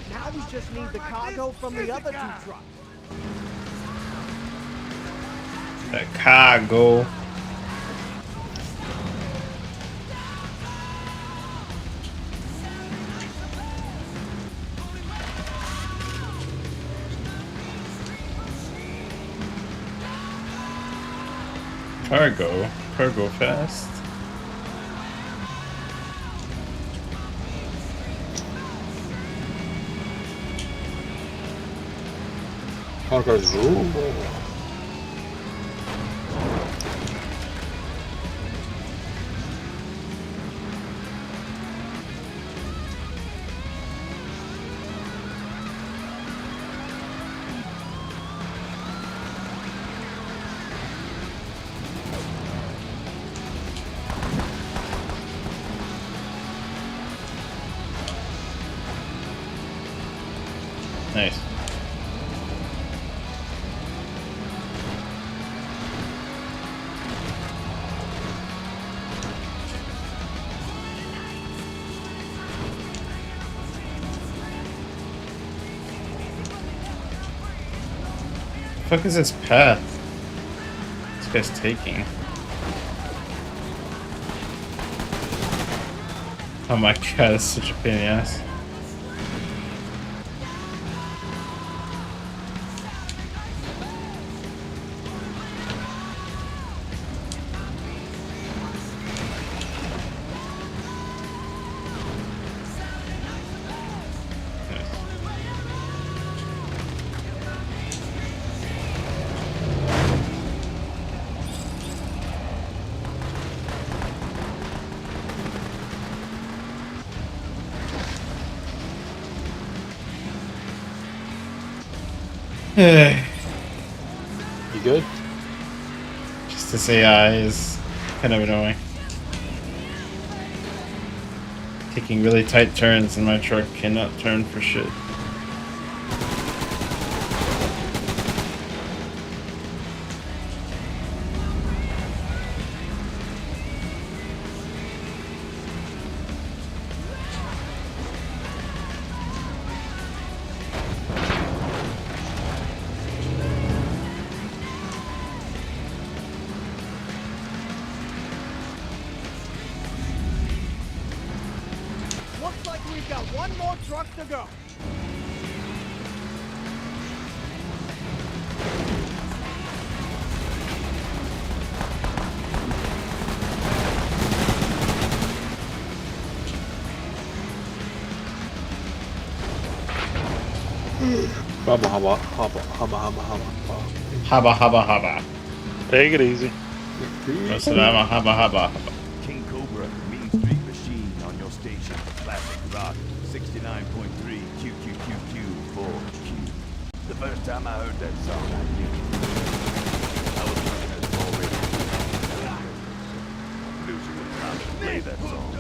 Now we just need the cargo from the other two trucks. The cargo. Cargo fast. Nice. The fuck is this path this guy's taking? Oh my god, it's such a pain in the ass. You good? Just this AI is kind of annoying. Taking really tight turns and my truck cannot turn for shit. One more truck to go. Hubba hubba hubba hubba hubba hubba. Hubba hubba hubba. Take it easy. Hubba hubba hubba. King Cobra, Mean Street Machine on your station. Classic rock, 69.3 QQQQ4Q. The first time I heard that song, I knew. I was working at a small radio station. Producer would probably play that song.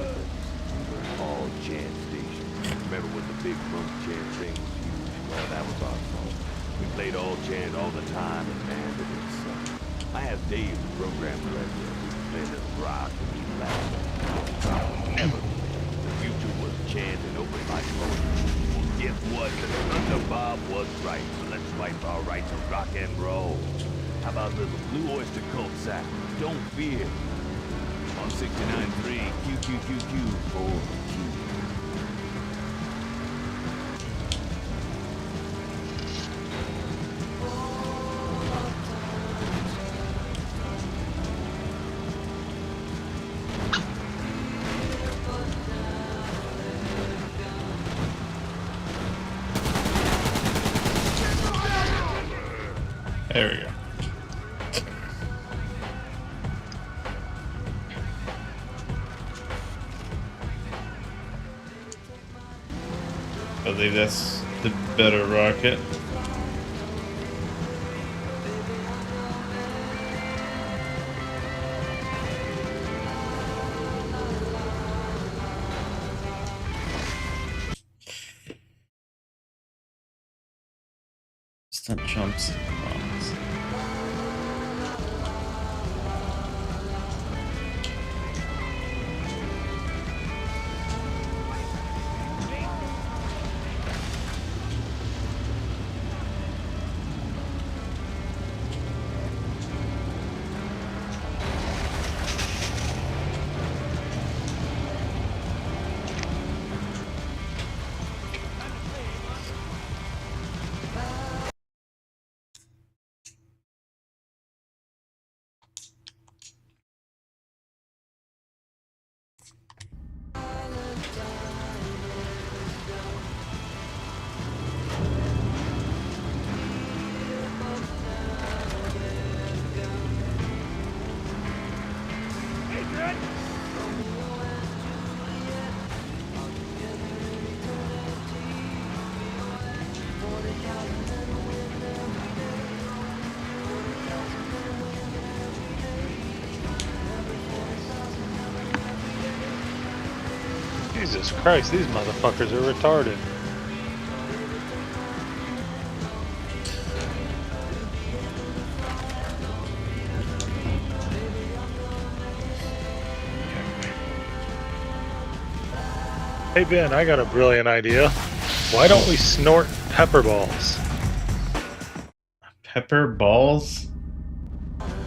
All chant station. Remember when the big monk chant thing was huge? Well, that was our fault. We played all chant all the time, and man, did it suck. I have Dave, the program director. We played a rock and we laughed. Never. The future was chant and open mic poetry. Well, guess what? The Thunder Bob was right. So let's fight for our right to rock and roll. How about a little Blue Oyster Cult sack? Don't fear. On 69.3 QQQQ4Q. There we go. I believe that's the better rocket. Stunt jumps and bombs. Jesus Christ, these motherfuckers are retarded. Hey Ben, I got a brilliant idea. Why don't we snort pepper balls? Pepper balls?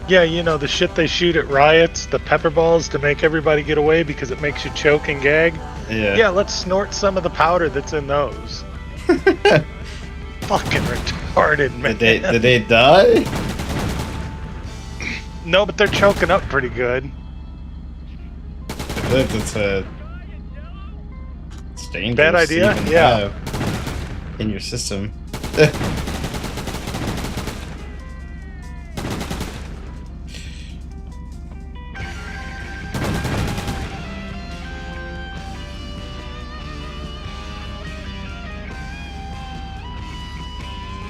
Yeah, you know, the shit they shoot at riots, the pepper balls to make everybody get away because it makes you choke and gag. Yeah. Yeah, let's snort some of the powder that's in those. Fucking retarded, man. Did they die? No, but they're choking up pretty good. I feel like that's a... It's dangerous. Bad idea? To even Yeah. have in your system.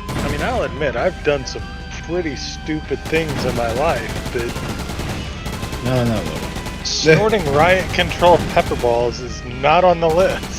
I mean, I'll admit, I've done some pretty stupid things in my life, but... No. Snorting riot control pepper balls is not on the list.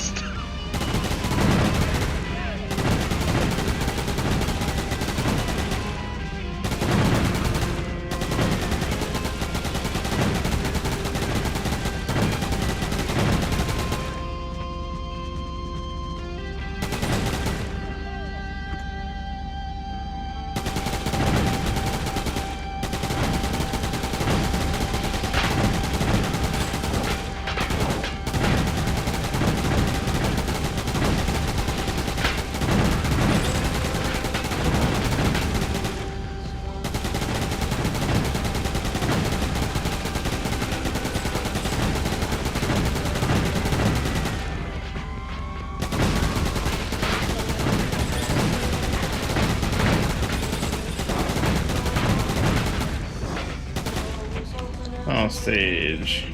stage.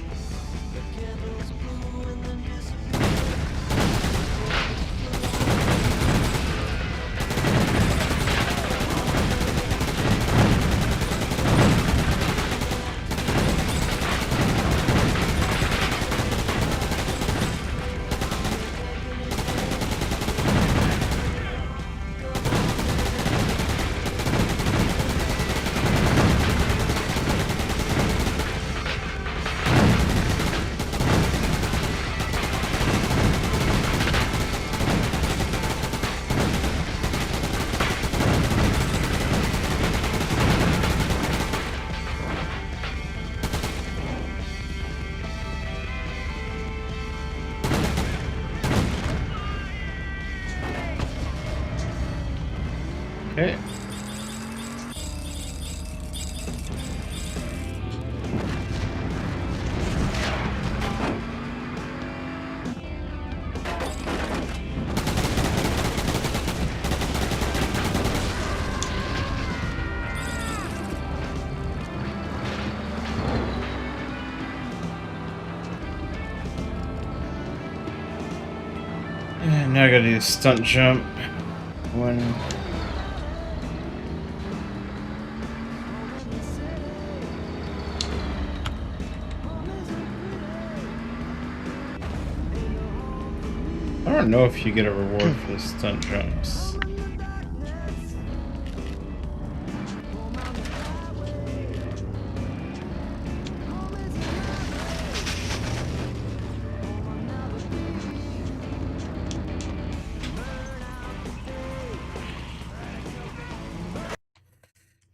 Okay. And now I gotta do stunt jump. One. I don't know if you get a reward for the stunt jumps.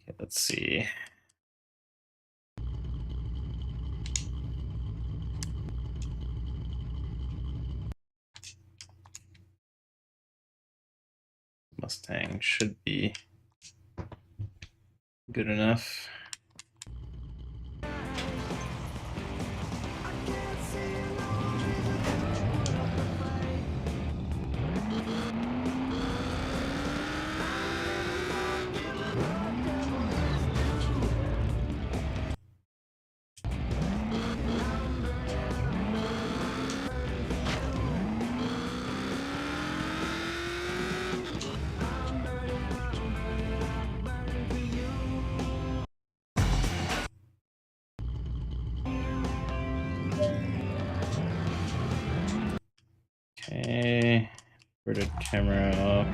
Okay, let's see. Mustang should be good enough. Okay, inverted camera up.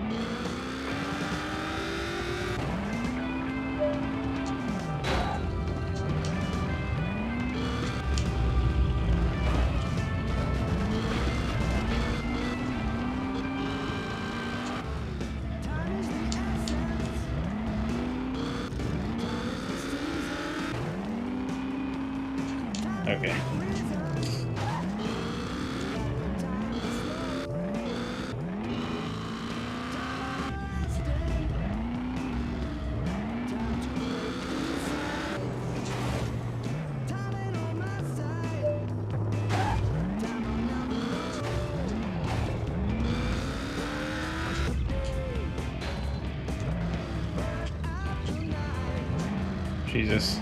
Okay. Jesus.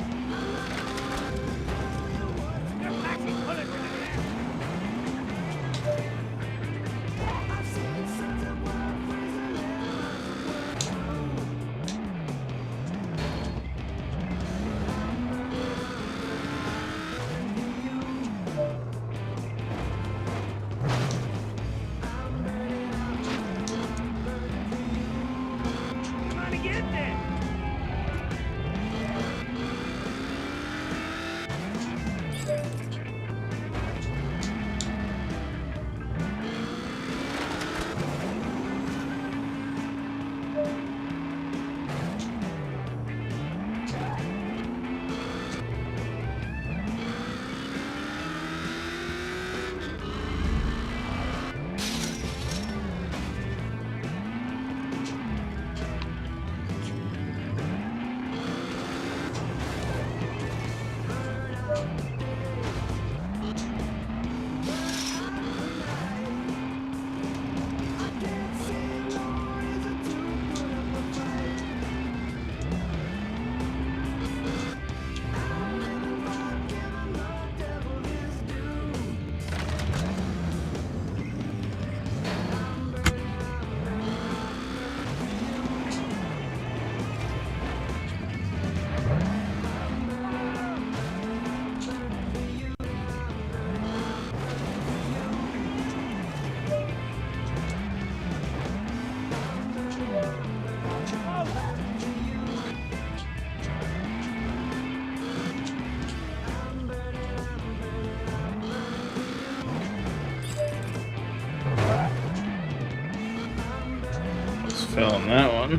fell on that one.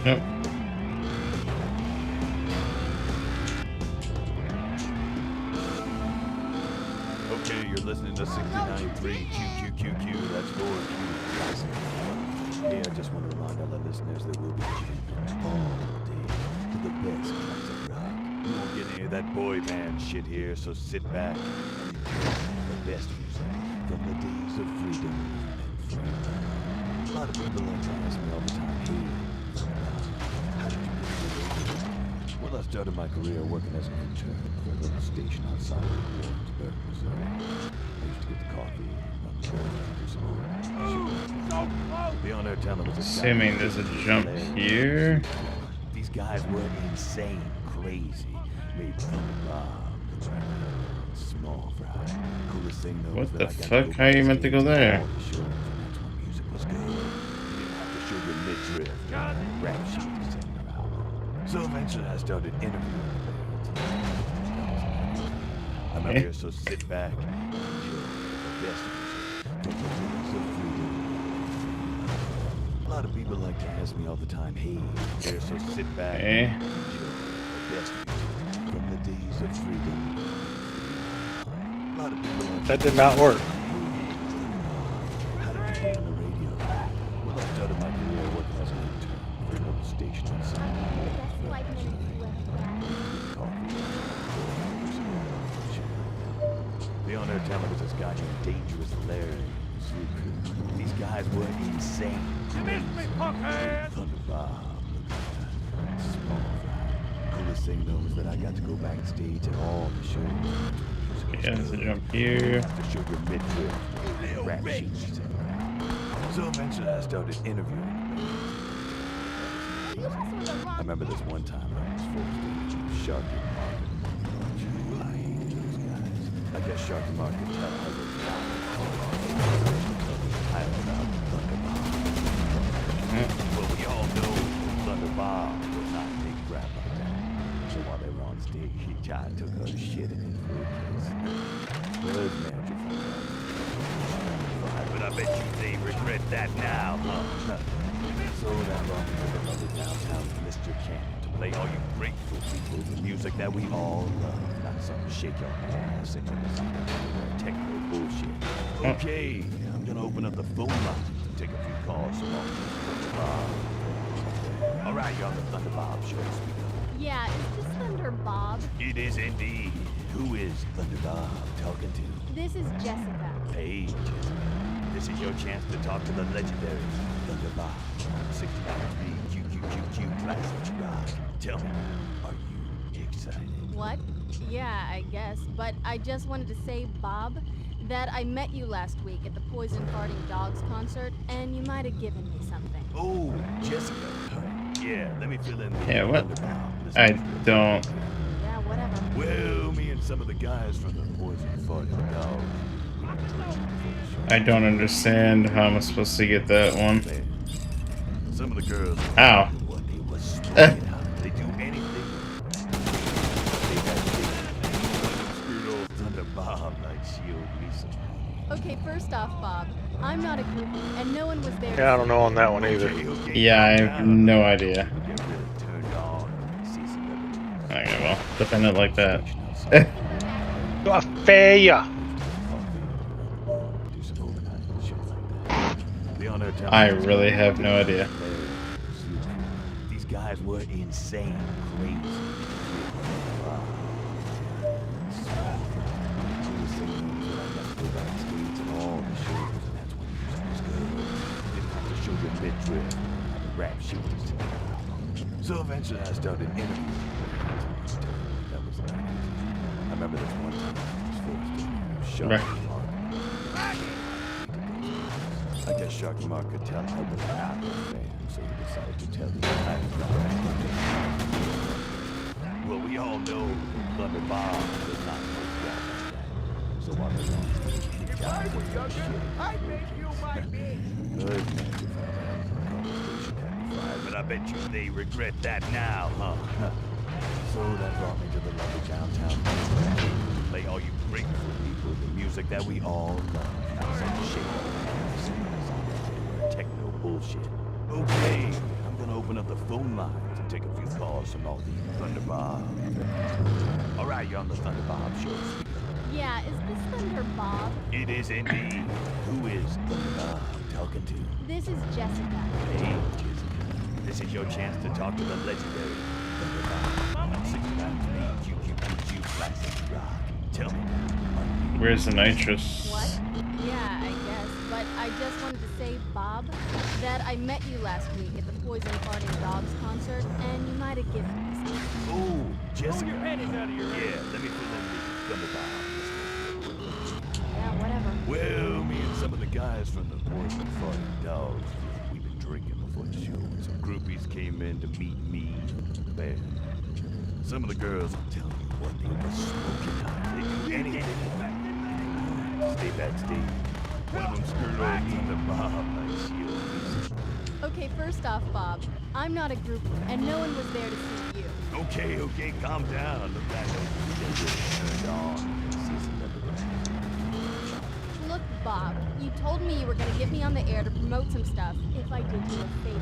Nope. Okay, you're listening to 69.3 QQQQ. That's Roadkill. Hey, I just want to remind all the listeners that we'll be jamming all day to the best classic rock. You won't get any of that boy band shit here, so sit back and enjoy the best music from the days of freedom and freedom. A lot of people like to ask me all the time, hey, how did you get into radio? Well, I started my career working as an intern for a little station outside of Warrensburg, Missouri. I used to get the coffee, run the board, do some more. The on-air talent was a Assuming there's a jump here. These guys were insane, crazy. Made small fry. Coolest thing though. What the fuck? How are you meant to go there? Music was good. You didn't have to show your mid-drift. Rap sheet. So eventually I started interviewing the I'm up here, so sit back and enjoy the best music from the days of freedom. A lot of people like to ask me all the time, hey, there, so sit back and enjoy the best music from the days of freedom. A lot of people like that did not work. How did you get on the radio? Well, I started my career working as an intern for a local station outside. The on-air talent was this guy named Dangerous Larry. These guys were insane. You missed me, fuckhead! Thunder Bob. Small fry. Coolest thing though is that I got to go backstage at all the shows. Yeah, there's a jump here. To show your mid-drift. Rap sheets. So eventually I started interviewing. I remember this one time I was forced to Sharky Market. I hate those guys. I guess Sharky Market could tell I was about Thunder Bob. Well, we all know Thunder Bob would not take crap like that. So while they were on stage, he tried took her shit in his briefcase. Well, his manager found out. But I bet you they regret that now, huh? So that brought me to the lovely downtown Mr. Cannon to play all you grateful people the music that we all love, not some shake your ass and techno bullshit. Okay, I'm gonna open up the phone line and take a few calls from all all right, you're on the Thunder Bob show. Yeah, is this Thunder Bob? It is indeed. Who is Thunder Bob talking to? This is Jessica. Hey, Jessica. This is your chance to talk to the legendary Thunder Bob. 69.3 QQQQ Classic Rock. Tell me, are you excited? What? Yeah, I guess. But I just wanted to say, Bob, that I met you last week at the Poison Farting Dogs concert, and you might have given me something. Oh, Jessica. Yeah, let me fill in. Yeah, what? I don't. Yeah, whatever. Well, me and some of the guys from the Poison Farting Dogs. I don't understand how I'm supposed to get that one. Some of the girls. Ow. They do anything. Screwed old Thunder Bob like she owed me some. Okay, first off, Bob, I'm not a groupie, and no one was there. Yeah, I don't know on that one either. Yeah, I have no idea. Okay, well, defend it like that. Fair. I really have no idea. These guys were insane, crazy. Rap sheets. So eventually I started interviewing. That was nice. I remember this one time I was forced to Sharky Mark. I guess Sharky Mark could tell I was an Apple fan, so he decided to tell me I was. Well, we all know Thunder Bob does not make rap like that. So while they're on stage, he got to work shit. I make you my bitch. But I bet you they regret that now, huh? So that brought me to the lovely downtown. play all you grateful people the music that we all love. Outside the shade of techno bullshit. Okay, I'm gonna open up the phone lines and take a few calls from all the Thunder Bob. All right, you're on the Thunder Bob show. Yeah, is this Thunder Bob? It is indeed. Who is Thunder Bob talking to? This is Jessica. Hey, Jessica. This is your chance to talk to the legendary Thunder Bob. 69QQQQ Classic Rock. Tell me. Where's the nitrous? What? Yeah, I guess. But I just wanted to say, Bob, that I met you last week at the Poison Farting Dogs concert, and you might have given me something. Oh, Jessica. Pull your panties out of your Yeah, let me fill in the Thunder Bob. Yeah, whatever. Well, me and some of the guys from the Poison Farting Dogs, we've been drinking before the show. Some groupies came in to meet me and the band. Some of the girls, I'm telling you what, they were smoking hot. They do anything. Stay backstage. One of them screwed old Thunder Bob like she always. Okay, first off, Bob, I'm not a groupie, and no one was there to see you. Okay, calm down. Look, I know you get turned on. Look, Bob, you told me you were going to get me on the air to promote some stuff if I did you a favor.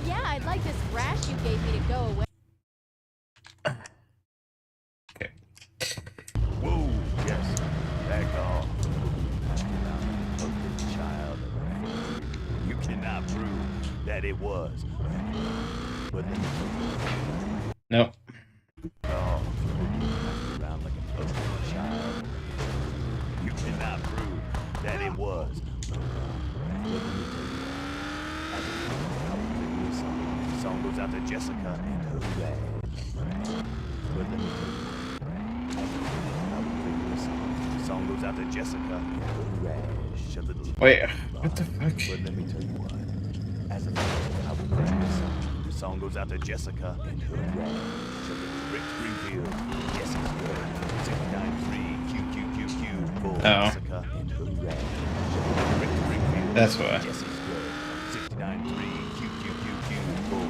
Yeah, I'd like this rash you gave me to go away. Whoa, yes, back off. Child, you cannot prove that it was. But then Nope. Oh, around like an ugly child. You cannot prove that it was. But let me tell you, the song goes out to Jessica and her rash. But let me tell you, the song goes out to Jessica and her rash. Wait, what the fuck? But let me tell you what. As a matter, I will play you a song. The song goes out to Jessica and her rash. Rick Springfield, Jesse's good. 693 QQQQ for Jessica and her rash. Rick Springfield, That's why. Jesse's good. 693 QQQQ for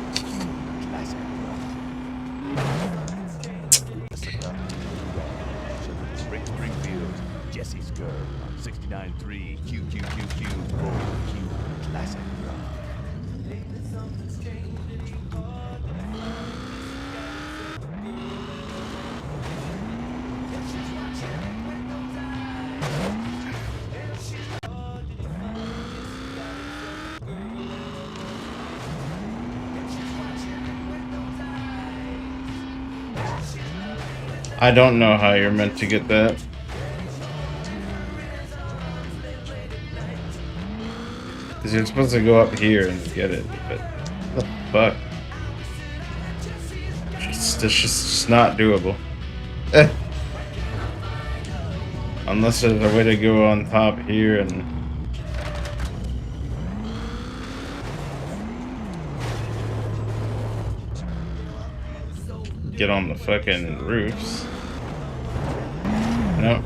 Classic Rock. Jessica and her rash. Rick Springfield, Jesse's girl. 693 QQQQ for Classic Rock. I don't know how you're meant to get that. Because you're supposed to go up here and get it, but what the fuck? It's just not doable. Unless there's a way to go on top here and... get on the fucking roofs. Nope.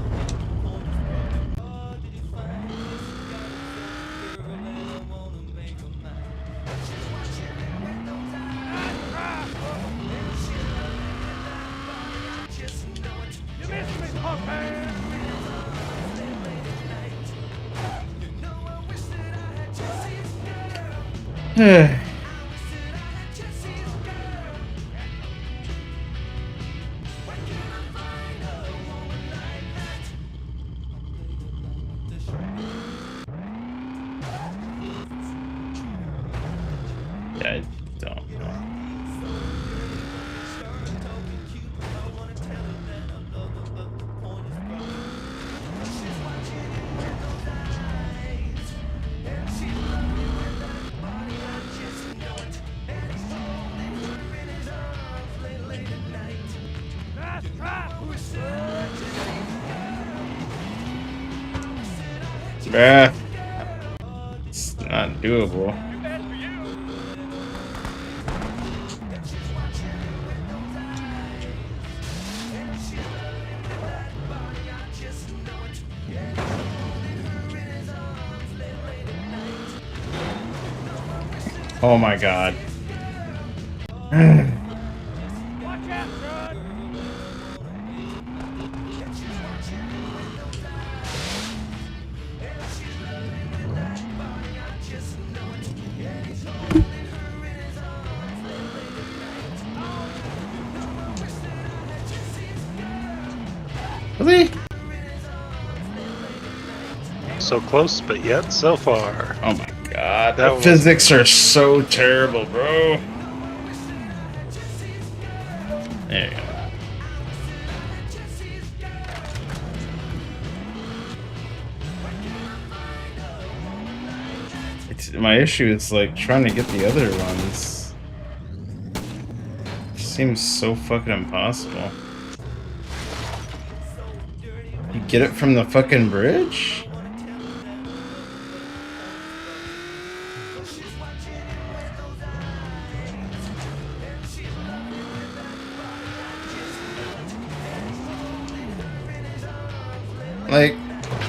I don't know. Bruh. It's not doable. Oh my god. Really? So close, but yet so far. Oh my god. That The was- physics are so terrible, bro. There you go. My issue is like trying to get the other ones. It seems so fucking impossible. You get it from the fucking bridge? Like,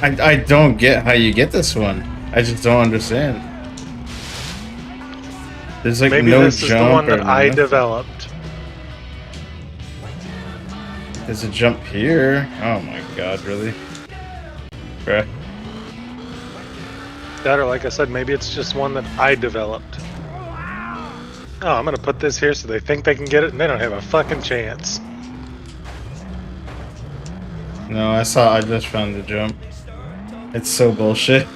I don't get how you get this one. I just don't understand. There's like Maybe no this is the jump one or that I nothing. developed. There's a jump here. Oh my god, really? Bruh. That, or like I said, maybe it's just one that I developed. Oh, I'm gonna put this here so they think they can get it and they don't have a fucking chance. No, I just found the jump. It's so bullshit.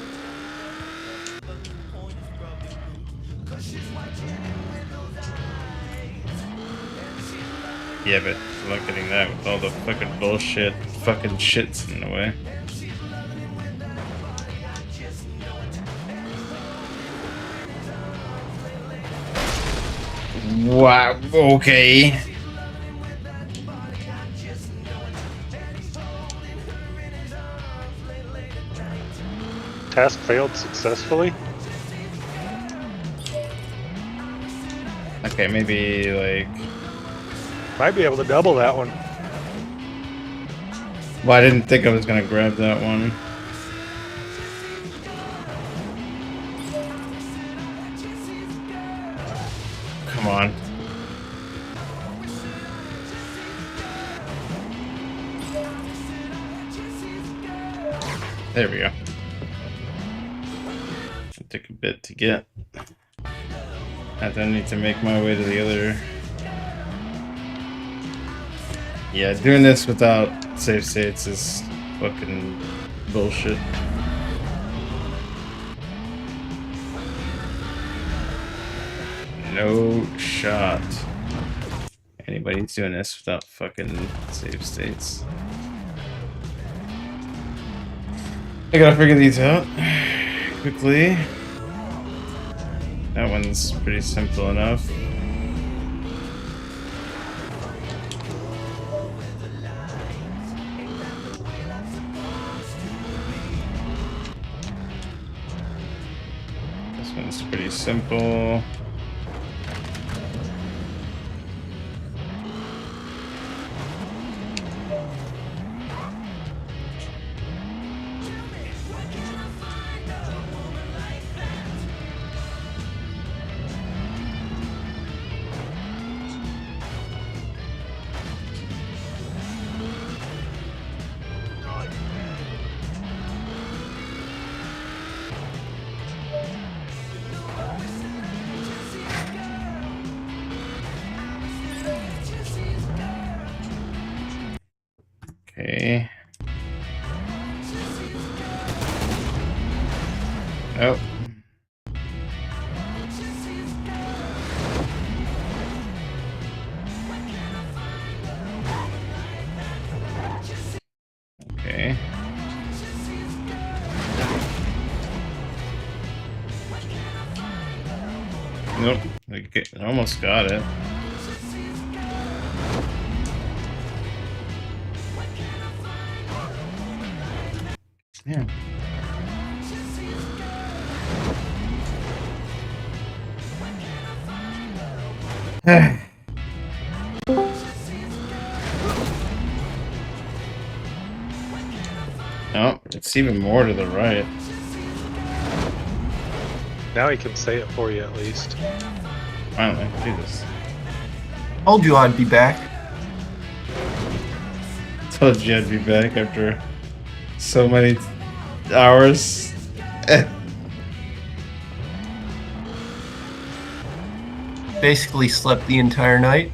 Yeah, but I'm not getting that with all the fucking bullshit fucking shits in the way. Wow, okay. Task failed successfully. Okay, maybe like... Might be able to double that one. Well, I didn't think I was gonna grab that one. Come on. There we go. It took a bit to get. I then need to make my way to the other. Yeah, doing this without save states is fucking bullshit. No shot. Anybody's doing this without fucking save states. I gotta figure these out quickly. That one's pretty simple enough. This one's pretty simple. Okay. Oh. Okay. Nope. I almost got it. Yeah. Oh, it's even more to the right. Now he can say it for you at least. Finally, Jesus. Told you I'd be back. Told you I'd be back after so many hours. Basically slept the entire night.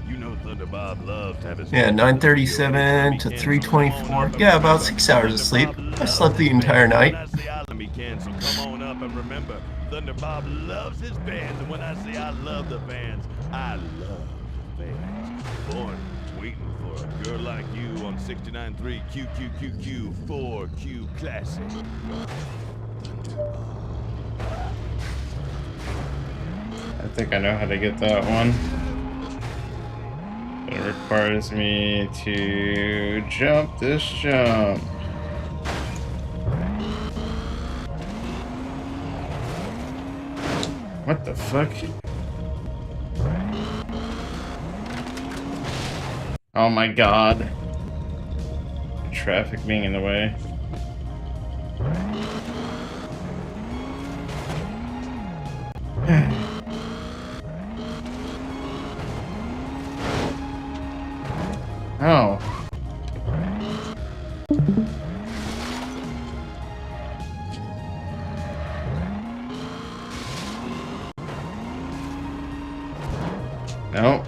You know Thunder Bob loves to have his Yeah, 9:37 to 3:24. Yeah, about 6 hours of sleep. I slept the entire night. So come on up and remember, Thunder Bob loves his fans, and when I say I love the fans, I love the fans. Born waiting for a girl like you on 69.3 QQQQ 4Q Classic. I think I know how to get that one. But it requires me to jump this jump. What the fuck? Oh my god. Traffic being in the way. Oh. No.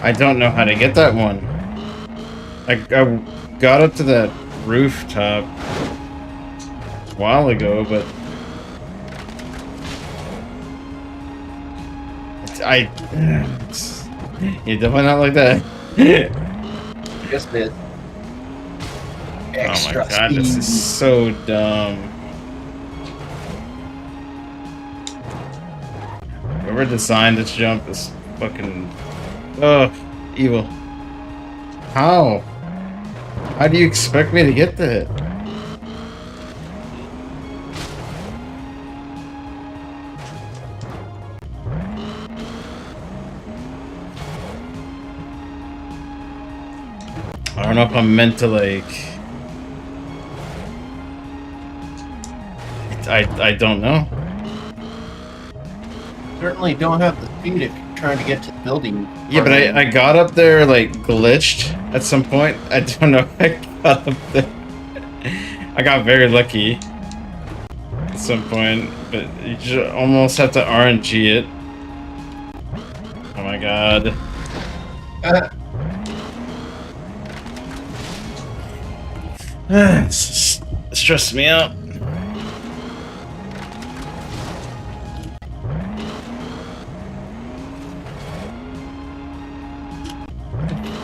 I don't know how to get that one. I got up to that rooftop a while ago, but you definitely not like that. Just bit. Oh my god, this is so dumb. Whoever designed this jump is fucking evil. How? How do you expect me to get that? I don't know if I'm meant to like. I don't know. Certainly don't have the speed if you're trying to get to the building. Yeah, but I got up there like glitched at some point. I don't know. I got up there. I got very lucky at some point, but you just almost have to RNG it. Oh my god. It's stressed me out.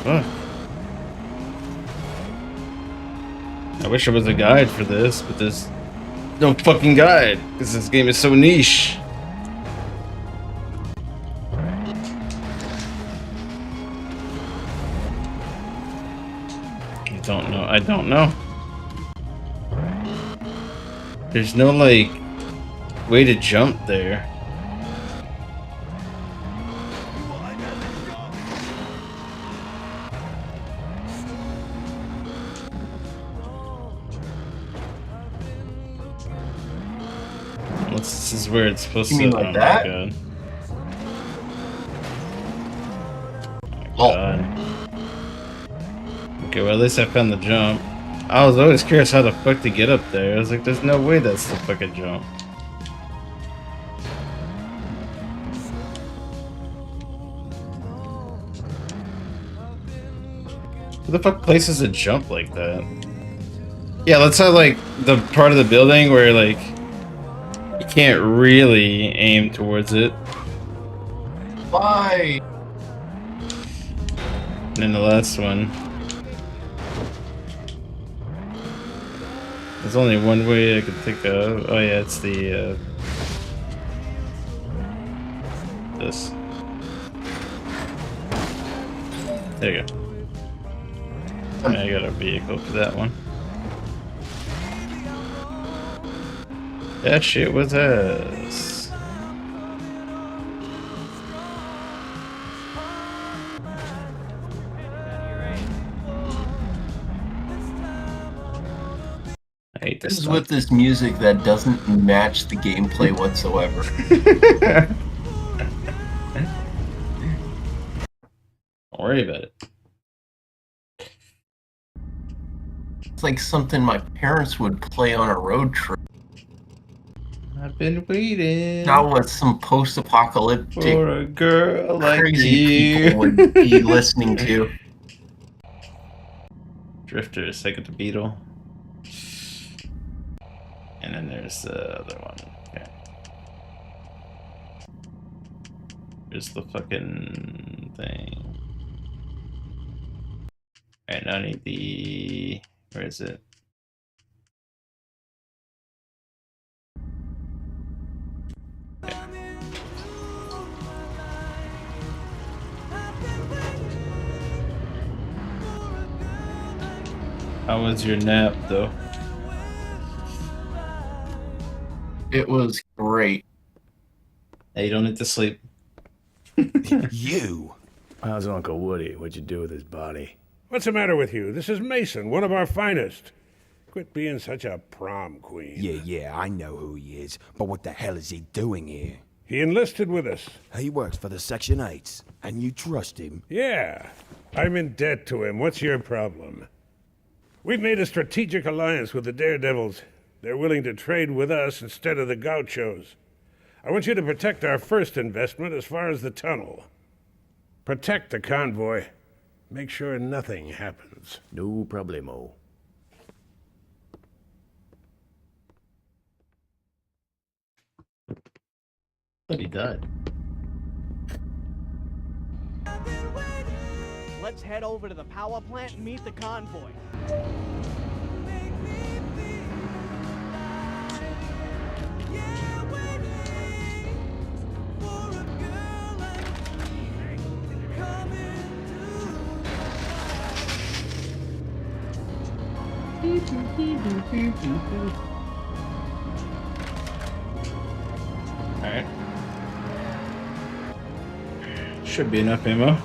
Fuck. I wish there was a guide for this, but there's no fucking guide because this game is so niche. I don't know. There's no like way to jump there. This is where it's supposed You to. mean like that? Oh my god. Okay, well at least I found the jump. I was always curious how the fuck to get up there. I was like, there's no way that's the fucking jump. Who the fuck places a jump like that? Yeah, let's have like the part of the building where like you can't really aim towards it. Why? And then the last one. There's only one way I could think of. Oh yeah, it's the this. There you go. I got a vehicle for that one. That shit was us. I hate This is with this music that doesn't match the gameplay whatsoever. Don't worry about it. It's like something my parents would play on a road trip. Not I've been waiting. Now what some post-apocalyptic for a girl like crazy you. people would be listening to. Drifter, Second to Beetle. And then there's the other one. Okay. Here's the fucking thing. Alright, now I need the... Where is it? Okay. How was your nap, though? It was great. Hey, you don't need to sleep. You! How's Uncle Woody? What'd you do with his body? What's the matter with you? This is Mason, one of our finest. Quit being such a prom queen. Yeah, I know who he is, but what the hell is he doing here? He enlisted with us. He works for the Section 8s, and you trust him? Yeah. I'm in debt to him. What's your problem? We've made a strategic alliance with the Daredevils. They're willing to trade with us instead of the Gauchos. I want you to protect our first investment as far as the tunnel. Protect the convoy. Make sure nothing happens. No problemo. But he died. Let's head over to the power plant and meet the convoy. Alright. Should be enough ammo.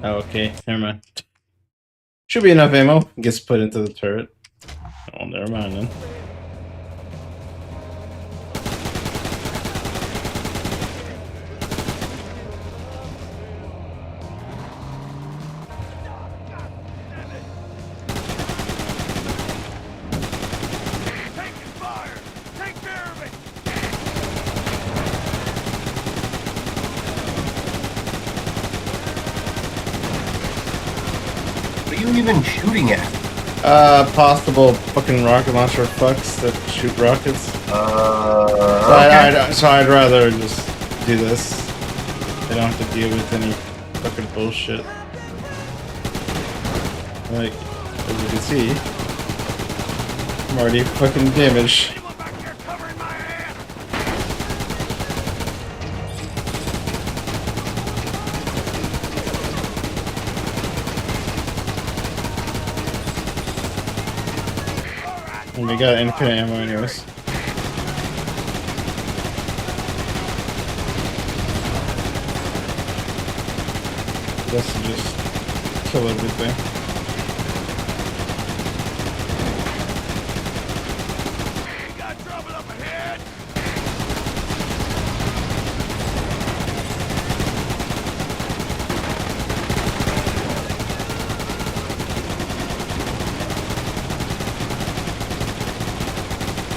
Oh, okay, never mind. Should be enough ammo. Gets put into the turret. Oh, never mind then. What are you even shooting at? Possible fucking rocket launcher fucks that shoot rockets. So I'd rather just do this. I don't have to deal with any fucking bullshit. Like, as you can see, I'm already fucking damaged. And we got infinite ammo anyways. Let's just kill everything.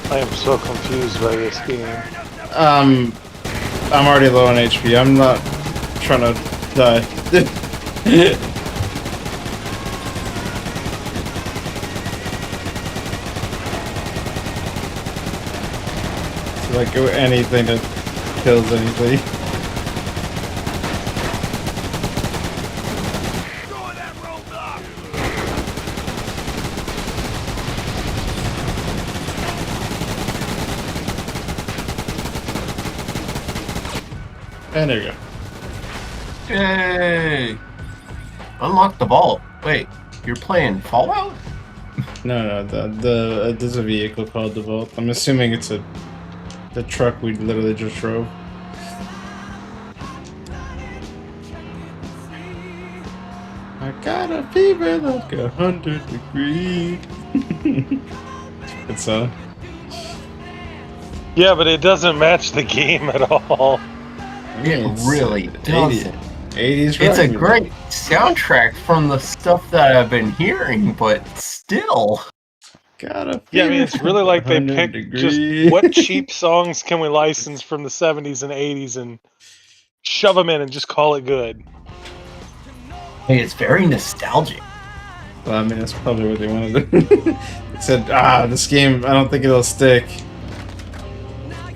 I am so confused by this game. I'm already low on HP. I'm not trying to die. So like, go anything that kills anything. And there you go. Yay! Unlock the vault. Wait, you're playing Fallout? No, there's a vehicle called the Vault. I'm assuming it's the truck we literally just drove. I got a fever like 100 degrees. Good song. Yeah, but it doesn't match the game at all. It really doesn't. 80s It's a rock great music. soundtrack from the stuff that I've been hearing, but still. Yeah, I mean, it's really like they picked just what cheap songs can we license from the 70s and 80s and shove them in and just call it good. Hey, it's very nostalgic. Well, I mean, that's probably what they wanted to do. They said, this game, I don't think it'll stick.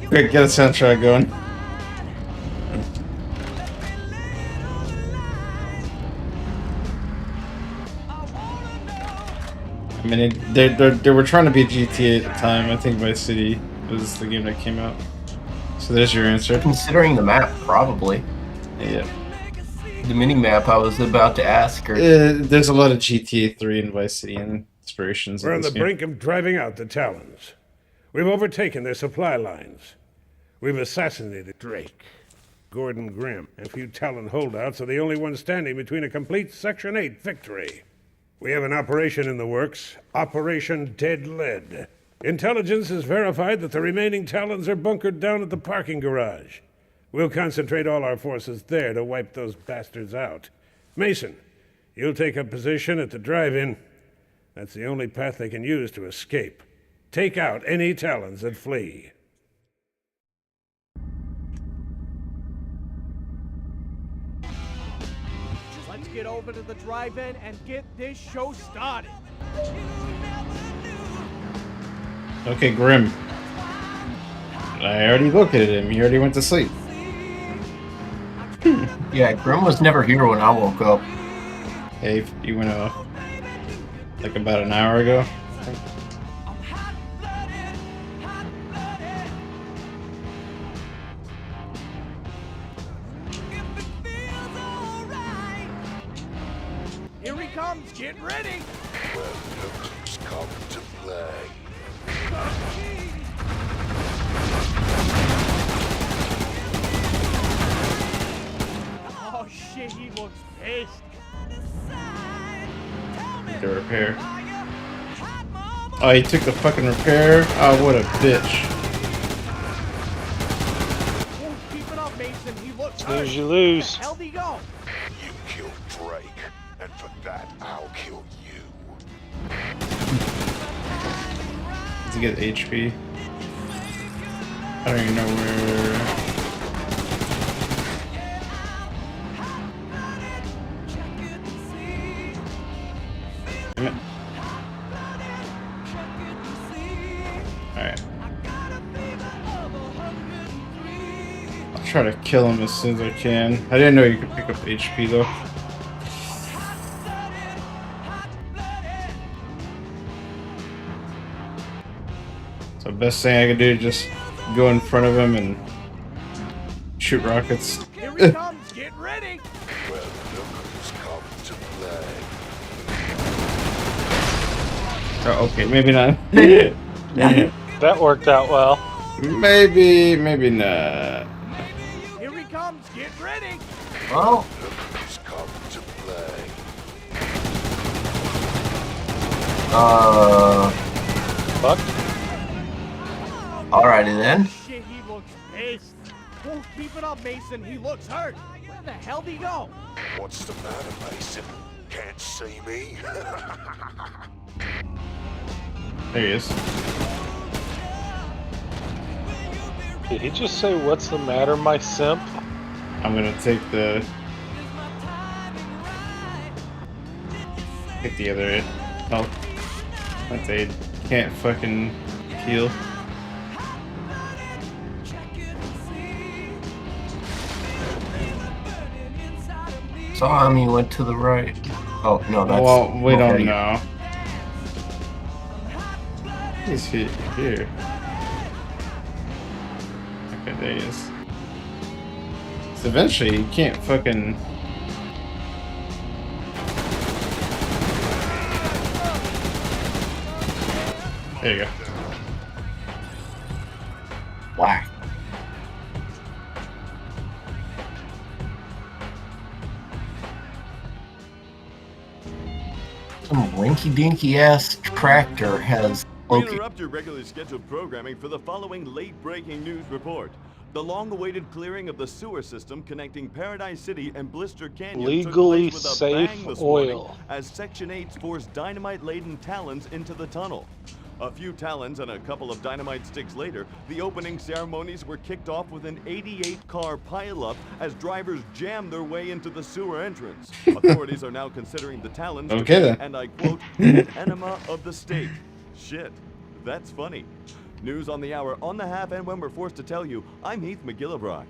Quick, get a soundtrack going. I mean, they were trying to be GTA at the time. I think Vice City was the game that came out. So there's your answer. Considering the map, probably. Yeah. The mini-map I was about to ask her. There's a lot of GTA 3 and Vice City inspirations. We're on in the this game. brink of driving out the Talons. We've overtaken their supply lines. We've assassinated Drake. Gordon Grimm and a few Talon holdouts are the only ones standing between a complete Section 8 victory. We have an operation in the works, Operation Dead Lead. Intelligence has verified that the remaining Talons are bunkered down at the parking garage. We'll concentrate all our forces there to wipe those bastards out. Mason, you'll take up position at the drive-in. That's the only path they can use to escape. Take out any Talons that flee. Let's get over to the drive-in and get this show started. Okay, Grimm. I already located him. He already went to sleep. Yeah, Grimm was never here when I woke up. Hey, he went off like about an hour ago. Here he comes, get ready! Well, look who's come to play. Oh shit, he looks pissed. The repair. Oh, he took the fucking repair? Oh, what a bitch. Oh, keep it up, Mason. He looks Lose, hurt. you lose. Where the hell did he go? You killed Drake, and for that, I'll kill you. Does he get HP? I don't even know where. Damn it. Alright. I'll try to kill him as soon as I can. I didn't know you could pick up HP though. So best thing I could do is just go in front of him and shoot rockets. Here he comes, get ready! Well, look who's come to play. Oh, okay, maybe not. That worked out well. Maybe not. Here he comes, get ready! Well, Look who's come to play. Fuck. Alrighty then. Shit, he looks pissed. Oh, keep it up, Mason. He looks hurt. Where the hell did he go? What's the matter, Mason? Can't see me? There he is. Did he just say, "What's the matter, my simp"? I'm gonna take the other health. That's aid. Can't fucking heal. Saw him, he went to the right. Oh, no, that's... Well, we don't okay. know. He's here. Okay, there he is. So eventually, you can't fucking... There you go. Whack. Some rinky-dinky ass tractor has We interrupt your regularly scheduled programming for the following late-breaking news report. The long-awaited clearing of the sewer system connecting Paradise City and Blister Canyon Legally took place with a safe bang this oil. morning as Section 8s forced dynamite-laden Talons into the tunnel. A few Talons and a couple of dynamite sticks later, the opening ceremonies were kicked off with an 88-car pileup as drivers jammed their way into the sewer entrance. Authorities are now considering the Talons to Okay, be, then. and I quote, an enema of the state. Shit, that's funny. News on the hour, on the half, and when we're forced to tell you, I'm Heath McGillivray.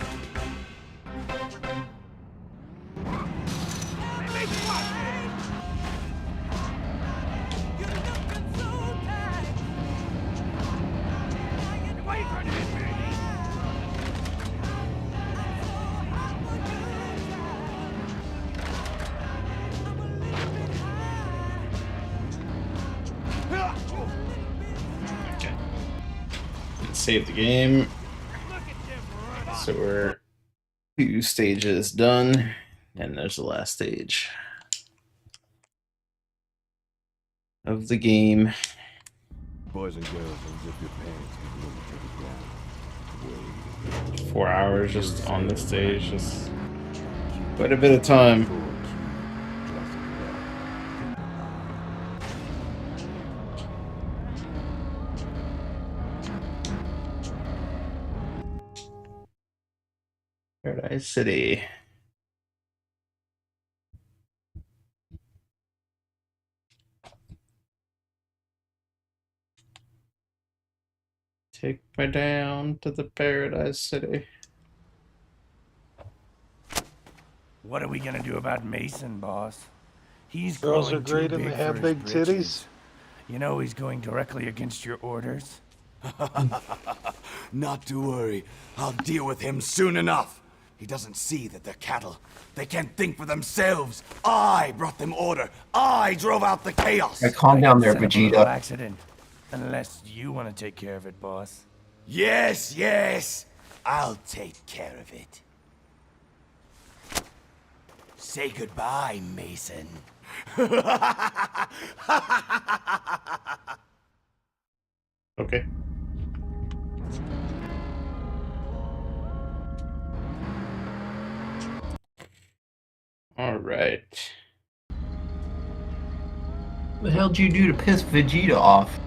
Okay. Let's save the game. So we're 2 stages done, and there's the last stage of the game. Boys and girls, unzip your pants and look at the ground. 4 hours just on the stage, just quite a bit of time. Paradise City. Take me down to the Paradise City. What are we gonna do about Mason, boss? He's Girls growing are great too and they big have for his big britches. titties. You know he's going directly against your orders. Not to worry. I'll deal with him soon enough. He doesn't see that they're cattle. They can't think for themselves. I brought them order. I drove out the chaos. Calm down there, Set up a little Vegeta. accident. Unless you want to take care of it, boss. Yes, yes. I'll take care of it. Say goodbye, Mason. Okay. All right. What the hell did you do to piss Vegeta off?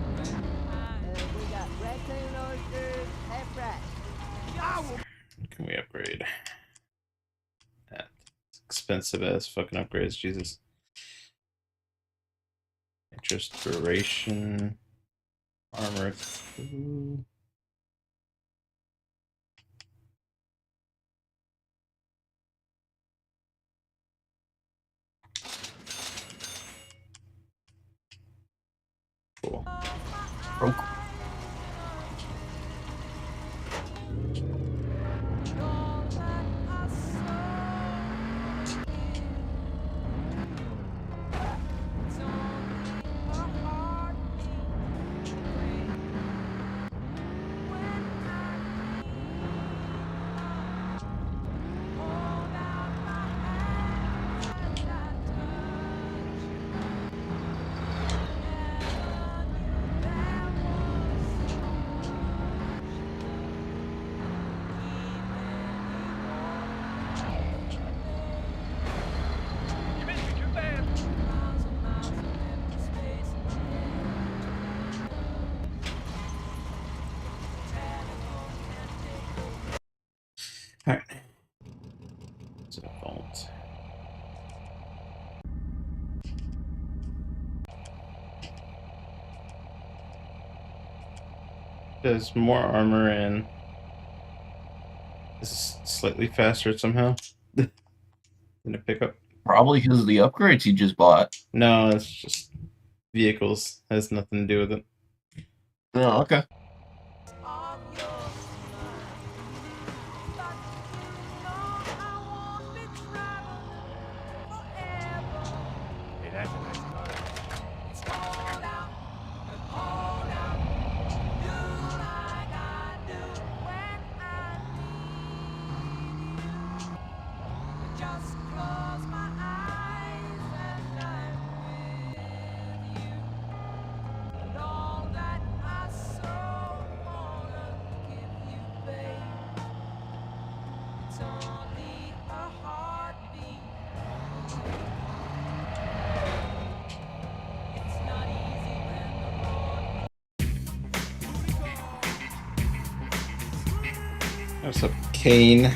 Can we upgrade? That's expensive as fucking upgrades, Jesus. Interest duration. Armor 2. Cool. Alright. It's a vault. There's more armor and this is slightly faster somehow than a pickup. Probably because of the upgrades you just bought. No, it's just vehicles. Has nothing to do with it. Oh, okay. Hey, that's a nice car. What's up, Kane?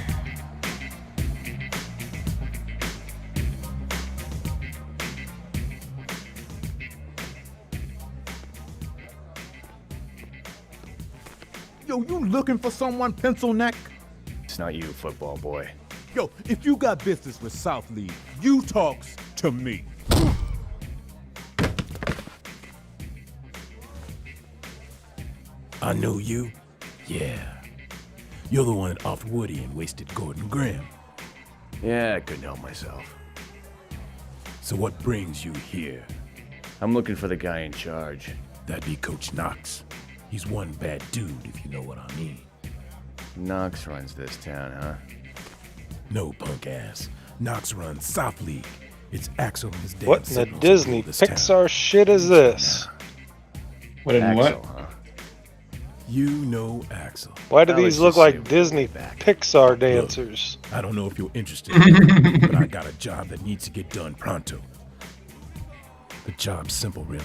Yo, you looking for someone, pencil neck? It's not you, football boy. Yo, if you got business with South League, you talks to me. I know you. Yeah. You're the one that offed Woody and wasted Gordon Graham. Yeah, I couldn't help myself. So what brings you here? I'm looking for the guy in charge. That'd be Coach Knox. He's one bad dude, if you know what I mean. Knox runs this town, huh? No, punk ass. Knox runs South League. It's Axel and his damn What in the Sentinels Disney rule this town. Pixar shit is this? What in Axel, what? huh? You know Axel. Why do Alex these look just like saved Disney me back. Pixar dancers? Look, I don't know if you're interested, but I got a job that needs to get done pronto. The job's simple, really.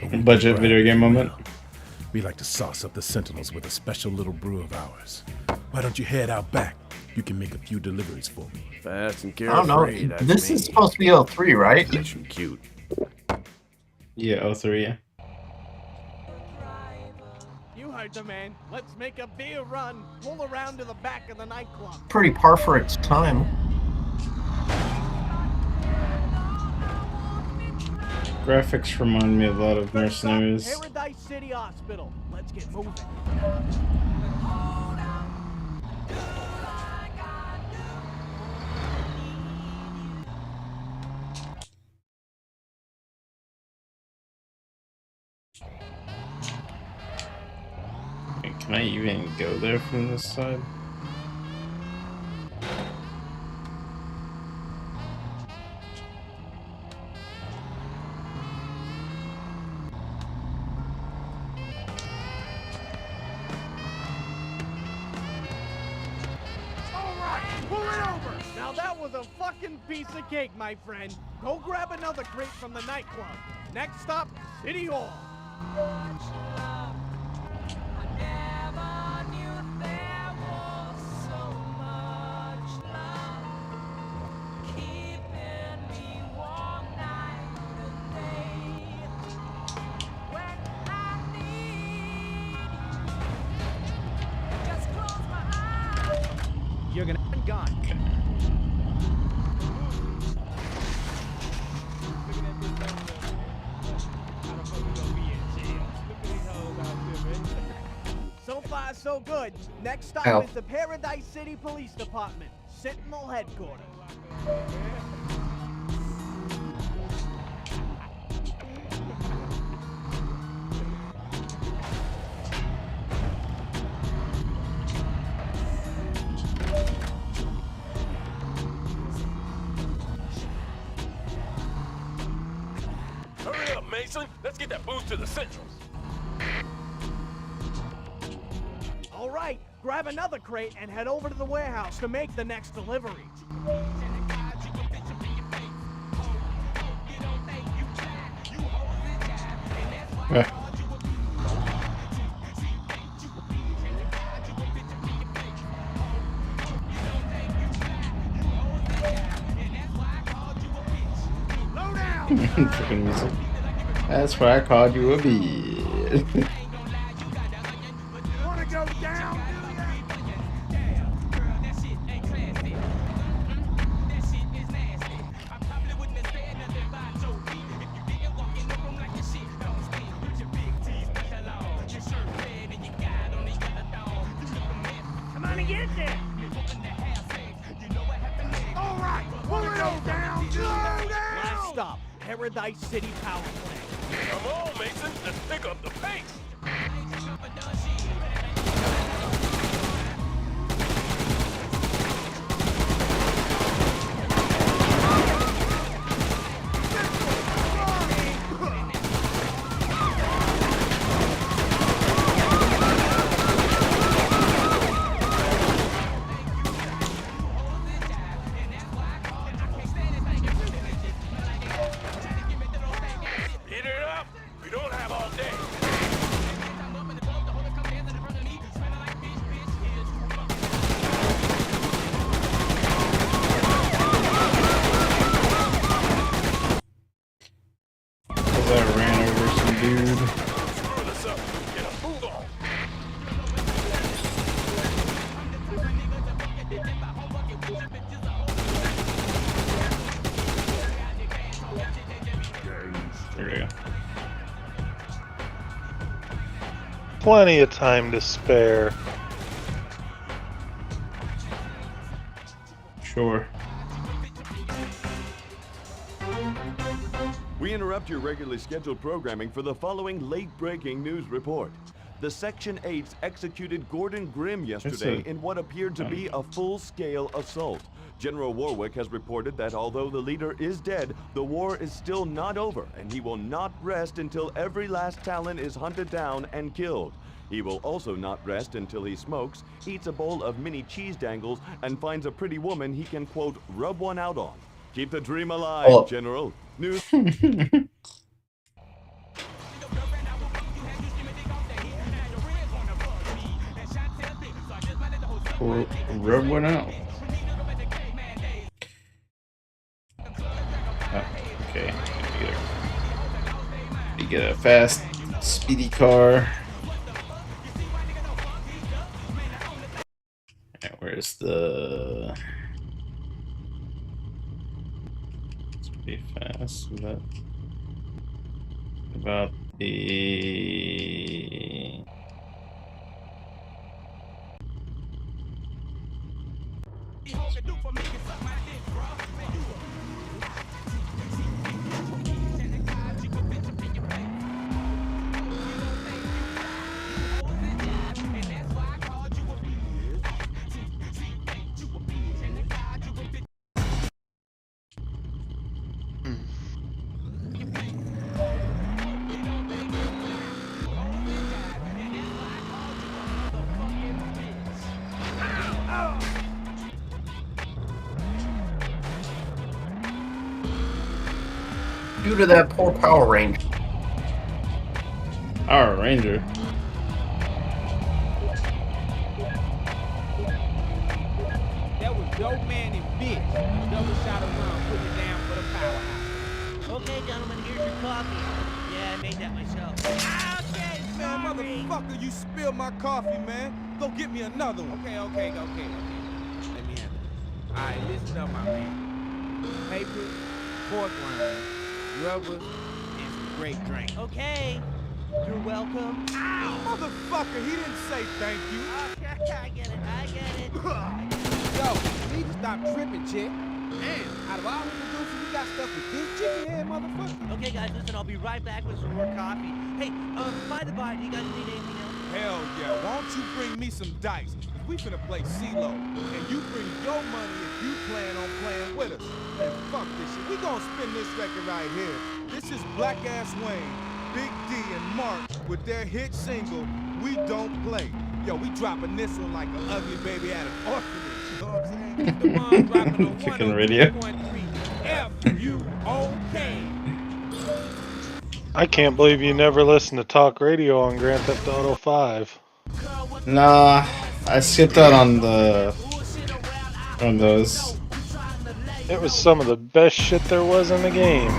A weekly Budget bribe video game if you moment. will. We like to sauce up the Sentinels with a special little brew of ours. Why don't you head out back? You can make a few deliveries for me. Fast and I carefree. don't know. That's This me. is supposed to be L3, right? Nice and cute. Yeah, O3, yeah. You heard the man. Let's make a beer run. Pull around to the back of the nightclub. Pretty par for its time. Graphics remind me a lot of Mercenaries. Paradise City Hospital. Let's get moving. Wait, can I even go there from this side? Pull it over! Now that was a fucking piece of cake, my friend. Go grab another crate from the nightclub. Next stop, City Hall. You're gonna be gone. So far, so good. Next stop Ow. is the Paradise City Police Department, Sentinel Headquarters. Hurry up, Mason. Let's get that booze to the Centrals. All right, grab another crate and head over to the warehouse to make the next delivery. Freaking music. That's why I called you a bee. Wanna go down? Come on and get there. All right, pull it all down. Slow down. Last stop, Paradise City Power Plant. Come on, Mason. Let's pick up the pace. Hit it up. We don't have all day. There we go. Plenty of time to spare. Sure. We interrupt your regularly scheduled programming for the following late-breaking news report. The Section 8s executed Gordon Grimm yesterday in what appeared to be a full-scale assault. General Warwick has reported that although the leader is dead, the war is still not over, and he will not rest until every last Talon is hunted down and killed. He will also not rest until he smokes, eats a bowl of mini cheese dangles, and finds a pretty woman he can, quote, rub one out on. Keep the dream alive, General. News. Or rub one out. Oh, okay. You get a fast, speedy car. Alright, where's the... It's pretty fast, but... About the... Due to that poor Power Ranger. Power Ranger? That was dope man and bitch. Double shot of rum, putting it down for the powerhouse. Okay, gentlemen, here's your coffee. Yeah, I made that myself. Okay, Man, motherfucker, you spilled my coffee, man. Go get me another one. Okay. Let me handle this. Alright, listen up, my man. Paper, pork rind, rubber, and some great drink. Okay. You're welcome. Ow! Motherfucker, he didn't say thank you. Okay, I get it. Yo, you need to stop tripping, chick. Damn, out of all the producers, you got stuff with this chicken head, motherfucker. Okay, guys, listen, I'll be right back with some more coffee. Hey, by the by, do you guys need anything else? Hell yeah, why don't you bring me some dice? Cause we finna play CeeLo. And you bring your money if you plan on playing with us. And fuck this shit. We gonna spin this record right here. This is Black Ass Wayne, Big D, and Mark with their hit single, We Don't Play. Yo, we dropping this one like an ugly baby at an orphanage. You know what I'm saying? The one dropping on Chicken radio. 103.3 F-U-O-K. I can't believe you never listened to talk radio on Grand Theft Auto 5. Nah, I skipped out on those. It was some of the best shit there was in the game.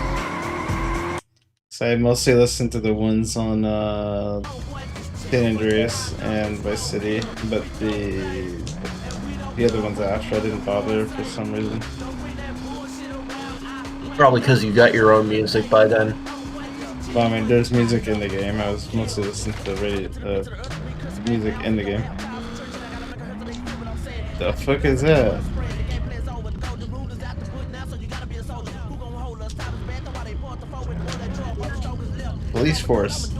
So I mostly listened to the ones on San Andreas and Vice City, but the other ones after I didn't bother for some reason. Probably because you got your own music by then. Well, I mean, there's music in the game. I was mostly listening to the music in the game. The fuck is that? Police force.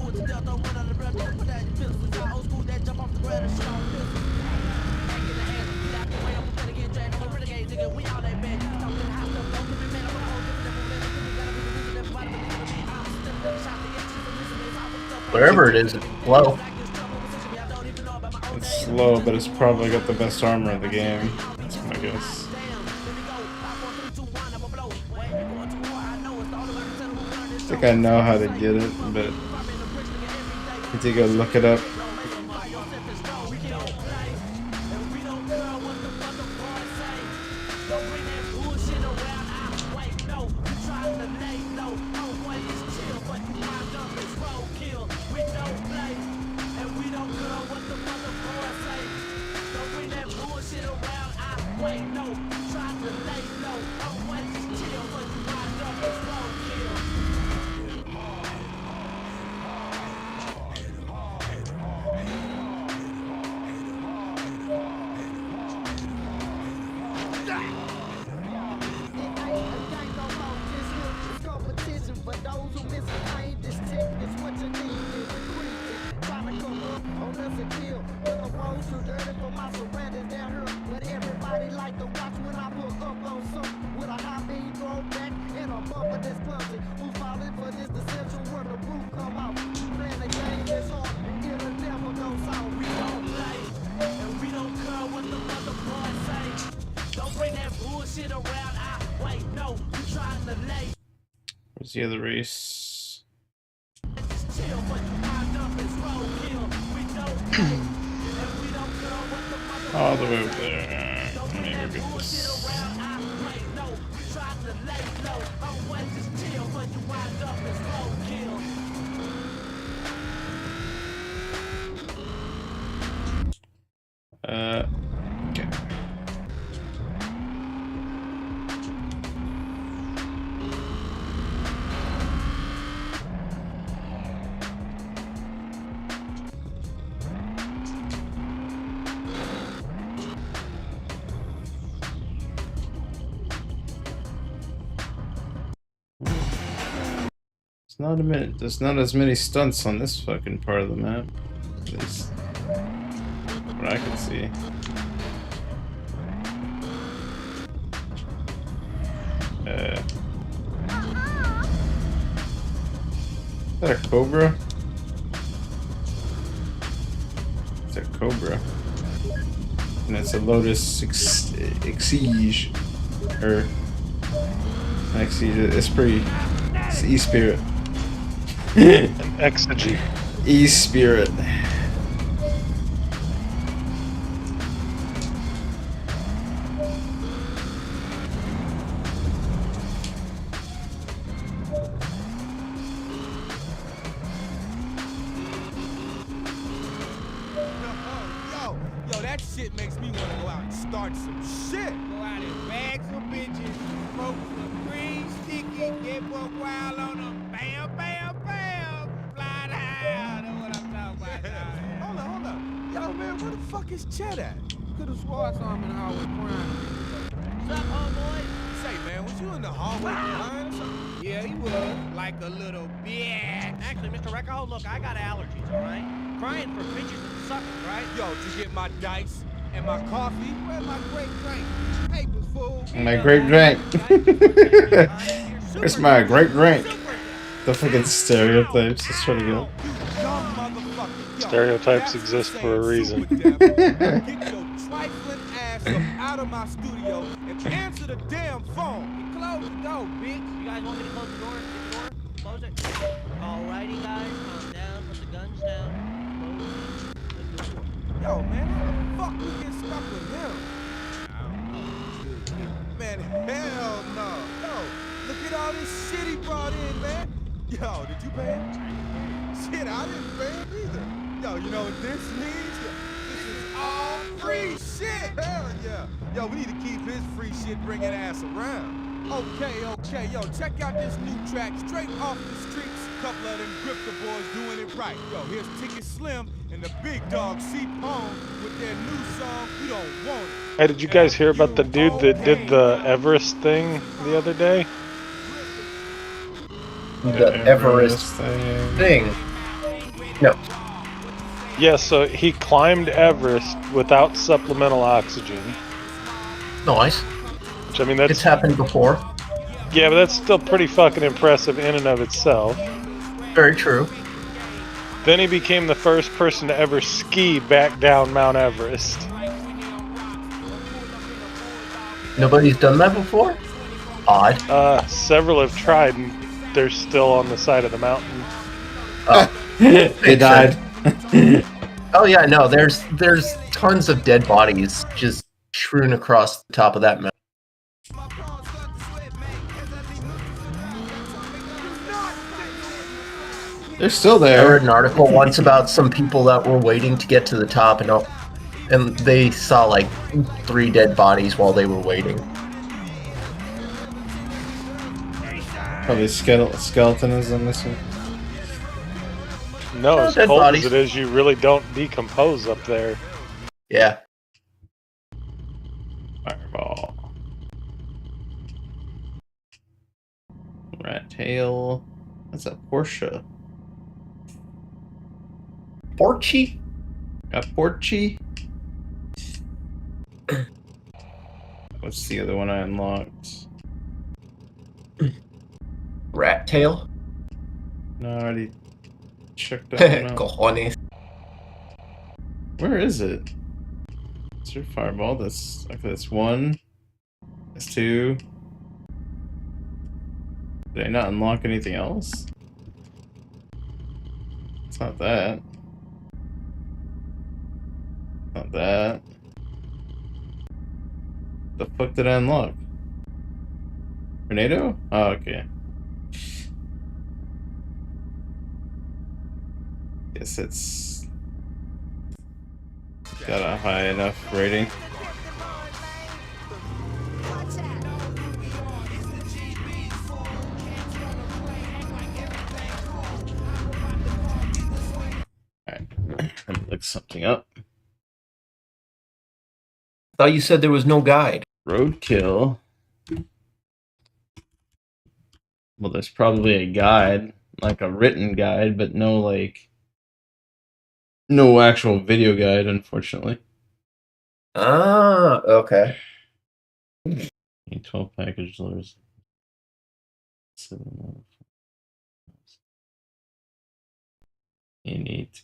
Wherever it is, it's slow. It's slow, but it's probably got the best armor in the game. That's my guess. I think I know how to get it, but I need to go look it up. Where's the other race? All the way over there. Let me go get this. Okay. There's not as many stunts on this fucking part of the map. At least what I can see. Is that a cobra? It's a cobra. And it's a Lotus Exige. Or Exige. It's pretty. It's E-Spirit. An Exige. E-Spirit. Yo, that shit makes me want to go out and start some shit. Go out and bag some bitches, smoke some green sticky, get buck wild on them, bam, bam, bam, fly high. Know what I'm talking about? Hold up. Yo, man, where the fuck is Chet at? Could have swore I saw him in the hallway crying. What's up, homeboy? Say, man, was you in the hallway crying or something? Yeah, he was. Like a little bitch. Actually, Mr. Recco, look, I got allergies, all right? Crying for bitches and suckers, right? Yo, did you get my dice and my coffee? Where's my great drink? Papers, fool. My great drink. Where's my great drink? The fucking stereotypes. It's pretty good. Stereotypes exist for a reason. Get your trifling ass up out of my studio and answer the damn phone. Close the door, bitch. You guys want me to close the door? Get the door? Close it? Alrighty, guys, calm down, put the guns down. Yo, man, how the fuck we get stuck with him? I don't know. Man, hell no. Yo, look at all this shit he brought in, man. Yo, did you pay him? Shit, I didn't pay him either. Yo, you know what this means? This is all free shit. Hell yeah. Yo, we need to keep his free shit bringing ass around. Okay. Yo, check out this new track straight off the streets. Couple of them grifter boys doing it right. Yo, here's Ticket Slim and the big dog C-Pone with their new song, We Don't Want It. Hey, did you guys hear about the dude that did the Everest thing the other day? The Everest thing? No. Yeah, so he climbed Everest without supplemental oxygen. Nice. Which, I mean, that's... It's happened before. Yeah, but that's still pretty fucking impressive in and of itself. Very true. Then he became the first person to ever ski back down Mount Everest. Nobody's done that before? Odd. Several have tried, and they're still on the side of the mountain. Oh. They died. Oh yeah, no, there's tons of dead bodies just strewn across the top of that mountain. They're still there. I read an article once about some people that were waiting to get to the top, and they saw like 3 dead bodies while they were waiting. Probably skeletonism this one. No, as dead cold bodies. as it is, you really don't decompose up there. Yeah. Fireball. Rat tail. That's a Porsche. Porchy? A Porchy? What's the other one I unlocked? Rat tail? No, I already checked that one out. Cojones. Where is it? It's your fireball. That's 1. That's 2. Did I not unlock anything else? It's not that. Not that. The fuck did I unlock? Tornado? Oh, okay. Guess it's got a high enough rating. Alright, let me look something up. I thought you said there was no guide. Roadkill. Well, there's probably a guide, like a written guide, but no, like, no actual video guide, unfortunately. Ah, okay. 12 package lures. 7 you need to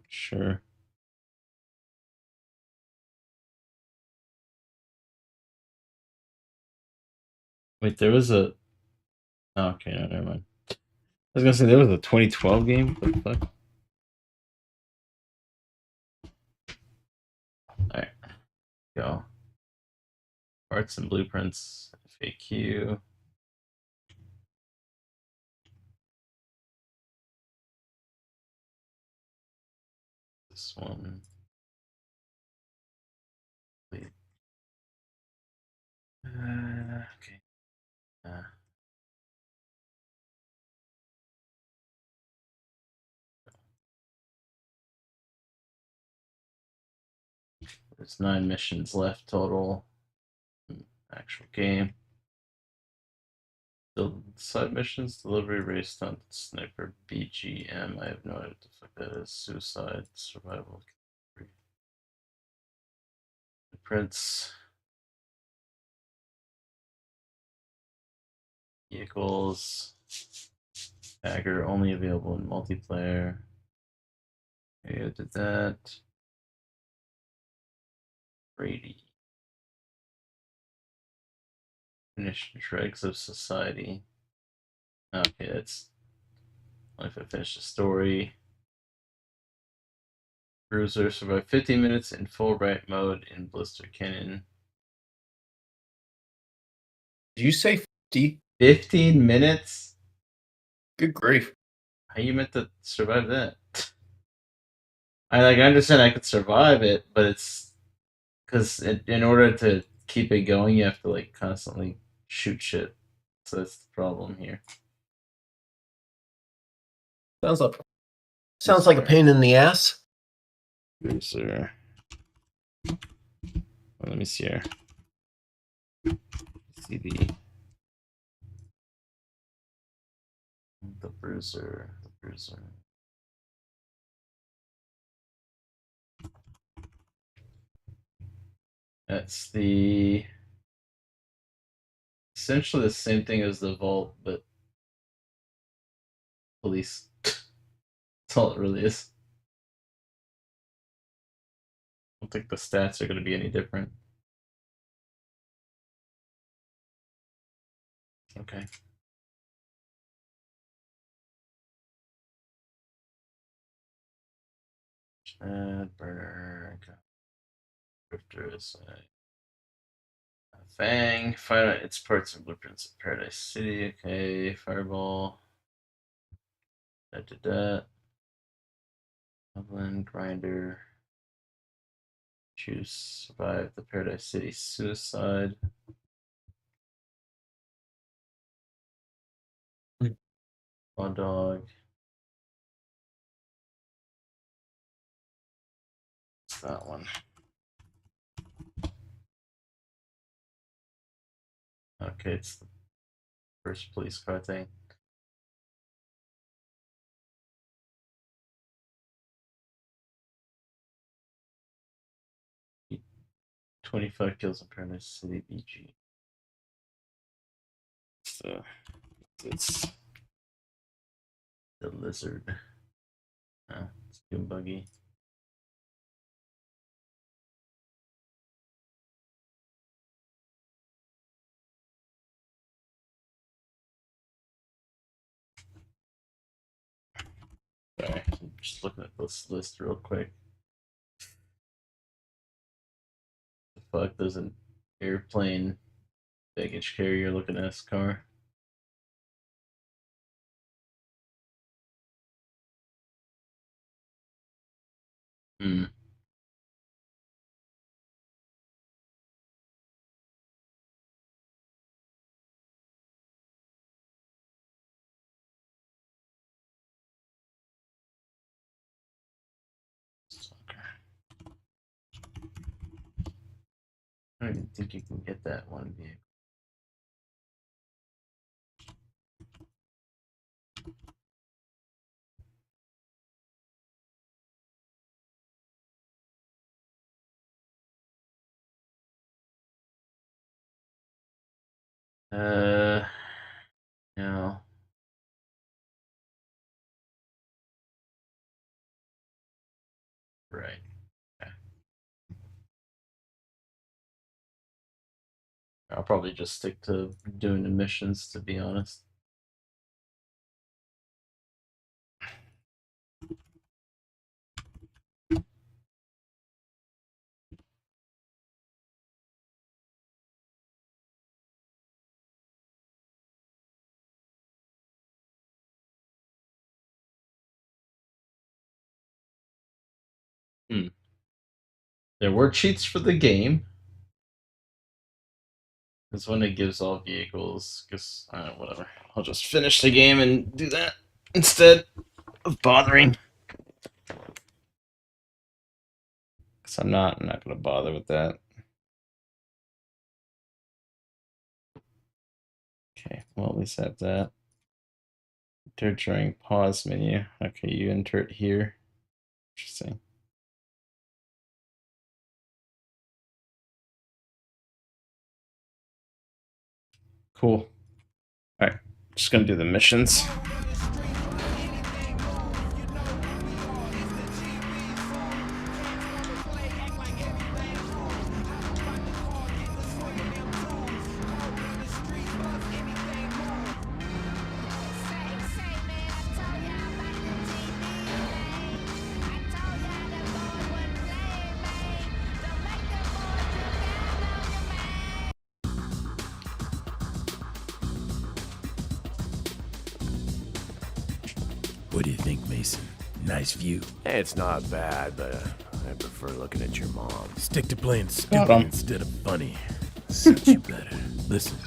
sure. Wait, there was a. Oh, okay, no, never mind. I was gonna say there was a 2012 game. What the fuck? Alright, go. Parts and blueprints. FAQ. This one. Okay. There's 9 missions left total. Actual game. The side missions, delivery, race stunt, sniper, BGM. I have no idea what the fuck that is. Suicide, survival. Prince. Vehicles. Bagger only available in multiplayer. Yeah, did that. Brady. Finish dregs of society. Okay, that's if I finish the story. Bruiser survived 15 minutes in full right mode in Blister Canyon. Did you say 50? 15 minutes? Good grief. How you meant to survive that? I understand I could survive it, but it's because in order to keep it going, you have to like constantly shoot shit. So that's the problem here. Sounds like a pain in the ass. Bruiser. Well, let me see here. See the bruiser. The bruiser. That's the essentially the same thing as the vault, but police. That's all it really is. I don't think the stats are going to be any different. Okay. Burner. Drifters. Fang. Find out its parts and blueprints of Paradise City. Okay. Fireball. That did that. Goblin. Grinder. Choose. Survive the Paradise City suicide. Law dog. It's that one. Okay, it's the first police car thing. He 25 kills in Paradise City BG. So it's the lizard. Oh, it's Doom Buggy. Just looking at this list real quick. The fuck, there's an airplane baggage carrier looking ass car. Hmm. I don't even think you can get that one vehicle. No. Right. Okay. I'll probably just stick to doing the missions, to be honest. There were cheats for the game. Because when it gives all vehicles, because whatever. I'll just finish the game and do that instead of bothering. Because I'm not gonna bother with that. Okay, well at least I have that. Enter during pause menu. Okay, you enter it here. Interesting. Cool. Alright, just gonna do the missions. What do you think, Mason? Nice view. It's not bad, but I prefer looking at your mom. Stick to playing stupid instead of funny. Suits you better. Listen,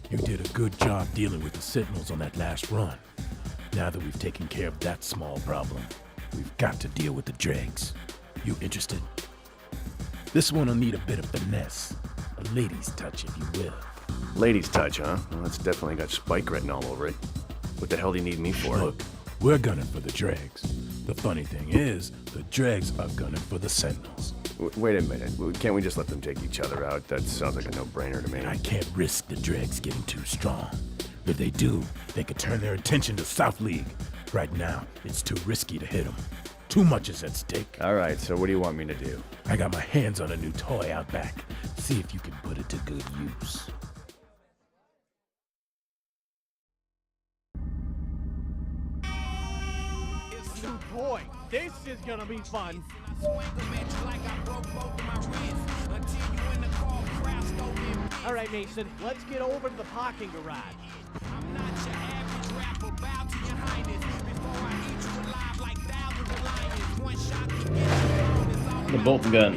you did a good job dealing with the Sentinels on that last run. Now that we've taken care of that small problem, we've got to deal with the dregs. You interested? This one will need a bit of finesse. A lady's touch, if you will. Ladies' touch, huh? Well, it's definitely got Spike written all over it. What the hell do you need me for? Look, we're gunning for the dregs. The funny thing is, the dregs are gunning for the Sentinels. Wait a minute. Can't we just let them take each other out? That sounds like a no-brainer to me. And I can't risk the dregs getting too strong. If they do, they could turn their attention to South League. Right now, it's too risky to hit them. Too much is at stake. All right, so what do you want me to do? I got my hands on a new toy out back. See if you can put it to good use. Boy, this is gonna be fun. All right, Mason, let's get over to the parking garage. I'm not your average rapper, bow to your highness. Before I eat you alive like thousands of lions. One shot to get you The bolt gun.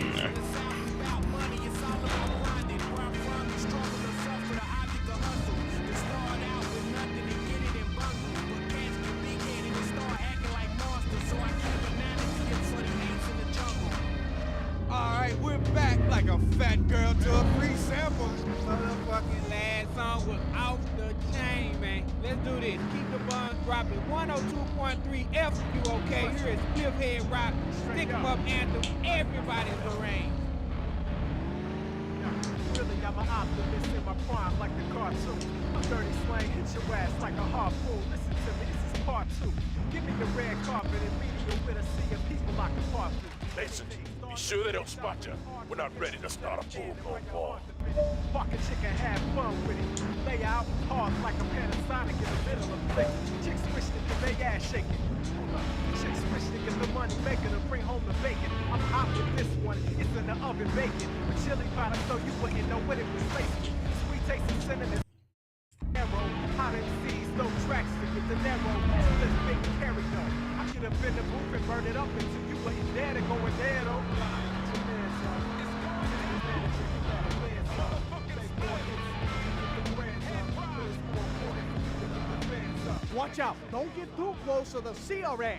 We're back like a fat girl to a free sample. Motherfucking last song was off the chain, man. Let's do this. Keep the buns dropping. 102.3 F, you okay? Here is Cliffhead Rock. Stick 'em up anthem. Everybody's arranged. Really, I'm an optimist in my prime like the cartoon. I'm dirty slang, hit your ass like a harpoon. Listen to me, this is part 2. Give me the red carpet and meet you with a sea of people like a parsley. Mason, be sure they don't spot you. We're not ready to start a full-blown war. Fuck a chicken, have fun with it. Lay out hard like a Panasonic in the middle of flick. Chicks wish to get their ass shaking. Chicks wish to get the money making and bring home the bacon. I'm hot with this one, it's in the oven baking. With chili powder so you wouldn't know what it was lacing. Sweet taste and cinnamon. Arrow, hot MCs, no tracks to get the narrow. This big carry though. I could have been the booth and burn it up until you wasn't there to go in there though. Watch out! Don't get too close or they'll see our ass.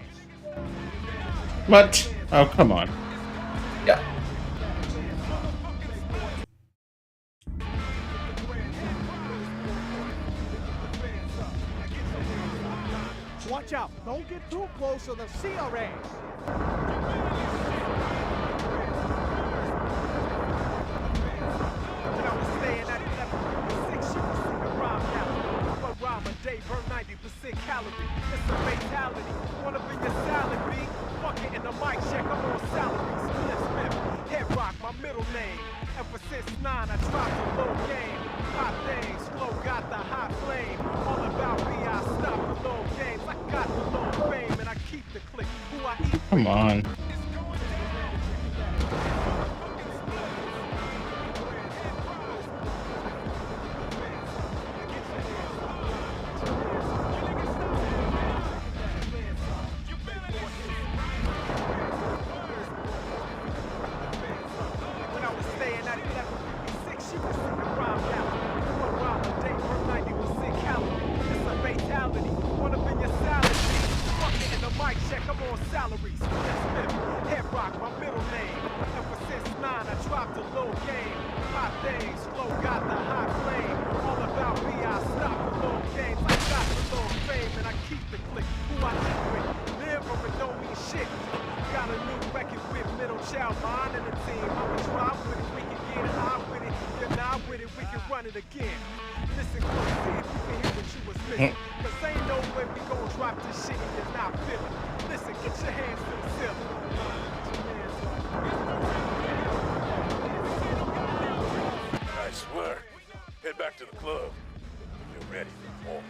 What? Oh, come on. Yeah. Watch out! Don't get too close or they'll see our ass. When I was staying at 11, 6 you was in the rhyme now. One rhyme a day, burn 90% calorie. It's a fatality. Wanna be your salad, B? Fuck it in the mic check, I'm on salaries. Cliff Smith, Head Rock, my middle name. Ever since 9, I dropped a low game. Hot things, flow got the hot flame. All about me, I stop the low games. I got the low fame and I keep the click. Who I eat. Come on. Nice work. Head back to the club. You're ready for more.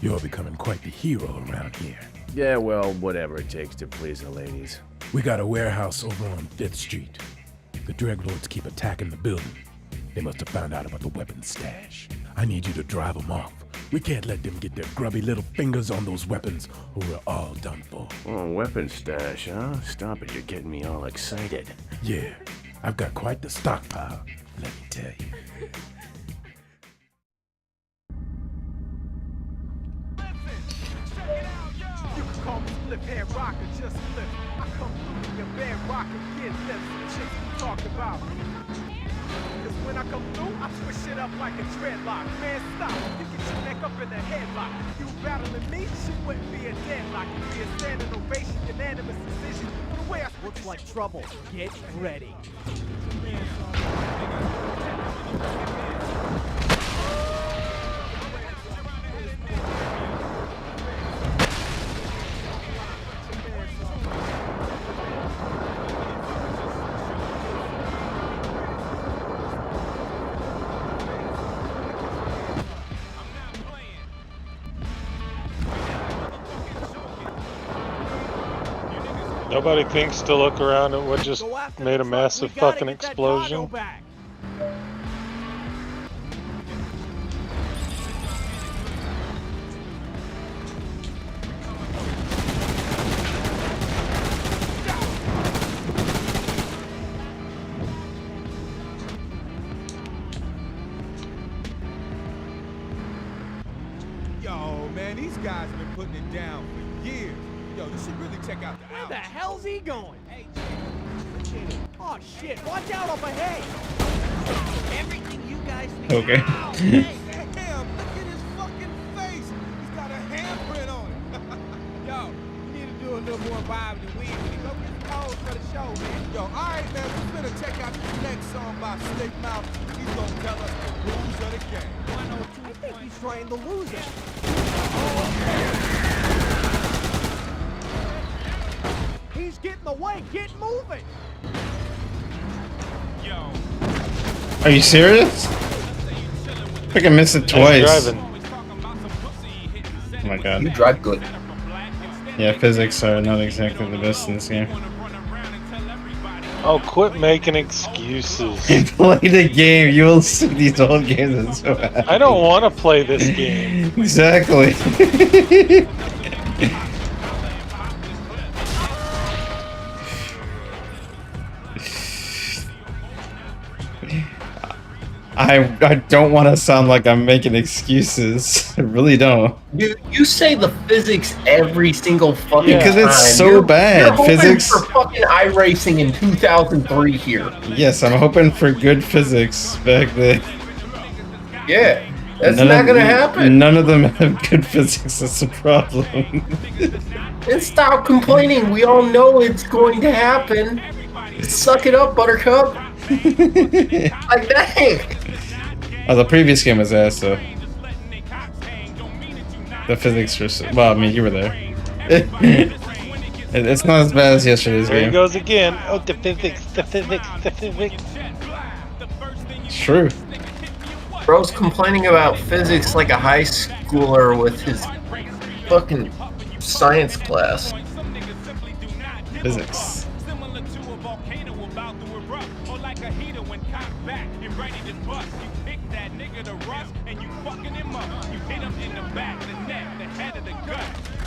You're becoming quite the hero around here. Yeah, well, whatever it takes to please the ladies. We got a warehouse over on 5th Street. The Dreglords keep attacking the building. They must have found out about the weapons stash. I need you to drive them off. We can't let them get their grubby little fingers on those weapons, or we're all done for. Oh, weapons stash, huh? Stop it, you're getting me all excited. Yeah, I've got quite the stockpile, let me tell you. Call me Flip Head Rocker, just flip. I come through in your bed rock and get lips. Chicks we talk about. Cause when I come through, I twist it up like a dreadlock. Man, stop. You get your neck up in a headlock. You battling me, she wouldn't be a deadlock. It'd be a standing ovation, unanimous decision. For the way I looks like trouble. Get ready. Nobody thinks to look around at what just made a massive fucking explosion. Yo, man, Man, these guys have been putting it down for years. Yo, you should really check out the Where the hell's he going? Hey, oh shit, watch out up ahead. Everything you guys need. Okay. Ow, hey, damn, look at his fucking face. He's got a handprint on it. Yo, you need to do a little more vibe than we need. Go get the pose for the show, man. Yo, all right, man, we're gonna check out this next song by Slick Mouth. He's gonna tell us the rules of the game. 102. I think he's trying to lose it. He's getting away. Get moving. Yo. Are you serious? I think I missed it twice. Oh my god. You drive good. Yeah, physics are not exactly the best in this game. Oh, quit making excuses. Play the game. You will see these old games. And so happy. I don't want to play this game. Exactly. I don't want to sound like I'm making excuses. I really don't. You say the physics every single fucking time. Because it's so bad. You're Physics hoping for fucking iRacing in 2003 here. Yes, I'm hoping for good physics back then. Yeah, that's not gonna happen. None of them have good physics. That's the problem. And stop complaining. We all know it's going to happen. Suck it up, Buttercup. Like, dang. Oh, the previous game was ass, though. The physics were well, I mean, you were there. It's not as bad as yesterday's There game. he goes again. Oh, the physics, the physics, the physics. It's true. Bro's complaining about physics like a high schooler with his fucking science class. Physics.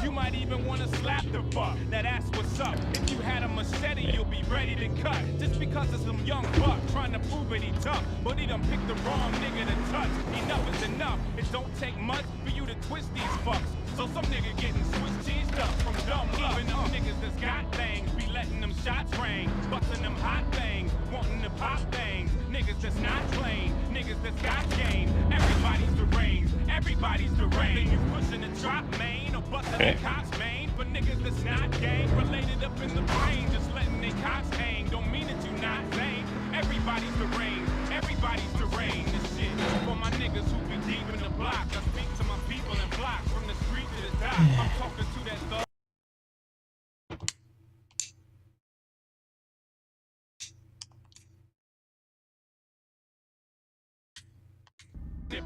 You might even want to slap the fuck. Now that's what's up. If you had a machete, you'll be ready to cut. Just because of some young buck trying to prove it he tough, but he done picked the wrong nigga to touch. Enough is enough. It don't take much for you to twist these fucks. So some nigga getting Swiss cheesed up from dumb love. Even them niggas that's got things be letting them shots ring, busting them hot things, wanting to pop things. Niggas that's not plain, niggas that's got game. Everybody's deranged, everybody's deranged. You pushing the drop main or busting the cops main. For niggas that's not gang related up in the brain, just letting they cops hang. Don't mean that you not sane. Everybody's deranged, everybody's deranged. This shit for my niggas who be deep in the block. I speak to my people in blocks from the street to the top. I'm talking to that thug.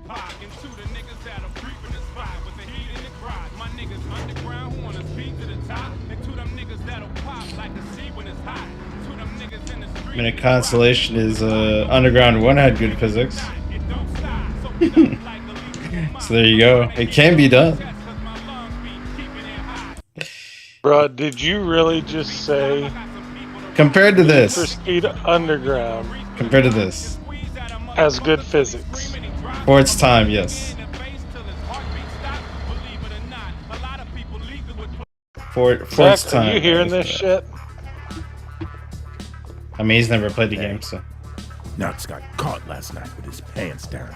Pop into the niggas that'll creep in the spot with the heat in the garage. My niggas underground who wanna speed to the top. And to them niggas that'll pop like a sea when it's hot. To them niggas in the street. I mean, a consolation is Underground 1 had good physics. So there you go. It can be done. Bruh, did you really just say... Compared to Need for this. Speed Underground Compared to this. has good physics. For its time, yes. For its Zach, time. are you hearing yes, this shit? I mean, he's never played the game, so. Knox got caught last night with his pants down.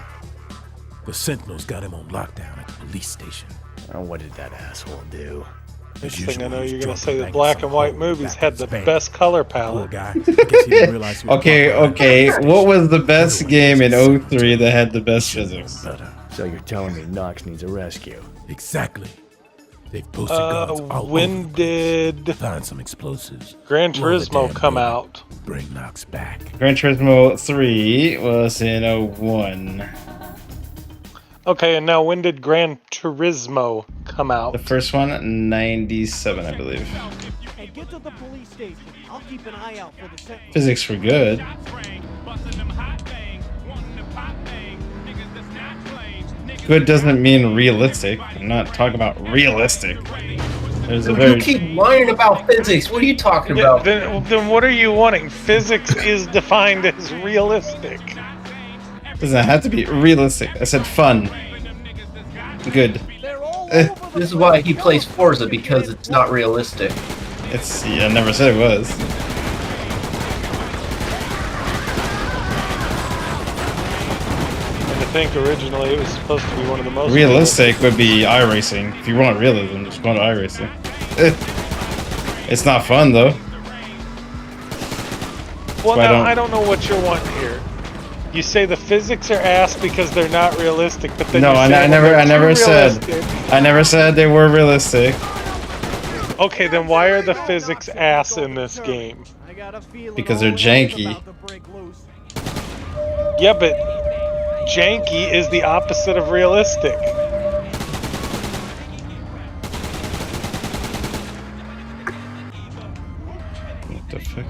The Sentinels got him on lockdown at the police station. Oh, what did that asshole do? Next thing I know, you're gonna say that black and white movies had the best color palette. Okay. What was the best game in 03 that had the best physics? So you're telling me Knox needs a rescue? Exactly. They've posted guards all when did find some explosives. Gran Turismo come out? Bring Knox back. Gran Turismo 3 was in 01. Okay, and now when did Gran Turismo come out? The first one, 97, I believe. Hey, get to the police station. I'll keep an eye out for the Sentinels. Physics were good. Good doesn't mean realistic. I'm not talking about realistic. There's a very... You keep whining about physics. What are you talking about? Then what are you wanting? Physics is defined as realistic. Doesn't have to be realistic. I said fun. Good. They're all This is why he plays Forza, because it's not realistic. It's I never said it was. And I think originally it was supposed to be one of the most Realistic would be iRacing. If you want realism, just go to iRacing. It's not fun though. Well, now I don't know what you're wanting here. You say the physics are ass because they're not realistic, but then no, I never said they were realistic. Okay, then why are the physics ass in this game? Because they're janky. Yeah, but janky is the opposite of realistic. What the fuck?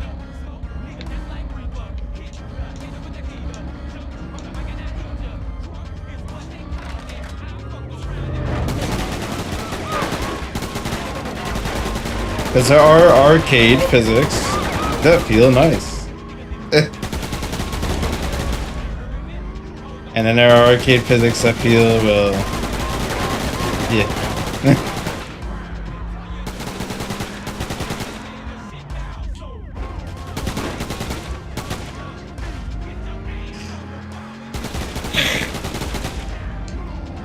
Because there are arcade physics that feel nice. And then there are arcade physics that feel, well, yeah.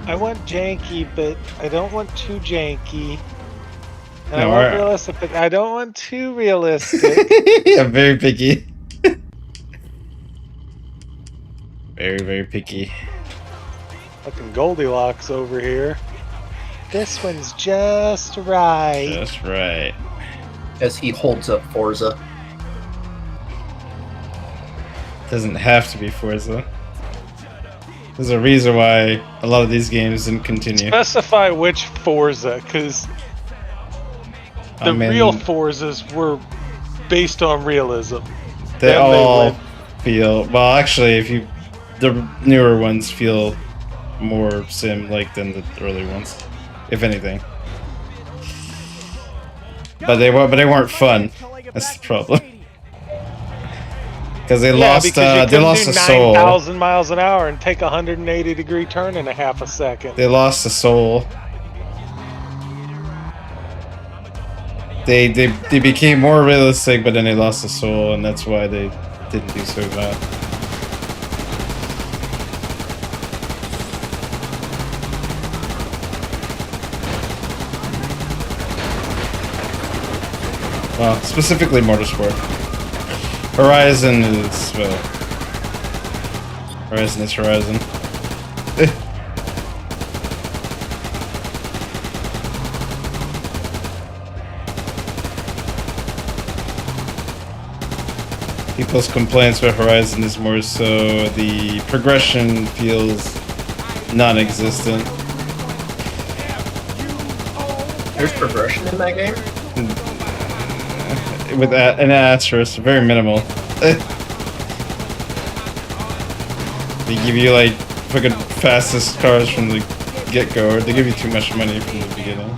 I want janky, but I don't want too janky. And No, I want realistic, but I don't want too realistic. I'm very picky. Very, very picky. Fucking Goldilocks over here. This one's just right. Just right. As he holds up Forza. Doesn't have to be Forza. There's a reason why a lot of these games didn't continue. Specify which Forza, because the real Forzas were based on realism. They all feel well. Actually, the newer ones feel more sim-like than the early ones, if anything. But they weren't fun. That's the problem. Because they lost a soul. 9,000 miles an hour and take a 180-degree turn in a half a second. They lost a soul. They became more realistic, but then they lost the soul, and that's why they didn't do so bad. Well, specifically Motorsport. Horizon is, well... Horizon is Horizon. People's complaints with Horizon is more so the progression feels non-existent. There's progression in that game? With an asterisk, very minimal. They give you like fucking fastest cars from the get-go, or they give you too much money from the beginning.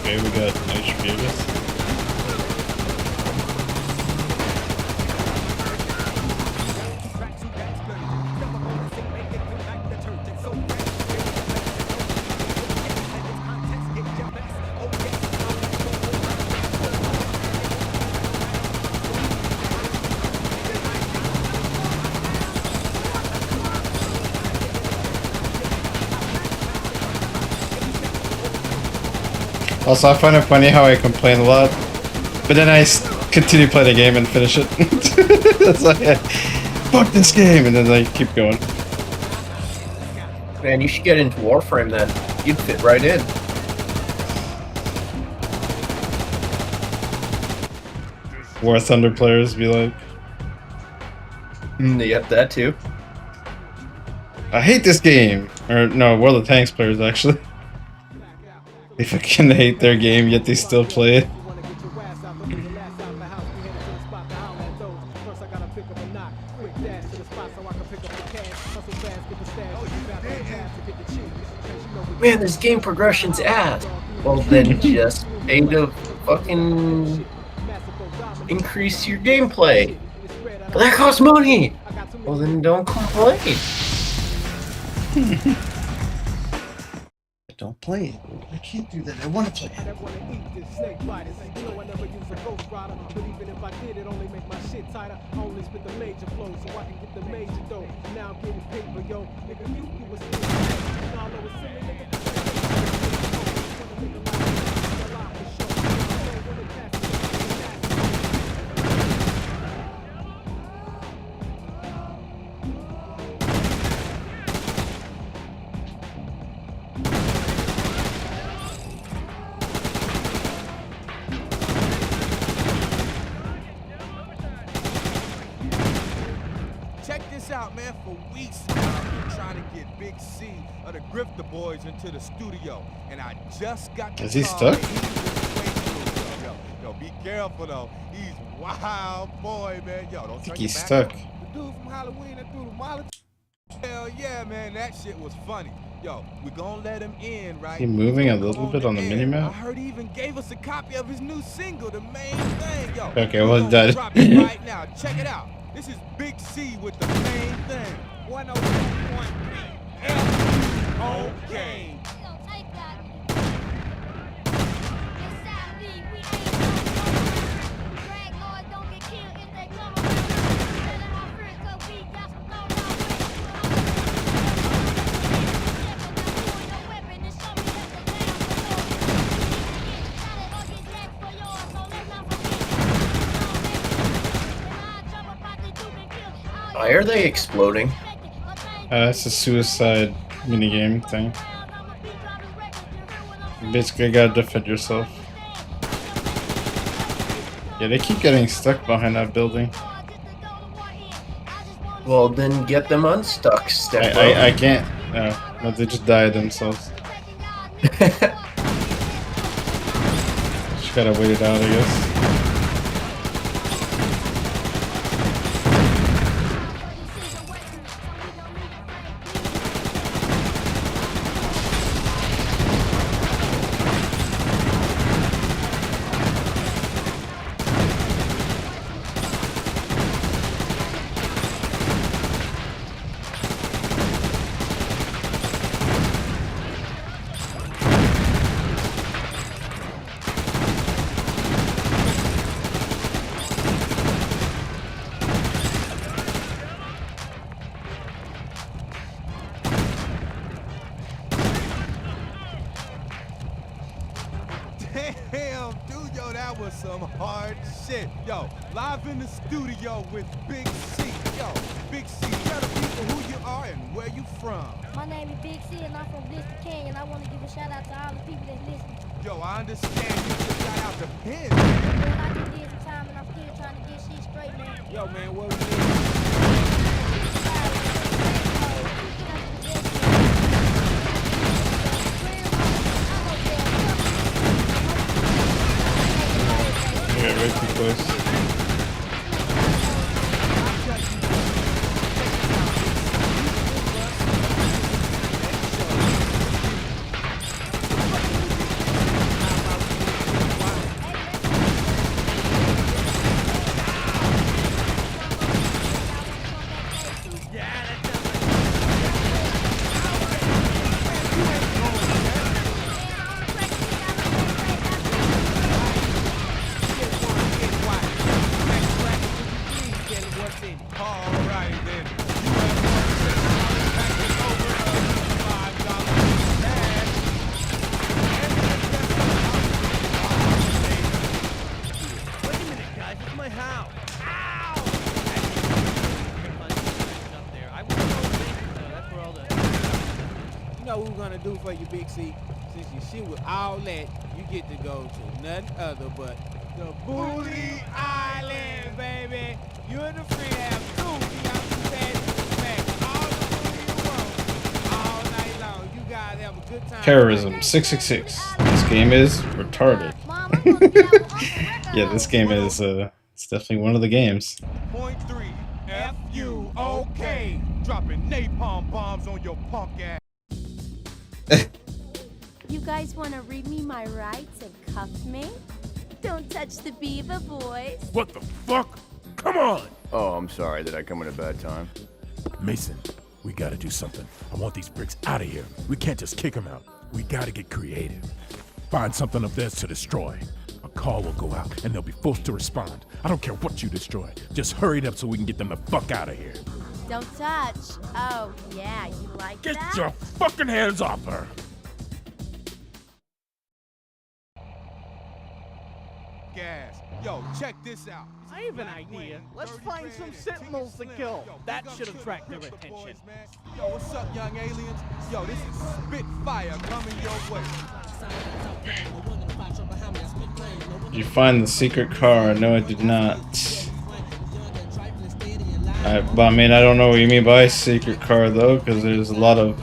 Okay, we got HP, I guess. Also, I find it funny how I complain a lot But then I continue playing the game and finish it. That's like, fuck this game, and then I keep going. Man, you should get into Warframe then. You'd fit right in. War Thunder players be like, Yep, that too. I hate this game. Or no, World of Tanks players actually. They fucking hate their game, yet they still play it. Man, this game progression's ass. Well, then just pay to fucking increase your gameplay. But that costs money. Well, then don't complain. Don't play it. I can't do that. I want to play it. Out, man, for weeks now, I've been trying to get Big C of the Grifter Boys into the studio, and I just got. Is he stuck? Yo, be careful though. He's wild boy, man. Yo, don't. I think he's stuck. The dude from Halloween, that dude from Molly. Hell yeah, man, that shit was funny. Yo, we gonna let him in, right? He moving a little bit on the minimap. I heard he even gave us a copy of his new single, The Main Thing. Yo, okay, well done. Drop it right now. Check it out. This is Big C with The Main Thing. 101.3 okay. Why are they exploding? It's a suicide minigame thing. You basically gotta defend yourself. Yeah, they keep getting stuck behind that building. Well, then get them unstuck, step I can't. No, they just die themselves. Just gotta wait it out, I guess. Damn, dude, yo, that was some hard shit. Yo, live in the studio with Big C. Yo, Big C, tell the people who you are and where you from. My name is Big C and I'm from Vista Canyon. I want to give a shout out to all the people that listen. Yo, I understand you just got out the pen. Man, I just did some time and I'm still trying to get shit straight, man. Yo, man, what was it? Yeah, way too close. do for you, Big C? Since you shit with all that, you get to go to nothing other but the Booty Island, baby. You and the friend have two Beyonce bags, all the booty you want, all night long. You guys have a good time. Terrorism 666. This game is retarded. Yeah, this game is it's definitely one of the games. Point 3, F-U-OK. Dropping napalm bombs on your punk ass. You guys want to read me my rights and cuff me? Don't touch the beaver, boys. What the fuck? Come on! Oh, I'm sorry. Did I come at a bad time? Mason, we gotta do something. I want these bricks out of here. We can't just kick them out. We gotta get creative. Find something of theirs to destroy. A call will go out, and they'll be forced to respond. I don't care what you destroy. Just hurry it up so we can get them the fuck out of here. Don't touch. Oh, yeah, you like Get that? your fucking hands off her! Gas. Yo, check this out. I have an idea. Let's find some sentinels to kill. That should attract their attention. Yo, what's up, young aliens? Yo, this is Spitfire coming your way. Did you find the secret car? No, I did not. But I mean, I don't know what you mean by secret car though, because there's a lot of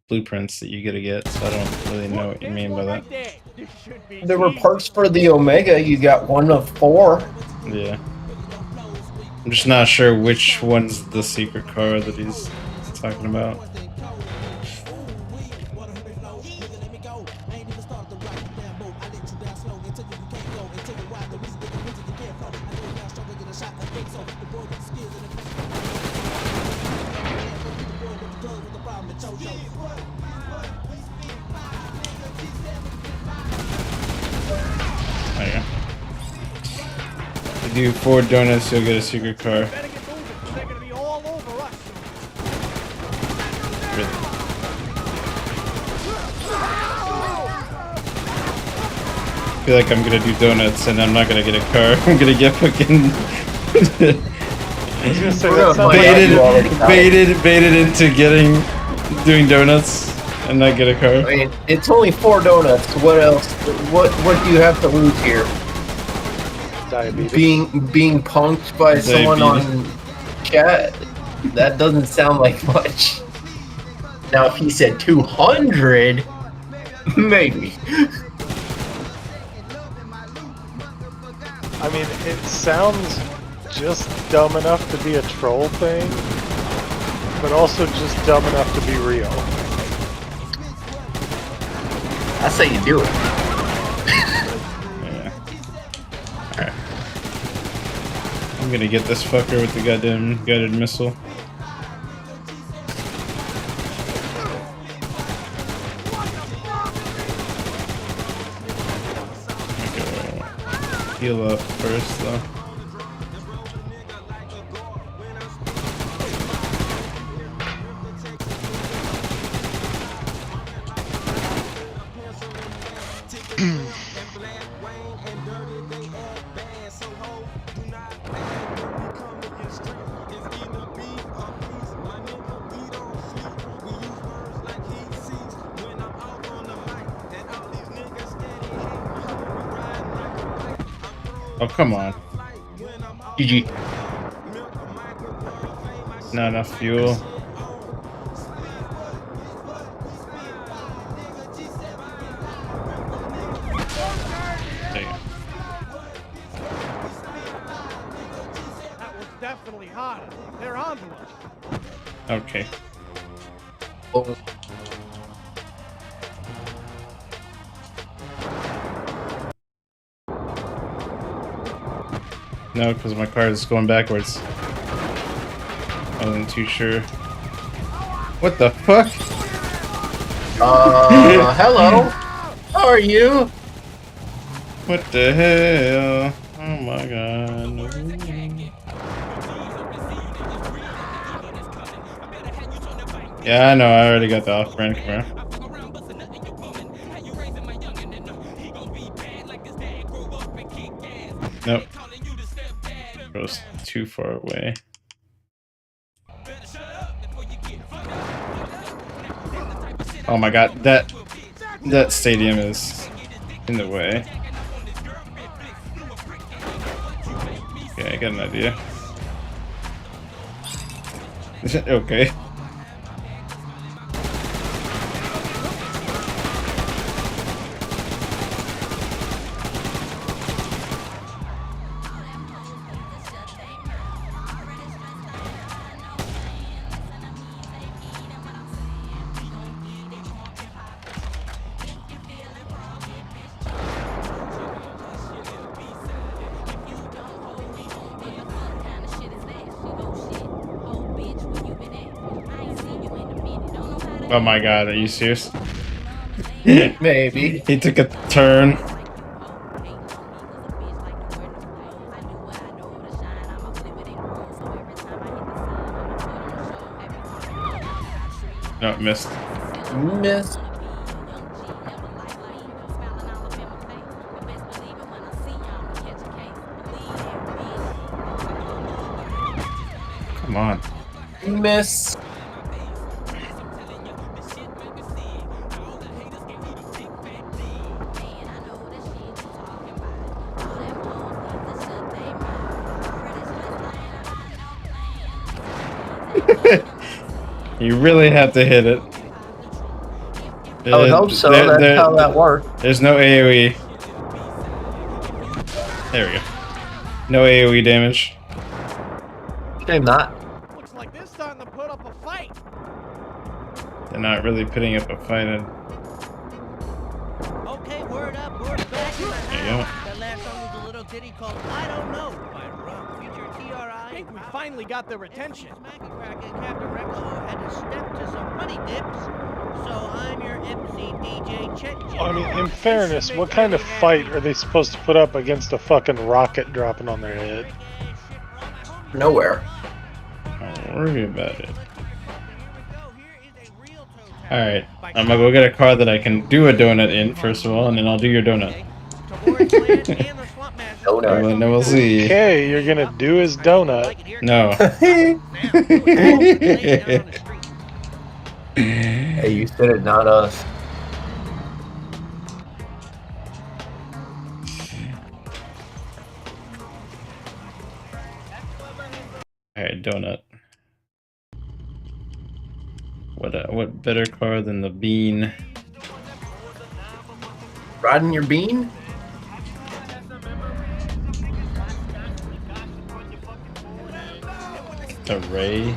blueprints that you gotta get. So I don't really know what you mean by that. There were parts for the Omega. You got one of 4. Yeah. I'm just not sure which one's the secret car that he's talking about. If you do 4 donuts, you'll get a secret car. Really? I feel like I'm gonna do donuts and I'm not gonna get a car. I'm gonna get fucking baited into doing donuts and not get a car. I mean, it's only 4 donuts. What else? What do you have to lose here? Diabetes. Being punked by someone on chat? That doesn't sound like much. Now, if he said 200, maybe. I mean, it sounds just dumb enough to be a troll thing, but also just dumb enough to be real. That's how you do it. Yeah. Alright. I'm gonna get this fucker with the goddamn guided missile. Heal up first, though. Oh, come on. GG. Not enough fuel. There you go. That was definitely hot. They're on to us. Okay. Oh. No, because my car is going backwards. I wasn't too sure. What the fuck? Hello. How are you? What the hell? Oh my god. Yeah, I know. I already got the off-brand camera. Nope. Goes too far away. Oh my god, that stadium is in the way. Okay, I got an idea. Okay. Oh my god, are you serious? Maybe. He took a turn. No, missed. Missed. Come on. Miss. You really have to hit it. I would hope so. That's how that works. There's no AoE. There we go. No AoE damage. Shame not. Looks like they're starting to put up a fight. They're not really putting up a fight. Okay, word up, word back in the There you go. house. That last song was a little ditty called I Don't Know by Rock Future TRI. I think we finally got their attention. Captain Reclo had to step to some money dips. So I'm your MC DJ Chet. I mean, in fairness, what kind of fight are they supposed to put up against a fucking rocket dropping on their head? Nowhere. Don't worry about it. Alright, I'm gonna go get a car that I can do a donut in, first of all, and then I'll do your donut. Donut. And then we'll see. Okay, you're gonna do his donut. No. Hey, you said it, not us. Alright, donut. What better car than the bean? Riding your bean? The Ray.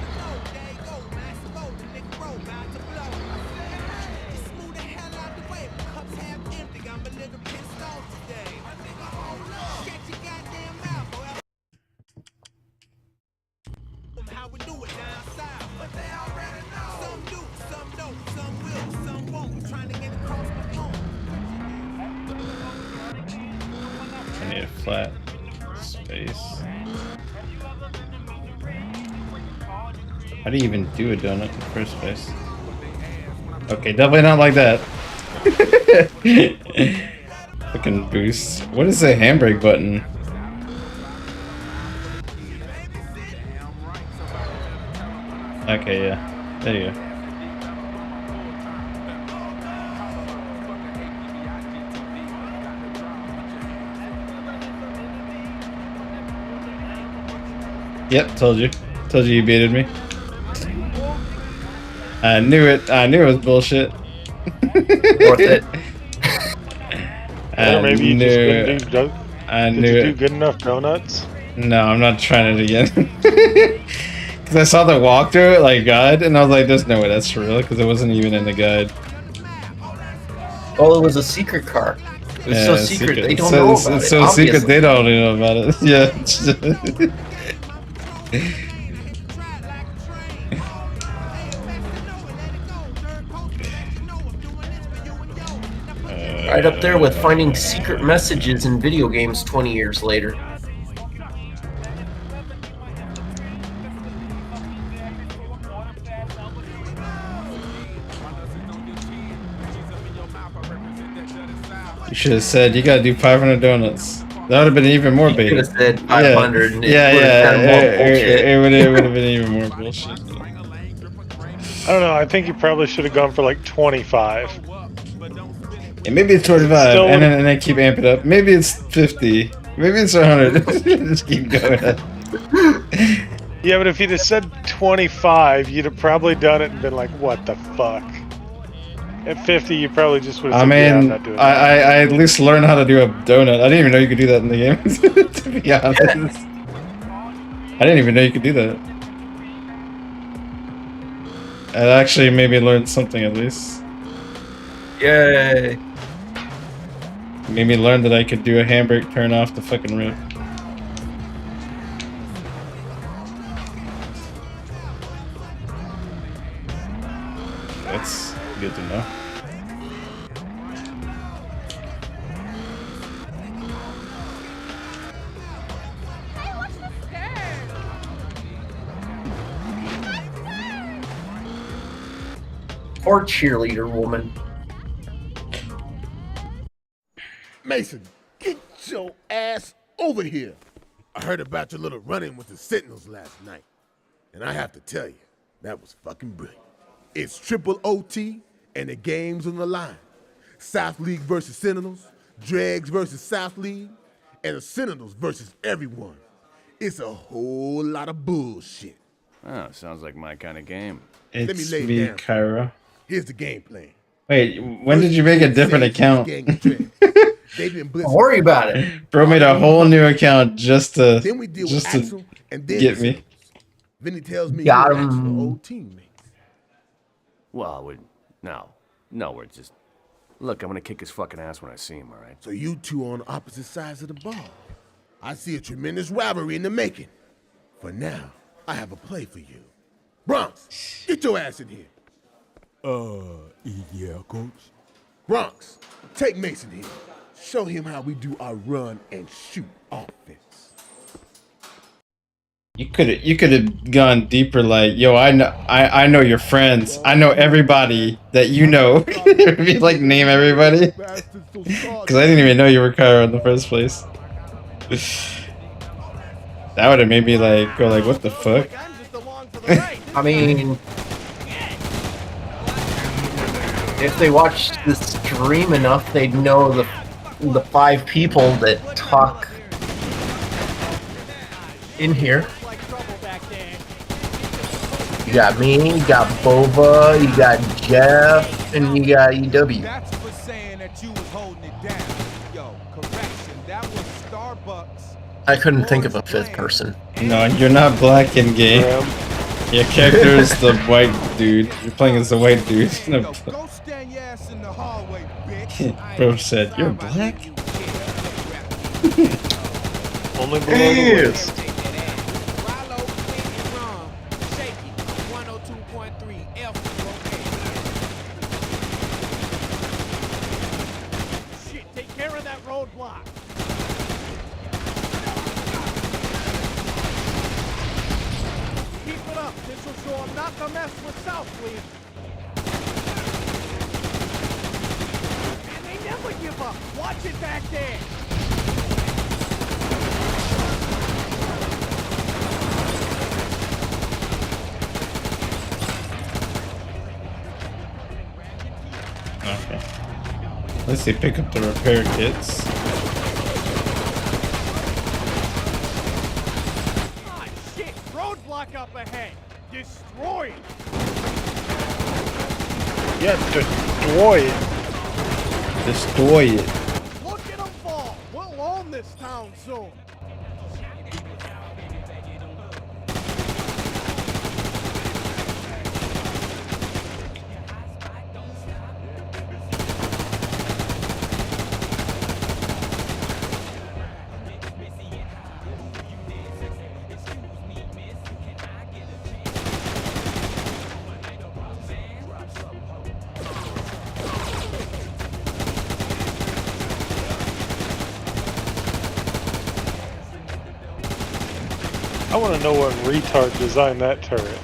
I need a flat space. How do you even do a donut in the first place? Okay, definitely not like that. Fucking boost. What is the handbrake button? Okay, yeah. There you go. Yep, told you. Told you baited me. I knew it. I knew it was bullshit. Worth it. Or maybe you just couldn't do. Did you do good enough donuts? No, I'm not trying it again. Because I saw the walkthrough, like, guide, and I was like, there's no way that's for real, because it wasn't even in the guide. Well, it was a secret car. It was so secret, they don't know about it. It's so secret, they don't know about it. Yeah. Right up there with finding secret messages in video games 20 years later. You should have said you gotta do 500 donuts. That would have been even more bait. You could have said 500 and yeah, it would have been more bullshit. It would have been even more bullshit. I don't know. I think you probably should have gone for like 25. And maybe it's 25, and then I keep amping up. Maybe it's 50. Maybe it's 100. Just keep going. Yeah, but if you'd have said 25, you'd have probably done it and been like, what the fuck? At 50, you probably just would have I said, mean, yeah, I'm not doing that. I at least learned how to do a donut. I didn't even know you could do that in the game, to be honest. I didn't even know you could do that. It actually made me learn something at least. Yay. Made me learn that I could do a handbrake turn off the fucking rip. That's good to know. Poor cheerleader woman. Mason, get your ass over here. I heard about your little run-in with the Sentinels last night. And I have to tell you, that was fucking brilliant. It's triple OT, and the game's on the line. South League versus Sentinels, Dregs versus South League, and the Sentinels versus everyone. It's a whole lot of bullshit. Oh, sounds like my kind of game. It's Let me lay it me, down. Kyra. Here's the game plan. Wait, when did you make a different account? Don't worry about it. Bro made a whole new account just to Then we deal with Axel and then get the me. Sentinels. Then he tells me Got you're an actual him. old teammate. Well, no, we're just... Look, I'm gonna kick his fucking ass when I see him, all right? So you two are on opposite sides of the ball. I see a tremendous rivalry in the making. For now, I have a play for you. Bronx, get your ass in here. Yeah, coach. Bronx, take Mason here. Show him how we do our run and shoot offense. You could have gone deeper, like, yo, I know your friends. I know everybody that you know. If you like name everybody. Because I didn't even know you were Kyra in the first place. That would have made me like go like, what the fuck? I mean, if they watched the stream enough, they'd know the 5 people that talk in here. You got me, you got Bova, you got Jeff, and you got EW. That's for saying that you was holding it down. Yo, correction, that was Starbucks. I couldn't think of a 5th person. No, you're not black in game. Your character is the white dude. You're playing as the white dude. No. Go stand your ass in the hallway, bitch. Bro said, you're black? Only below the waist. Shit, take care of that roadblock. Keep it up. This will show I'm not the mess with Southleaf. And they never give up. Watch it back there. Okay. Let's see, pick up the repair kits. Ah, shit. Roadblock up ahead. Destroy it. Yeah, destroy it. Destroy it. Look at them fall. We'll own this town soon. I want to know what retard designed that turret.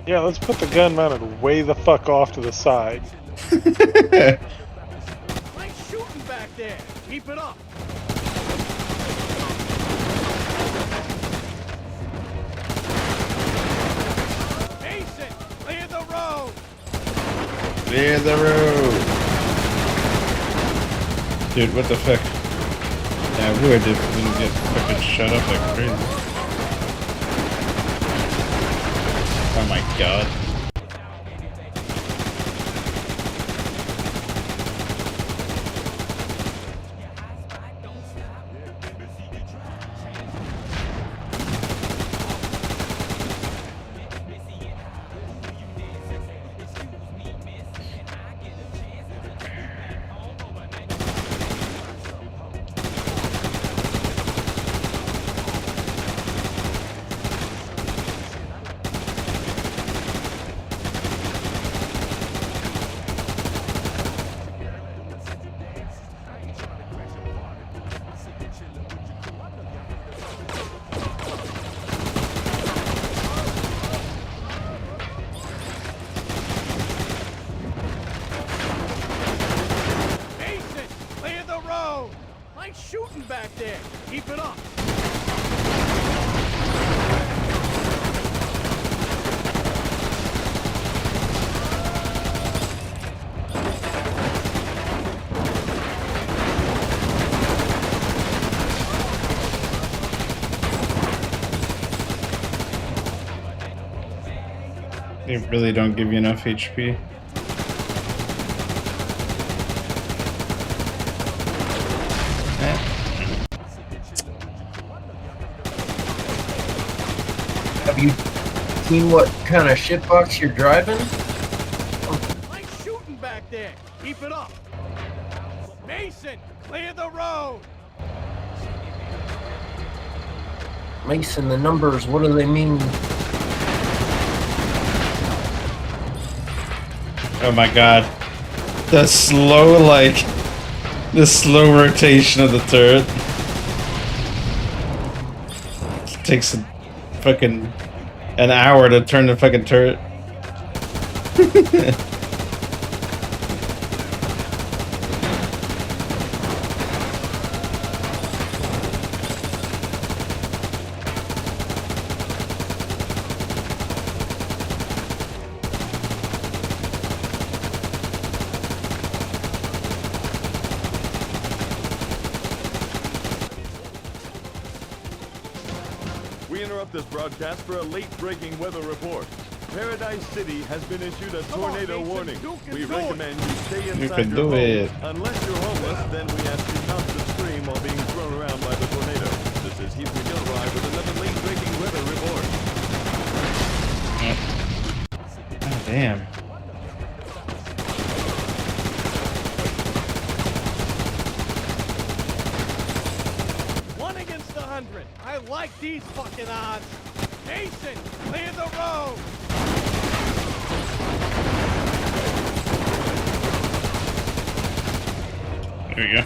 Yeah, let's put the gun mounted way the fuck off to the side. Nice shooting back there. Keep it up. Mason, lay Clear the road. Dude, what the fuck? Yeah, I would if we didn't get fucking shut up like crazy. Oh my god. Mason, clear the road. Nice shooting back there. Keep it up. They really don't give you enough HP. Have you seen what kind of shitbox you're driving? Nice shooting back there. Keep it up. Mason, clear the road. Mason, the numbers, what do they mean? Oh my god. The slow, like, the slow rotation of the turret. It takes a fucking an hour to turn the fucking turret. We interrupt this broadcast for a late-breaking weather report. Paradise City has been issued a tornado warning. We recommend you stay inside your home. Unless you're homeless, then we ask you not to scream while being thrown around by the tornado. This is Heath McGilroy with another late-breaking weather report. Oh, damn. One against 100. I like these fucking odds. Mason, clear the road. There we go.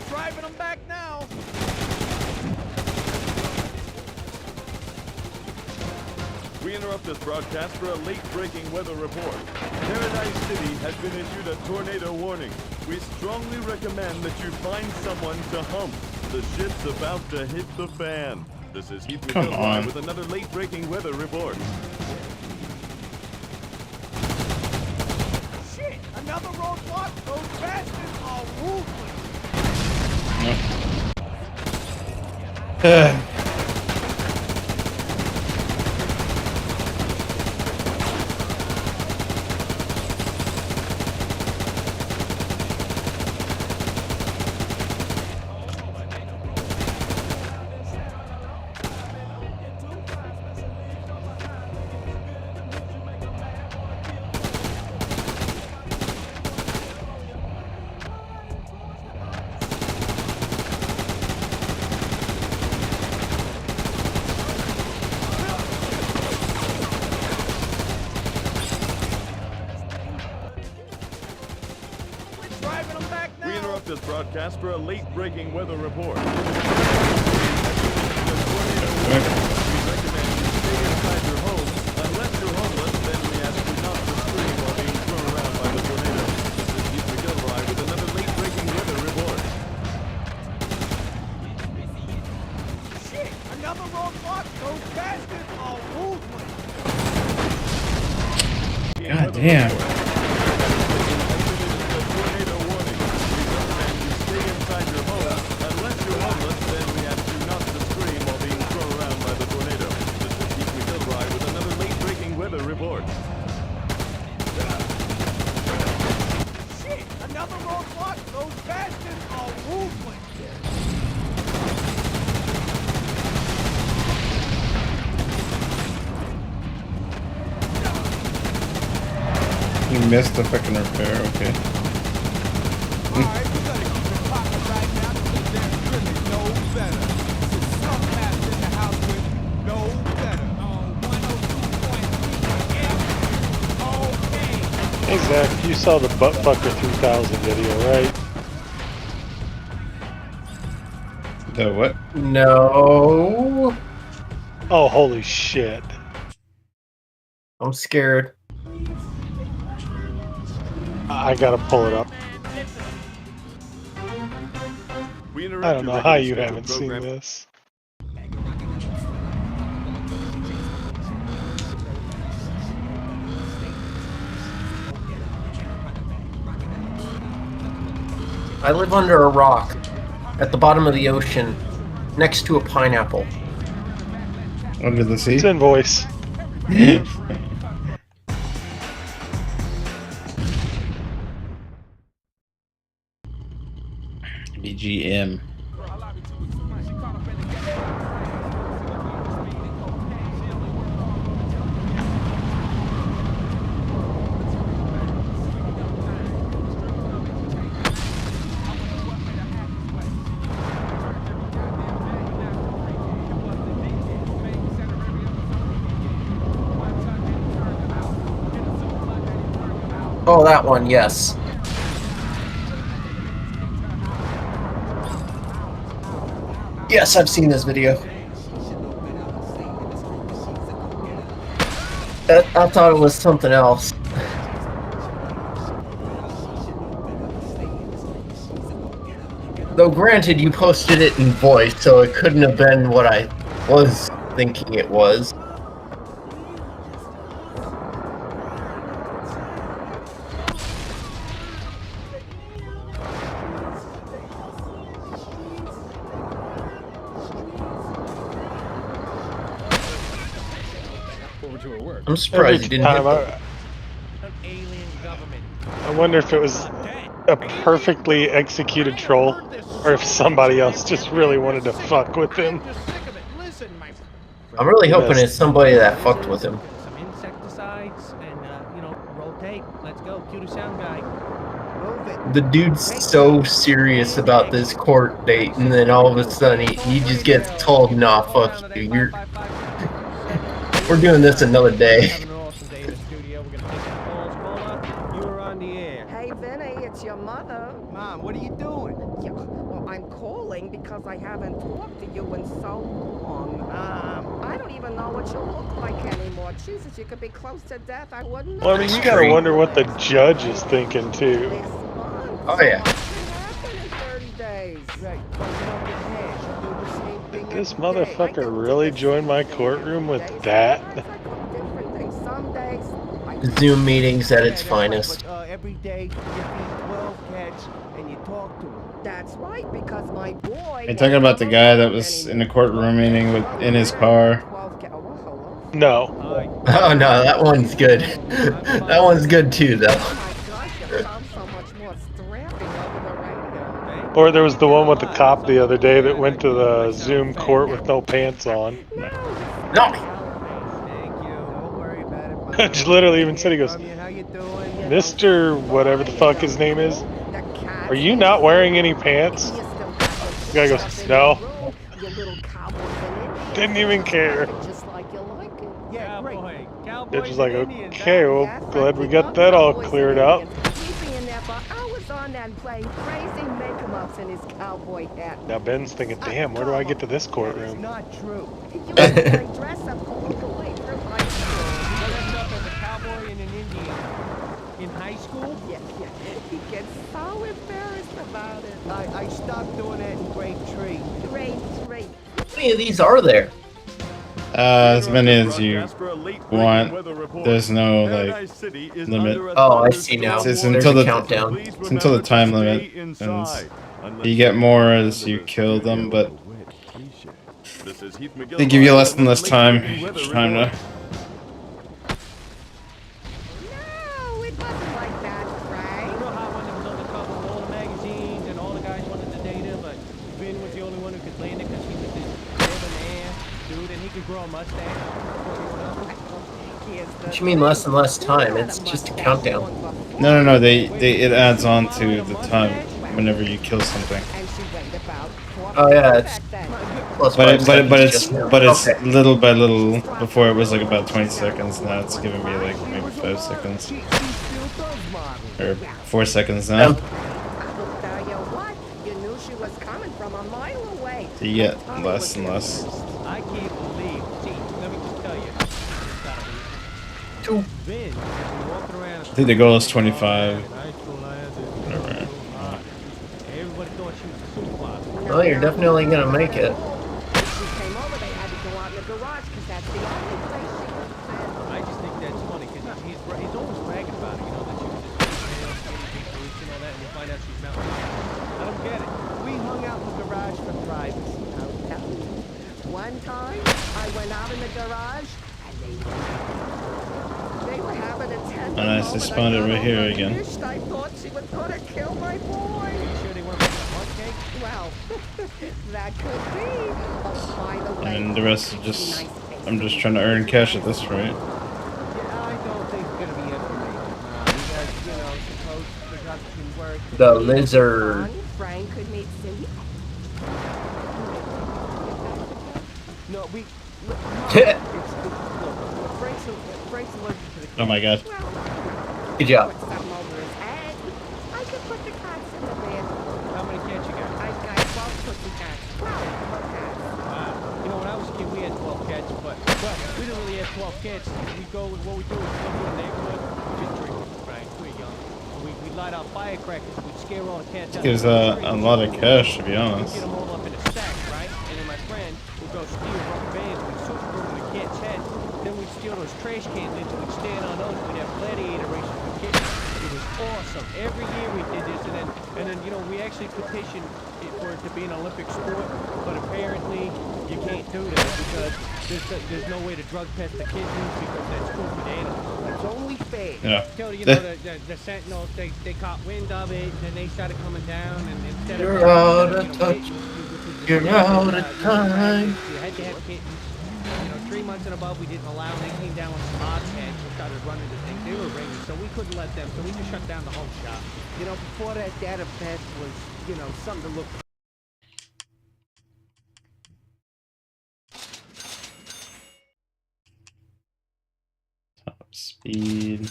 Driving them back now. We interrupt this broadcast for a late-breaking weather report. Paradise City has been issued a tornado warning. We strongly recommend that you find someone to hump. The shit's about to hit the fan. This is Heath Come on. McGilroy with another late-breaking weather report. Shit, another roadblock. Those bastards are ruthless. this broadcast for a late-breaking weather report. We recommend you stay inside your home. Unless you're homeless, then we ask you not to scream while being thrown around by the tornado. This is Keith McGilroy with another late-breaking weather report. Shit! Another roadblock? Those bastards are ruthless! God damn. Tornado warning. We recommend you stay inside your home. Unless you're homeless, then we ask you not to scream while being thrown around by the tornado. This is Keith McGilroy with another late-breaking weather report. Shit! Another roadblock? Those bastards are ruthless! You missed the fucking repair, okay. Alright, we gotta keep it poppin' right now because there's really no better. Some master in the house with no better. On 102.3 Hey Zach, you saw the Buttfucker 3000 video, right? The what? No. Oh, holy shit. I'm scared. I gotta pull it up. I don't know how you haven't seen this. I live under a rock at the bottom of the ocean next to a pineapple. Under the sea? It's invoice. BGM. Oh, that one, yes. Yes, I've seen this video. I thought it was something else. Though granted, you posted it in voice, so it couldn't have been what I was thinking it was. I'm surprised you didn't hit them. I wonder if it was a perfectly executed troll, or if somebody else just really wanted to fuck with him. I'm really hoping it's somebody that fucked with him. Some insecticides and, you know, roll tape. Let's go. Cue the sound guy. Move it. The dude's so serious about this court date, and then all of a sudden he just gets told, nah, fuck you. We're doing this another day. Hey, Vinny, it's your mother. Mom, what are you doing? Yeah, well, I'm calling because I haven't talked to you in so long. I don't even know what you look like anymore. Jesus, you could be close to death. I wouldn't know. Well, I mean, you gotta wonder what the judge is thinking, too. Oh, yeah. Did this motherfucker really join my courtroom with that? Zoom meetings at its finest. Every day you feed 12 cats and you talk to them. That's right, because my boy... You're talking about the guy that was in the courtroom meeting in his car? No. Oh no, that one's good. That one's good too, though. Or there was the one with the cop the other day that went to the Zoom court with no pants on. No. Judge literally even said, he goes, Mr. whatever the fuck his name is, are you not wearing any pants? The guy goes, no. Didn't even care. Judge was like, okay, well, glad we got that all cleared up. was on and playing crazy make-em-ups in his cowboy hat. Now Ben's thinking, damn, where do I get to this courtroom? It's not true. You used to play dress-up all the way through high school. You dressed up as a cowboy and an Indian in high school? Yeah. He gets so embarrassed about it. I stopped doing that in grade 3. Grade 3. How many of these are there? As many as you want. There's no like limit. Oh, I see now. It's There's until a the countdown. It's until the time limit, and you get more as you kill them, but they give you less and less time each time to. No, it wasn't like that, Frank. You know how when there was on the cover of all the magazines and all the guys wanted to date her, but Vin was the only one who could land it because he was this debonair dude and he could grow a mustache. What you mean less and less time? It's just a countdown. No. It adds on to the time whenever you kill something. Oh yeah, it's plus But 5 it's seconds. Okay. little by little. Before it was like about 20 seconds. Now it's giving me like maybe 5 seconds or 4 seconds now. I'll tell you what, you knew she was coming from a mile away. So you get less and less. I can't believe. See, let me just tell you. Vin, walking around. I think the goal is 25. Everybody thought she was a supermodel. Well, you're definitely gonna make it. She came over, they had to go out in the garage because that's the only place she could fit. I just think that's funny because he's always bragging about it, you know, that she was just pale, skinny, big boots and all that, and you find out she's mountain bike. I don't get it. We hung out in the garage for privacy. I'll tell you. One time, I went out in the garage and they were having a tender And I moment. spawned it got right here all again. unleashed. I thought she was gonna kill my boy. Sure they weren't making a hot cake? Well, that could be. Oh, by the way. And the rest is just. I'm just trying to earn cash at this rate. Yeah, I don't think it's gonna be information. Because, you know, suppose production work. The lizard. Frank could meet Cindy. No, we. Frank's allergic to the Oh my god. Good job. I could put the cats in the bed. How many cats you got? I've got 12 pussy cats. 12 cats. Wow. You know, when I was a kid, we had 12 cats, but we didn't really have 12 cats. What we do is go to the neighborhood, we just drink, right? We're young. We light out firecrackers, we'd scare all the cats out. Gives a lot of cash, to be honest. We'd get them all up in a stack, right? And then my friend would go steal rubber bands, we'd super glue them to the cat's head. Then we'd steal those trash cans and we'd stand on those. We'd have gladiator races with kids. It was awesome. Every year we did this, and then you know, we actually petitioned for it to be an Olympic sport, but apparently you can't do that because there's no way to drug test the kittens because that's cruel to the animals. It's only fair. Yeah. So, you know, the Sentinels, they caught wind of it, and they started coming down, and instead You're of out of touch. You're out of time. you had to have kittens. You know, 3 months and above we didn't allow. They came down with some bobcats and started running the thing. They were ringing, so we couldn't let them. So we just shut down the whole shop. You know, before that event was, you know, something to look. Top speed.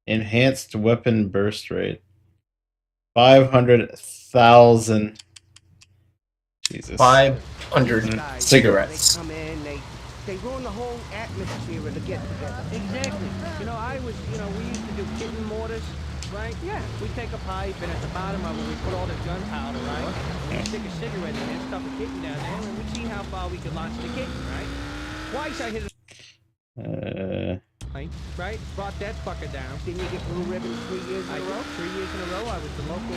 Enhanced weapon burst rate. 500,000. Jesus. 500 cigarettes. They come in, they ruin the whole atmosphere of the get together. Exactly. You know, we used to do kitten mortars, right? Yeah. We take a pipe and at the bottom of it we put all the gunpowder, right? And we stick a cigarette in there, stuff a kitten down there, and we see how far we could launch the kitten, right? Twice I hit a right? Brought that fucker down. Didn't you get blue ribbon 3 years in a row? 3 years in a row. I was the local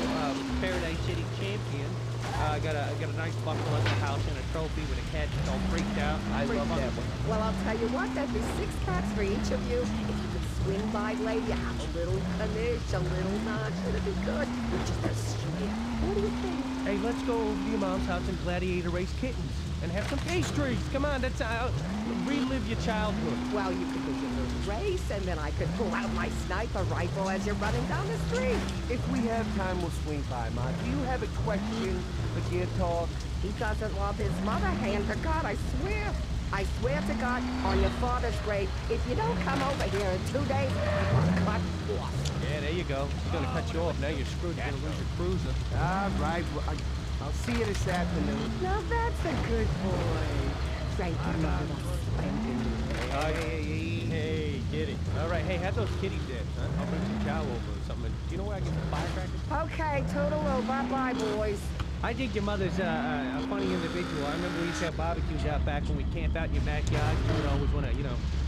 Paradise City champion. I got a nice buckle at the house and a trophy with a cat that's all freaked out. I love that one. Well, I'll tell you what, that'd be 6 cats for each of you. If you could swing by, lady, have a little knish, a little notch, it'd be good. We're just a strip. What do you think? Hey, let's go over to your mom's house and gladiator race kittens and have some pastries. Come on, that's relive your childhood. Well, you could do your little race, and then I could pull out my sniper rifle as you're running down the street. If we have time, we'll swing by, Ma. Do you have a question for Dear Talk? He doesn't love his mother, hand to God, I swear. I swear to God, on your father's grave, if you don't come over here in 2 days, I'm gonna cut off. Yeah, there you go. She's gonna cut you off. Now you're screwed. You're gonna lose your cruiser. All right, well, I'll see you this afternoon. Now that's a good boy. Thank you, Mother. Hey, get it. All right, hey, have those kitties there, huh? I'll bring some chow over or something. Do you know where I get some firecrackers? Okay, toodaloo. Bye-bye, boys. I think your mother's a funny individual. I remember we used to have barbecues out back when we camp out in your backyard. You would always want to,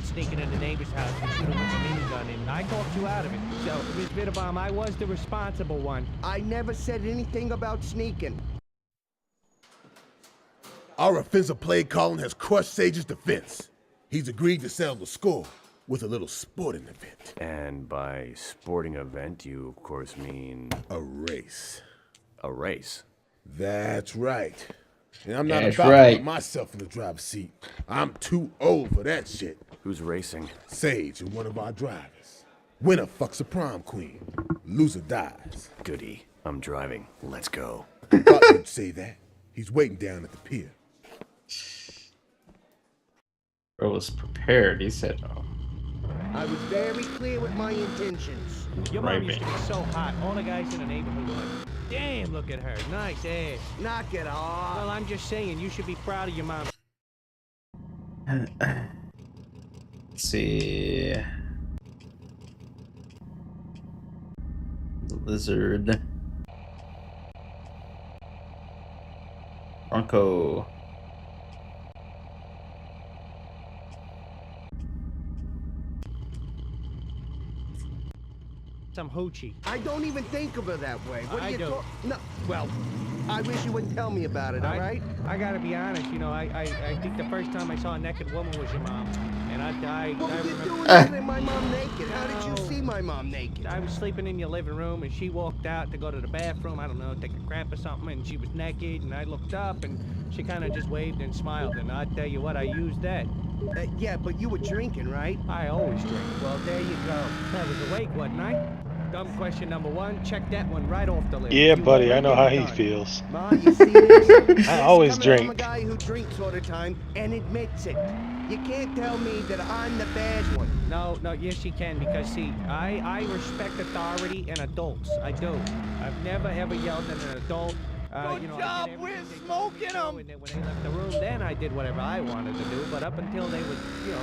sneak into the neighbor's house and shoot him with a minigun, and I talked you out of it. So, Miss Bitterbaum, I was the responsible one. I never said anything about sneaking. Our offensive play calling has crushed Sage's defense. He's agreed to settle the score with a little sporting event. And by sporting event, you of course mean... A race. A race? That's right. And I'm not That's about right. to put myself in the driver's seat. I'm too old for that shit. Who's racing? Sage and one of our drivers. Winner fucks a prom queen. Loser dies. Goody. I'm driving. Let's go. Thought you'd say that. He's waiting down at the pier. Bro was prepared. He said, "Oh, I was very clear with my intentions. Your mom used to be so hot. All the guys in the neighborhood were like, damn, look at her. Nice ass. Knock it off. Well, I'm just saying, you should be proud of your mom. let's see, lizard, Bronco." Some hoochie. I don't even think of her that way. What I are you do. No, well, I wish you wouldn't tell me about it, all right? I gotta be honest, I think the first time I saw a naked woman was your mom. And What were you remember... doing looking at my mom naked? How did you see my mom naked? I was sleeping in your living room, and she walked out to go to the bathroom, I don't know, take a crap or something, and she was naked, and I looked up, and she kind of just waved and smiled, and I tell you what, I used that. Yeah, but you were drinking, right? I always drink. Well, there you go. I was awake, wasn't I? Dumb question number one. Check that one right off the list. Yeah, You buddy, I know how he done. feels. Ma, you see this? I always Coming from drink. a guy who drinks all the time and admits it. You can't tell me that I'm the bad one. No, yes you can, because see, I respect authority and adults. I do. I've never ever yelled at an adult. Good job, we're smoking them. And then when they left the room, then I did whatever I wanted to do. But up until they would,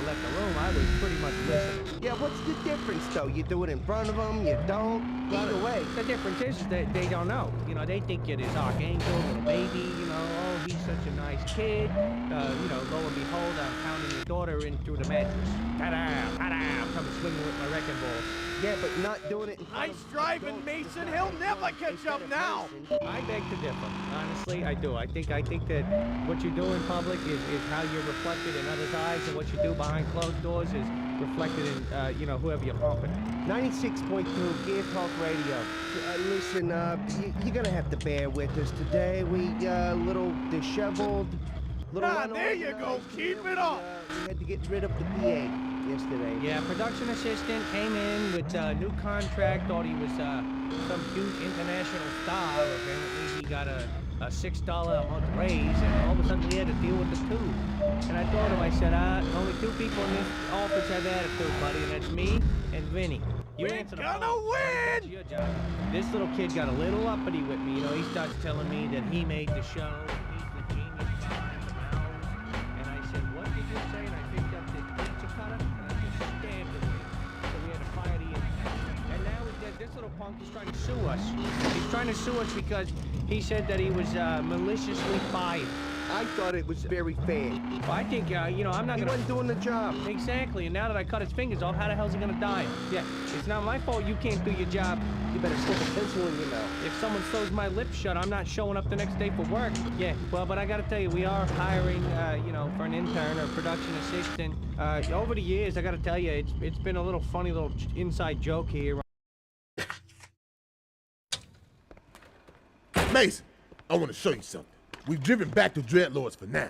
left the room, I was pretty much listening. Yeah, what's the difference, though? You do it in front of them, you don't. Either way. The difference is that they don't know. They think you're this archangel, little baby, oh, he's such a nice kid. Lo and behold, I'm pounding your daughter in through the mattress. Ta-da, ta-da, I'm coming swinging with my wrecking ball. Yeah, but not doing it in front Nice driving, Mason. He'll never catch up now. I beg to differ. Honestly, I do. I think that what you do in public is how you're reflected in others' eyes, and what you do behind closed doors is reflected in, whoever you're pumping. 96.2 Gear Talk Radio. Listen, you're gonna have to bear with us today. We, little disheveled, little there you go. Keep it up. We had to get rid of the PA yesterday. Yeah, production assistant came in with a new contract, thought he was some huge international star. Apparently he got a $6 a month raise, and all of a sudden we had to deal with the two. And I told him, I said, only two people in this office have attitude, buddy, and that's me and Vinny. You answer the phone. Gonna win! That's your job. This little kid got a little uppity with me. He starts telling me that he made the show. He's the genius behind the mouse. And I said, what did you say? And I picked up this pizza cutter, and I just stabbed it with it. So we had to fire the intern. And now this little punk is trying to sue us. He's trying to sue us because he said that he was maliciously fired. I thought it was very fair. Well, I think, I'm not He gonna... wasn't doing the job. Exactly, and now that I cut his fingers off, how the hell's he gonna die? Yeah, it's not my fault you can't do your job. You better stick a pencil in your mouth. If someone sews my lips shut, I'm not showing up the next day for work. Yeah, well, but I gotta tell you, we are hiring, for an intern or production assistant. Over the years, I gotta tell you, it's been a little funny little inside joke here. Mason, I want to show you something. We've driven back to Dreadlords for now.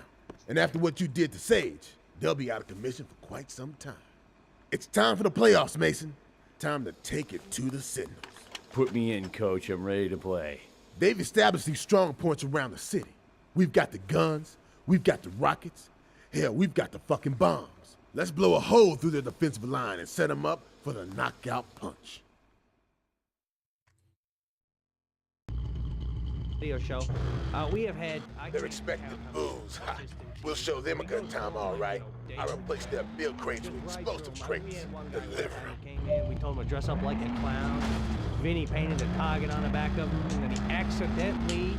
And after what you did to Sage, they'll be out of commission for quite some time. It's time for the playoffs, Mason. Time to take it to the Sentinels. Put me in, coach. I'm ready to play. They've established these strong points around the city. We've got the guns, we've got the rockets, Hell, we've got the fucking bombs. Let's blow a hole through their defensive line and set them up for the knockout punch. Video show. We have had. They're expecting booze. We'll show them a good time, all right. I replaced their bill crates with explosive crates. Deliver them. We told him to dress up like a clown. Vinny painted a target on the back of him, and then he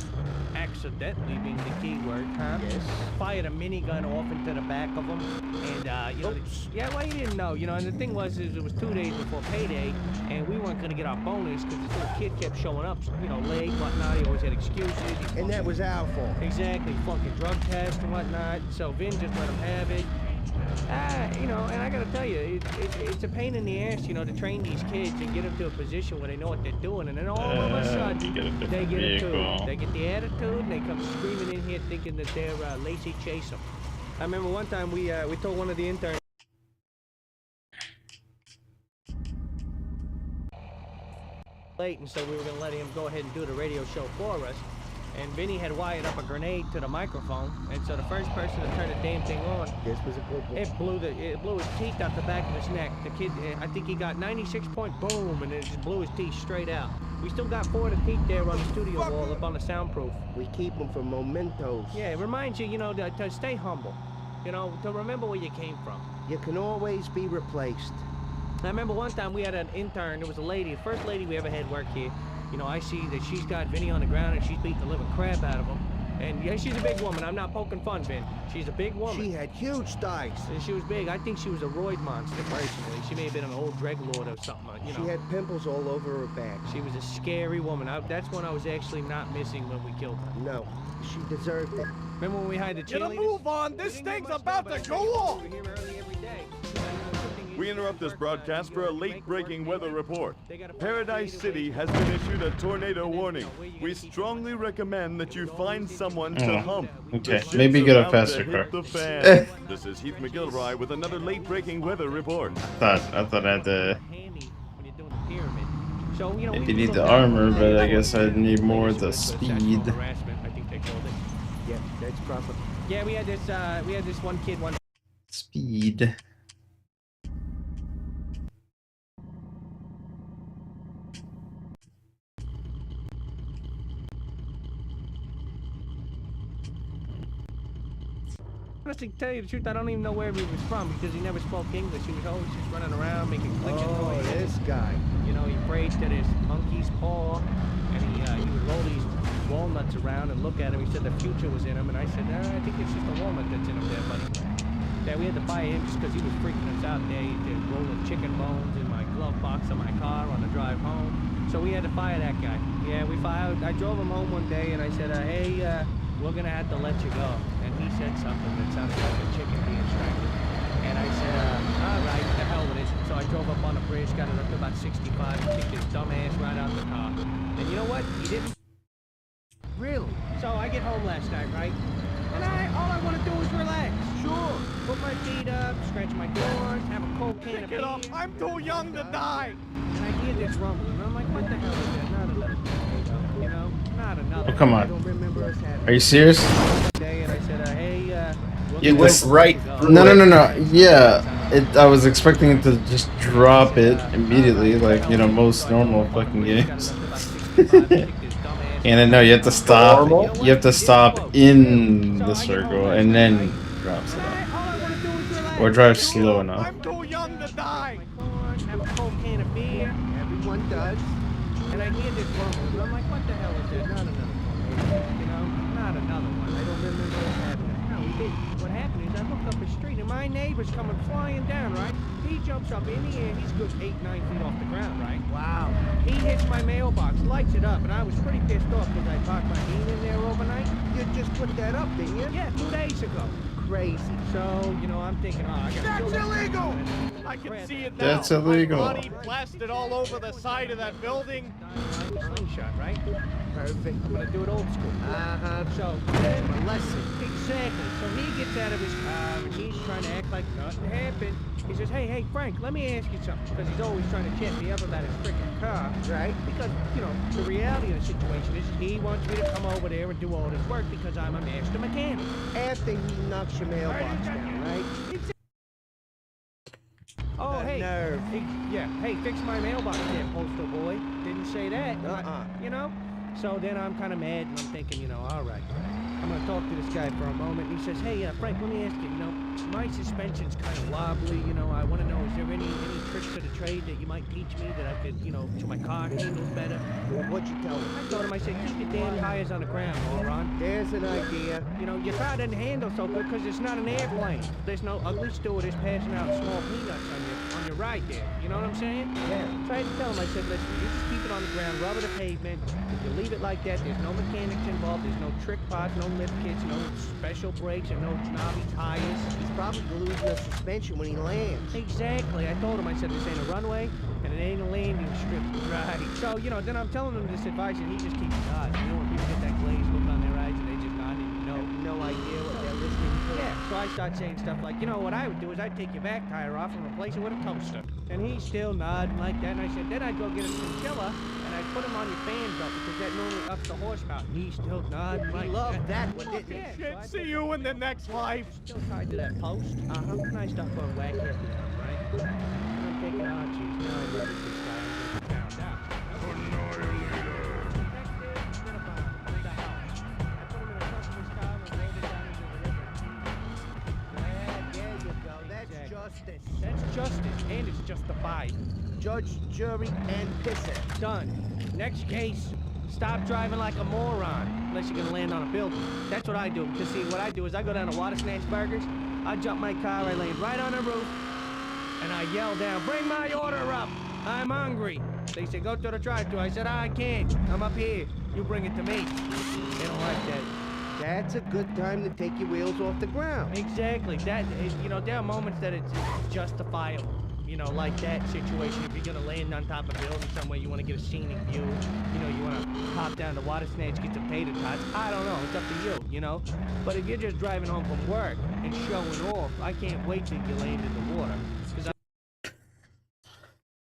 accidentally being the key word, huh? Yes. Fired a minigun off into the back of him, and you know, yeah, well, he didn't know, you know. And the thing was, is it was 2 days before payday, and we weren't gonna get our bonus because this little kid kept showing up, you know, late, whatnot. He always had excuses. And that was our fault. Exactly, fucking drug test and whatnot. So Vin just let him have it. You know, and I gotta tell you, it's a pain in the ass, you know, to train these kids and get them to a position where they know what they're doing, and then all of a sudden, they get a tune. They get the attitude, and they come screaming in here thinking that they're Lacey Chaser. I remember one time we told one of the interns late, and so we were gonna let him go ahead and do the radio show for us. And Vinny had wired up a grenade to the microphone, and so the first person to turn the damn thing on, this was a good one. It blew his teeth out the back of his neck. The kid, I think he got 96 point boom, and it just blew his teeth straight out. We still got 4 of the teeth there on the studio wall up on the soundproof. We keep them for mementos. Yeah, it reminds you, you know, to stay humble. You know, to remember where you came from. You can always be replaced. I remember one time we had an intern. It was a lady, the first lady we ever had work here. You know, I see that she's got Vinny on the ground and she's beating the living crap out of him. And yeah, she's a big woman. I'm not poking fun, Vin. She's a big woman. She had huge thighs. She was big. I think she was a roid monster, personally. She may have been an old dreadlord or something, you know. She had pimples all over her back. She was a scary woman. That's when I was actually not missing when we killed her. No, she deserved it. Remember when we hired the cheerleaders? Get a move on! This thing's about to go off! We were here early every day. We interrupt this broadcast for a late-breaking weather report. Paradise City has been issued a tornado warning. We strongly recommend that you find someone to hump. Okay, maybe get a faster car. This is Heath McGilvray with another late-breaking weather report. I thought I had to. So, you know, maybe need the armor, but I guess I need more of the speed. I think they called it. Yeah, that's proper. Yeah, we had this one kid one. Speed. Honestly, to tell you the truth, I don't even know where he was from because he never spoke English. He was always just running around making clicking noises. This guy. You know, he prayed to this monkey's paw, and he would roll these walnuts around and look at him. He said the future was in him, and I said, I think it's just a walnut that's in him there, buddy. Yeah, we had to fire him just because he was freaking us out there. He did rolling chicken bones in my glove box of my car on the drive home. So we had to fire that guy. Yeah, we fired. I drove him home one day, and I said, hey, we're gonna have to let you go. And he said something that sounded like a chicken being strangled. And I said, all right, the hell with it. So I drove up on the bridge, got it up to about 65, and kicked his dumb ass right out the car. And you know what? He didn't. Really? So I get home last night, right? And all I want to do is relax. Sure. Put my feet up, scratch my doors, have a cold can of beer. I'm too young to die. And I hear this rumbling, and I'm like, what the hell is that? Not another tornado, you know? Not another. Oh, come on. I don't remember us having. Are you serious? And I said, hey, You went right. No. Yeah, I was expecting it to just drop it immediately, like, you know, most normal fucking games. And then no, you have to stop. You have to stop in the circle and then drops it off. Or drive slow enough. I'm too young to die. Have a cold can of beer. Everyone does. And I hear this rumbling, and I'm like, what the hell is this? Not another tornado, you know? Not another one. I don't remember what happened. No, we did. What happened is I look up the street, and my neighbor's coming flying down, right? He jumps up in the air. He's good 8-9 feet off the ground, right? Wow. He hits my mailbox, lights it up, and I was pretty pissed off because I parked my bean in there overnight. You just put that up, didn't you? Yeah, 2 days ago. Crazy. So, you know, I'm thinking, oh, I gotta That's illegal! I can see it now. That's illegal. My body blasted all over the side of that building. Slingshot, right? Perfect. I'm gonna do it old school. So, a lesson. Exactly. So he gets out of his car and he's trying to act like nothing happened. He says, hey, Frank, let me ask you something. Because he's always trying to chat me up about his freaking car. Right. Because, you know, the reality of the situation is he wants me to come over there and do all this work because I'm a master mechanic. After he knocks your mailbox down. Oh, The hey. nerve. Yeah, hey, fix my mailbox there, postal boy. Didn't say that. You know? So then I'm kind of mad, and I'm thinking, you know, all right. I'm going to talk to this guy for a moment. And he says, hey, Frank, let me ask you, you know, my suspension's kind of wobbly, you know. I want to know, is there any tricks to the trade that you might teach me that I could, you know, so my car handles better? What'd you tell him? I told him, I said, keep your damn tires on the ground, moron. There's an idea. You know, your car doesn't handle so good because it's not an airplane. There's no ugly stewardess passing out small peanuts on your ride there. You know what I'm saying? Yeah. So I had to tell him, I said, listen, you just keep it on the ground, rubber the pavement. If you leave it like that, there's no mechanics involved, there's no trick pods, no lift kits, no special brakes, and no knobby tires. He's probably losing the suspension when he lands. Exactly. I told him, I said, this ain't a runway, and it ain't a landing strip. Right. So, you know, then I'm telling him this advice, and he just keeps nodding. You know, when people get that glazed look on their eyes, and they just nod, and you know. No idea what they're listening to. Yeah, so I start saying stuff like, you know, what I would do is I'd take your back tire off and replace it with a toaster. And he's still nodding like that, and I said, then I'd go get a chinchilla, and I'd put him on your fan belt, because that normally ups the horsepower. And he's still nodding like He loved that one, didn't he? Yeah, See you in the next life. Still tied to that post. And I start going whack here, right? And I'm thinking, oh, jeez, now I love this guy. I'm down. That's justice, and it's justified. Judge, jury, and pisser. Done. Next case, stop driving like a moron, unless you're gonna land on a building. That's what I do. Because see, what I do is I go down to Water Snatch Burgers, I jump my car, I land right on the roof, and I yell down, bring my order up, I'm hungry. They say, go to the drive-thru. I said, I can't, I'm up here. You bring it to me. They don't like that. That's a good time to take your wheels off the ground. Exactly. That is, you know, there are moments that it's justifiable. You know, like that situation. If you're gonna land on top of a building somewhere, you want to get a scenic view. You know, you want to pop down to Water Snatch, get some tater tots. I don't know. It's up to you. You know. But if you're just driving home from work and showing off, I can't wait till you land in the water.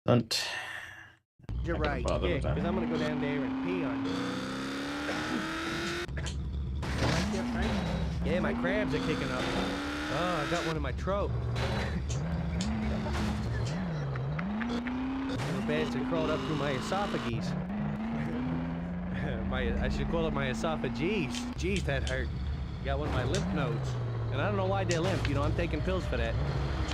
Don't. You're right. Bother Yeah, with that. because I'm gonna go down there and pee on you. Yeah, my crabs are kicking up. Oh, I got one in my throat. The bats have crawled up through my esophagus. I should call it my esophagus. Jeez, that hurt. Got one of my lymph nodes. And I don't know why they're limp. You know, I'm taking pills for that.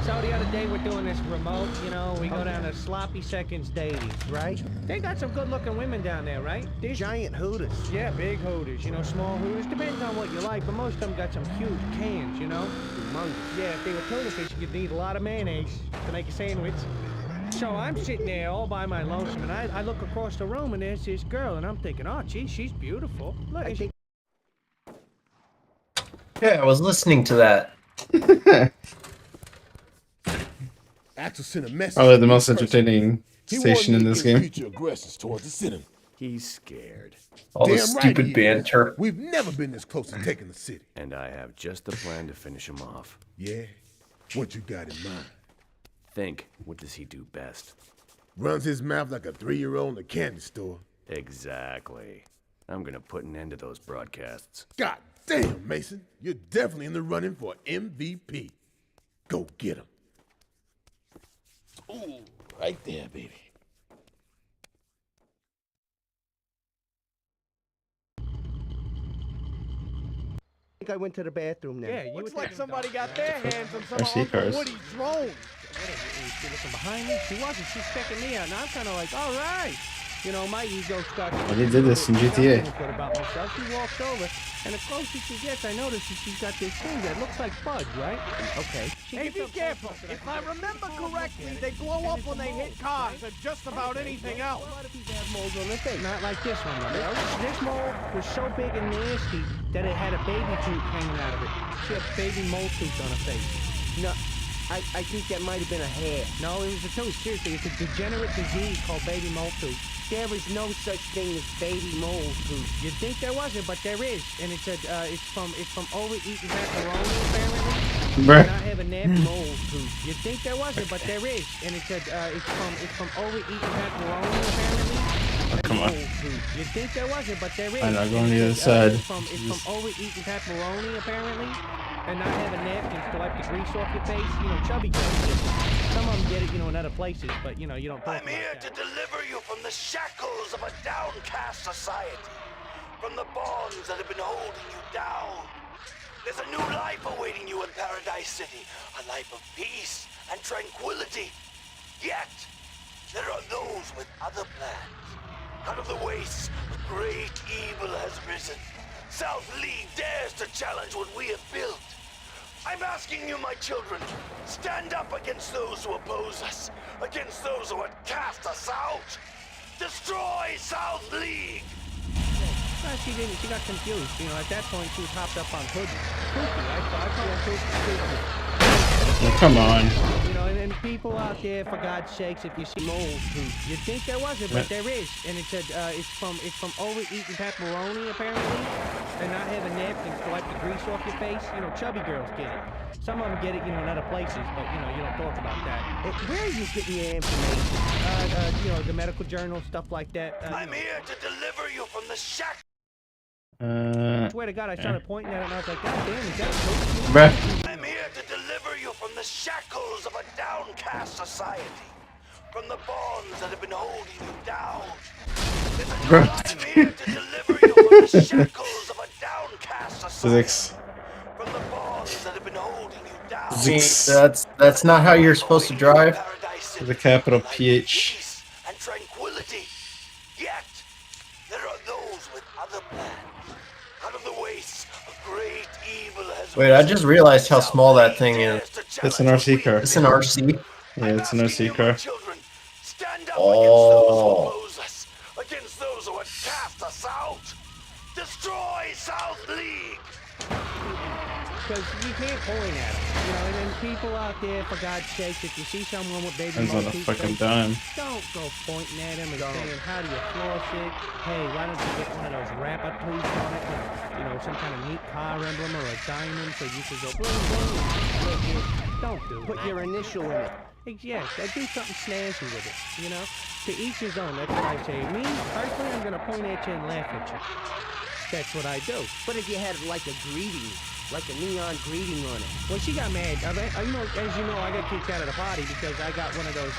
So the other day we're doing this remote, you know, we go down to Sloppy Seconds Dating, right? They got some good-looking women down there, right? These giant hooters. Yeah, big hooters, you know, small hooters. Depends on what you like, but most of them got some huge cans, you know? Humongous. Yeah, if they were tuna fish, you'd need a lot of mayonnaise to make a sandwich. So I'm sitting there all by my lonesome, and I look across the room, and there's this girl, and I'm thinking, oh, gee, she's beautiful. Look, Yeah, I was listening to that. Axel sent a message. Probably the most entertaining He station in warned me this against game. future aggressions towards the city. He's scared. All the Damn right stupid he is. banter. We've never been this close to taking the city. And I have just the plan to finish him off. Yeah? What you got in mind? Think, what does he do best? Runs his mouth like a 3-year-old in a candy store. Exactly. I'm gonna put an end to those broadcasts. God damn, Mason. You're definitely in the running for MVP. Go get him. Ooh, right there, baby. I think I went to the bathroom now. Yeah, you Looks would like think somebody got their hands on some There's of Uncle Hikari's. Woody's drone. She looking behind me? She wasn't. She's checking me out. And I'm kind of like, all right. You know, my ego starts... Well, they did this in GTA. Good about myself. She walks over, and the closer she gets, I notice that she's got this thing that looks like fudge, right? Okay. Hey, be careful. If I remember correctly, they glow up when they hit cars and just about anything else. A lot of people have moles on their face. Not like this one, though. This mole was so big and nasty that it had a baby tooth hanging out of it. She had baby mole tooth on her face. No, I think that might have been a hair. No, it was a tooth. Seriously, it's a degenerate disease called baby mole tooth. There is no such thing as baby mole tooth. You'd think there wasn't, but there is, and it's from overeating macaroni apparently. Bruh. And I have a nappy mole tooth. You'd think there wasn't, but there is, and it's from overeating macaroni apparently. Oh, come on. You'd think there wasn't, but there is. I'm not going and to the other it's, side. It's from overeating pepperoni apparently, and not having napkins to wipe the grease off your face. You know, chubby girls. Some of them get it, you know, in other places, but, you know, you don't talk I'm here to deliver you from the shackles of a downcast society, from the bonds that have been holding you down. There's a new life awaiting you in Paradise City, a life of peace and tranquility. Yet, there are those with other plans. Out of the wastes, a great evil has risen. South League dares to challenge what we have built. I'm asking you, my children, stand up against those who oppose us, against those who would cast us out. Destroy South League! No, she didn't. She got confused. You know, at that point, she was hopped up on Hoodie. I call her Oh, come on. You know, and people out there, for God's sakes, if you see mold, you'd think there wasn't, but there is. And it's from overeating pepperoni, apparently, and not having napkins to wipe the grease off your face. You know, chubby girls get it. Some of them get it, you know, in other places, but, you know, you don't talk about that. Where are you getting your information? You know, the medical journal, stuff like that. I'm here to deliver you from the shack. I swear to God, I started pointing at it and I was like, God damn, is that Bruh. I'm here to deliver you from the shackles of a downcast society, from the bonds that have been holding you down. I'm here to deliver you from the shackles of a downcast society, from the bonds that have been holding you down. That's not how you're supposed to drive. With a capital PH. And tranquility. Yet, there are those with other plans. Out of the wastes, a great evil has Wait, I just realized how small that thing is. It's an RC car. It's an RC. Yeah, it's an RC car. Oh. Against those who would cast us out. Destroy South League. Because you can't point at them, you know, and then people out there, for God's sake, if you see someone with baby Depends on the fucking dime. don't go pointing at them and saying, how do you floss it? Hey, why don't you get one of those rapper tools on it? You know, some kind of neat car emblem or a diamond so you can go bling bling. Don't do Put your initial in it. Yes, do something snazzy with it, you know? To each his own, that's what I say. Me, personally, I'm going to point at you and laugh at you. That's what I do. What if you had like a greeting? Like a neon greeting on it. Well, she got mad. You know, as you know, I got kicked out of the party because I got one of those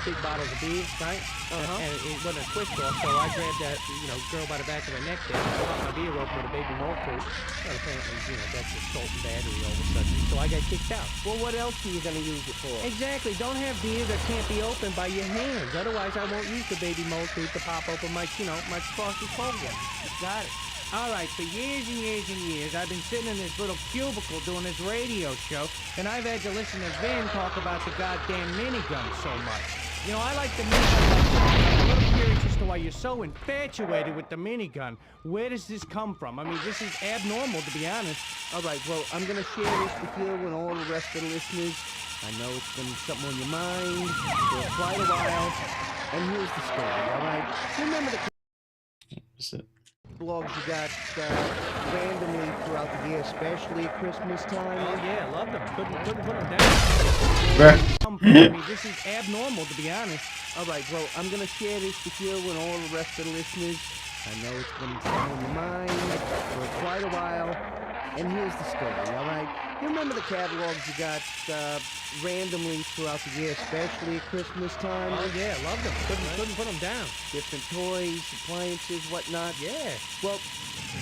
big bottles of beer, right? And it wasn't a twist off, so I grabbed that, you know, girl by the back of the neck there, and pulled out my beer open with a baby malt coat. Well, apparently, you know, that's assault and battery all of a sudden. So I got kicked out. Well, what else are you gonna use it for? Exactly. Don't have beer that can't be opened by your hands. Otherwise, I won't use the baby malt coat to pop open my, you know, my frosty cold one. Got it. All right, for years and years and years, I've been sitting in this little cubicle doing this radio show, and I've had to listen to Vin talk about the goddamn minigun so much. You know, I like the minigun. I'm a little curious as to why you're so infatuated with the minigun. Where does this come from? I mean, this is abnormal, to be honest. All right, well, I'm gonna share this with you and all the rest of the listeners. I know it's been something on your mind for quite a while, and here's the story, all right? Remember the blogs you got randomly throughout the year, especially at Christmas time? Oh yeah, I love them. Couldn't put them down. I mean, this is abnormal, to be honest. All right, well, I'm gonna share this with you and all the rest of the listeners. I know it's been on your mind for quite a while, and here's the story, all right? You remember the catalogs you got randomly throughout the year, especially at Christmas time? Oh yeah, I love them. Couldn't put them down. Different toys, appliances, whatnot. Yeah. Well,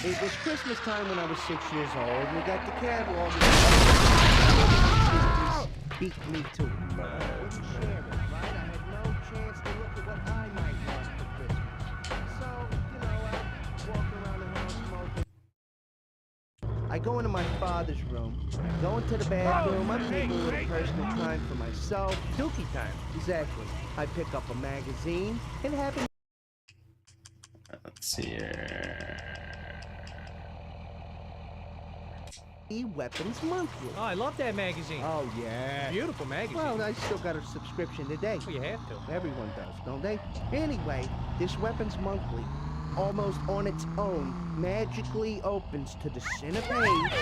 it was Christmas time when I was 6 years old, and we got the catalog. Beat me to it. I wouldn't share it, right? I had no chance to look at what I might want for Christmas. So, you know, I walk around the house smoking. I go into my father's room, go into the bathroom, I'm taking a little personal time for myself. Dookie time. Exactly. I pick up a magazine and happen. Let's see here. Weapons Monthly. Oh, I love that magazine. Oh, yeah. Beautiful magazine. Well, I still got a subscription today. Well, you have to. Everyone does, don't they? Anyway, this Weapons Monthly, almost on its own, magically opens to the center page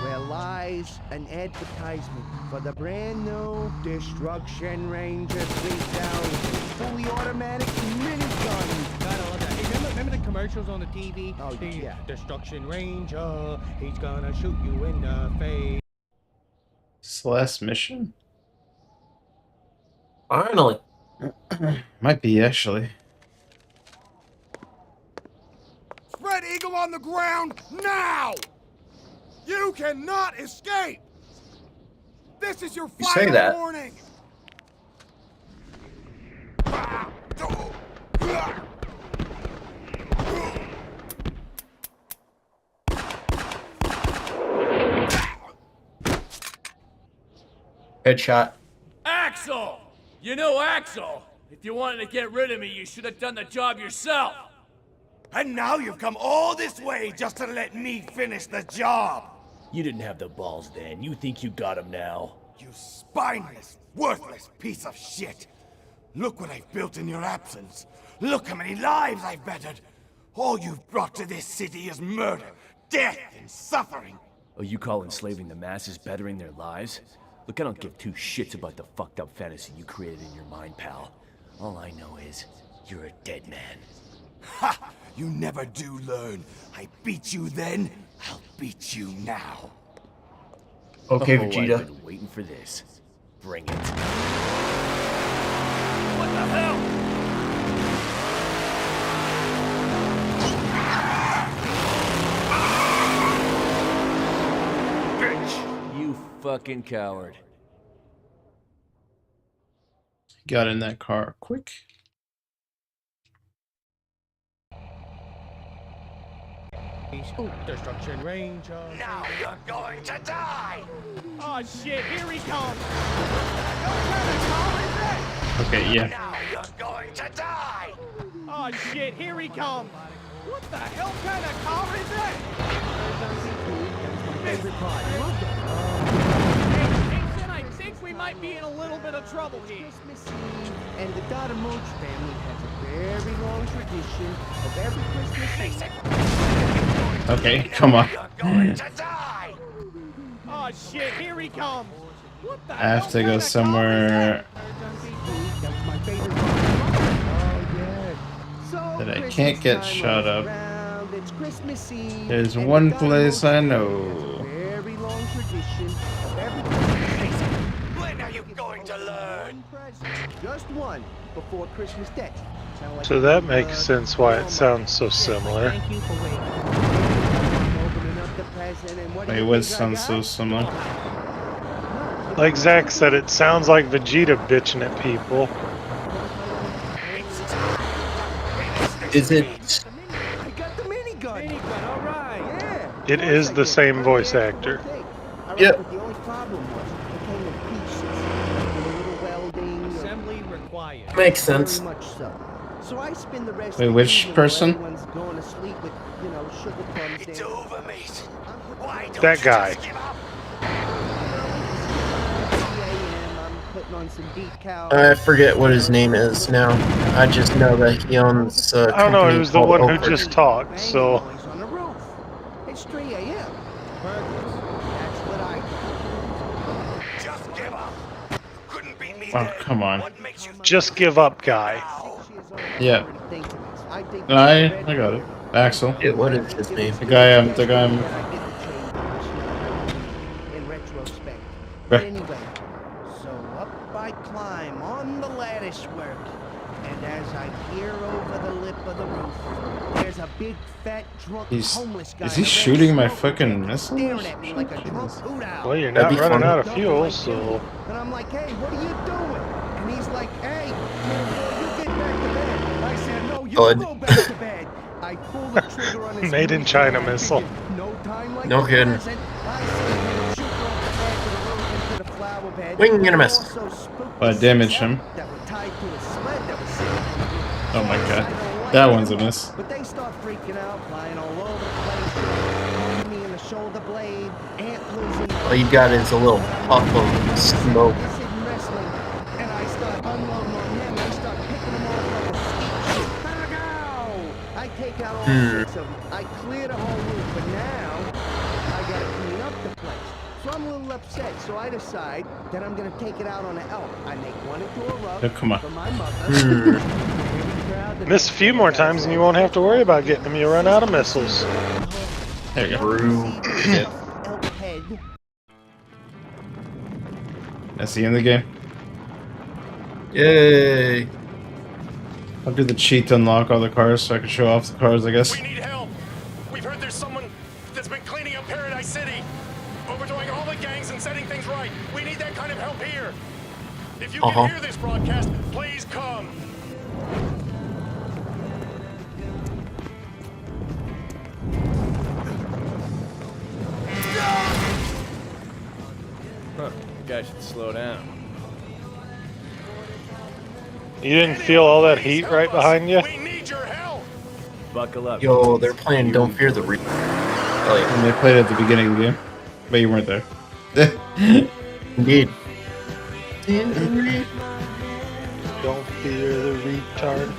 where lies an advertisement for the brand new Destruction Ranger 3000 fully automatic minigun. God, I love that. Hey, remember the commercials on the TV? Oh, yeah. Destruction Ranger, he's gonna shoot you in the face. Is this the last mission? Finally. Might be, actually. Spread eagle on the ground now! You cannot escape! This is your You say final that. warning! Headshot. Axel! You know Axel! If you wanted to get rid of me, you should have done the job yourself! And now you've come all this way just to let me finish the job! You didn't have the balls then. You think you got him now? You spineless, worthless piece of shit! Look what I've built in your absence! Look how many lives I've bettered! All you've brought to this city is murder, death, and suffering! Oh, you call enslaving the masses bettering their lives? Look, I don't give two shits about the fucked up fantasy you created in your mind, pal. All I know is, you're a dead man. Ha! You never do learn. I beat you then, I'll beat you now. Okay, Oh, Vegeta. I've been waiting for this. Bring it. What the hell? Bitch! You fucking coward. Got in that car quick. Destruction Ranger. Now you're going to die! Oh shit, here he comes! Okay, yeah. Now you're going to die! Oh shit, here he comes! What the hell kind of car is that? Hey, Jason, I think we might be in a little bit of trouble here. Christmas Eve, and the Dadamoach family has a very long tradition of every Christmas Eve. Okay, come on. Oh shit, here he comes! What the I have to go somewhere that I can't get shot up. There's one place I know. Very long tradition of every Christmas Eve. When are you going to learn? Just one before Christmas Day. Sound like So that makes sense why it sounds so similar. thank you for waiting. Opening up the present, and what do Wait, you what think I sounds got? so similar? Like Zach said, it sounds like Vegeta bitching at people. Is it? I got the minigun. Minigun, all right. Yeah. It is the same voice actor. Yep. The only problem was it came in pieces. A little welding. Assembly required. Makes sense. Very much so. So I spend the rest Wait, of the which evening person? while everyone's going to sleep with, you know, sugar plums. It's over, Mason. Why don't That you guy. just give up? On some decals. I forget what his name is now. I just know that he owns a I don't know, he company was the called one who Oakford. just talked, so... On the roof. It's 3 a.m. Burgers. That's what I do. Just give up. Couldn't beat me Oh, then. come on. What makes you Just give up, guy. Yeah. I got it. Axel. Yeah, what is his name? The guy I'm In retrospect. Right. Anyway, so up I climb on the lattice work, and as I peer over the lip of the roof, there's a big fat drunk homeless guy. Is he in a red shooting my smoke fucking jacket, missiles? staring at me like a drunk hoot owl. Well, you're That'd not be running fun. out of fuel, so... And I'm like, hey, what are you doing? And he's like, hey, you get back to bed. I said, no, you Good. go back to bed. I pull the trigger on his Made in China missile. no time like No the kidding. present. I see him shoot off the edge of the roof into the flower bed. Wing and a miss. Also spooked I the damaged six him. That were tied to a sled that was sitting. Oh my god. That one's a miss. But they start freaking out, flying all over the place, poking me in the shoulder blade, antlers in All you got is a little puff of smoke. This isn't wrestling. And I start unloading on him. I start picking him off like a skeet. I take out all 6 of them. I clear the whole roof, but now I gotta clean up the place. So I'm a little upset. So I decide that I'm gonna take it out on an elk. I make one into a rug Oh, come on. for my mother. Miss a few more times and you won't have to worry about getting them. You'll run out of missiles. There you go. Elk head. Is he in the game? Yay! I'll do the cheat to unlock all the cars so I can show off the cars, I guess. We need help. We've heard there's someone that's been cleaning up Paradise City, overthrowing all the gangs and setting things right. We need that kind of help here. If you can hear this broadcast, please come. Huh. Guy should slow down. You didn't feel all that heat right behind you? Buckle up. Yo, they're playing Don't Fear the Reaper. And they played it at the beginning of the game, but you weren't there. Indeed. Don't fear the retard.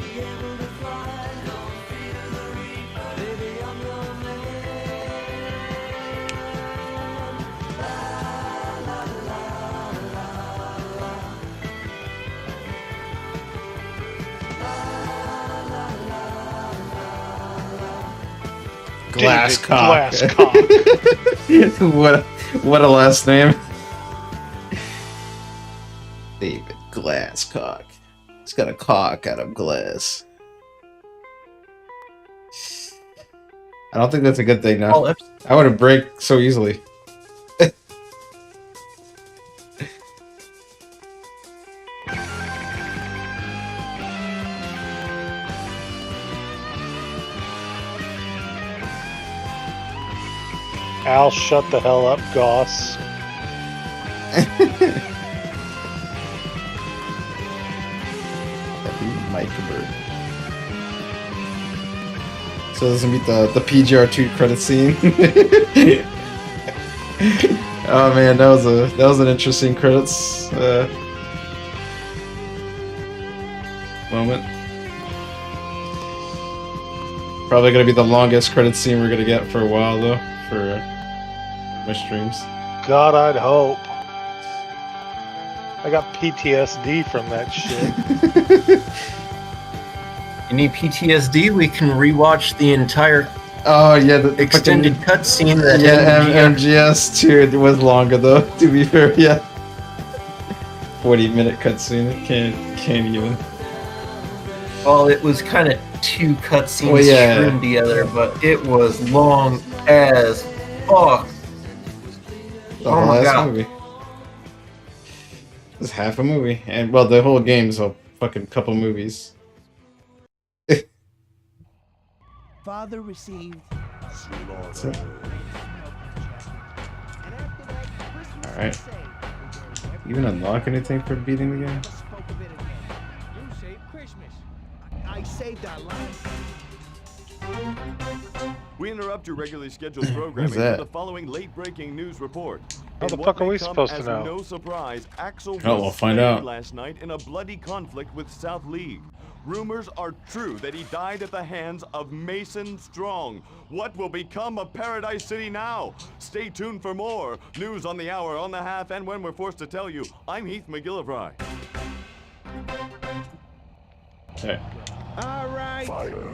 Glass David cock. Glasscock. what a last name. David Glasscock. He's got a cock out of glass. I don't think that's a good thing now. I would have break so easily. Al, shut the hell up, Goss. Mike Bird. So this will meet the PGR2 credit scene. Oh man, that was an interesting credits moment. Probably gonna be the longest credit scene we're gonna get for a while though, for my streams. God, I'd hope. I got PTSD from that shit. You need PTSD? We can rewatch the entire the extended cutscene that MGS too. It was longer though, to be fair, yeah. 40-minute cutscene, can't even. Well, it was kind of two cutscenes Well, streamed together, but it was long as fuck. The whole last movie. It's half a movie, and well, the whole game's a fucking couple movies. Father received. Alright. You even unlock anything for beating the game? I saved our lives. We interrupt your regularly scheduled programming that? with the following late-breaking news report. How the In what fuck are may we come supposed to as know? No surprise, Axel Oh, was we'll find slain out. last night in a bloody conflict with South League. Rumors are true that he died at the hands of Mason Strong. What will become of Paradise City now? Stay tuned for more news on the hour, on the half, and when we're forced to tell you. I'm Heath McGillivray. Okay. All right,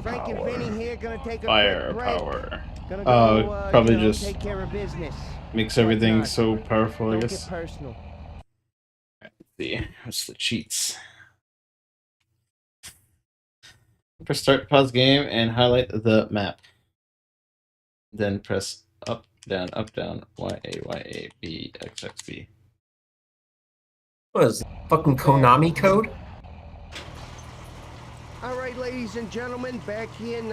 Frank and Vinny here gonna take a quick break. Firepower. Gonna go, Probably just take care of business. makes everything Whatnot. so powerful, I Don't guess. get personal. Let's see, what's the cheats? Press start, pause game, and highlight the map. Then press up, down, Y, A, B, X, X, B. What is it, fucking Konami code? All right, ladies and gentlemen, back here now.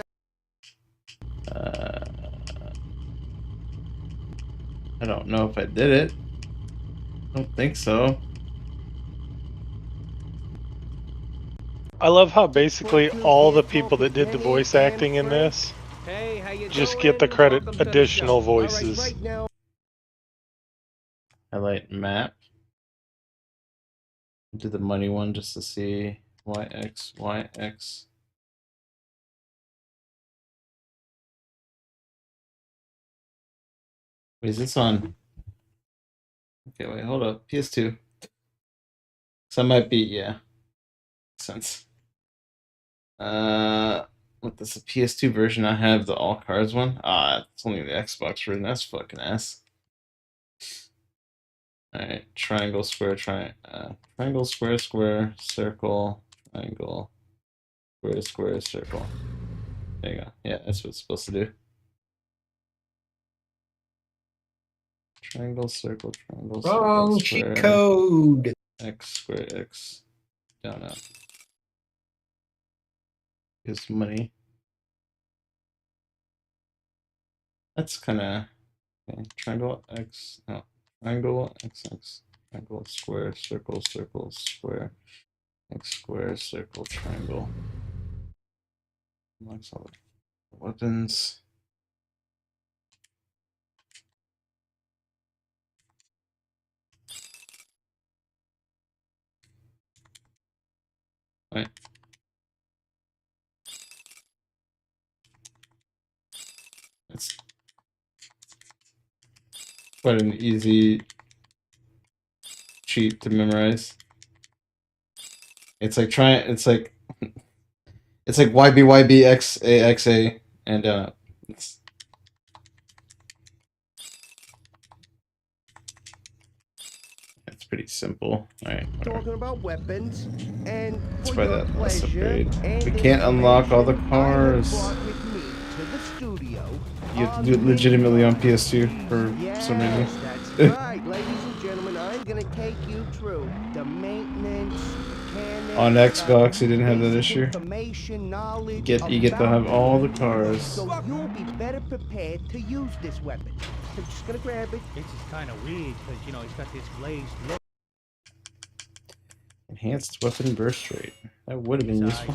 I don't know if I did it. I don't think so. I love how basically all the people that did the voice acting in this just get the credit additional voices. Highlight map. Do the money one just to see YX, YX. Wait, is this on? Okay, wait, hold up. PS2. So that might be, yeah. Makes sense. What this a PS2 version? I have the all cards one. It's only the Xbox version. That's fucking ass. Alright, triangle, square, triangle, square, square, circle, triangle, square, square, circle. There you go. Yeah, that's what it's supposed to do. Triangle, circle, triangle, Wrong circle, cheat square. code. X, square, X, down, up. Gives money. That's kind of okay. Triangle, X, no. Triangle, X, X. Triangle, square, circle, circle, square. X, square, circle, triangle. Unlocks all the weapons. Right. It's quite an easy cheat to memorize. It's like it's like YB XA and it's pretty simple. All right. Talking about weapons, and Let's for try your that last pleasure upgrade. and We can't unlock all the information, I have cars. brought with me to the studio You have to do it legitimately on PS2 for some reason. Yes, that's right, ladies and gentlemen. I'm gonna take you through the maintenance, mechanics, On Xbox, you didn't have that basic issue. information, knowledge You get to have all the cars. so you'll be better prepared to use this weapon. I'm just gonna grab it. This is kind of weird because, you know, he's got this glazed look. Enhanced weapon burst rate. That would have been useful.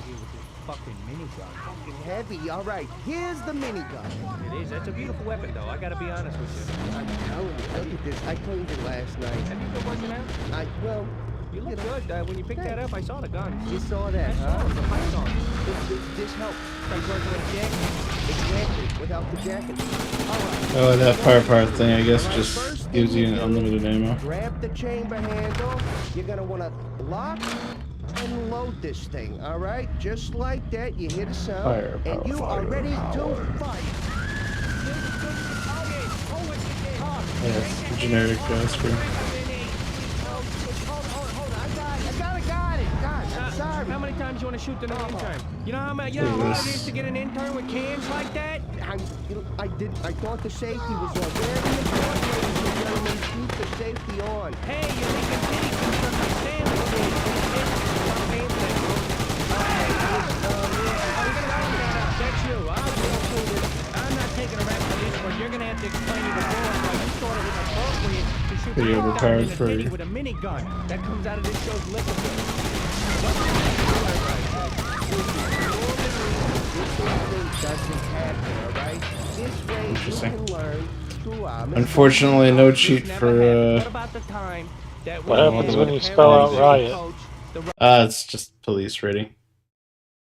Fucking minigun. Fucking heavy. All right, here's the minigun. It is. That's a beautiful weapon, though. I gotta be honest with you. I'm telling you, look at this. I cleaned it last night. Have you been working out? Well, you look good. When you picked that up, I saw the guns. You saw that, I huh? saw it. The python. This helps. Like working with a jacket. Exactly. Without the jacket. All right. Oh, that firepower thing, I guess, just gives you an unlimited ammo. Grab the chamber handle. You're gonna want to lock and load this thing. All right, just like that. You hear the sound, Firepower, and you are ready to fight. Yes, generic screen. Sorry. How many times you want to shoot the intern? You know how hard it is to get an intern with cans like that? I thought the safety was on. Very important, ladies and gentlemen. Keep the safety on. Hey, you're making pity from my sandwiches. That's you. I'm not taking a rap for this, but you're gonna have to explain to the board why you thought it was appropriate to shoot Pretty overpowered for a with a minigun that comes out of this show's liquor bill. Interesting. Unfortunately, no cheat for. What happens when you spell out riot? It's just police rating.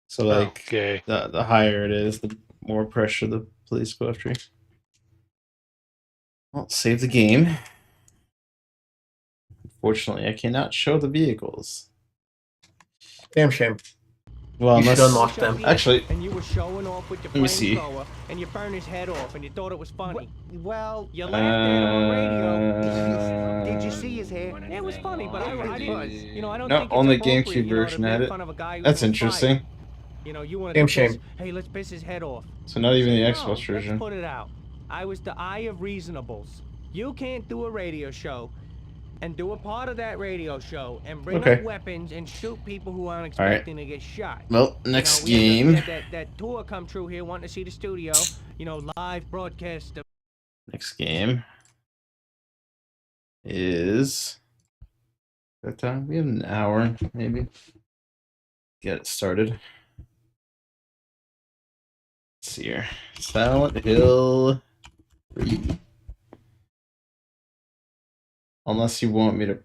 So like, okay. the higher it is, the more pressure the police go after you. Well, save the game. Unfortunately, I cannot show the vehicles. Damn shame. Well, you unless should unlock them. Actually, and you were showing off with your let me see. flamethrower, and you burned his head off, and you thought it was funny. Well, you laughed at him on radio. Did you see his hair? It was funny, but I didn't. You know, I don't No, think it's only appropriate, GameCube you know, to version had make it. fun of a guy who's That's on interesting. fire. You know, you want Damn to shame. Hey, let's piss his head off. So not even the No, Xbox version. Let's put it out. I was the eye of reasonables. You can't do a radio show and do a part of that radio show and bring up weapons and shoot people who aren't expecting to get shot. Well, next you know, game. We had that tour come true here, wanting to see the studio. You know, live broadcast. Next game is that time. We have an hour, maybe. Get it started. Let's see here. Silent Hill 3. Unless you want me to,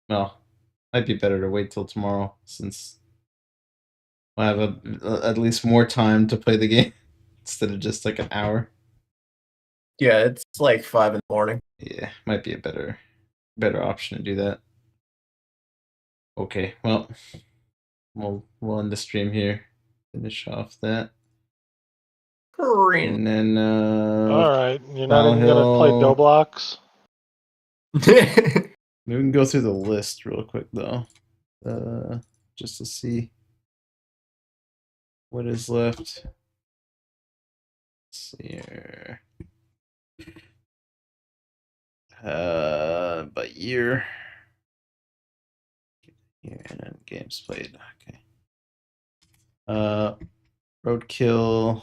well, might be better to wait till tomorrow since I have at least more time to play the game instead of just like an hour. Yeah, it's like 5 in the morning. Yeah, might be a better option to do that. Okay, well, we'll end the stream here. Finish off that. And then all right, you're not even gonna play Doblox? Maybe we can go through the list real quick though, just to see what is left. Let's see here. By year. Here and then games played. Okay. Roadkill.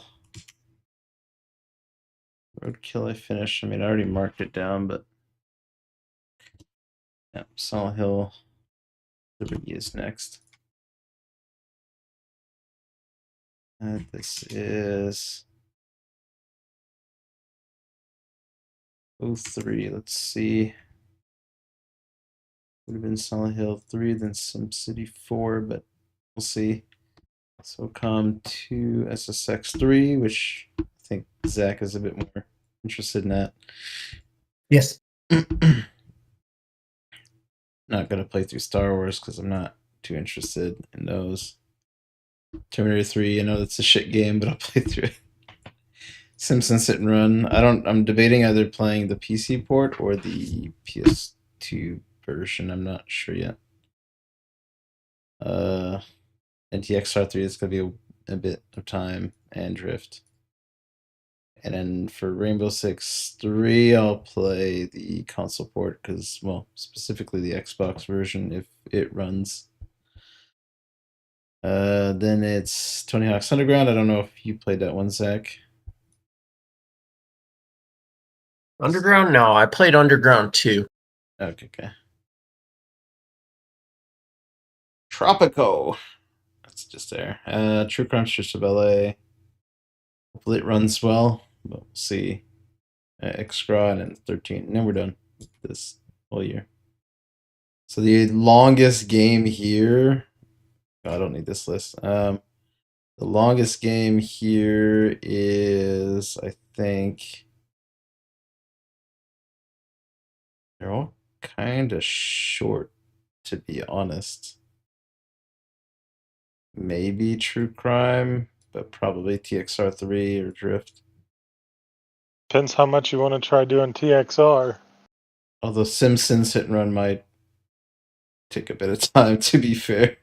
Roadkill I finished. I mean, I already marked it down, but yeah, Silent Hill Liberty is next. This is 03. Let's see. Would have been Silent Hill 3, then SimCity 4, but we'll see. So come to SSX 3, which I think Zach is a bit more interested in that. Yes. Not gonna play through Star Wars because I'm not too interested in those. Terminator 3, I know that's a shit game, but I'll play through it. Simpsons Hit and Run. I'm debating either playing the PC port or the PS2 version. I'm not sure yet. And TXR3 is gonna be a bit of time, and Drift. And then for Rainbow Six 3, I'll play the console port because, well, specifically the Xbox version if it runs. Then it's Tony Hawk's Underground. I don't know if you played that one, Zach. Underground? No, I played Underground 2. Okay. Tropico. That's just there. True Crime Streets of LA. Hopefully it runs well, but we'll see. Xcraw and then 13. And then we're done this whole year. So the longest game here. Oh, I don't need this list. The longest game here is, I think, they're all kind of short, to be honest. Maybe True Crime, but probably TXR3 or Drift. Depends how much you want to try doing TXR. Although Simpsons Hit and Run might take a bit of time, to be fair.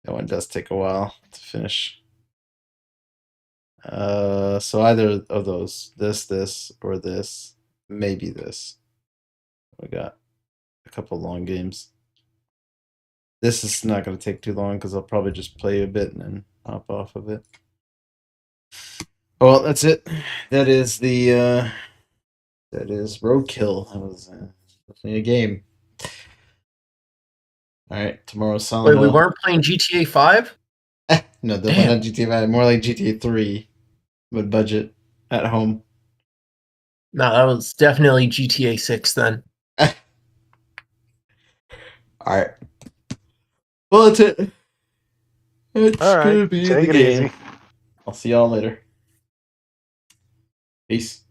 That one does take a while to finish. So either of those, this, or this, maybe this. We got a couple long games. This is not going to take too long because I'll probably just play a bit and then hop off of it. Well, that's it. That is the that is Roadkill. That was definitely a game. All right, tomorrow's Silent Hill. Wait, we weren't playing GTA 5? No, the one on GTA 5. More like GTA 3, but budget at home. No, that was definitely GTA 6 then. All right. Well, that's it. It's gonna be take the it game. easy. I'll see y'all later. Peace.